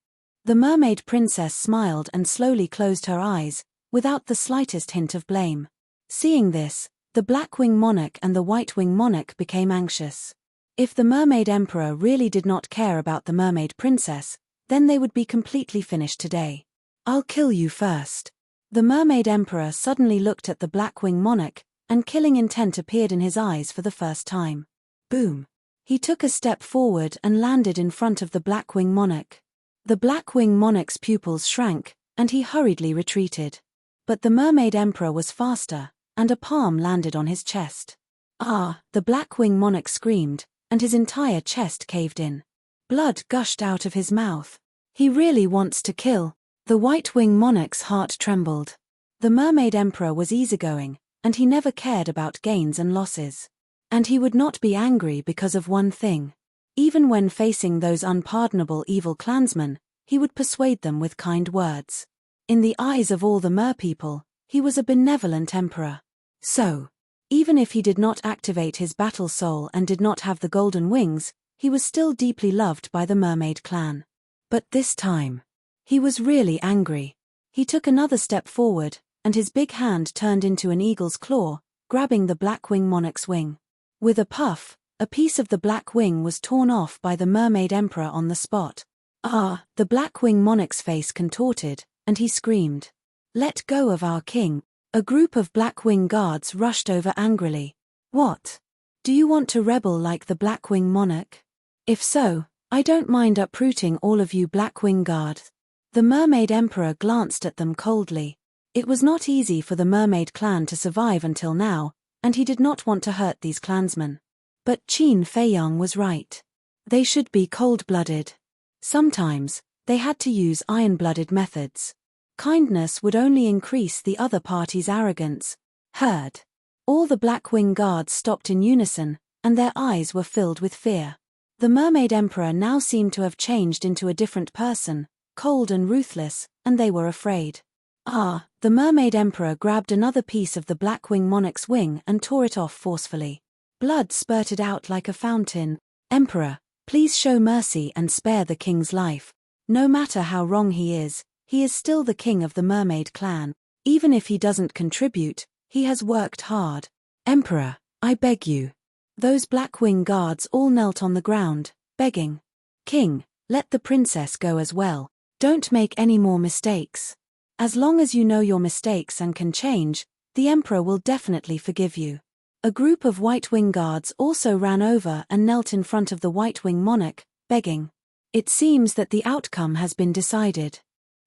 The mermaid princess smiled and slowly closed her eyes, without the slightest hint of blame. Seeing this, the black-wing monarch and the white-wing monarch became anxious. If the mermaid emperor really did not care about the mermaid princess, then they would be completely finished today. "I'll kill you first." The mermaid emperor suddenly looked at the black-wing monarch, and killing intent appeared in his eyes for the first time. Boom! He took a step forward and landed in front of the black-wing monarch. The black-wing monarch's pupils shrank, and he hurriedly retreated. But the mermaid emperor was faster, and a palm landed on his chest. "Ah!" the black-wing monarch screamed, and his entire chest caved in. Blood gushed out of his mouth. He really wants to kill. The white-wing monarch's heart trembled. The mermaid emperor was easygoing, and he never cared about gains and losses. And he would not be angry because of one thing. Even when facing those unpardonable evil clansmen, he would persuade them with kind words. In the eyes of all the merpeople, he was a benevolent emperor. So, even if he did not activate his battle soul and did not have the golden wings, he was still deeply loved by the mermaid clan. But this time, he was really angry. He took another step forward, and his big hand turned into an eagle's claw, grabbing the Blackwing Monarch's wing. With a puff, a piece of the black wing was torn off by the Mermaid Emperor on the spot. Ah! The Blackwing Monarch's face contorted, and he screamed. "Let go of our king!" A group of Blackwing guards rushed over angrily. "What? Do you want to rebel like the Blackwing Monarch? If so, I don't mind uprooting all of you Blackwing guards." The Mermaid Emperor glanced at them coldly. It was not easy for the Mermaid clan to survive until now, and he did not want to hurt these clansmen. But Qin Feiyang was right. They should be cold-blooded. Sometimes, they had to use iron-blooded methods. Kindness would only increase the other party's arrogance. Heard. All the Blackwing guards stopped in unison, and their eyes were filled with fear. The Mermaid Emperor now seemed to have changed into a different person, cold and ruthless, and they were afraid. Ah! The Mermaid Emperor grabbed another piece of the Blackwing Monarch's wing and tore it off forcefully. Blood spurted out like a fountain. "Emperor, please show mercy and spare the king's life. No matter how wrong he is still the king of the Mermaid clan. Even if he doesn't contribute, he has worked hard. Emperor, I beg you." Those Blackwing guards all knelt on the ground, begging. "King, let the princess go as well. Don't make any more mistakes. As long as you know your mistakes and can change, the emperor will definitely forgive you." A group of White-Wing guards also ran over and knelt in front of the White-Wing monarch, begging. It seems that the outcome has been decided.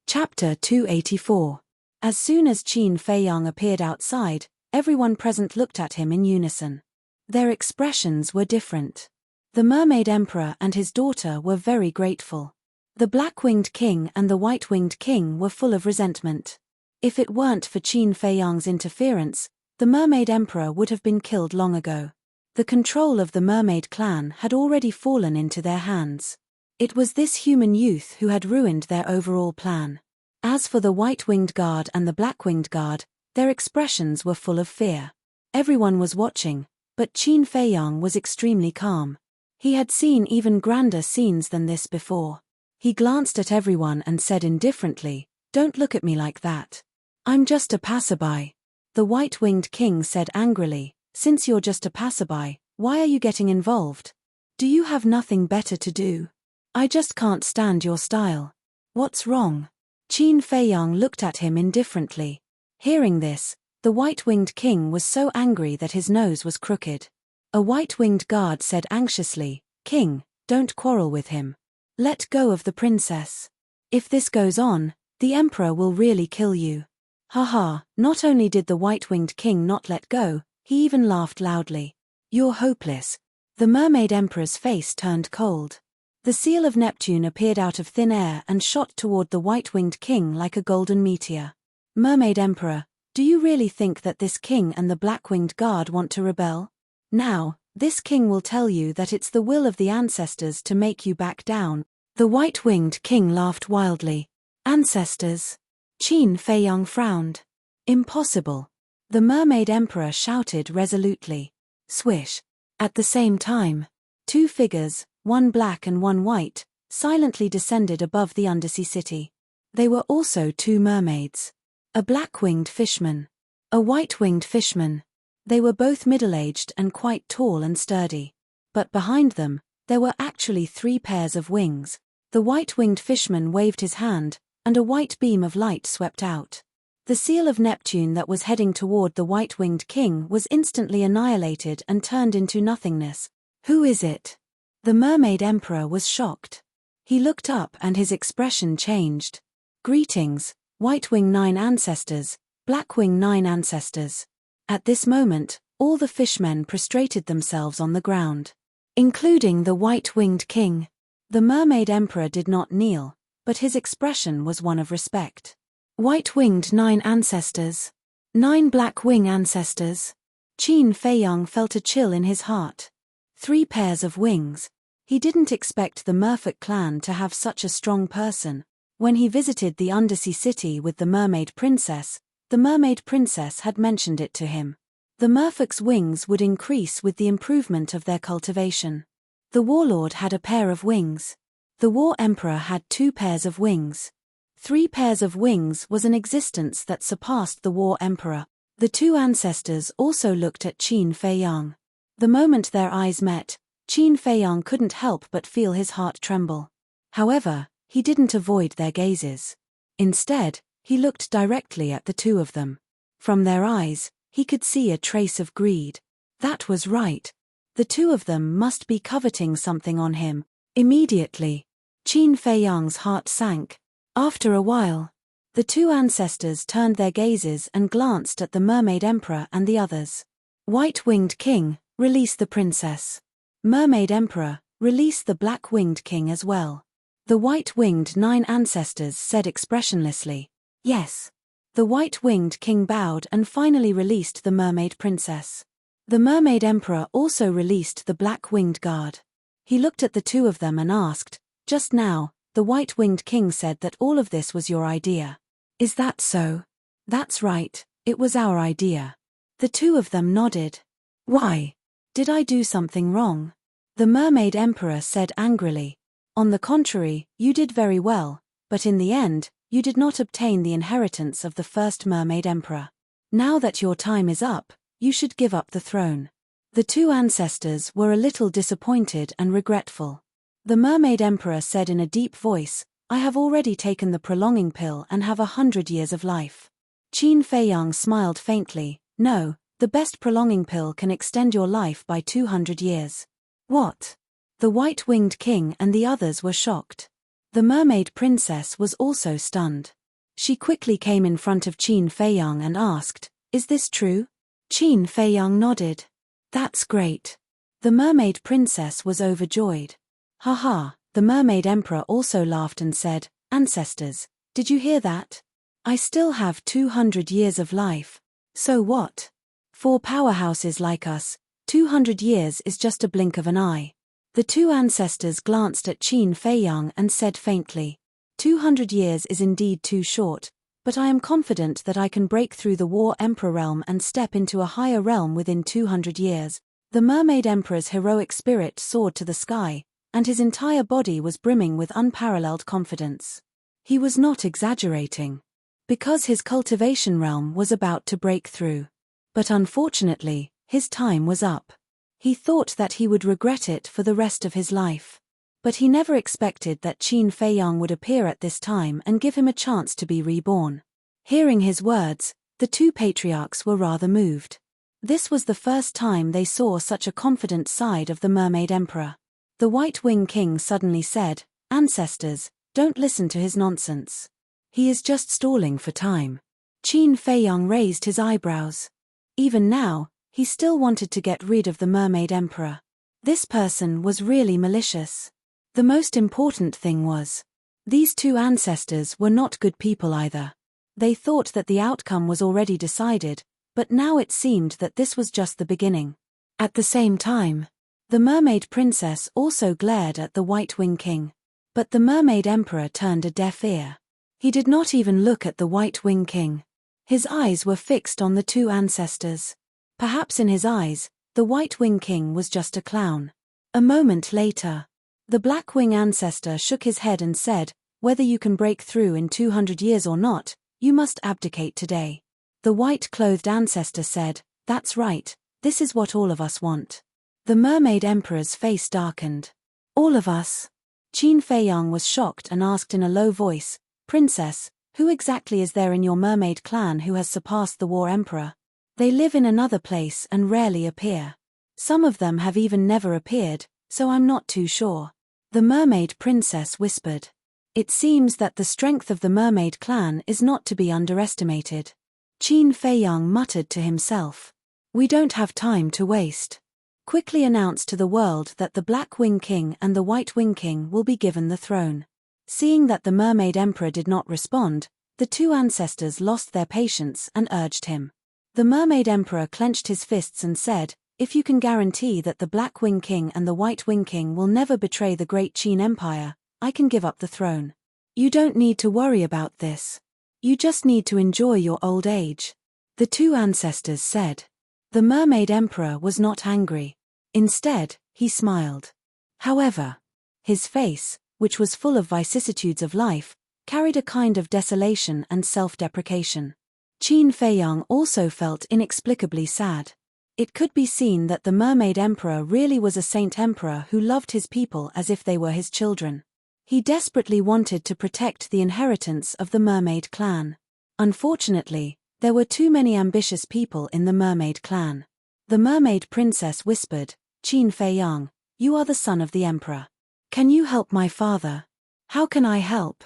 Chapter 284. As soon as Qin Feiyang appeared outside, everyone present looked at him in unison. Their expressions were different. The Mermaid Emperor and his daughter were very grateful. The Black-Winged King and the White-Winged King were full of resentment. If it weren't for Qin Feiyang's interference, the Mermaid Emperor would have been killed long ago. The control of the Mermaid clan had already fallen into their hands. It was this human youth who had ruined their overall plan. As for the White-Winged Guard and the Black-Winged Guard, their expressions were full of fear. Everyone was watching, but Qin Feiyang was extremely calm. He had seen even grander scenes than this before. He glanced at everyone and said indifferently, "Don't look at me like that. I'm just a passerby." The White-Winged King said angrily, "Since you're just a passerby, why are you getting involved? Do you have nothing better to do? I just can't stand your style. What's wrong?" Qin Feiyang looked at him indifferently. Hearing this, the White-Winged King was so angry that his nose was crooked. A White-Winged Guard said anxiously, "King, don't quarrel with him. Let go of the princess. If this goes on, the emperor will really kill you." Haha, not only did the White-Winged King not let go, he even laughed loudly. "You're hopeless." The Mermaid Emperor's face turned cold. The seal of Neptune appeared out of thin air and shot toward the White-Winged King like a golden meteor. "Mermaid Emperor, do you really think that this king and the Black-Winged Guard want to rebel? Now, this king will tell you that it's the will of the ancestors to make you back down." The White-Winged King laughed wildly. "Ancestors?" Qin Feiyang frowned. "Impossible." The Mermaid Emperor shouted resolutely. Swish. At the same time, two figures, one black and one white, silently descended above the undersea city. They were also two mermaids. A black-winged fishman. A white-winged fishman. They were both middle-aged and quite tall and sturdy. But behind them, there were actually 3 pairs of wings. The white-winged fishman waved his hand, and a white beam of light swept out. The seal of Neptune that was heading toward the White-Winged King was instantly annihilated and turned into nothingness. "Who is it?" The Mermaid Emperor was shocked. He looked up and his expression changed. "Greetings, White-Wing 9 ancestors, Black-Wing 9 ancestors." At this moment, all the fishmen prostrated themselves on the ground, including the White-Winged King. The Mermaid Emperor did not kneel, but his expression was one of respect. "White-Winged 9 ancestors. 9 Black-Wing ancestors." Qin Feiyang felt a chill in his heart. 3 pairs of wings. He didn't expect the Merfolk clan to have such a strong person. When he visited the undersea city with the Mermaid Princess, the Mermaid Princess had mentioned it to him. The Merfolk's wings would increase with the improvement of their cultivation. The Warlord had a pair of wings. The War Emperor had 2 pairs of wings. 3 pairs of wings was an existence that surpassed the War Emperor. The two ancestors also looked at Qin Feiyang. The moment their eyes met, Qin Feiyang couldn't help but feel his heart tremble. However, he didn't avoid their gazes. Instead, he looked directly at the two of them. From their eyes, he could see a trace of greed. That was right. The two of them must be coveting something on him. Immediately, Qin Feiyang's heart sank. After a while, the two ancestors turned their gazes and glanced at the Mermaid Emperor and the others. White-winged King, release the princess. Mermaid Emperor, release the black-winged king as well. The white-winged 9 ancestors said expressionlessly, yes. The white-winged king bowed and finally released the mermaid princess. The Mermaid Emperor also released the black-winged guard. He looked at the two of them and asked, just now, the white-winged king said that all of this was your idea. Is that so? That's right, it was our idea. The two of them nodded. Why? Did I do something wrong? The Mermaid Emperor said angrily. On the contrary, you did very well, but in the end, you did not obtain the inheritance of the first Mermaid Emperor. Now that your time is up, you should give up the throne. The two ancestors were a little disappointed and regretful. The Mermaid Emperor said in a deep voice, I have already taken the prolonging pill and have 100 years of life. Qin Feiyang smiled faintly. No, the best prolonging pill can extend your life by 200 years. What? The white-winged king and the others were shocked. The mermaid princess was also stunned. She quickly came in front of Qin Feiyang and asked, is this true? Qin Feiyang nodded. That's great. The mermaid princess was overjoyed. Haha, the mermaid emperor also laughed and said, ancestors, did you hear that? I still have 200 years of life. So what? For powerhouses like us, 200 years is just a blink of an eye. The two ancestors glanced at Qin Feiyang and said faintly, 200 years is indeed too short, but I am confident that I can break through the War Emperor realm and step into a higher realm within 200 years. The Mermaid Emperor's heroic spirit soared to the sky, and his entire body was brimming with unparalleled confidence. He was not exaggerating. Because his cultivation realm was about to break through. But unfortunately, his time was up. He thought that he would regret it for the rest of his life. But he never expected that Qin Feiyang would appear at this time and give him a chance to be reborn. Hearing his words, the two patriarchs were rather moved. This was the first time they saw such a confident side of the Mermaid Emperor. The White Wing King suddenly said, ancestors, don't listen to his nonsense. He is just stalling for time. Qin Feiyang raised his eyebrows. Even now, he still wanted to get rid of the Mermaid Emperor. This person was really malicious. The most important thing was, these two ancestors were not good people either. They thought that the outcome was already decided, but now it seemed that this was just the beginning. At the same time, the Mermaid Princess also glared at the White Wing King. But the Mermaid Emperor turned a deaf ear. He did not even look at the White Wing King. His eyes were fixed on the two ancestors. Perhaps in his eyes, the White Wing King was just a clown. A moment later, the Black Wing ancestor shook his head and said, whether you can break through in 200 years or not, you must abdicate today. The white-clothed ancestor said, that's right, this is what all of us want. The Mermaid Emperor's face darkened. All of us? Qin Feiyang was shocked and asked in a low voice, Princess, who exactly is there in your mermaid clan who has surpassed the War Emperor? They live in another place and rarely appear. Some of them have even never appeared, so I'm not too sure. The Mermaid Princess whispered. It seems that the strength of the mermaid clan is not to be underestimated. Qin Feiyang muttered to himself. We don't have time to waste. Quickly announced to the world that the Black Wing King and the White Wing King will be given the throne. Seeing that the Mermaid Emperor did not respond, the two ancestors lost their patience and urged him. The Mermaid Emperor clenched his fists and said, if you can guarantee that the Black Wing King and the White Wing King will never betray the great Qin Empire, I can give up the throne. You don't need to worry about this. You just need to enjoy your old age. The two ancestors said. The Mermaid Emperor was not angry. Instead, he smiled. However, his face, which was full of vicissitudes of life, carried a kind of desolation and self-deprecation. Qin Feiyang also felt inexplicably sad. It could be seen that the Mermaid Emperor really was a saint emperor who loved his people as if they were his children. He desperately wanted to protect the inheritance of the Mermaid clan. Unfortunately, there were too many ambitious people in the Mermaid clan. The Mermaid Princess whispered, "Qin Feiyang, you are the son of the emperor. Can you help my father?" "How can I help?"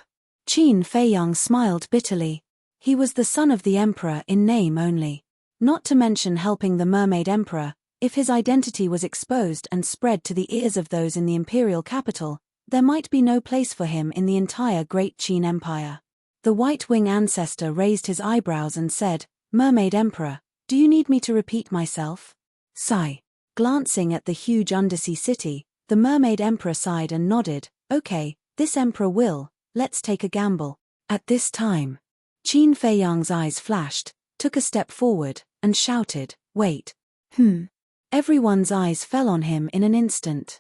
Qin Feiyang smiled bitterly. He was the son of the emperor in name only. Not to mention helping the Mermaid Emperor, if his identity was exposed and spread to the ears of those in the imperial capital, there might be no place for him in the entire Great Qin Empire. The White Wing ancestor raised his eyebrows and said, "Mermaid Emperor, do you need me to repeat myself?" Sigh. Glancing at the huge undersea city, the Mermaid Emperor sighed and nodded, "Okay, this emperor will, let's take a gamble." At this time, Qin Feiyang's eyes flashed, took a step forward, and shouted, "Wait." Everyone's eyes fell on him in an instant.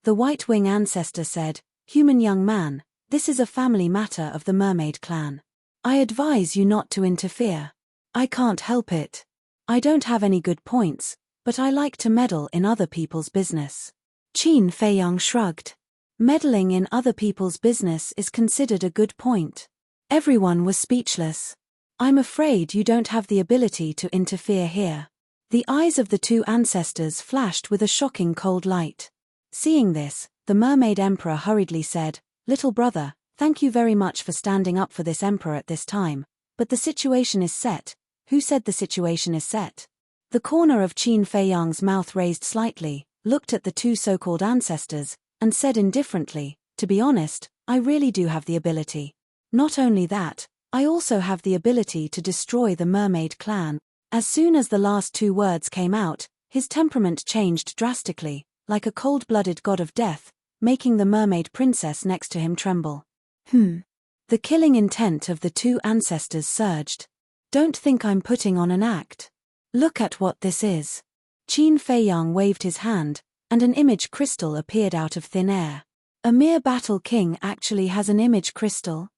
The White Wing ancestor said, "Human young man, this is a family matter of the Mermaid clan. I advise you not to interfere." "I can't help it. I don't have any good points, but I like to meddle in other people's business." Qin Feiyang shrugged. Meddling in other people's business is considered a good point. Everyone was speechless. "I'm afraid you don't have the ability to interfere here." The eyes of the two ancestors flashed with a shocking cold light. Seeing this, the Mermaid Emperor hurriedly said, "Little brother, thank you very much for standing up for this emperor at this time, but the situation is set." "Who said the situation is set?" The corner of Qin Feiyang's mouth raised slightly, looked at the two so-called ancestors, and said indifferently, "To be honest, I really do have the ability. Not only that, I also have the ability to destroy the Mermaid clan." As soon as the last two words came out, his temperament changed drastically, like a cold-blooded god of death, making the Mermaid Princess next to him tremble. The killing intent of the two ancestors surged. "Don't think I'm putting on an act. Look at what this is." Qin Feiyang waved his hand, and an image crystal appeared out of thin air. "A mere battle king actually has an image crystal?"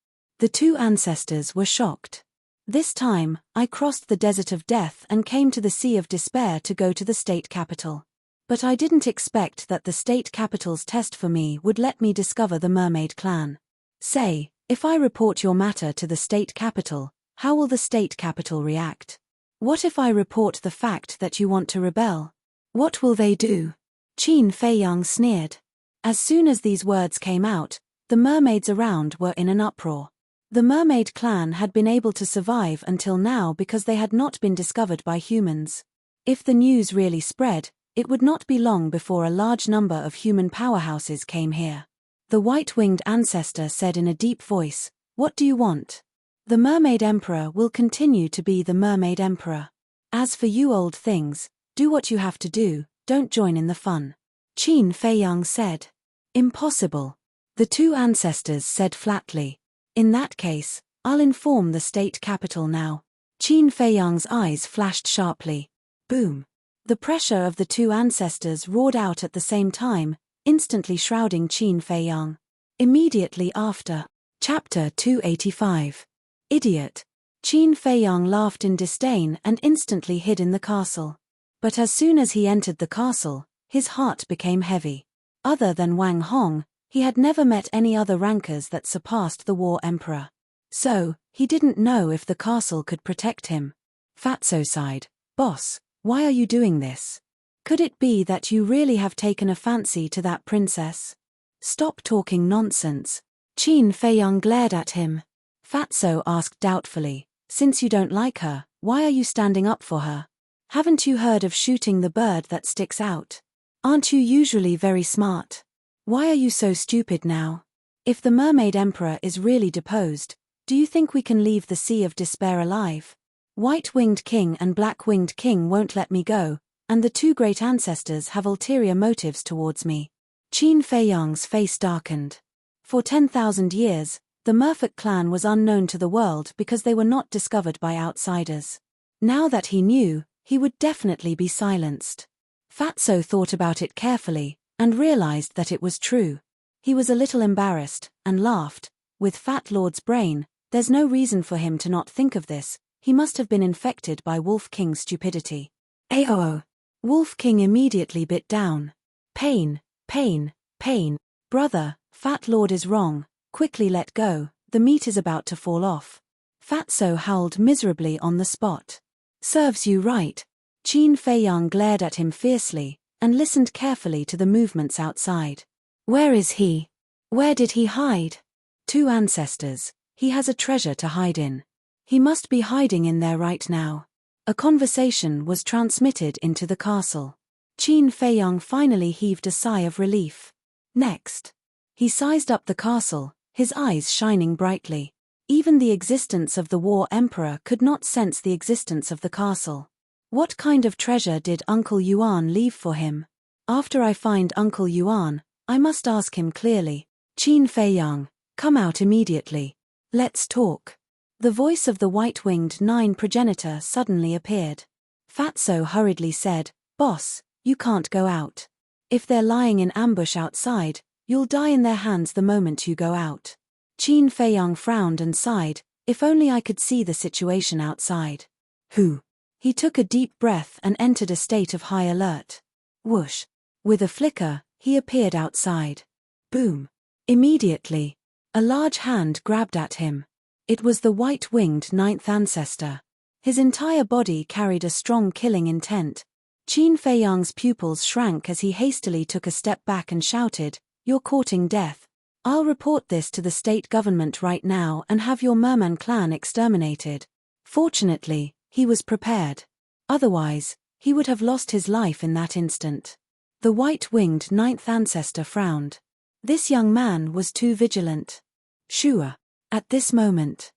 The two ancestors were shocked. "This time, I crossed the desert of death and came to the sea of despair to go to the state capital. But I didn't expect that the state capital's test for me would let me discover the Mermaid clan. Say, if I report your matter to the state capital, how will the state capital react? What if I report the fact that you want to rebel? What will they do?" Qin Feiyang sneered. As soon as these words came out, the mermaids around were in an uproar. The Mermaid clan had been able to survive until now because they had not been discovered by humans. If the news really spread, it would not be long before a large number of human powerhouses came here. The white-winged ancestor said in a deep voice, "What do you want?" "The Mermaid Emperor will continue to be the Mermaid Emperor. As for you old things, do what you have to do, don't join in the fun." Qin Feiyang said. "Impossible." The two ancestors said flatly. "In that case, I'll inform the state capital now." Qin Feiyang's eyes flashed sharply. Boom. The pressure of the two ancestors roared out at the same time, instantly shrouding Qin Feiyang. Immediately after. Chapter 285. Idiot. Qin Feiyang laughed in disdain and instantly hid in the castle. But as soon as he entered the castle, his heart became heavy. Other than Wang Hong, he had never met any other rankers that surpassed the War Emperor. So, he didn't know if the castle could protect him. Fatso sighed, "Boss, why are you doing this? Could it be that you really have taken a fancy to that princess?" "Stop talking nonsense." Qin Feiyang glared at him. Fatso asked doubtfully, "Since you don't like her, why are you standing up for her? Haven't you heard of shooting the bird that sticks out? Aren't you usually very smart? Why are you so stupid now? If the Mermaid Emperor is really deposed, do you think we can leave the Sea of Despair alive? White-winged king and black-winged king won't let me go, and the two great ancestors have ulterior motives towards me." Qin Feiyang's face darkened. For 10,000 years, the Merfolk clan was unknown to the world because they were not discovered by outsiders. Now that he knew, he would definitely be silenced. Fatso thought about it carefully, and realized that it was true. He was a little embarrassed, and laughed. With Fat Lord's brain, there's no reason for him to not think of this. He must have been infected by Wolf King's stupidity. Aoo. Wolf King immediately bit down. Pain, pain, pain. Brother, Fat Lord is wrong, quickly let go, the meat is about to fall off. Fatso howled miserably on the spot. Serves you right. Qin Feiyang glared at him fiercely, and listened carefully to the movements outside. Where is he? Where did he hide? 2 ancestors. He has a treasure to hide in. He must be hiding in there right now. A conversation was transmitted into the castle. Qin Feiyang finally heaved a sigh of relief. Next. He sized up the castle, his eyes shining brightly. Even the existence of the War Emperor could not sense the existence of the castle. What kind of treasure did Uncle Yuan leave for him? After I find Uncle Yuan, I must ask him clearly. Qin Feiyang, come out immediately. Let's talk. The voice of the white-winged 9 progenitor suddenly appeared. Fatso hurriedly said, Boss, you can't go out. If they're lying in ambush outside, you'll die in their hands the moment you go out. Qin Feiyang frowned and sighed, if only I could see the situation outside. Who? He took a deep breath and entered a state of high alert. Whoosh. With a flicker, he appeared outside. Boom. Immediately, a large hand grabbed at him. It was the white-winged 9th ancestor. His entire body carried a strong killing intent. Qin Feiyang's pupils shrank as he hastily took a step back and shouted, You're courting death. I'll report this to the state government right now and have your merman clan exterminated. Fortunately, he was prepared. Otherwise, he would have lost his life in that instant. The white-winged 9th ancestor frowned. This young man was too vigilant. Sure. At this moment,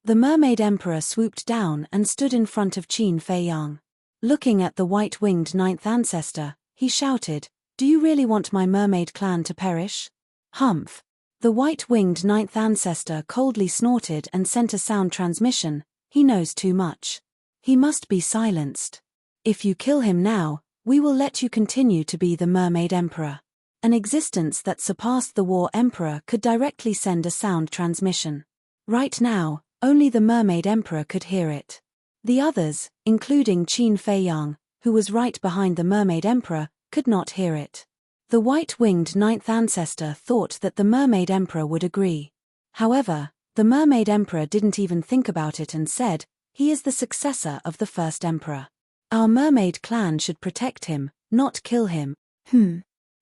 the Mermaid Emperor swooped down and stood in front of Qin Feiyang. Looking at the white-winged 9th ancestor, he shouted, Do you really want my mermaid clan to perish? Humph. The white-winged 9th ancestor coldly snorted and sent a sound transmission. He knows too much. He must be silenced. If you kill him now, we will let you continue to be the Mermaid Emperor. An existence that surpassed the War Emperor could directly send a sound transmission. Right now, only the Mermaid Emperor could hear it. The others, including Qin Feiyang, who was right behind the Mermaid Emperor, could not hear it. The white-winged 9th ancestor thought that the Mermaid Emperor would agree. However, the Mermaid Emperor didn't even think about it and said, He is the successor of the first Emperor. Our mermaid clan should protect him, not kill him.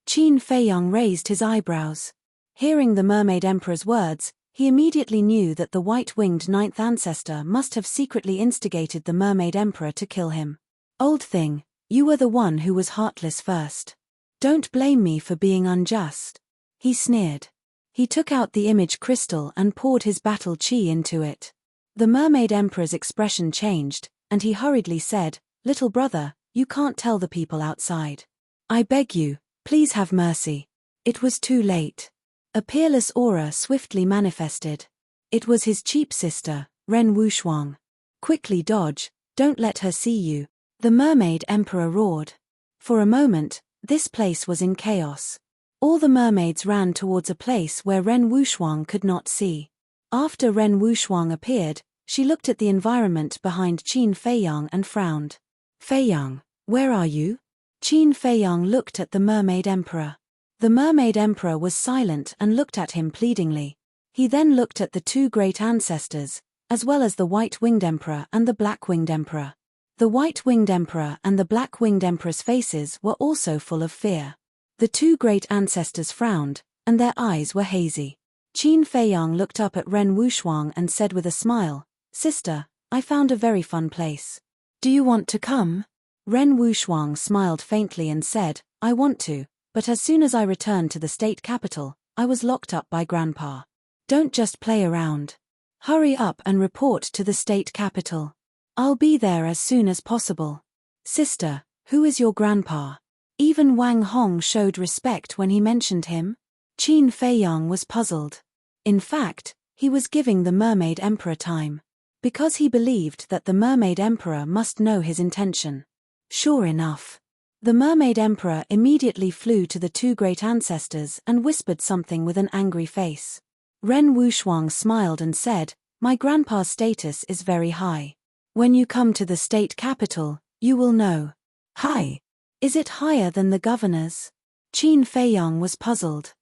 Qin Feiyang raised his eyebrows. Hearing the Mermaid Emperor's words, he immediately knew that the white-winged 9th ancestor must have secretly instigated the Mermaid Emperor to kill him. Old thing, you were the one who was heartless first. Don't blame me for being unjust. He sneered. He took out the image crystal and poured his battle chi into it. The Mermaid Emperor's expression changed, and he hurriedly said, Little brother, you can't tell the people outside. I beg you, please have mercy. It was too late. A peerless aura swiftly manifested. It was his cheap sister, Ren Wuxuang. Quickly dodge, don't let her see you. The Mermaid Emperor roared. For a moment, this place was in chaos. All the mermaids ran towards a place where Ren Wuxuang could not see. After Ren Wuxuang appeared, she looked at the environment behind Qin Feiyang and frowned. Feiyang, where are you? Qin Feiyang looked at the Mermaid Emperor. The Mermaid Emperor was silent and looked at him pleadingly. He then looked at the 2 great ancestors, as well as the White-Winged Emperor and the Black-Winged Emperor. The White-Winged Emperor and the Black-Winged Emperor's faces were also full of fear. The 2 great ancestors frowned, and their eyes were hazy. Qin Feiyang looked up at Ren Wuxuang and said with a smile, Sister, I found a very fun place. Do you want to come? Ren Wuxuang smiled faintly and said, I want to, but as soon as I returned to the state capital, I was locked up by Grandpa. Don't just play around. Hurry up and report to the state capital. I'll be there as soon as possible. Sister, who is your grandpa? Even Wang Hong showed respect when he mentioned him. Qin Feiyang was puzzled. In fact, he was giving the Mermaid Emperor time. Because he believed that the Mermaid Emperor must know his intention. Sure enough. The Mermaid Emperor immediately flew to the 2 great ancestors and whispered something with an angry face. Ren Wuxuang smiled and said, My grandpa's status is very high. When you come to the state capital, you will know. High. Is it higher than the governor's? Qin Feiyang was puzzled.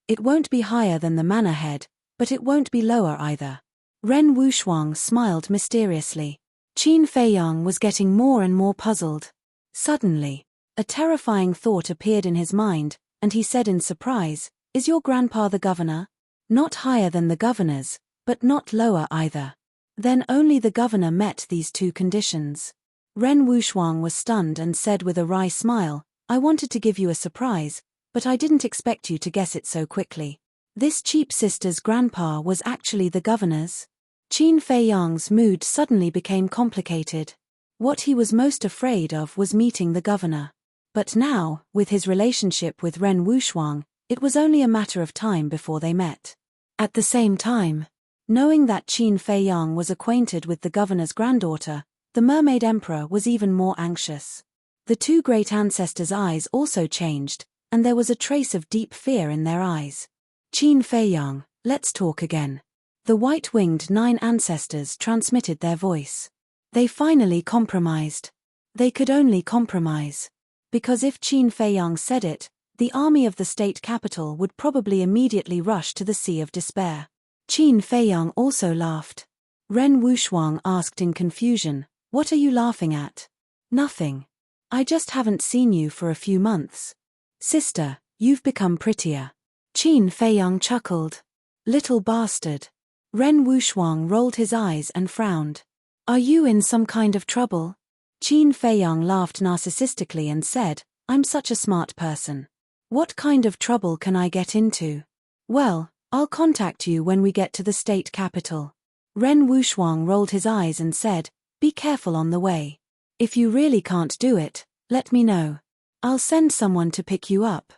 It won't be higher than the manor head, but it won't be lower either. Ren Wuxuang smiled mysteriously. Qin Feiyang was getting more and more puzzled. Suddenly, a terrifying thought appeared in his mind, and he said in surprise, "Is your grandpa the governor?" Not higher than the governor's, but not lower either. Then only the governor met these two conditions. Ren Wuxuang was stunned and said with a wry smile, "I wanted to give you a surprise, but I didn't expect you to guess it so quickly. This cheap sister's grandpa was actually the governor's." Qin Feiyang's mood suddenly became complicated. What he was most afraid of was meeting the governor. But now, with his relationship with Ren Wuxuang, it was only a matter of time before they met. At the same time, knowing that Qin Feiyang was acquainted with the governor's granddaughter, the mermaid emperor was even more anxious. The two great ancestors' eyes also changed, and there was a trace of deep fear in their eyes. "Qin Feiyang, let's talk again." The white-winged 9 ancestors transmitted their voice. They finally compromised. They could only compromise. Because if Qin Feiyang said it, the army of the state capital would probably immediately rush to the Sea of Despair. Qin Feiyang also laughed. Ren Wuxuang asked in confusion, "What are you laughing at?" "Nothing. I just haven't seen you for a few months. Sister, you've become prettier." Qin Feiyang chuckled. "Little bastard." Ren Wuxuang rolled his eyes and frowned. "Are you in some kind of trouble?" Qin Feiyang laughed narcissistically and said, "I'm such a smart person. What kind of trouble can I get into?" "Well, I'll contact you when we get to the state capital." Ren Wuxuang rolled his eyes and said, "Be careful on the way. If you really can't do it, let me know. I'll send someone to pick you up."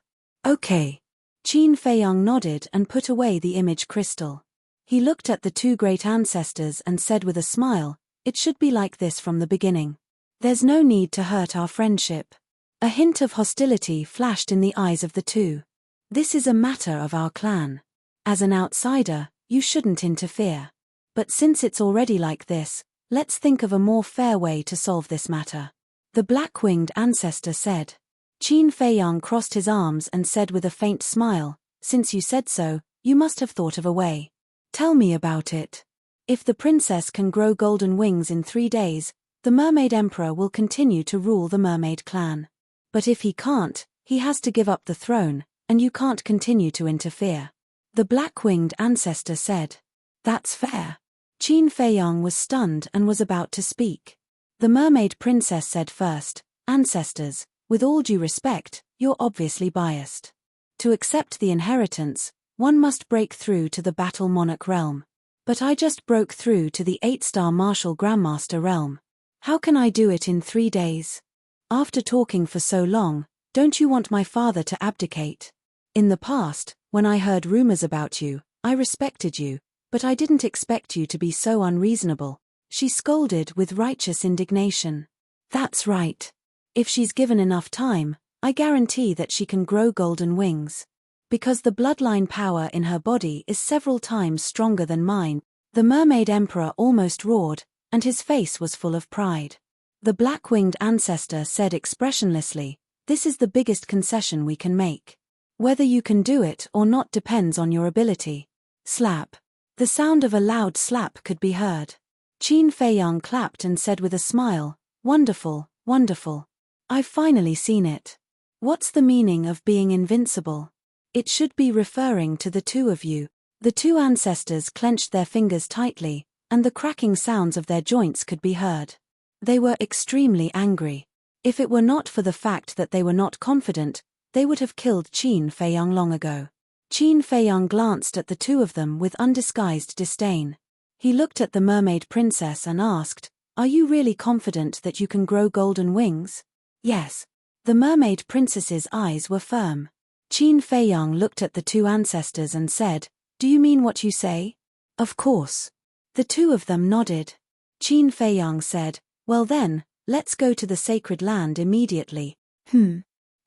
"Okay." Qin Feiyang nodded and put away the image crystal. He looked at the two great ancestors and said with a smile, "It should be like this from the beginning. There's no need to hurt our friendship." A hint of hostility flashed in the eyes of the two. "This is a matter of our clan. As an outsider, you shouldn't interfere. But since it's already like this, let's think of a more fair way to solve this matter," the black-winged ancestor said. Qin Feiyang crossed his arms and said with a faint smile, "Since you said so, you must have thought of a way. Tell me about it." "If the princess can grow golden wings in 3 days, the mermaid emperor will continue to rule the mermaid clan. But if he can't, he has to give up the throne, and you can't continue to interfere," the black-winged ancestor said. "That's fair." Qin Feiyang was stunned and was about to speak. The mermaid princess said first, "Ancestors, with all due respect, you're obviously biased. To accept the inheritance, one must break through to the Battle Monarch realm. But I just broke through to the 8-star Martial Grandmaster realm. How can I do it in 3 days? After talking for so long, don't you want my father to abdicate? In the past, when I heard rumors about you, I respected you, but I didn't expect you to be so unreasonable," she scolded with righteous indignation. "That's right. If she's given enough time, I guarantee that she can grow golden wings. Because the bloodline power in her body is several times stronger than mine," the mermaid emperor almost roared, and his face was full of pride. The black-winged ancestor said expressionlessly, "This is the biggest concession we can make. Whether you can do it or not depends on your ability." Slap. The sound of a loud slap could be heard. Qin Feiyang clapped and said with a smile, "Wonderful, wonderful. I've finally seen it. What's the meaning of being invincible? It should be referring to the two of you." The two ancestors clenched their fingers tightly, and the cracking sounds of their joints could be heard. They were extremely angry. If it were not for the fact that they were not confident, they would have killed Qin Feiyang long ago. Qin Feiyang glanced at the two of them with undisguised disdain. He looked at the mermaid princess and asked, "Are you really confident that you can grow golden wings?" "Yes." The mermaid princess's eyes were firm. Qin Feiyang looked at the two ancestors and said, "Do you mean what you say?" "Of course." The two of them nodded. Qin Feiyang said, "Well then, let's go to the sacred land immediately."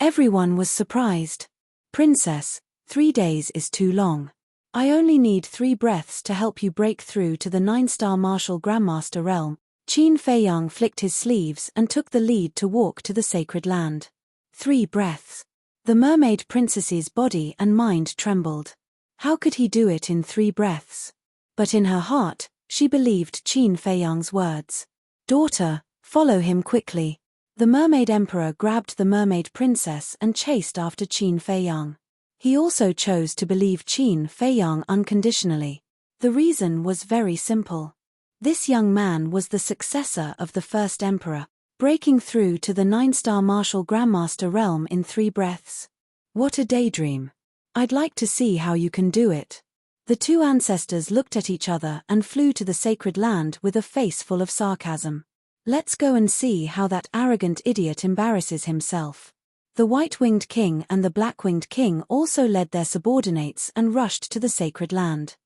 Everyone was surprised. "Princess, 3 days is too long. I only need 3 breaths to help you break through to the 9-star Martial Grandmaster realm." Qin Feiyang flicked his sleeves and took the lead to walk to the sacred land. 3 breaths. The mermaid princess's body and mind trembled. How could he do it in 3 breaths? But in her heart, she believed Qin Feiyang's words. Daughter, follow him quickly. The mermaid emperor grabbed the mermaid princess and chased after Qin Feiyang. He also chose to believe Qin Feiyang unconditionally. The reason was very simple. This young man was the successor of the first emperor, breaking through to the 9-star martial grandmaster realm in 3 breaths. What a daydream. I'd like to see how you can do it. The 2 ancestors looked at each other and flew to the sacred land with a face full of sarcasm. Let's go and see how that arrogant idiot embarrasses himself. The white-winged king and the black-winged king also led their subordinates and rushed to the sacred land.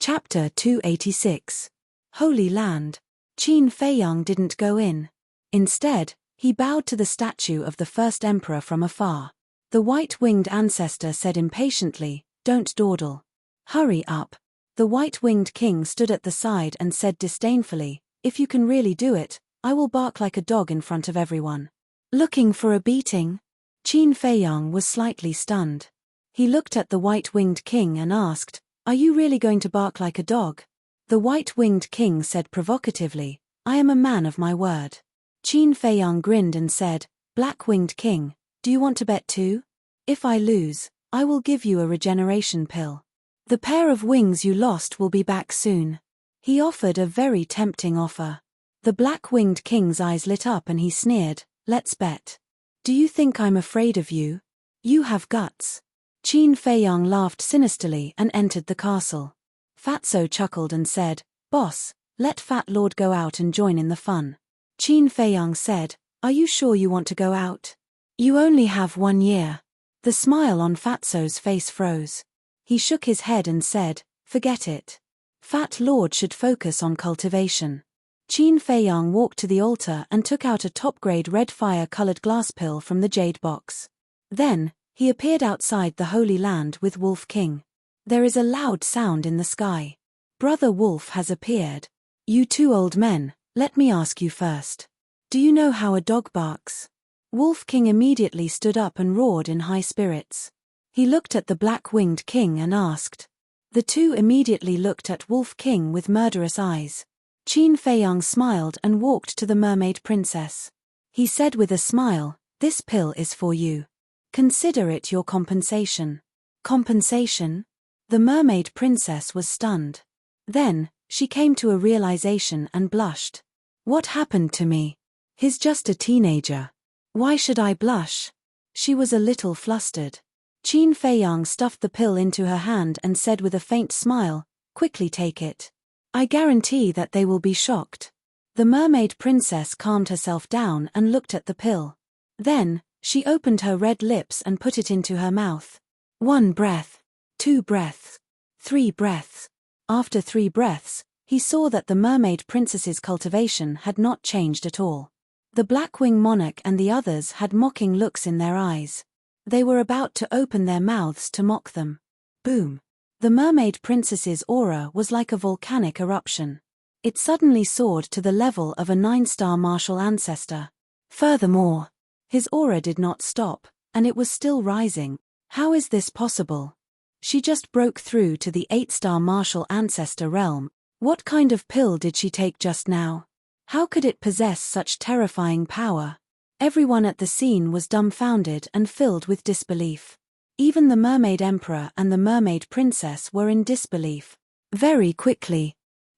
Chapter 286. Holy Land. Qin Feiyang didn't go in. Instead, he bowed to the statue of the first emperor from afar. The white-winged ancestor said impatiently, "Don't dawdle. Hurry up." The white-winged king stood at the side and said disdainfully, "If you can really do it, I will bark like a dog in front of everyone." Looking for a beating? Qin Feiyang was slightly stunned. He looked at the white-winged king and asked, "Are you really going to bark like a dog?" The white-winged king said provocatively, "I am a man of my word." Qin Feiyang grinned and said, "Black-winged king, do you want to bet too? If I lose, I will give you a regeneration pill. The pair of wings you lost will be back soon." He offered a very tempting offer. The black-winged king's eyes lit up and he sneered, "Let's bet. Do you think I'm afraid of you? You have guts." Qin Feiyang laughed sinisterly and entered the castle. Fatso chuckled and said, "Boss, let Fat Lord go out and join in the fun." Qin Feiyang said, "Are you sure you want to go out? You only have 1 year." The smile on Fatso's face froze. He shook his head and said, "Forget it. Fat Lord should focus on cultivation." Qin Feiyang walked to the altar and took out a top-grade red fire-colored glass pill from the jade box. Then, he appeared outside the Holy Land with Wolf King. There is a loud sound in the sky. Brother Wolf has appeared. "You 2 old men, let me ask you first. Do you know how a dog barks?" Wolf King immediately stood up and roared in high spirits. He looked at the black-winged king and asked. The 2 immediately looked at Wolf King with murderous eyes. Qin Feiyang smiled and walked to the mermaid princess. He said with a smile, "This pill is for you. Consider it your compensation." Compensation? The mermaid princess was stunned. Then, she came to a realization and blushed. "What happened to me? He's just a teenager. Why should I blush?" She was a little flustered. Qin Feiyang stuffed the pill into her hand and said with a faint smile, "Quickly take it. I guarantee that they will be shocked." The mermaid princess calmed herself down and looked at the pill. Then, she opened her red lips and put it into her mouth. 1 breath, 2 breaths, 3 breaths. After 3 breaths, he saw that the mermaid princess's cultivation had not changed at all. The Blackwing monarch and the others had mocking looks in their eyes. They were about to open their mouths to mock them. Boom. The mermaid princess's aura was like a volcanic eruption. It suddenly soared to the level of a 9-star martial ancestor. Furthermore, his aura did not stop, and it was still rising. How is this possible? She just broke through to the 8-star martial ancestor realm. What kind of pill did she take just now? How could it possess such terrifying power? Everyone at the scene was dumbfounded and filled with disbelief. Even the mermaid emperor and the mermaid princess were in disbelief. Very quickly,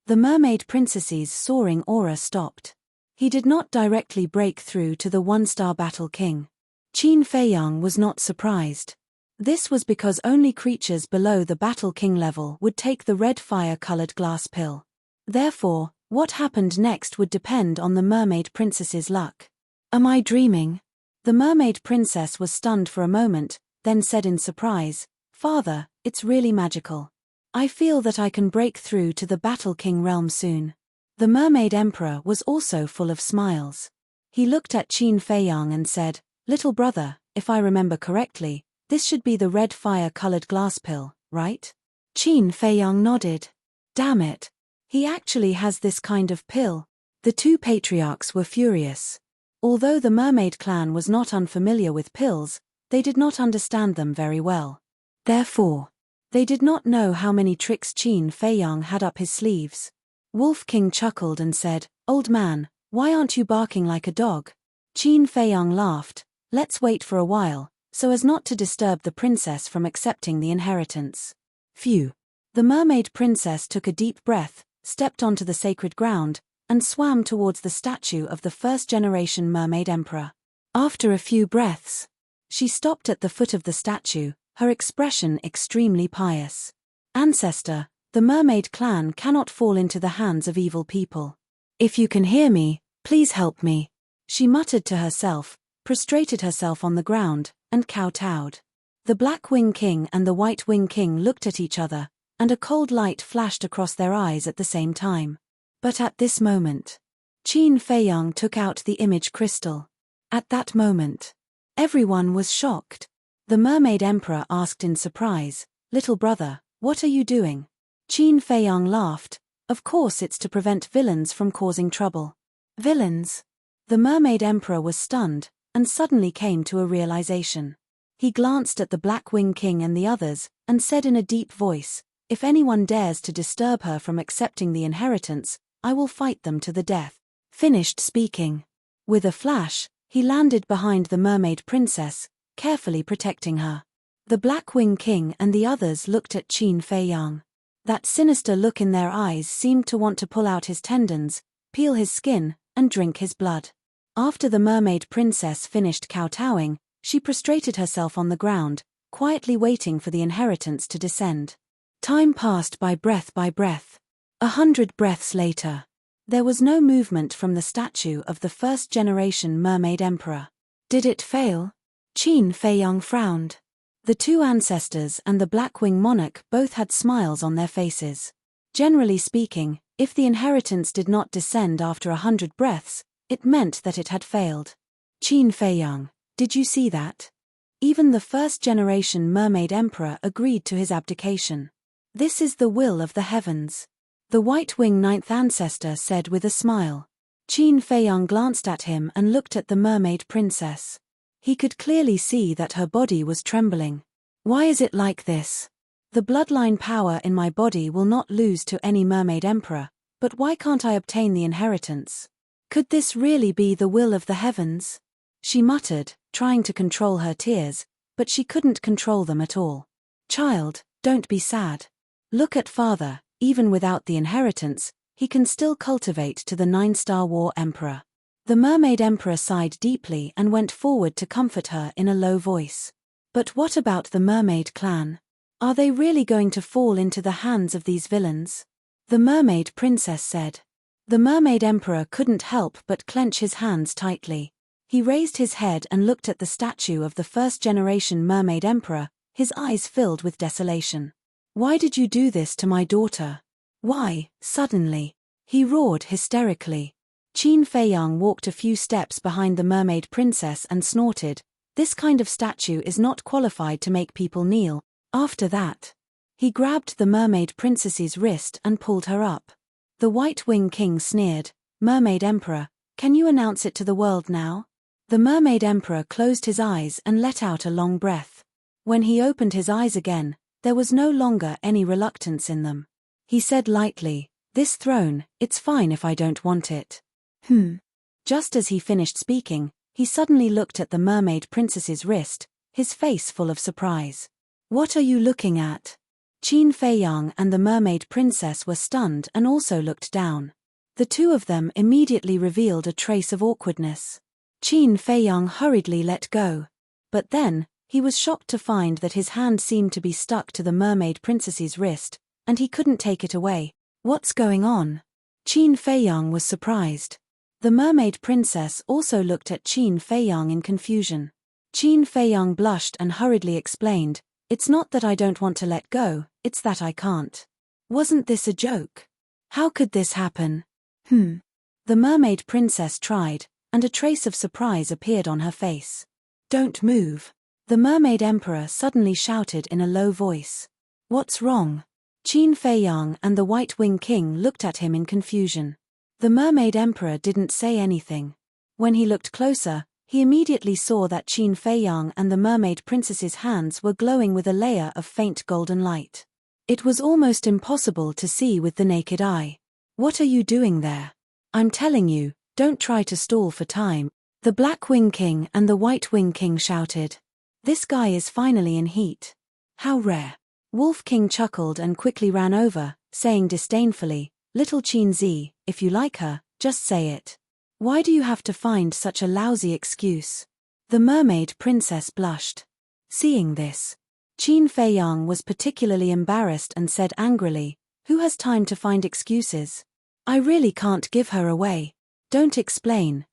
the mermaid princess's soaring aura stopped. He did not directly break through to the 1-star battle king. Qin Feiyang was not surprised. This was because only creatures below the battle king level would take the red fire-colored glass pill. Therefore, what happened next would depend on the mermaid princess's luck. Am I dreaming? The mermaid princess was stunned for a moment, then said in surprise, "Father, it's really magical. I feel that I can break through to the Battle King realm soon." The mermaid emperor was also full of smiles. He looked at Qin Feiyang and said, "Little brother, if I remember correctly, this should be the red fire-colored glass pill, right?" Qin Feiyang nodded. Damn it. He actually has this kind of pill. The two patriarchs were furious. Although the mermaid clan was not unfamiliar with pills, they did not understand them very well. Therefore, they did not know how many tricks Qin Feiyang had up his sleeves. Wolf King chuckled and said, "Old man, why aren't you barking like a dog?" Qin Feiyang laughed, "Let's wait for a while, so as not to disturb the princess from accepting the inheritance." Phew. The mermaid princess took a deep breath, stepped onto the sacred ground, and swam towards the statue of the first-generation mermaid emperor. After a few breaths, she stopped at the foot of the statue, her expression extremely pious. "Ancestor, the mermaid clan cannot fall into the hands of evil people. If you can hear me, please help me." She muttered to herself, prostrated herself on the ground, and kowtowed. The Black Wing King and the White Wing King looked at each other, and a cold light flashed across their eyes at the same time. But at this moment, Qin Feiyang took out the image crystal. At that moment, everyone was shocked. The mermaid emperor asked in surprise, "Little brother, what are you doing?" Qin Feiyang laughed, "Of course it's to prevent villains from causing trouble." Villains? The mermaid emperor was stunned, and suddenly came to a realization. He glanced at the Black Wing King and the others, and said in a deep voice, "If anyone dares to disturb her from accepting the inheritance, I will fight them to the death." Finished speaking. With a flash, he landed behind the mermaid princess, carefully protecting her. The Black Wing King and the others looked at Qin Feiyang. That sinister look in their eyes seemed to want to pull out his tendons, peel his skin, and drink his blood. After the mermaid princess finished kowtowing, she prostrated herself on the ground, quietly waiting for the inheritance to descend. Time passed by breath. 100 breaths later. There was no movement from the statue of the first-generation mermaid emperor. Did it fail? Qin Feiyang frowned. The two ancestors and the Blackwing monarch both had smiles on their faces. Generally speaking, if the inheritance did not descend after 100 breaths, it meant that it had failed. Qin Feiyang, did you see that? Even the first-generation mermaid emperor agreed to his abdication. This is the will of the heavens. The White Wing ninth ancestor said with a smile. Qin Feiyang glanced at him and looked at the mermaid princess. He could clearly see that her body was trembling. Why is it like this? The bloodline power in my body will not lose to any mermaid emperor, but why can't I obtain the inheritance? Could this really be the will of the heavens? She muttered, trying to control her tears, but she couldn't control them at all. Child, don't be sad. Look at father, even without the inheritance, he can still cultivate to the 9-star war emperor. The mermaid emperor sighed deeply and went forward to comfort her in a low voice. But what about the mermaid clan? Are they really going to fall into the hands of these villains? The mermaid princess said. The mermaid emperor couldn't help but clench his hands tightly. He raised his head and looked at the statue of the first-generation mermaid emperor, his eyes filled with desolation. Why did you do this to my daughter? Why, suddenly? He roared hysterically. Qin Feiyang walked a few steps behind the mermaid princess and snorted, "This kind of statue is not qualified to make people kneel." After that, he grabbed the mermaid princess's wrist and pulled her up. The White Wing King sneered, "Mermaid Emperor, can you announce it to the world now?" The mermaid emperor closed his eyes and let out a long breath. When he opened his eyes again, there was no longer any reluctance in them. He said lightly, "This throne, it's fine if I don't want it." Just as he finished speaking, he suddenly looked at the mermaid princess's wrist, his face full of surprise. "What are you looking at?" Qin Feiyang and the mermaid princess were stunned and also looked down. The two of them immediately revealed a trace of awkwardness. Qin Feiyang hurriedly let go. But then, he was shocked to find that his hand seemed to be stuck to the mermaid princess's wrist, and he couldn't take it away. What's going on? Qin Feiyang was surprised. The mermaid princess also looked at Qin Feiyang in confusion. Qin Feiyang blushed and hurriedly explained, "It's not that I don't want to let go, it's that I can't." Wasn't this a joke? How could this happen? The mermaid princess tried, and a trace of surprise appeared on her face. "Don't move." The mermaid emperor suddenly shouted in a low voice. "What's wrong?" Qin Feiyang and the White Wing King looked at him in confusion. The mermaid emperor didn't say anything. When he looked closer, he immediately saw that Qin Feiyang and the mermaid princess's hands were glowing with a layer of faint golden light. It was almost impossible to see with the naked eye. "What are you doing there? I'm telling you, don't try to stall for time," the Black Wing King and the White Wing King shouted. "This guy is finally in heat. How rare." Wolf King chuckled and quickly ran over, saying disdainfully, "Little Qin Zi, if you like her, just say it. Why do you have to find such a lousy excuse?" The mermaid princess blushed. Seeing this, Qin Feiyang was particularly embarrassed and said angrily, "Who has time to find excuses? I really can't give her away. Don't explain,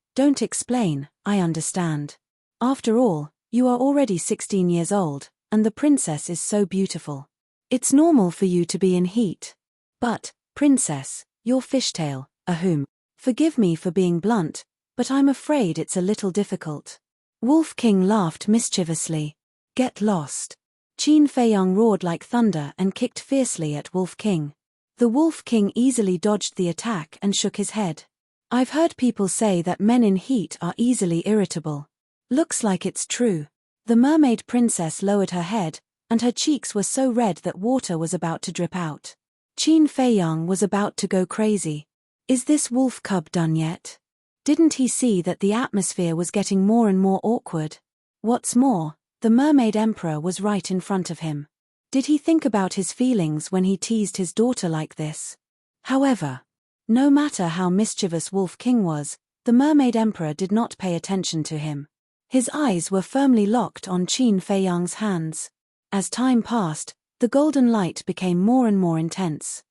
I understand. After all, you are already 16 years old, and the princess is so beautiful. It's normal for you to be in heat. But, princess, your fishtail, ahem. Forgive me for being blunt, but I'm afraid it's a little difficult." Wolf King laughed mischievously. "Get lost." Qin Feiyang roared like thunder and kicked fiercely at Wolf King. The Wolf King easily dodged the attack and shook his head. "I've heard people say that men in heat are easily irritable. Looks like it's true." The mermaid princess lowered her head, and her cheeks were so red that water was about to drip out. Qin Feiyang was about to go crazy. Is this wolf cub done yet? Didn't he see that the atmosphere was getting more and more awkward? What's more, the mermaid emperor was right in front of him. Did he think about his feelings when he teased his daughter like this? However, no matter how mischievous Wolf King was, the mermaid emperor did not pay attention to him. His eyes were firmly locked on Qin Feiyang's hands. As time passed, the golden light became more and more intense.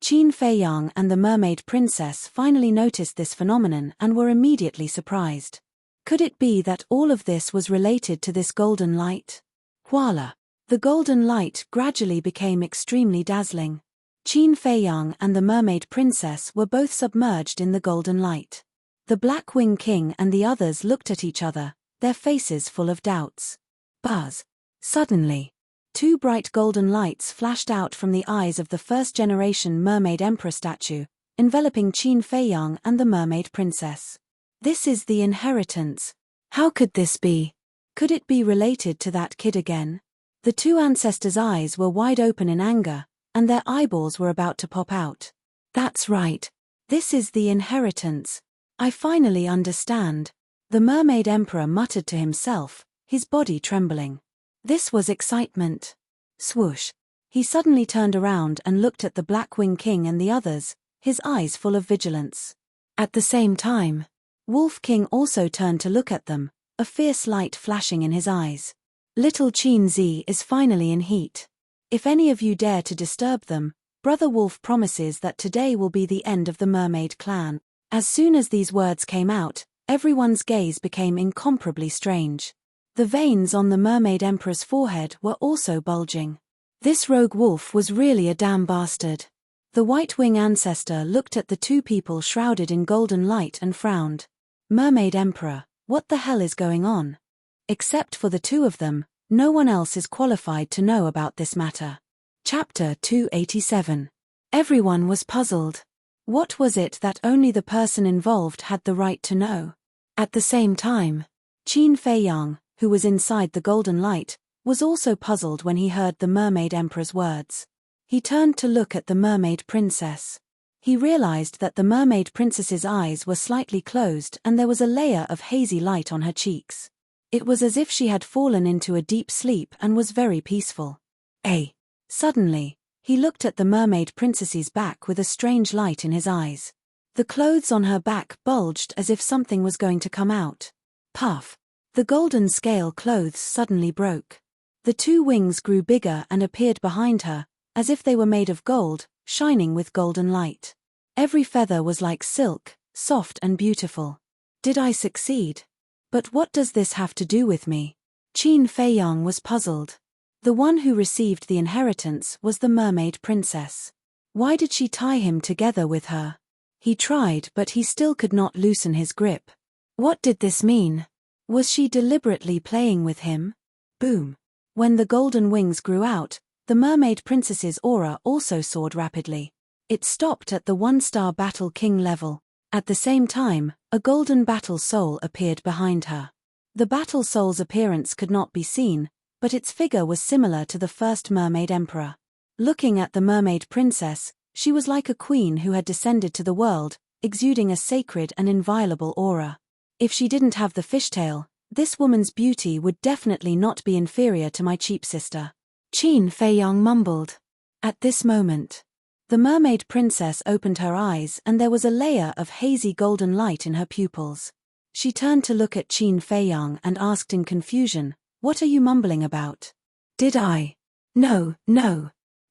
Qin Feiyang and the mermaid princess finally noticed this phenomenon and were immediately surprised. Could it be that all of this was related to this golden light? Voila! The golden light gradually became extremely dazzling. Qin Feiyang and the mermaid princess were both submerged in the golden light. The Black Wing King and the others looked at each other, their faces full of doubts. Buzz! Suddenly, two bright golden lights flashed out from the eyes of the first-generation mermaid emperor statue, enveloping Qin Feiyang and the mermaid princess. "This is the inheritance. How could this be? Could it be related to that kid again?" The two ancestors' eyes were wide open in anger, and their eyeballs were about to pop out. "That's right. This is the inheritance. I finally understand," the mermaid emperor muttered to himself, his body trembling. This was excitement. Swoosh! He suddenly turned around and looked at the Black Wing King and the others, his eyes full of vigilance. At the same time, Wolf King also turned to look at them, a fierce light flashing in his eyes. "Little Qin Zi is finally in heat. If any of you dare to disturb them, Brother Wolf promises that today will be the end of the mermaid clan." As soon as these words came out, everyone's gaze became incomparably strange. The veins on the mermaid emperor's forehead were also bulging. This rogue wolf was really a damn bastard. The White Wing ancestor looked at the two people shrouded in golden light and frowned. "Mermaid emperor, what the hell is going on?" Except for the two of them, no one else is qualified to know about this matter. Chapter 287. Everyone was puzzled. What was it that only the person involved had the right to know? At the same time, Qin Feiyang, who was inside the golden light, was also puzzled when he heard the mermaid emperor's words. He turned to look at the mermaid princess. He realized that the mermaid princess's eyes were slightly closed and there was a layer of hazy light on her cheeks. It was as if she had fallen into a deep sleep and was very peaceful. Suddenly, he looked at the mermaid princess's back with a strange light in his eyes. The clothes on her back bulged as if something was going to come out. Puff! The golden scale clothes suddenly broke. The two wings grew bigger and appeared behind her, as if they were made of gold, shining with golden light. Every feather was like silk, soft and beautiful. Did I succeed? But what does this have to do with me? Qin Feiyang was puzzled. The one who received the inheritance was the mermaid princess. Why did she tie him together with her? He tried, but he still could not loosen his grip. What did this mean? Was she deliberately playing with him? Boom! When the golden wings grew out, the mermaid princess's aura also soared rapidly. It stopped at the 1-star Battle King level. At the same time, a golden battle soul appeared behind her. The battle soul's appearance could not be seen, but its figure was similar to the first mermaid emperor. Looking at the mermaid princess, she was like a queen who had descended to the world, exuding a sacred and inviolable aura. If she didn't have the fishtail, this woman's beauty would definitely not be inferior to my cheap sister. Qin Feiyang mumbled. At this moment, the mermaid princess opened her eyes and there was a layer of hazy golden light in her pupils. She turned to look at Qin Feiyang and asked in confusion, "What are you mumbling about?" "Did I?" No.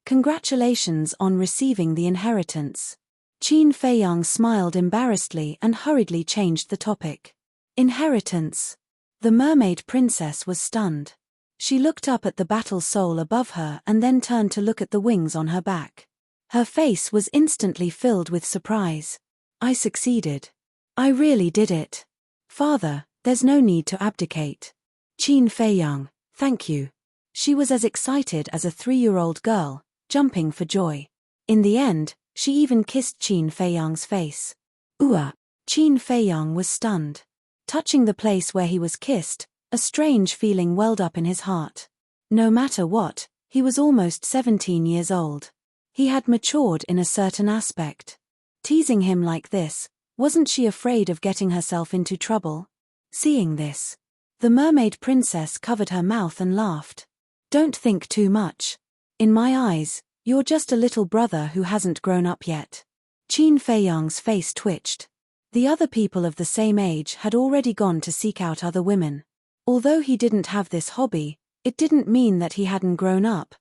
"Congratulations on receiving the inheritance." Qin Feiyang smiled embarrassedly and hurriedly changed the topic. Inheritance. The mermaid princess was stunned. She looked up at the battle soul above her and then turned to look at the wings on her back. Her face was instantly filled with surprise. "I succeeded. I really did it. Father, there's no need to abdicate." "Qin Feiyang, thank you." She was as excited as a 3-year-old girl, jumping for joy. In the end, she even kissed Qin Feiyang's face. Qin Feiyang was stunned. Touching the place where he was kissed, a strange feeling welled up in his heart. No matter what, he was almost 17 years old. He had matured in a certain aspect. Teasing him like this, wasn't she afraid of getting herself into trouble? Seeing this, the mermaid princess covered her mouth and laughed. "Don't think too much. In my eyes, you're just a little brother who hasn't grown up yet." Qin Feiyang's face twitched. The other people of the same age had already gone to seek out other women. Although he didn't have this hobby, it didn't mean that he hadn't grown up.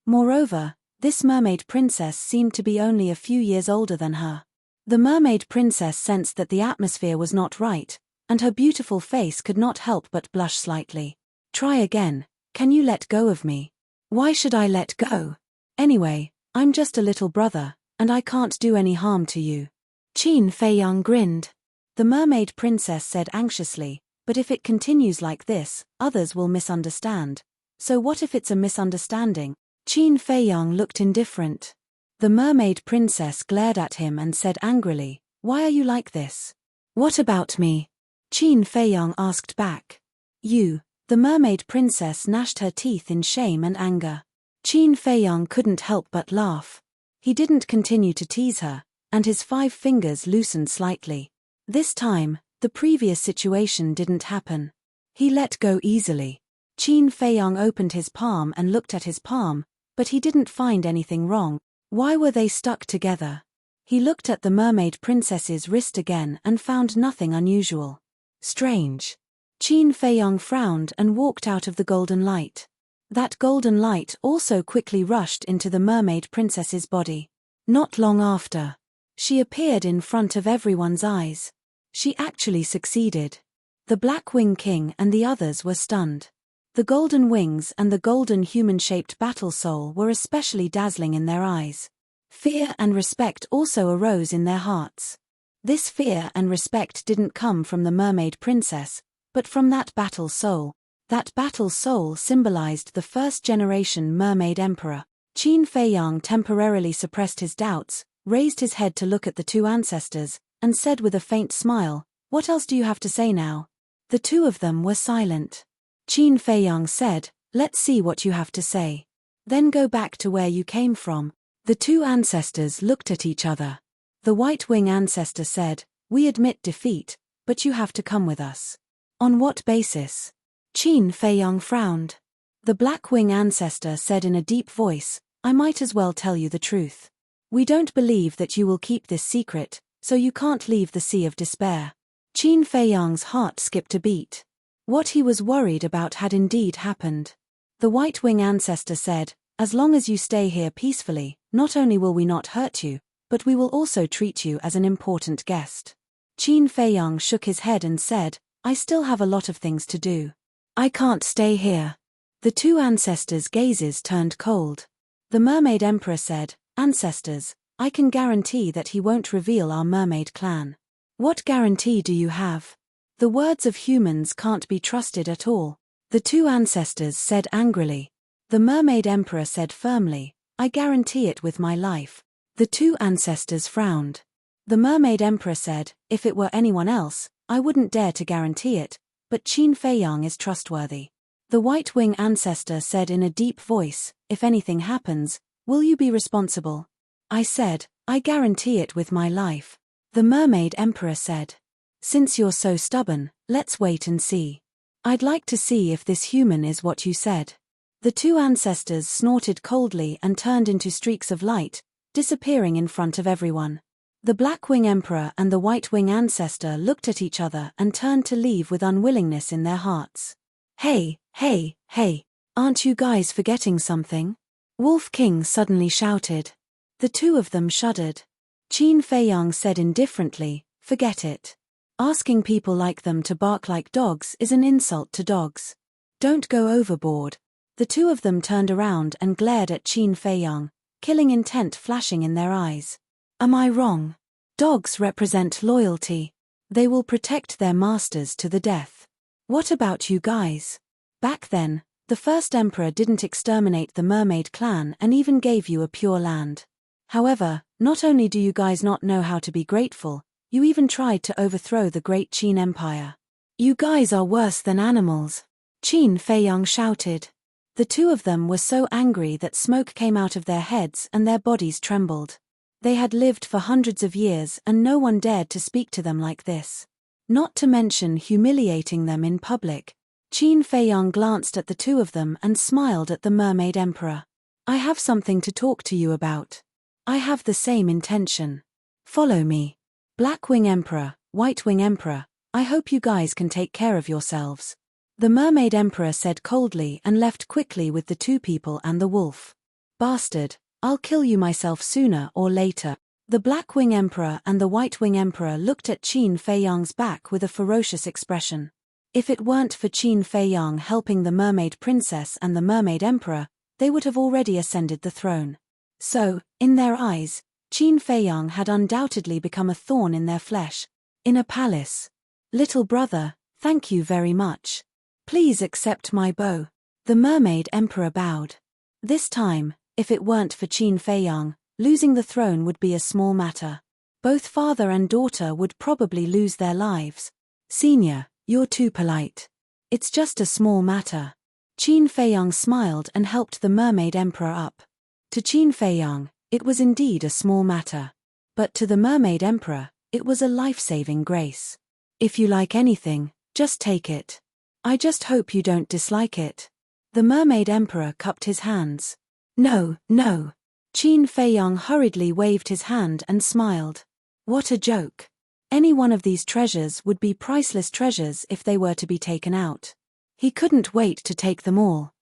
Moreover, this mermaid princess seemed to be only a few years older than her. The mermaid princess sensed that the atmosphere was not right, and her beautiful face could not help but blush slightly. "Try again. Can you let go of me?" "Why should I let go? Anyway, I'm just a little brother, and I can't do any harm to you." Qin Feiyang grinned. The mermaid princess said anxiously, "But if it continues like this, others will misunderstand. So what if it's a misunderstanding?" Qin Feiyang looked indifferent. The mermaid princess glared at him and said angrily, "Why are you like this?" "What about me?" Qin Feiyang asked back. "You." The mermaid princess gnashed her teeth in shame and anger. Qin Feiyang couldn't help but laugh. He didn't continue to tease her, and his 5 fingers loosened slightly. This time, the previous situation didn't happen. He let go easily. Qin Feiyang opened his palm and looked at his palm, but he didn't find anything wrong. Why were they stuck together? He looked at the mermaid princess's wrist again and found nothing unusual. Strange. Qin Feiyang frowned and walked out of the golden light. That golden light also quickly rushed into the mermaid princess's body. Not long after, she appeared in front of everyone's eyes. She actually succeeded. The Black Wing King and the others were stunned. The golden wings and the golden human-shaped battle soul were especially dazzling in their eyes. Fear and respect also arose in their hearts. This fear and respect didn't come from the mermaid princess, but from that battle soul. That battle soul symbolized the first-generation mermaid emperor. Qin Feiyang temporarily suppressed his doubts, raised his head to look at the 2 ancestors, and said with a faint smile, "What else do you have to say now?" The 2 of them were silent. Qin Feiyang said, "Let's see what you have to say. Then go back to where you came from." The 2 ancestors looked at each other. The White Wing ancestor said, "We admit defeat, but you have to come with us." "On what basis?" Qin Feiyang frowned. The Black Wing ancestor said in a deep voice, "I might as well tell you the truth. We don't believe that you will keep this secret, so you can't leave the Sea of Despair." Qin Feiyang's heart skipped a beat. What he was worried about had indeed happened. The White Wing ancestor said, "As long as you stay here peacefully, not only will we not hurt you, but we will also treat you as an important guest." Qin Feiyang shook his head and said, "I still have a lot of things to do. I can't stay here." The 2 ancestors' gazes turned cold. The mermaid emperor said, "Ancestors, I can guarantee that he won't reveal our mermaid clan." "What guarantee do you have?" "The words of humans can't be trusted at all," the 2 ancestors said angrily. The mermaid emperor said firmly, "I guarantee it with my life." The two ancestors frowned. The Mermaid Emperor said, "If it were anyone else, I wouldn't dare to guarantee it, but Qin Feiyang is trustworthy." The White Wing ancestor said in a deep voice, "If anything happens, will you be responsible?" I said, "I guarantee it with my life." The Mermaid Emperor said, "Since you're so stubborn, let's wait and see. I'd like to see if this human is what you said." The two ancestors snorted coldly and turned into streaks of light, disappearing in front of everyone. The Black Wing Emperor and the White Wing ancestor looked at each other and turned to leave with unwillingness in their hearts. "Hey, hey, hey, aren't you guys forgetting something?" Wolf King suddenly shouted. The two of them shuddered. Qin Feiyang said indifferently, "Forget it. Asking people like them to bark like dogs is an insult to dogs. Don't go overboard." The two of them turned around and glared at Qin Feiyang, killing intent flashing in their eyes. "Am I wrong? Dogs represent loyalty. They will protect their masters to the death. What about you guys? Back then, the first emperor didn't exterminate the mermaid clan and even gave you a pure land. However, not only do you guys not know how to be grateful, you even tried to overthrow the great Qin Empire. You guys are worse than animals." Qin Feiyang shouted. The two of them were so angry that smoke came out of their heads and their bodies trembled. They had lived for hundreds of years and no one dared to speak to them like this. Not to mention humiliating them in public. Qin Feiyang glanced at the two of them and smiled at the Mermaid Emperor. "I have something to talk to you about. I have the same intention. Follow me. Black Wing Emperor, White Wing Emperor, I hope you guys can take care of yourselves." The Mermaid Emperor said coldly and left quickly with the two people and the wolf. "Bastard, I'll kill you myself sooner or later." The Black Wing Emperor and the White Wing Emperor looked at Qin Feiyang's back with a ferocious expression. If it weren't for Qin Feiyang helping the Mermaid Princess and the Mermaid Emperor, they would have already ascended the throne. So, in their eyes, Qin Feiyang had undoubtedly become a thorn in their flesh. In a palace. "Little brother, thank you very much. Please accept my bow." The Mermaid Emperor bowed. This time, if it weren't for Qin Feiyang, losing the throne would be a small matter. Both father and daughter would probably lose their lives. "Senior, you're too polite. It's just a small matter." Qin Feiyang smiled and helped the Mermaid Emperor up. To Qin Feiyang, it was indeed a small matter. But to the Mermaid Emperor, it was a life-saving grace. "If you like anything, just take it. I just hope you don't dislike it." The Mermaid Emperor cupped his hands. "No, no." Qin Feiyang hurriedly waved his hand and smiled. What a joke. Any one of these treasures would be priceless treasures if they were to be taken out. He couldn't wait to take them all.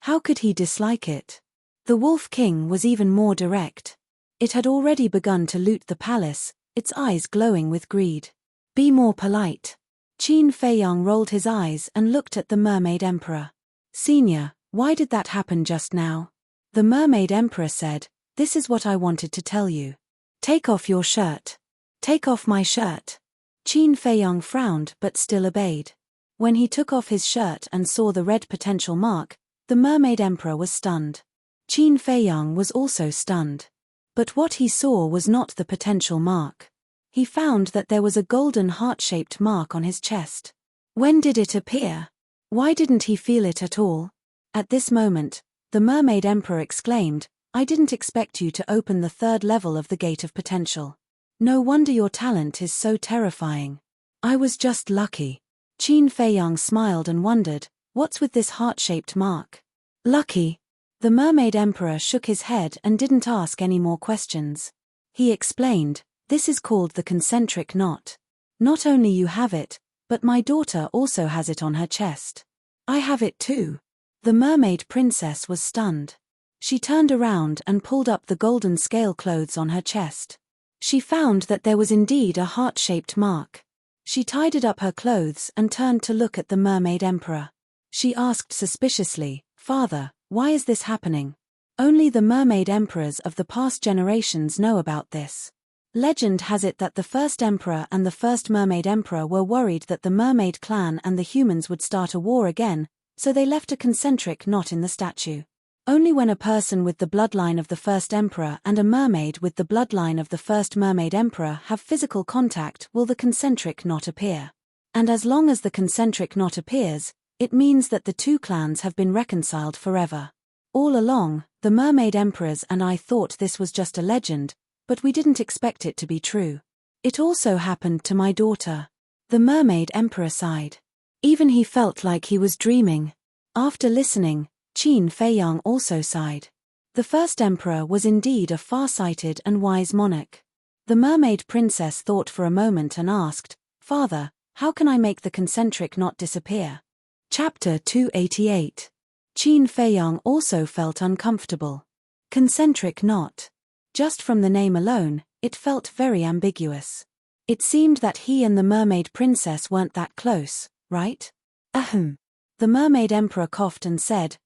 How could he dislike it? The Wolf King was even more direct. It had already begun to loot the palace, its eyes glowing with greed. "Be more polite." Qin Feiyang rolled his eyes and looked at the Mermaid Emperor. "Senior, why did that happen just now?" The Mermaid Emperor said, "This is what I wanted to tell you. Take off your shirt." "Take off my shirt." Qin Feiyang frowned but still obeyed. When he took off his shirt and saw the red potential mark, the Mermaid Emperor was stunned. Qin Feiyang was also stunned. But what he saw was not the potential mark. He found that there was a golden heart-shaped mark on his chest. When did it appear? Why didn't he feel it at all? At this moment, the Mermaid Emperor exclaimed, "I didn't expect you to open the third level of the Gate of Potential. No wonder your talent is so terrifying." "I was just lucky." Qin Feiyang smiled and wondered, "What's with this heart-shaped mark?" "Lucky?" The Mermaid Emperor shook his head and didn't ask any more questions. He explained, "This is called the concentric knot. Not only you have it, but my daughter also has it on her chest." "I have it too." The Mermaid Princess was stunned. She turned around and pulled up the golden scale clothes on her chest. She found that there was indeed a heart-shaped mark. She tidied up her clothes and turned to look at the Mermaid Emperor. She asked suspiciously, "Father, why is this happening?" Only the Mermaid Emperors of the past generations know about this. Legend has it that the first emperor and the first Mermaid Emperor were worried that the Mermaid clan and the humans would start a war again, so they left a concentric knot in the statue. Only when a person with the bloodline of the first emperor and a mermaid with the bloodline of the first mermaid emperor have physical contact will the concentric knot appear. And as long as the concentric knot appears, it means that the two clans have been reconciled forever. All along, the mermaid emperors and I thought this was just a legend, but we didn't expect it to be true. It also happened to my daughter. The mermaid emperor sighed. Even he felt like he was dreaming. After listening, Qin Feiyang also sighed. The first emperor was indeed a far-sighted and wise monarch. The mermaid princess thought for a moment and asked, "Father, how can I make the concentric knot disappear?" Chapter 288. Qin Feiyang also felt uncomfortable. Concentric knot. Just from the name alone, it felt very ambiguous. It seemed that he and the mermaid princess weren't that close, right? Ahem. The mermaid emperor coughed and said,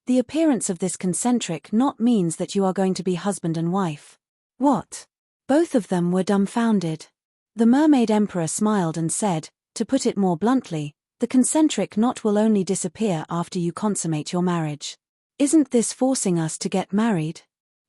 the appearance of this concentric knot means that you are going to be husband and wife." What? Both of them were dumbfounded. The mermaid emperor smiled and said, "To put it more bluntly, the concentric knot will only disappear after you consummate your marriage. Isn't this forcing us to get married?"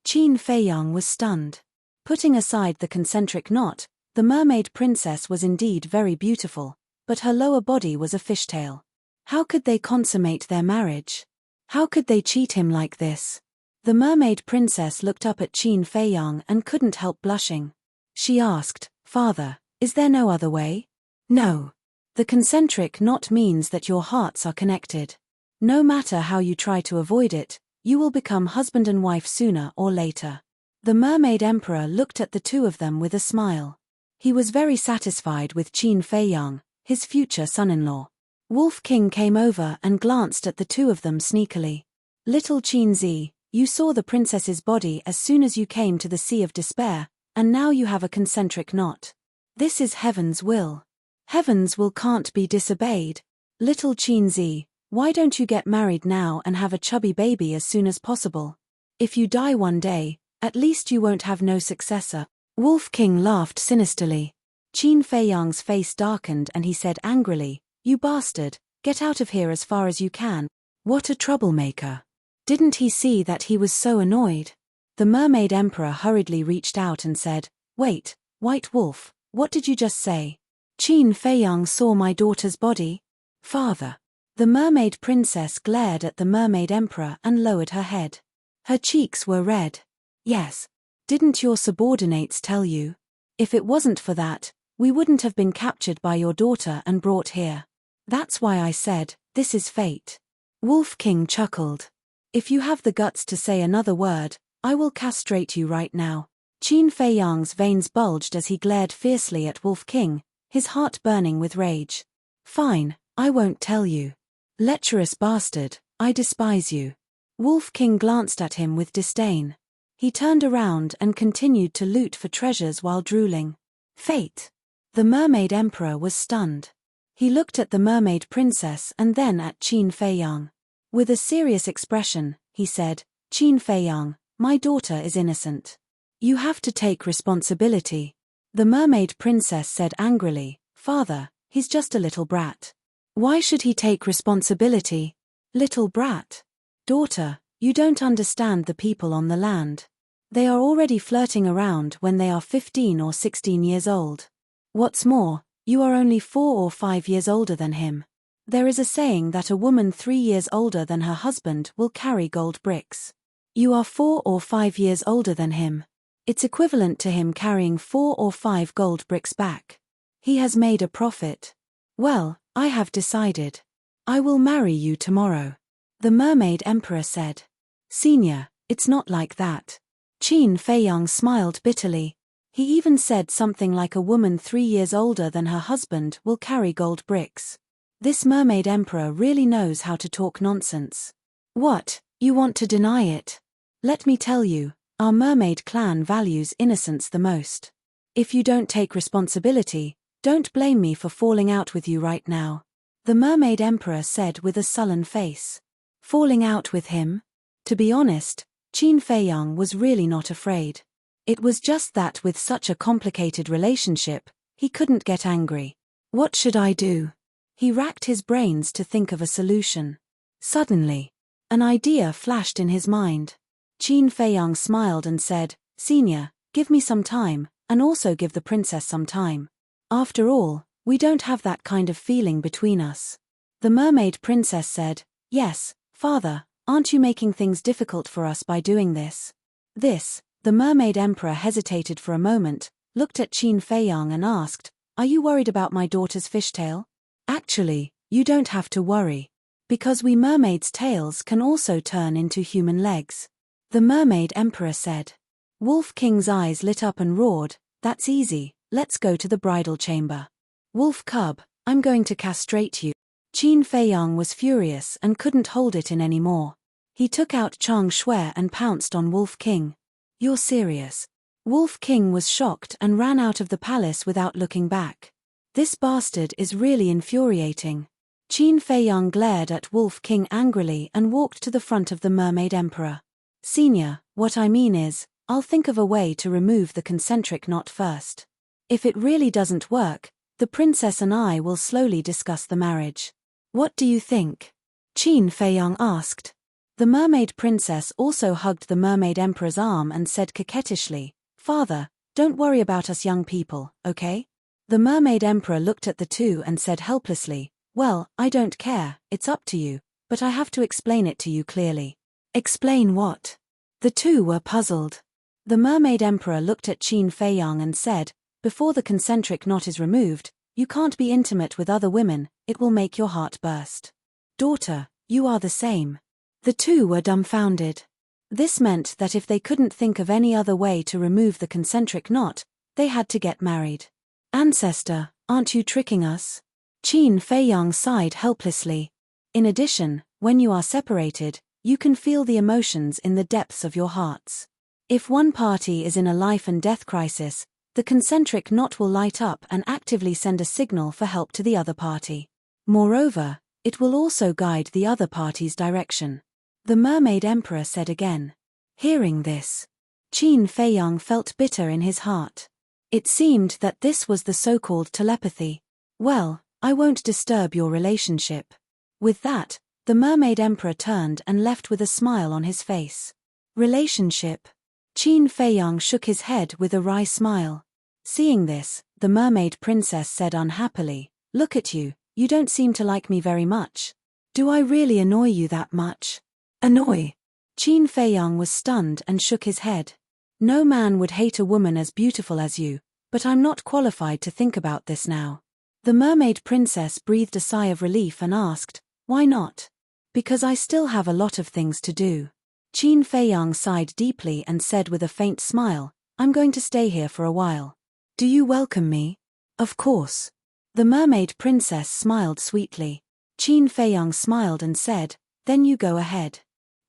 Qin Feiyang was stunned. Putting aside the concentric knot, the mermaid princess was indeed very beautiful, but her lower body was a fishtail. How could they consummate their marriage? How could they cheat him like this? The mermaid princess looked up at Qin Feiyang and couldn't help blushing. She asked, "Father, is there no other way?" "No. The concentric knot means that your hearts are connected. No matter how you try to avoid it, you will become husband and wife sooner or later." The mermaid emperor looked at the two of them with a smile. He was very satisfied with Qin Feiyang, his future son-in-law. Wolf King came over and glanced at the two of them sneakily. "Little Qin Zi, you saw the princess's body as soon as you came to the Sea of Despair, and now you have a concentric knot. This is heaven's will. Heaven's will can't be disobeyed. Little Qin Zi, why don't you get married now and have a chubby baby as soon as possible? If you die one day, at least you won't have no successor." Wolf King laughed sinisterly. Qin Feiyang's face darkened and he said angrily, "You bastard, get out of here as far as you can." What a troublemaker. Didn't he see that he was so annoyed? The mermaid emperor hurriedly reached out and said, "Wait, White Wolf, what did you just say?" "Qin Feiyang saw my daughter's body." "Father." The mermaid princess glared at the mermaid emperor and lowered her head. Her cheeks were red. "Yes. Didn't your subordinates tell you? If it wasn't for that, we wouldn't have been captured by your daughter and brought here. That's why I said, this is fate." Wolf King chuckled. "If you have the guts to say another word, I will castrate you right now." Qin Feiyang's veins bulged as he glared fiercely at Wolf King, his heart burning with rage. "Fine, I won't tell you. Lecherous bastard, I despise you." Wolf King glanced at him with disdain. He turned around and continued to loot for treasures while drooling. Fate. The mermaid emperor was stunned. He looked at the mermaid princess and then at Qin Feiyang. With a serious expression, he said, "Qin Feiyang, my daughter is innocent. You have to take responsibility." The mermaid princess said angrily, "Father, he's just a little brat. Why should he take responsibility? Little brat? Daughter, you don't understand the people on the land. They are already flirting around when they are 15 or 16 years old. What's more, you are only 4 or 5 years older than him. There is a saying that a woman 3 years older than her husband will carry gold bricks. You are 4 or 5 years older than him. It's equivalent to him carrying 4 or 5 gold bricks back. He has made a profit. Well, I have decided. I will marry you tomorrow." The mermaid emperor said. "Senior, it's not like that." Qin Feiyang smiled bitterly. He even said something like a woman 3 years older than her husband will carry gold bricks. This mermaid emperor really knows how to talk nonsense. "What, you want to deny it? Let me tell you, our mermaid clan values innocence the most. If you don't take responsibility, don't blame me for falling out with you right now," the mermaid emperor said with a sullen face. Falling out with him? To be honest, Qin Feiyang was really not afraid. It was just that with such a complicated relationship, he couldn't get angry. What should I do? He racked his brains to think of a solution. Suddenly, An idea flashed in his mind. Qin Feiyang smiled and said, "Senior, give me some time, and also give the princess some time. After all, we don't have that kind of feeling between us." The mermaid princess said, "Yes, father, aren't you making things difficult for us by doing this?" The mermaid emperor hesitated for a moment, looked at Qin Feiyang and asked, "Are you worried about my daughter's fishtail?" "Actually, you don't have to worry. Because we mermaids' tails can also turn into human legs," the mermaid emperor said. Wolf King's eyes lit up and roared, "That's easy, let's go to the bridal chamber. Wolf cub, I'm going to castrate you." Qin Feiyang was furious and couldn't hold it in anymore. He took out Chang Shui and pounced on Wolf King. "You're serious?" Wolf King was shocked and ran out of the palace without looking back. "This bastard is really infuriating." Qin Feiyang glared at Wolf King angrily and walked to the front of the mermaid emperor. "Senior, what I mean is, I'll think of a way to remove the concentric knot first. If it really doesn't work, the princess and I will slowly discuss the marriage. What do you think?" Qin Feiyang asked. The mermaid princess also hugged the mermaid emperor's arm and said coquettishly, "Father, don't worry about us young people, okay?" The mermaid emperor looked at the two and said helplessly, "Well, I don't care, it's up to you, but I have to explain it to you clearly." "Explain what?" The two were puzzled. The mermaid emperor looked at Qin Feiyang and said, "Before the concentric knot is removed, you can't be intimate with other women, it will make your heart burst. Daughter, you are the same." The two were dumbfounded. This meant that if they couldn't think of any other way to remove the concentric knot, they had to get married. "Ancestor, aren't you tricking us?" Qin Feiyang sighed helplessly. "In addition, when you are separated, you can feel the emotions in the depths of your hearts. If one party is in a life and death crisis, the concentric knot will light up and actively send a signal for help to the other party. Moreover, it will also guide the other party's direction," the mermaid emperor said again. Hearing this, Qin Feiyang felt bitter in his heart. It seemed that this was the so-called telepathy. "Well, I won't disturb your relationship." With that, the mermaid emperor turned and left with a smile on his face. "Relationship?" Qin Feiyang shook his head with a wry smile. Seeing this, the mermaid princess said unhappily, "Look at you, you don't seem to like me very much. Do I really annoy you that much?" "Annoy?" Qin Feiyang was stunned and shook his head. "No man would hate a woman as beautiful as you, but I'm not qualified to think about this now." The mermaid princess breathed a sigh of relief and asked, "Why not?" "Because I still have a lot of things to do." Qin Feiyang sighed deeply and said with a faint smile, "I'm going to stay here for a while. Do you welcome me?" "Of course." The mermaid princess smiled sweetly. Qin Feiyang smiled and said, "Then you go ahead.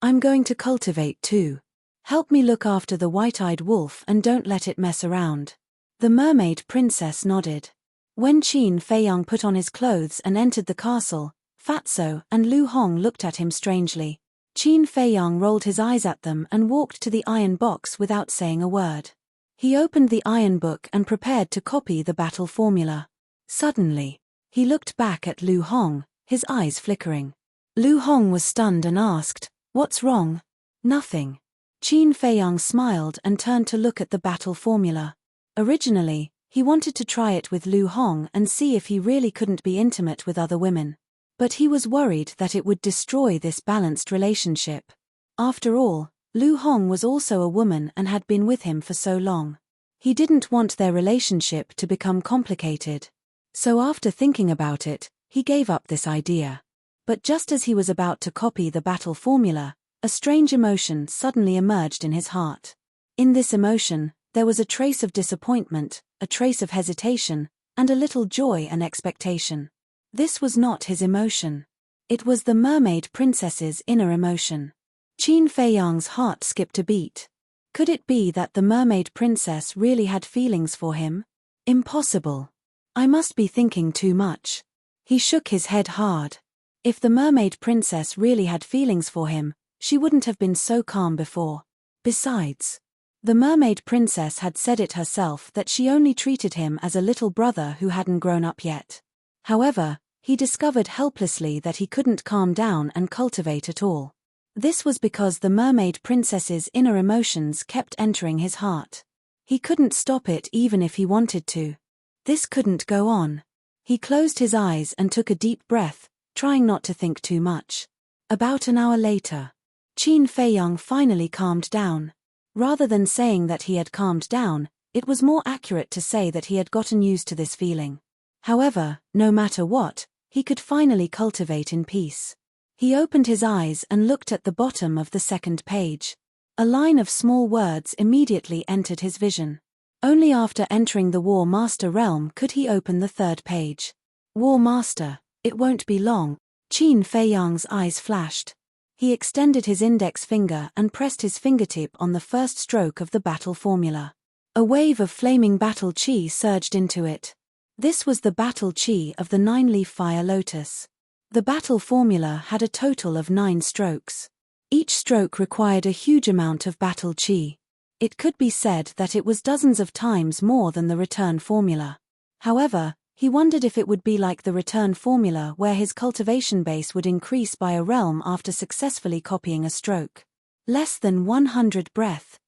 I'm going to cultivate too. Help me look after the white-eyed wolf and don't let it mess around." The mermaid princess nodded. When Qin Feiyang put on his clothes and entered the castle, Fatso and Lu Hong looked at him strangely. Qin Feiyang rolled his eyes at them and walked to the iron box without saying a word. He opened the iron book and prepared to copy the battle formula. Suddenly, he looked back at Lu Hong, his eyes flickering. Lu Hong was stunned and asked, "What's wrong?" "Nothing." Qin Feiyang smiled and turned to look at the battle formula. Originally, he wanted to try it with Lu Hong and see if he really couldn't be intimate with other women. But he was worried that it would destroy this balanced relationship. After all, Lu Hong was also a woman and had been with him for so long. He didn't want their relationship to become complicated. So after thinking about it, he gave up this idea. But just as he was about to copy the battle formula, a strange emotion suddenly emerged in his heart. In this emotion, there was a trace of disappointment, a trace of hesitation, and a little joy and expectation. This was not his emotion. It was the mermaid princess's inner emotion. Qin Feiyang's heart skipped a beat. Could it be that the mermaid princess really had feelings for him? Impossible. I must be thinking too much. He shook his head hard. If the mermaid princess really had feelings for him, she wouldn't have been so calm before. Besides, the mermaid princess had said it herself that she only treated him as a little brother who hadn't grown up yet. However, he discovered helplessly that he couldn't calm down and cultivate at all. This was because the mermaid princess's inner emotions kept entering his heart. He couldn't stop it even if he wanted to. This couldn't go on. He closed his eyes and took a deep breath, trying not to think too much. About an hour later, Qin Feiyang finally calmed down. Rather than saying that he had calmed down, it was more accurate to say that he had gotten used to this feeling. However, no matter what, he could finally cultivate in peace. He opened his eyes and looked at the bottom of the second page. A line of small words immediately entered his vision. Only after entering the War Master realm could he open the third page. War Master, it won't be long. Qin Feiyang's eyes flashed. He extended his index finger and pressed his fingertip on the first stroke of the battle formula. A wave of flaming battle chi surged into it. This was the battle chi of the 9-leaf fire lotus. The battle formula had a total of 9 strokes. Each stroke required a huge amount of battle chi. It could be said that it was dozens of times more than the return formula. However, he wondered if it would be like the return formula where his cultivation base would increase by a realm after successfully copying a stroke. Less than 100 breath.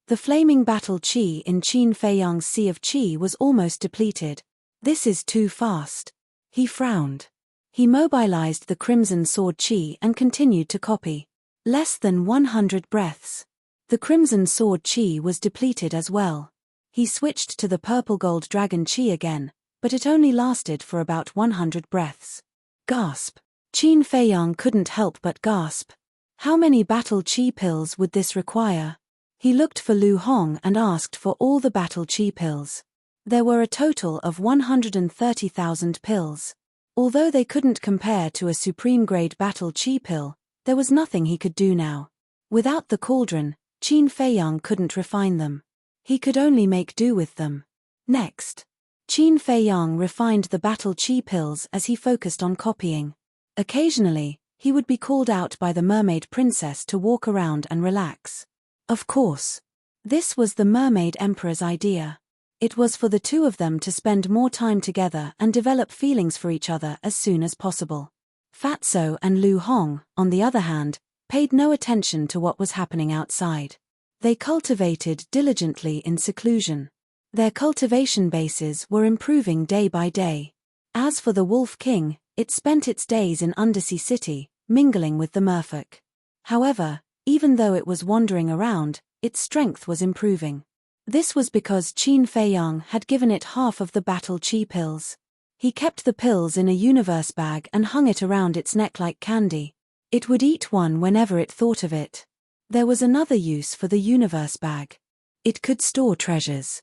The flaming battle chi in Qin Feiyang's sea of chi was almost depleted. This is too fast. He frowned. He mobilized the crimson sword chi and continued to copy. Less than 100 breaths. The crimson sword chi was depleted as well. He switched to the purple gold dragon chi again, but it only lasted for about 100 breaths. Gasp. Qin Feiyang couldn't help but gasp. How many battle chi pills would this require? He looked for Lu Hong and asked for all the battle chi pills. There were a total of 130,000 pills. Although they couldn't compare to a supreme-grade battle chi pill, there was nothing he could do now. Without the cauldron, Qin Feiyang couldn't refine them. He could only make do with them. Next, Qin Feiyang refined the battle chi pills as he focused on copying. Occasionally, he would be called out by the mermaid princess to walk around and relax. Of course, this was the mermaid emperor's idea. It was for the two of them to spend more time together and develop feelings for each other as soon as possible. Fatso and Lu Hong, on the other hand, paid no attention to what was happening outside. They cultivated diligently in seclusion. Their cultivation bases were improving day by day. As for the Wolf King, it spent its days in Undersea City, mingling with the merfolk. However, even though it was wandering around, its strength was improving. This was because Qin Feiyang had given it half of the battle chi pills. He kept the pills in a universe bag and hung it around its neck like candy. It would eat one whenever it thought of it. There was another use for the universe bag. It could store treasures.